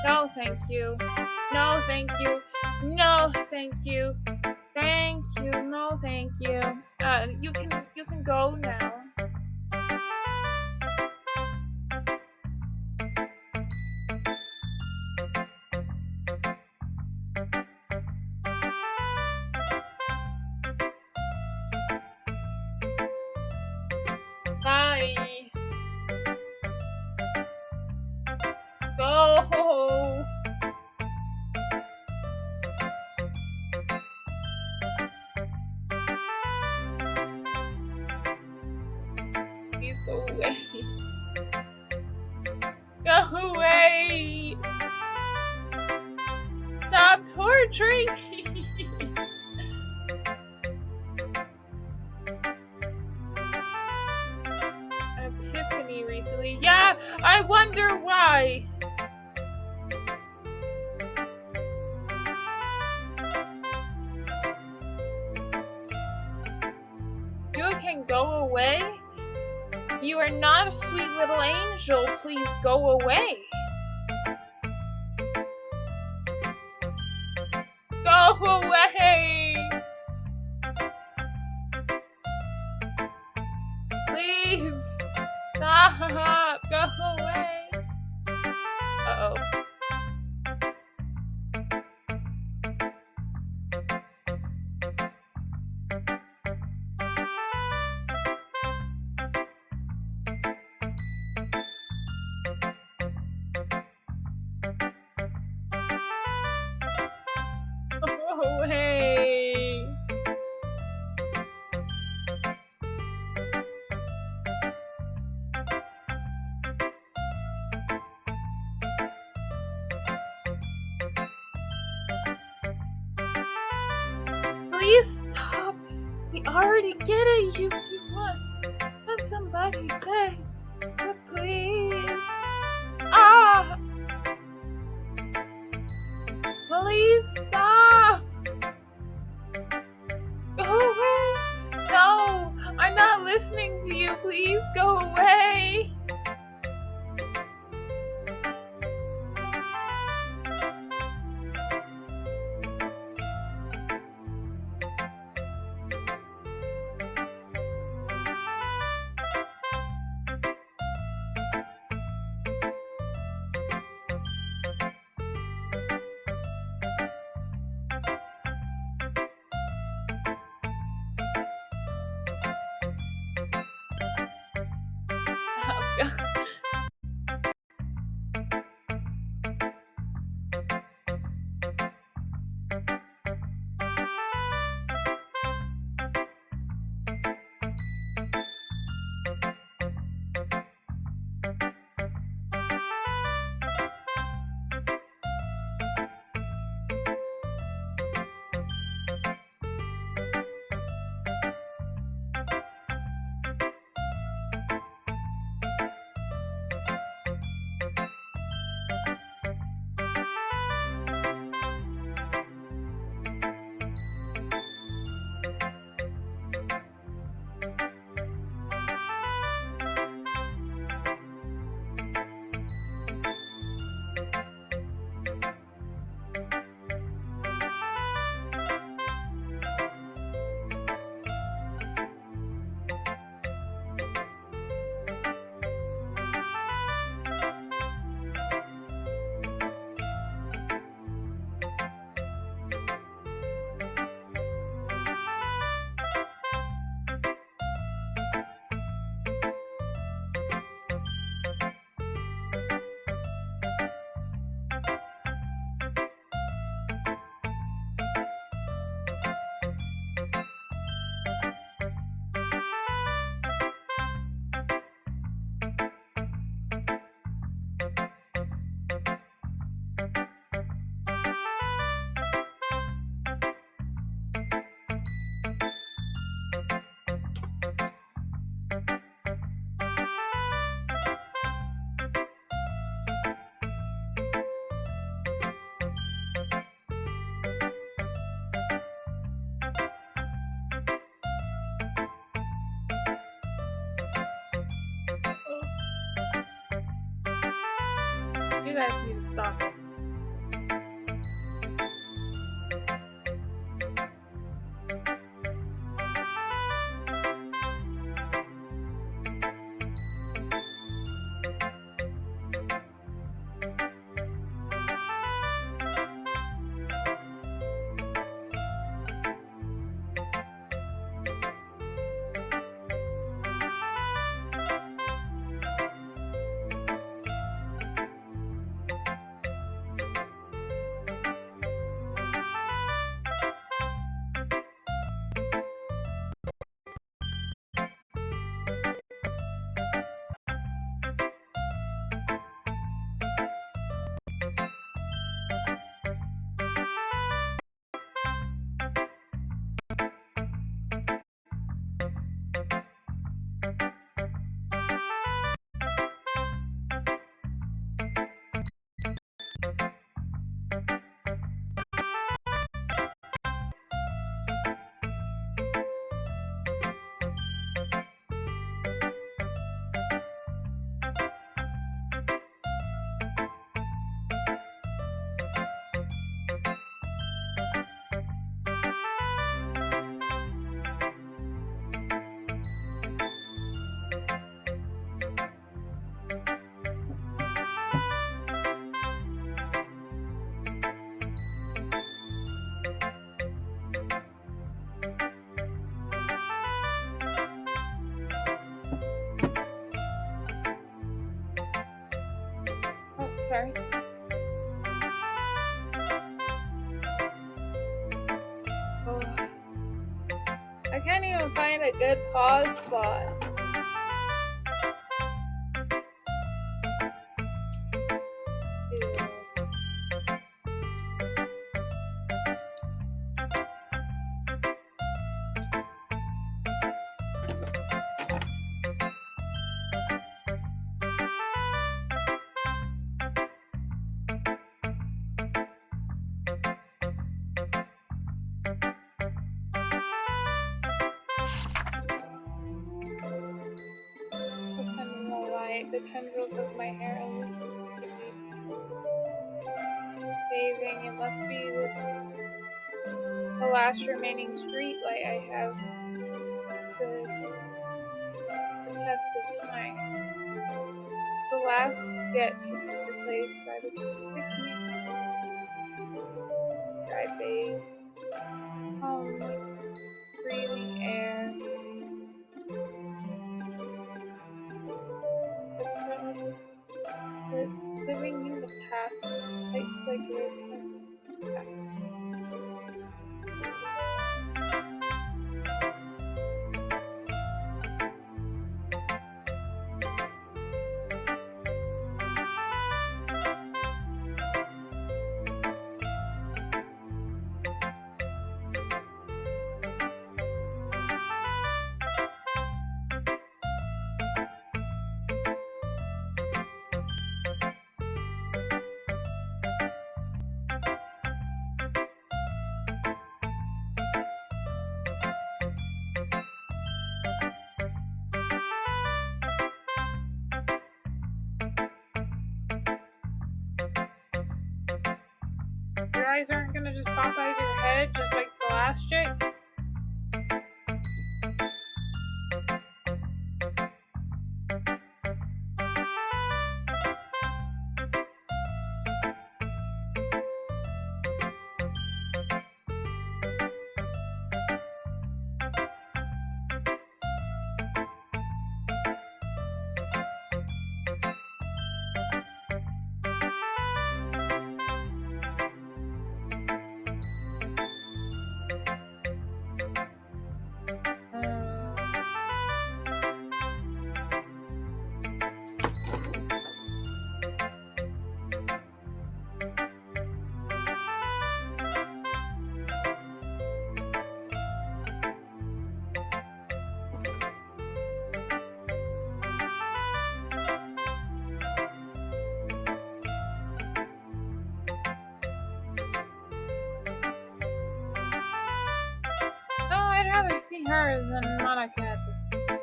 No, thank you. No, thank you. No, thank you. Thank you. No, thank you. You can go now. Bye. Go. Please go away. Go away. Stop torturing me. An epiphany recently. Yeah, I wonder why. You can go away? You are not a sweet little angel. Please go away. Go away. Please. Stop. Go away. Uh-oh. Go away. Please stop. We already get it. You want somebody say, but please. Ah! Please stop. Go away. No, I'm not listening to you. Please go away. Stop. guys need to stop it. Oh, sorry. Oh. I can't even find a good pause spot. Ew. The tendrils of my hair waving. It must be the last remaining street light I have the test of time. The last yet to be replaced by the sticky dry bathe, calmly breathing air. Living in the past, like this. Your eyes aren't gonna just pop out of your head just like the last chick? I'd rather see her than Monica at this point.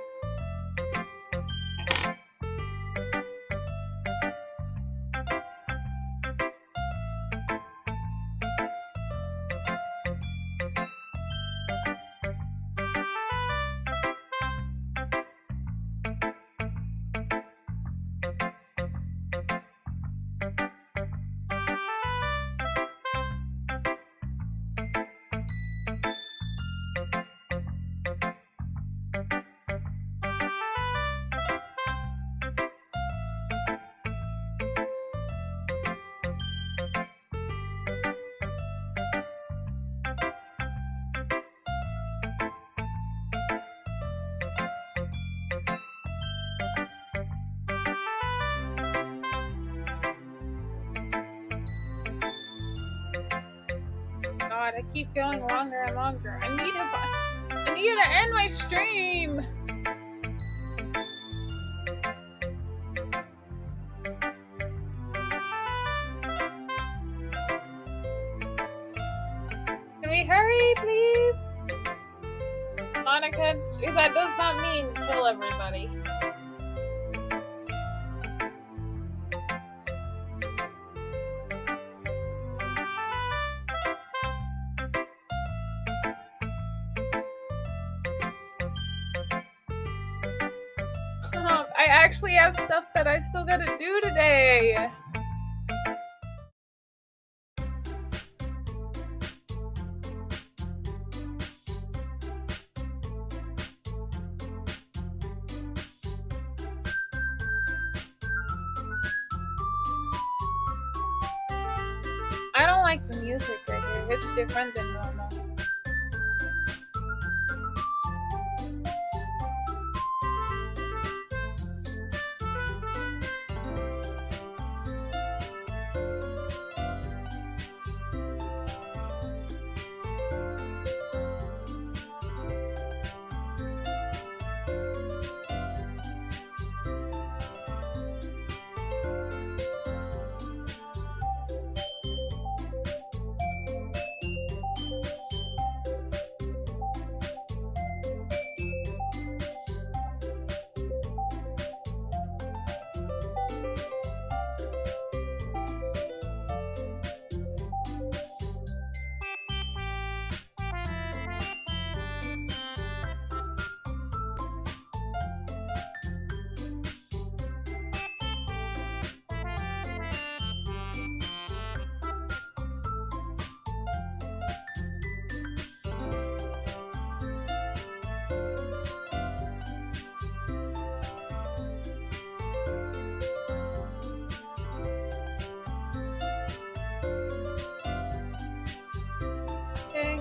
god, I keep going longer and longer. I need to end my stream! Can we hurry, please? Monica, that does not mean kill everybody. I actually have stuff that I still gotta do today. I don't like the music right here. It's different than normal. Okay.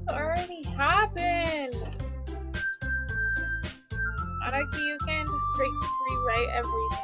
Already happened. Monica, you can't just rewrite everything.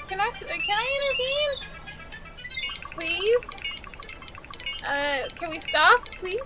can I intervene? Please? Can we stop, please?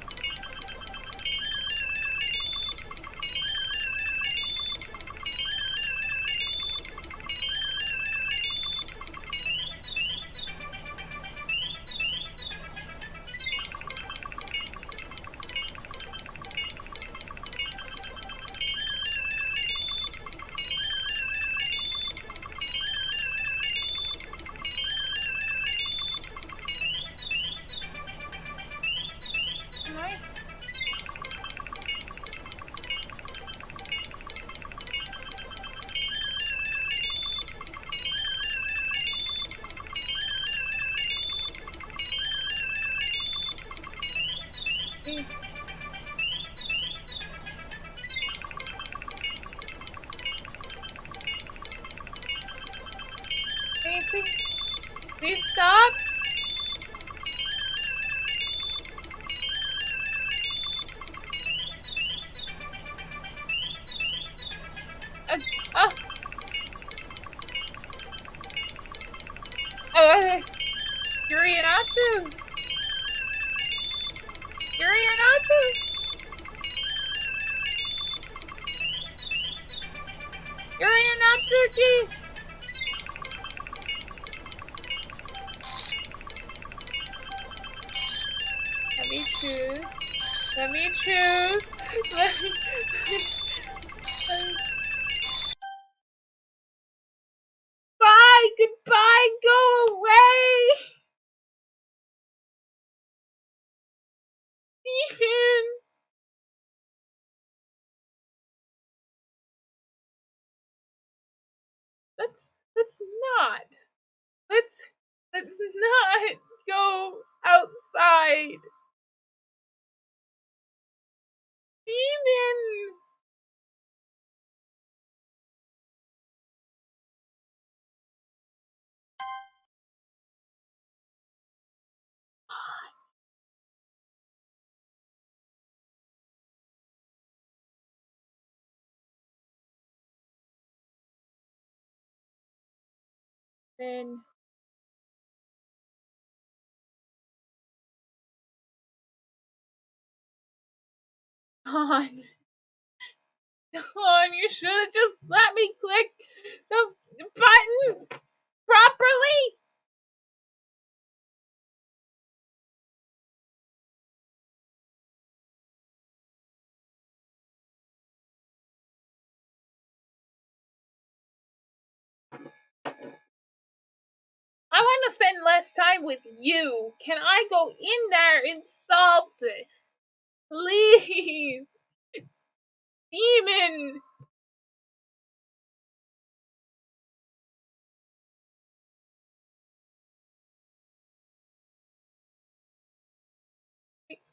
Can I? Please, please, please stop. Uh, oh, Yurianatsu! Yurianatsu! Yurianatsuki! Let me choose. Let me choose. Let me... Bye! Goodbye! Go away! Ethan! Let's not. Let's not go outside. Demon! Then on. On, you should have just let me click the button properly. I want to spend less time with you. Can I go in there and solve this? Please. Demon.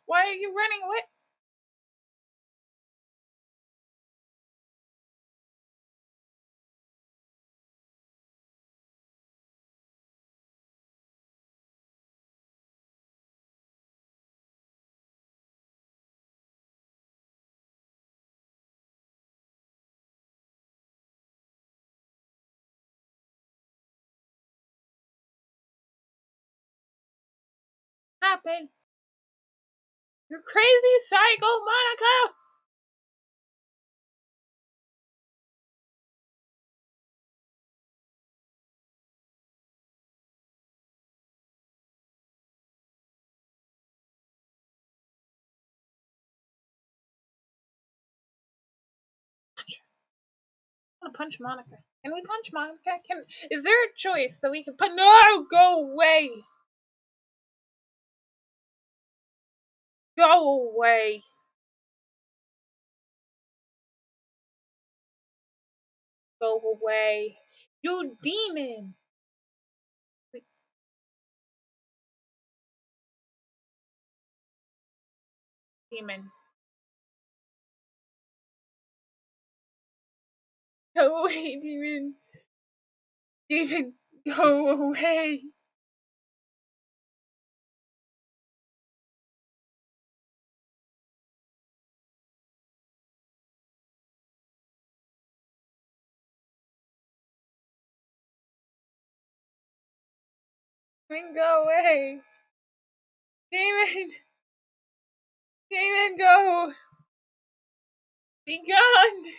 Why are you running away? Happen. You're crazy, psycho Monica. I want to punch Monica. Can we punch Monica? Is there a choice so we can put? No, go away. Go away. Go away. You demon. Demon. Go away, demon. Demon, go away. Demon, go away. Demon! Demon, go! Be gone!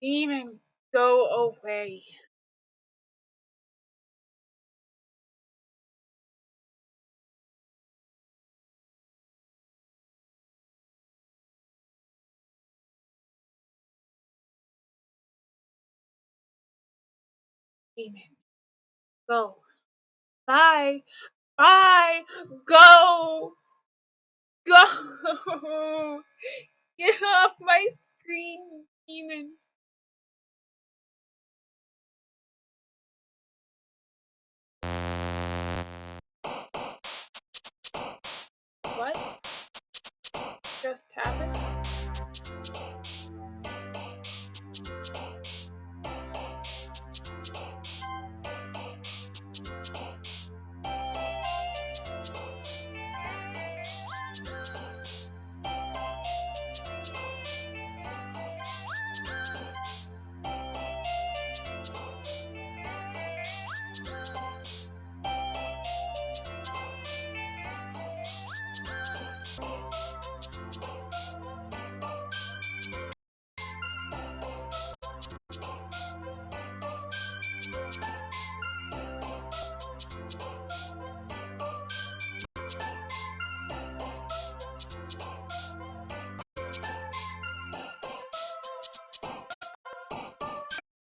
Demon, go away. Demon, go. Bye. Bye. Go. Go. Get off my screen, demon. What just happened?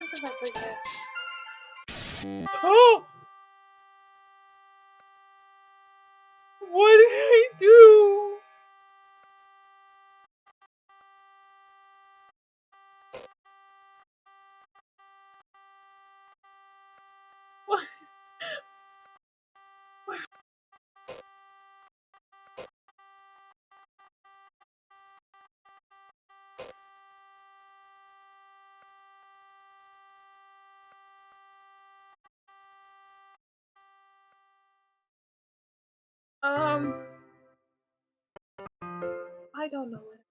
What if I forget? Oh! What did I do? What? I don't know it.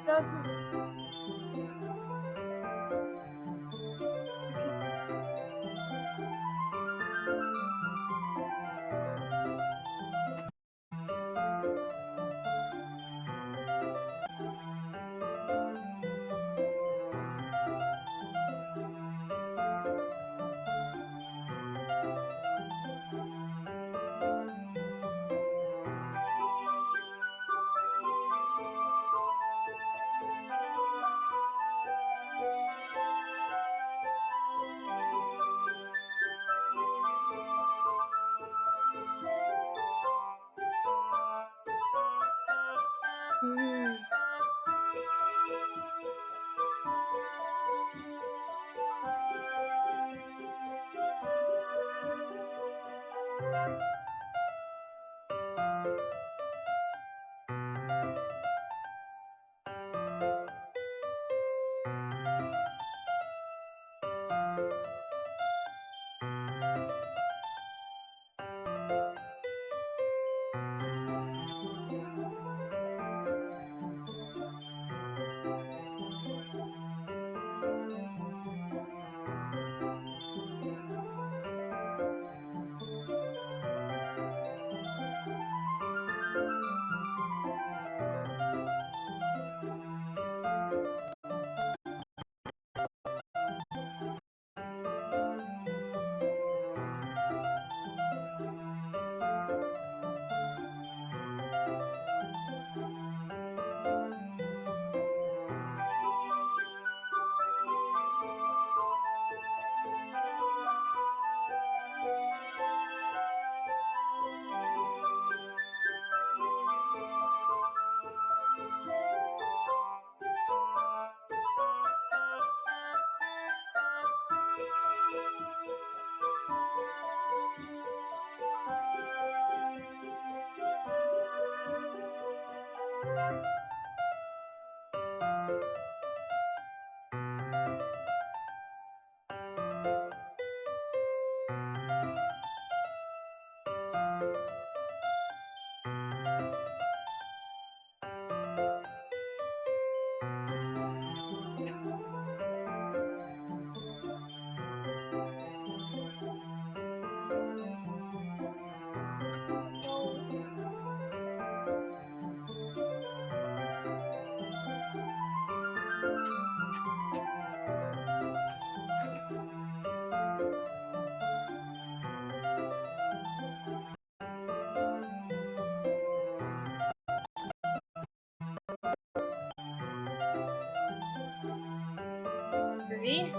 Doesn't. Three.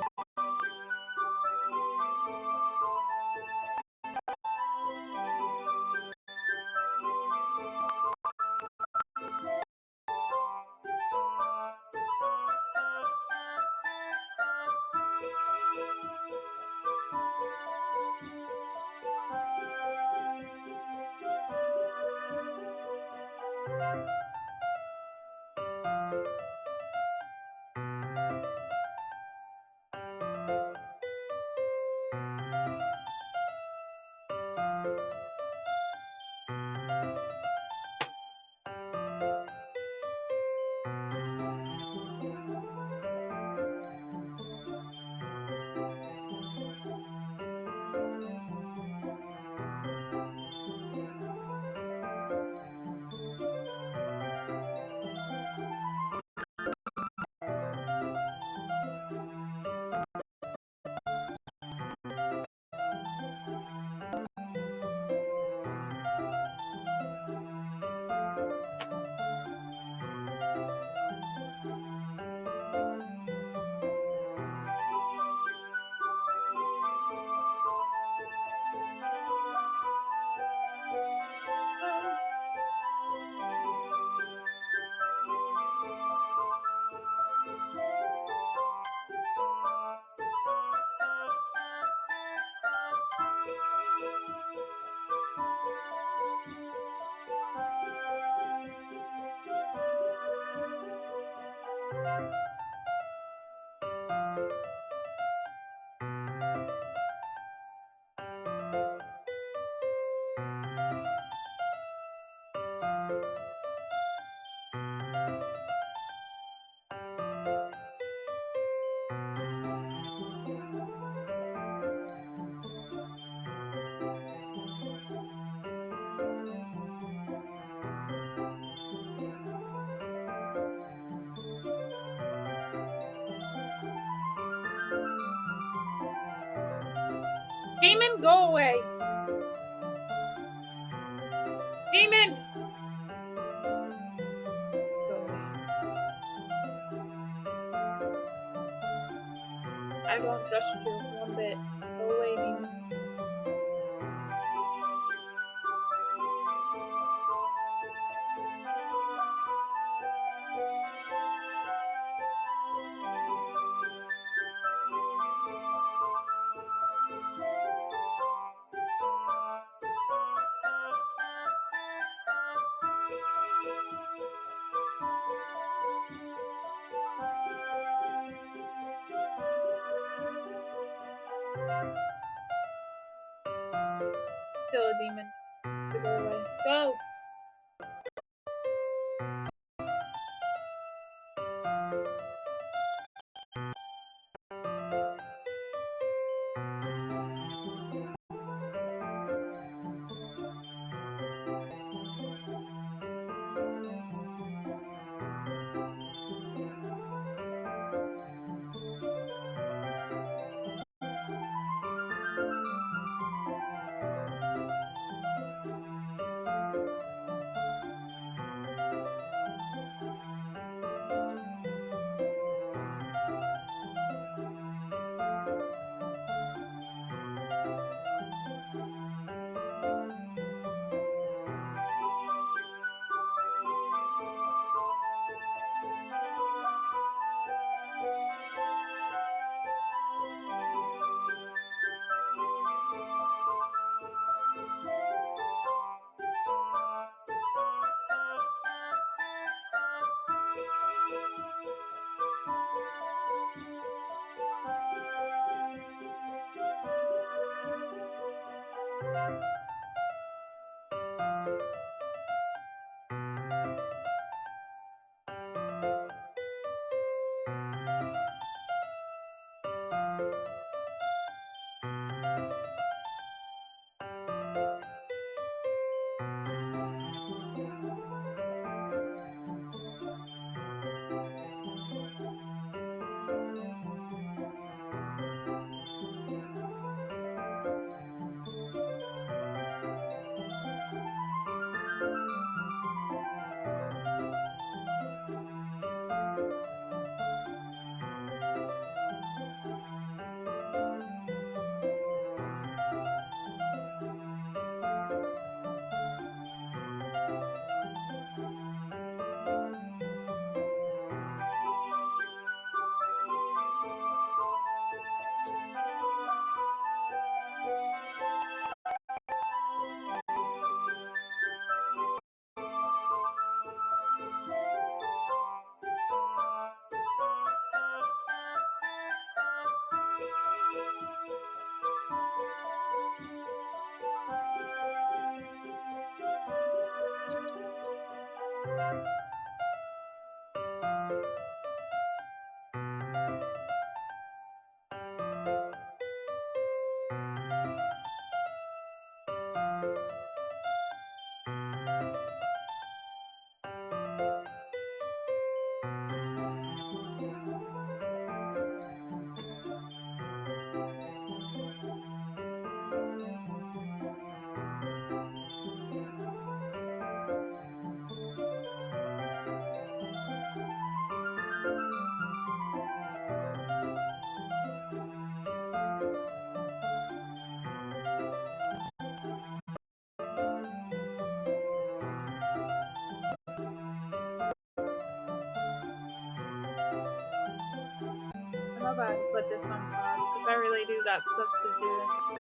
Demon, go away. Demon! Go away. I don't trust you one bit. Go away, demon. Still a demon. To go away. Go! I'm about to put this on pause because I really do got stuff to do.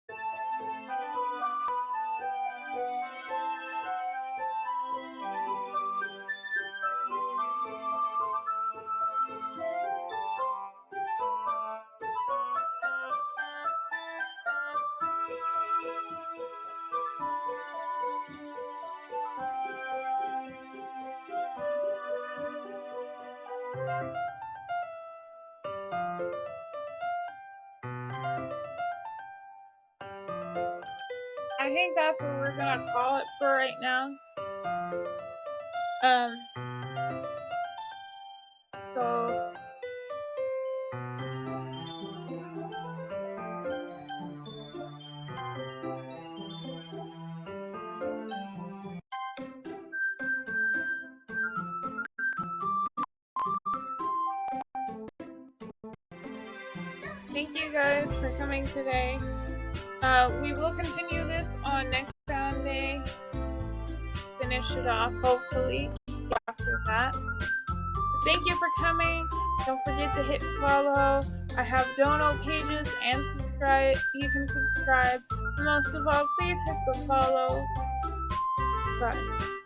I think that's what we're gonna call it for right now. So thank you guys for coming today. We will continue this on next Sunday. Finish it off, hopefully, after that. But thank you for coming. Don't forget to hit follow. I have dono pages and subscribe. You can subscribe. And most of all, please hit the follow button.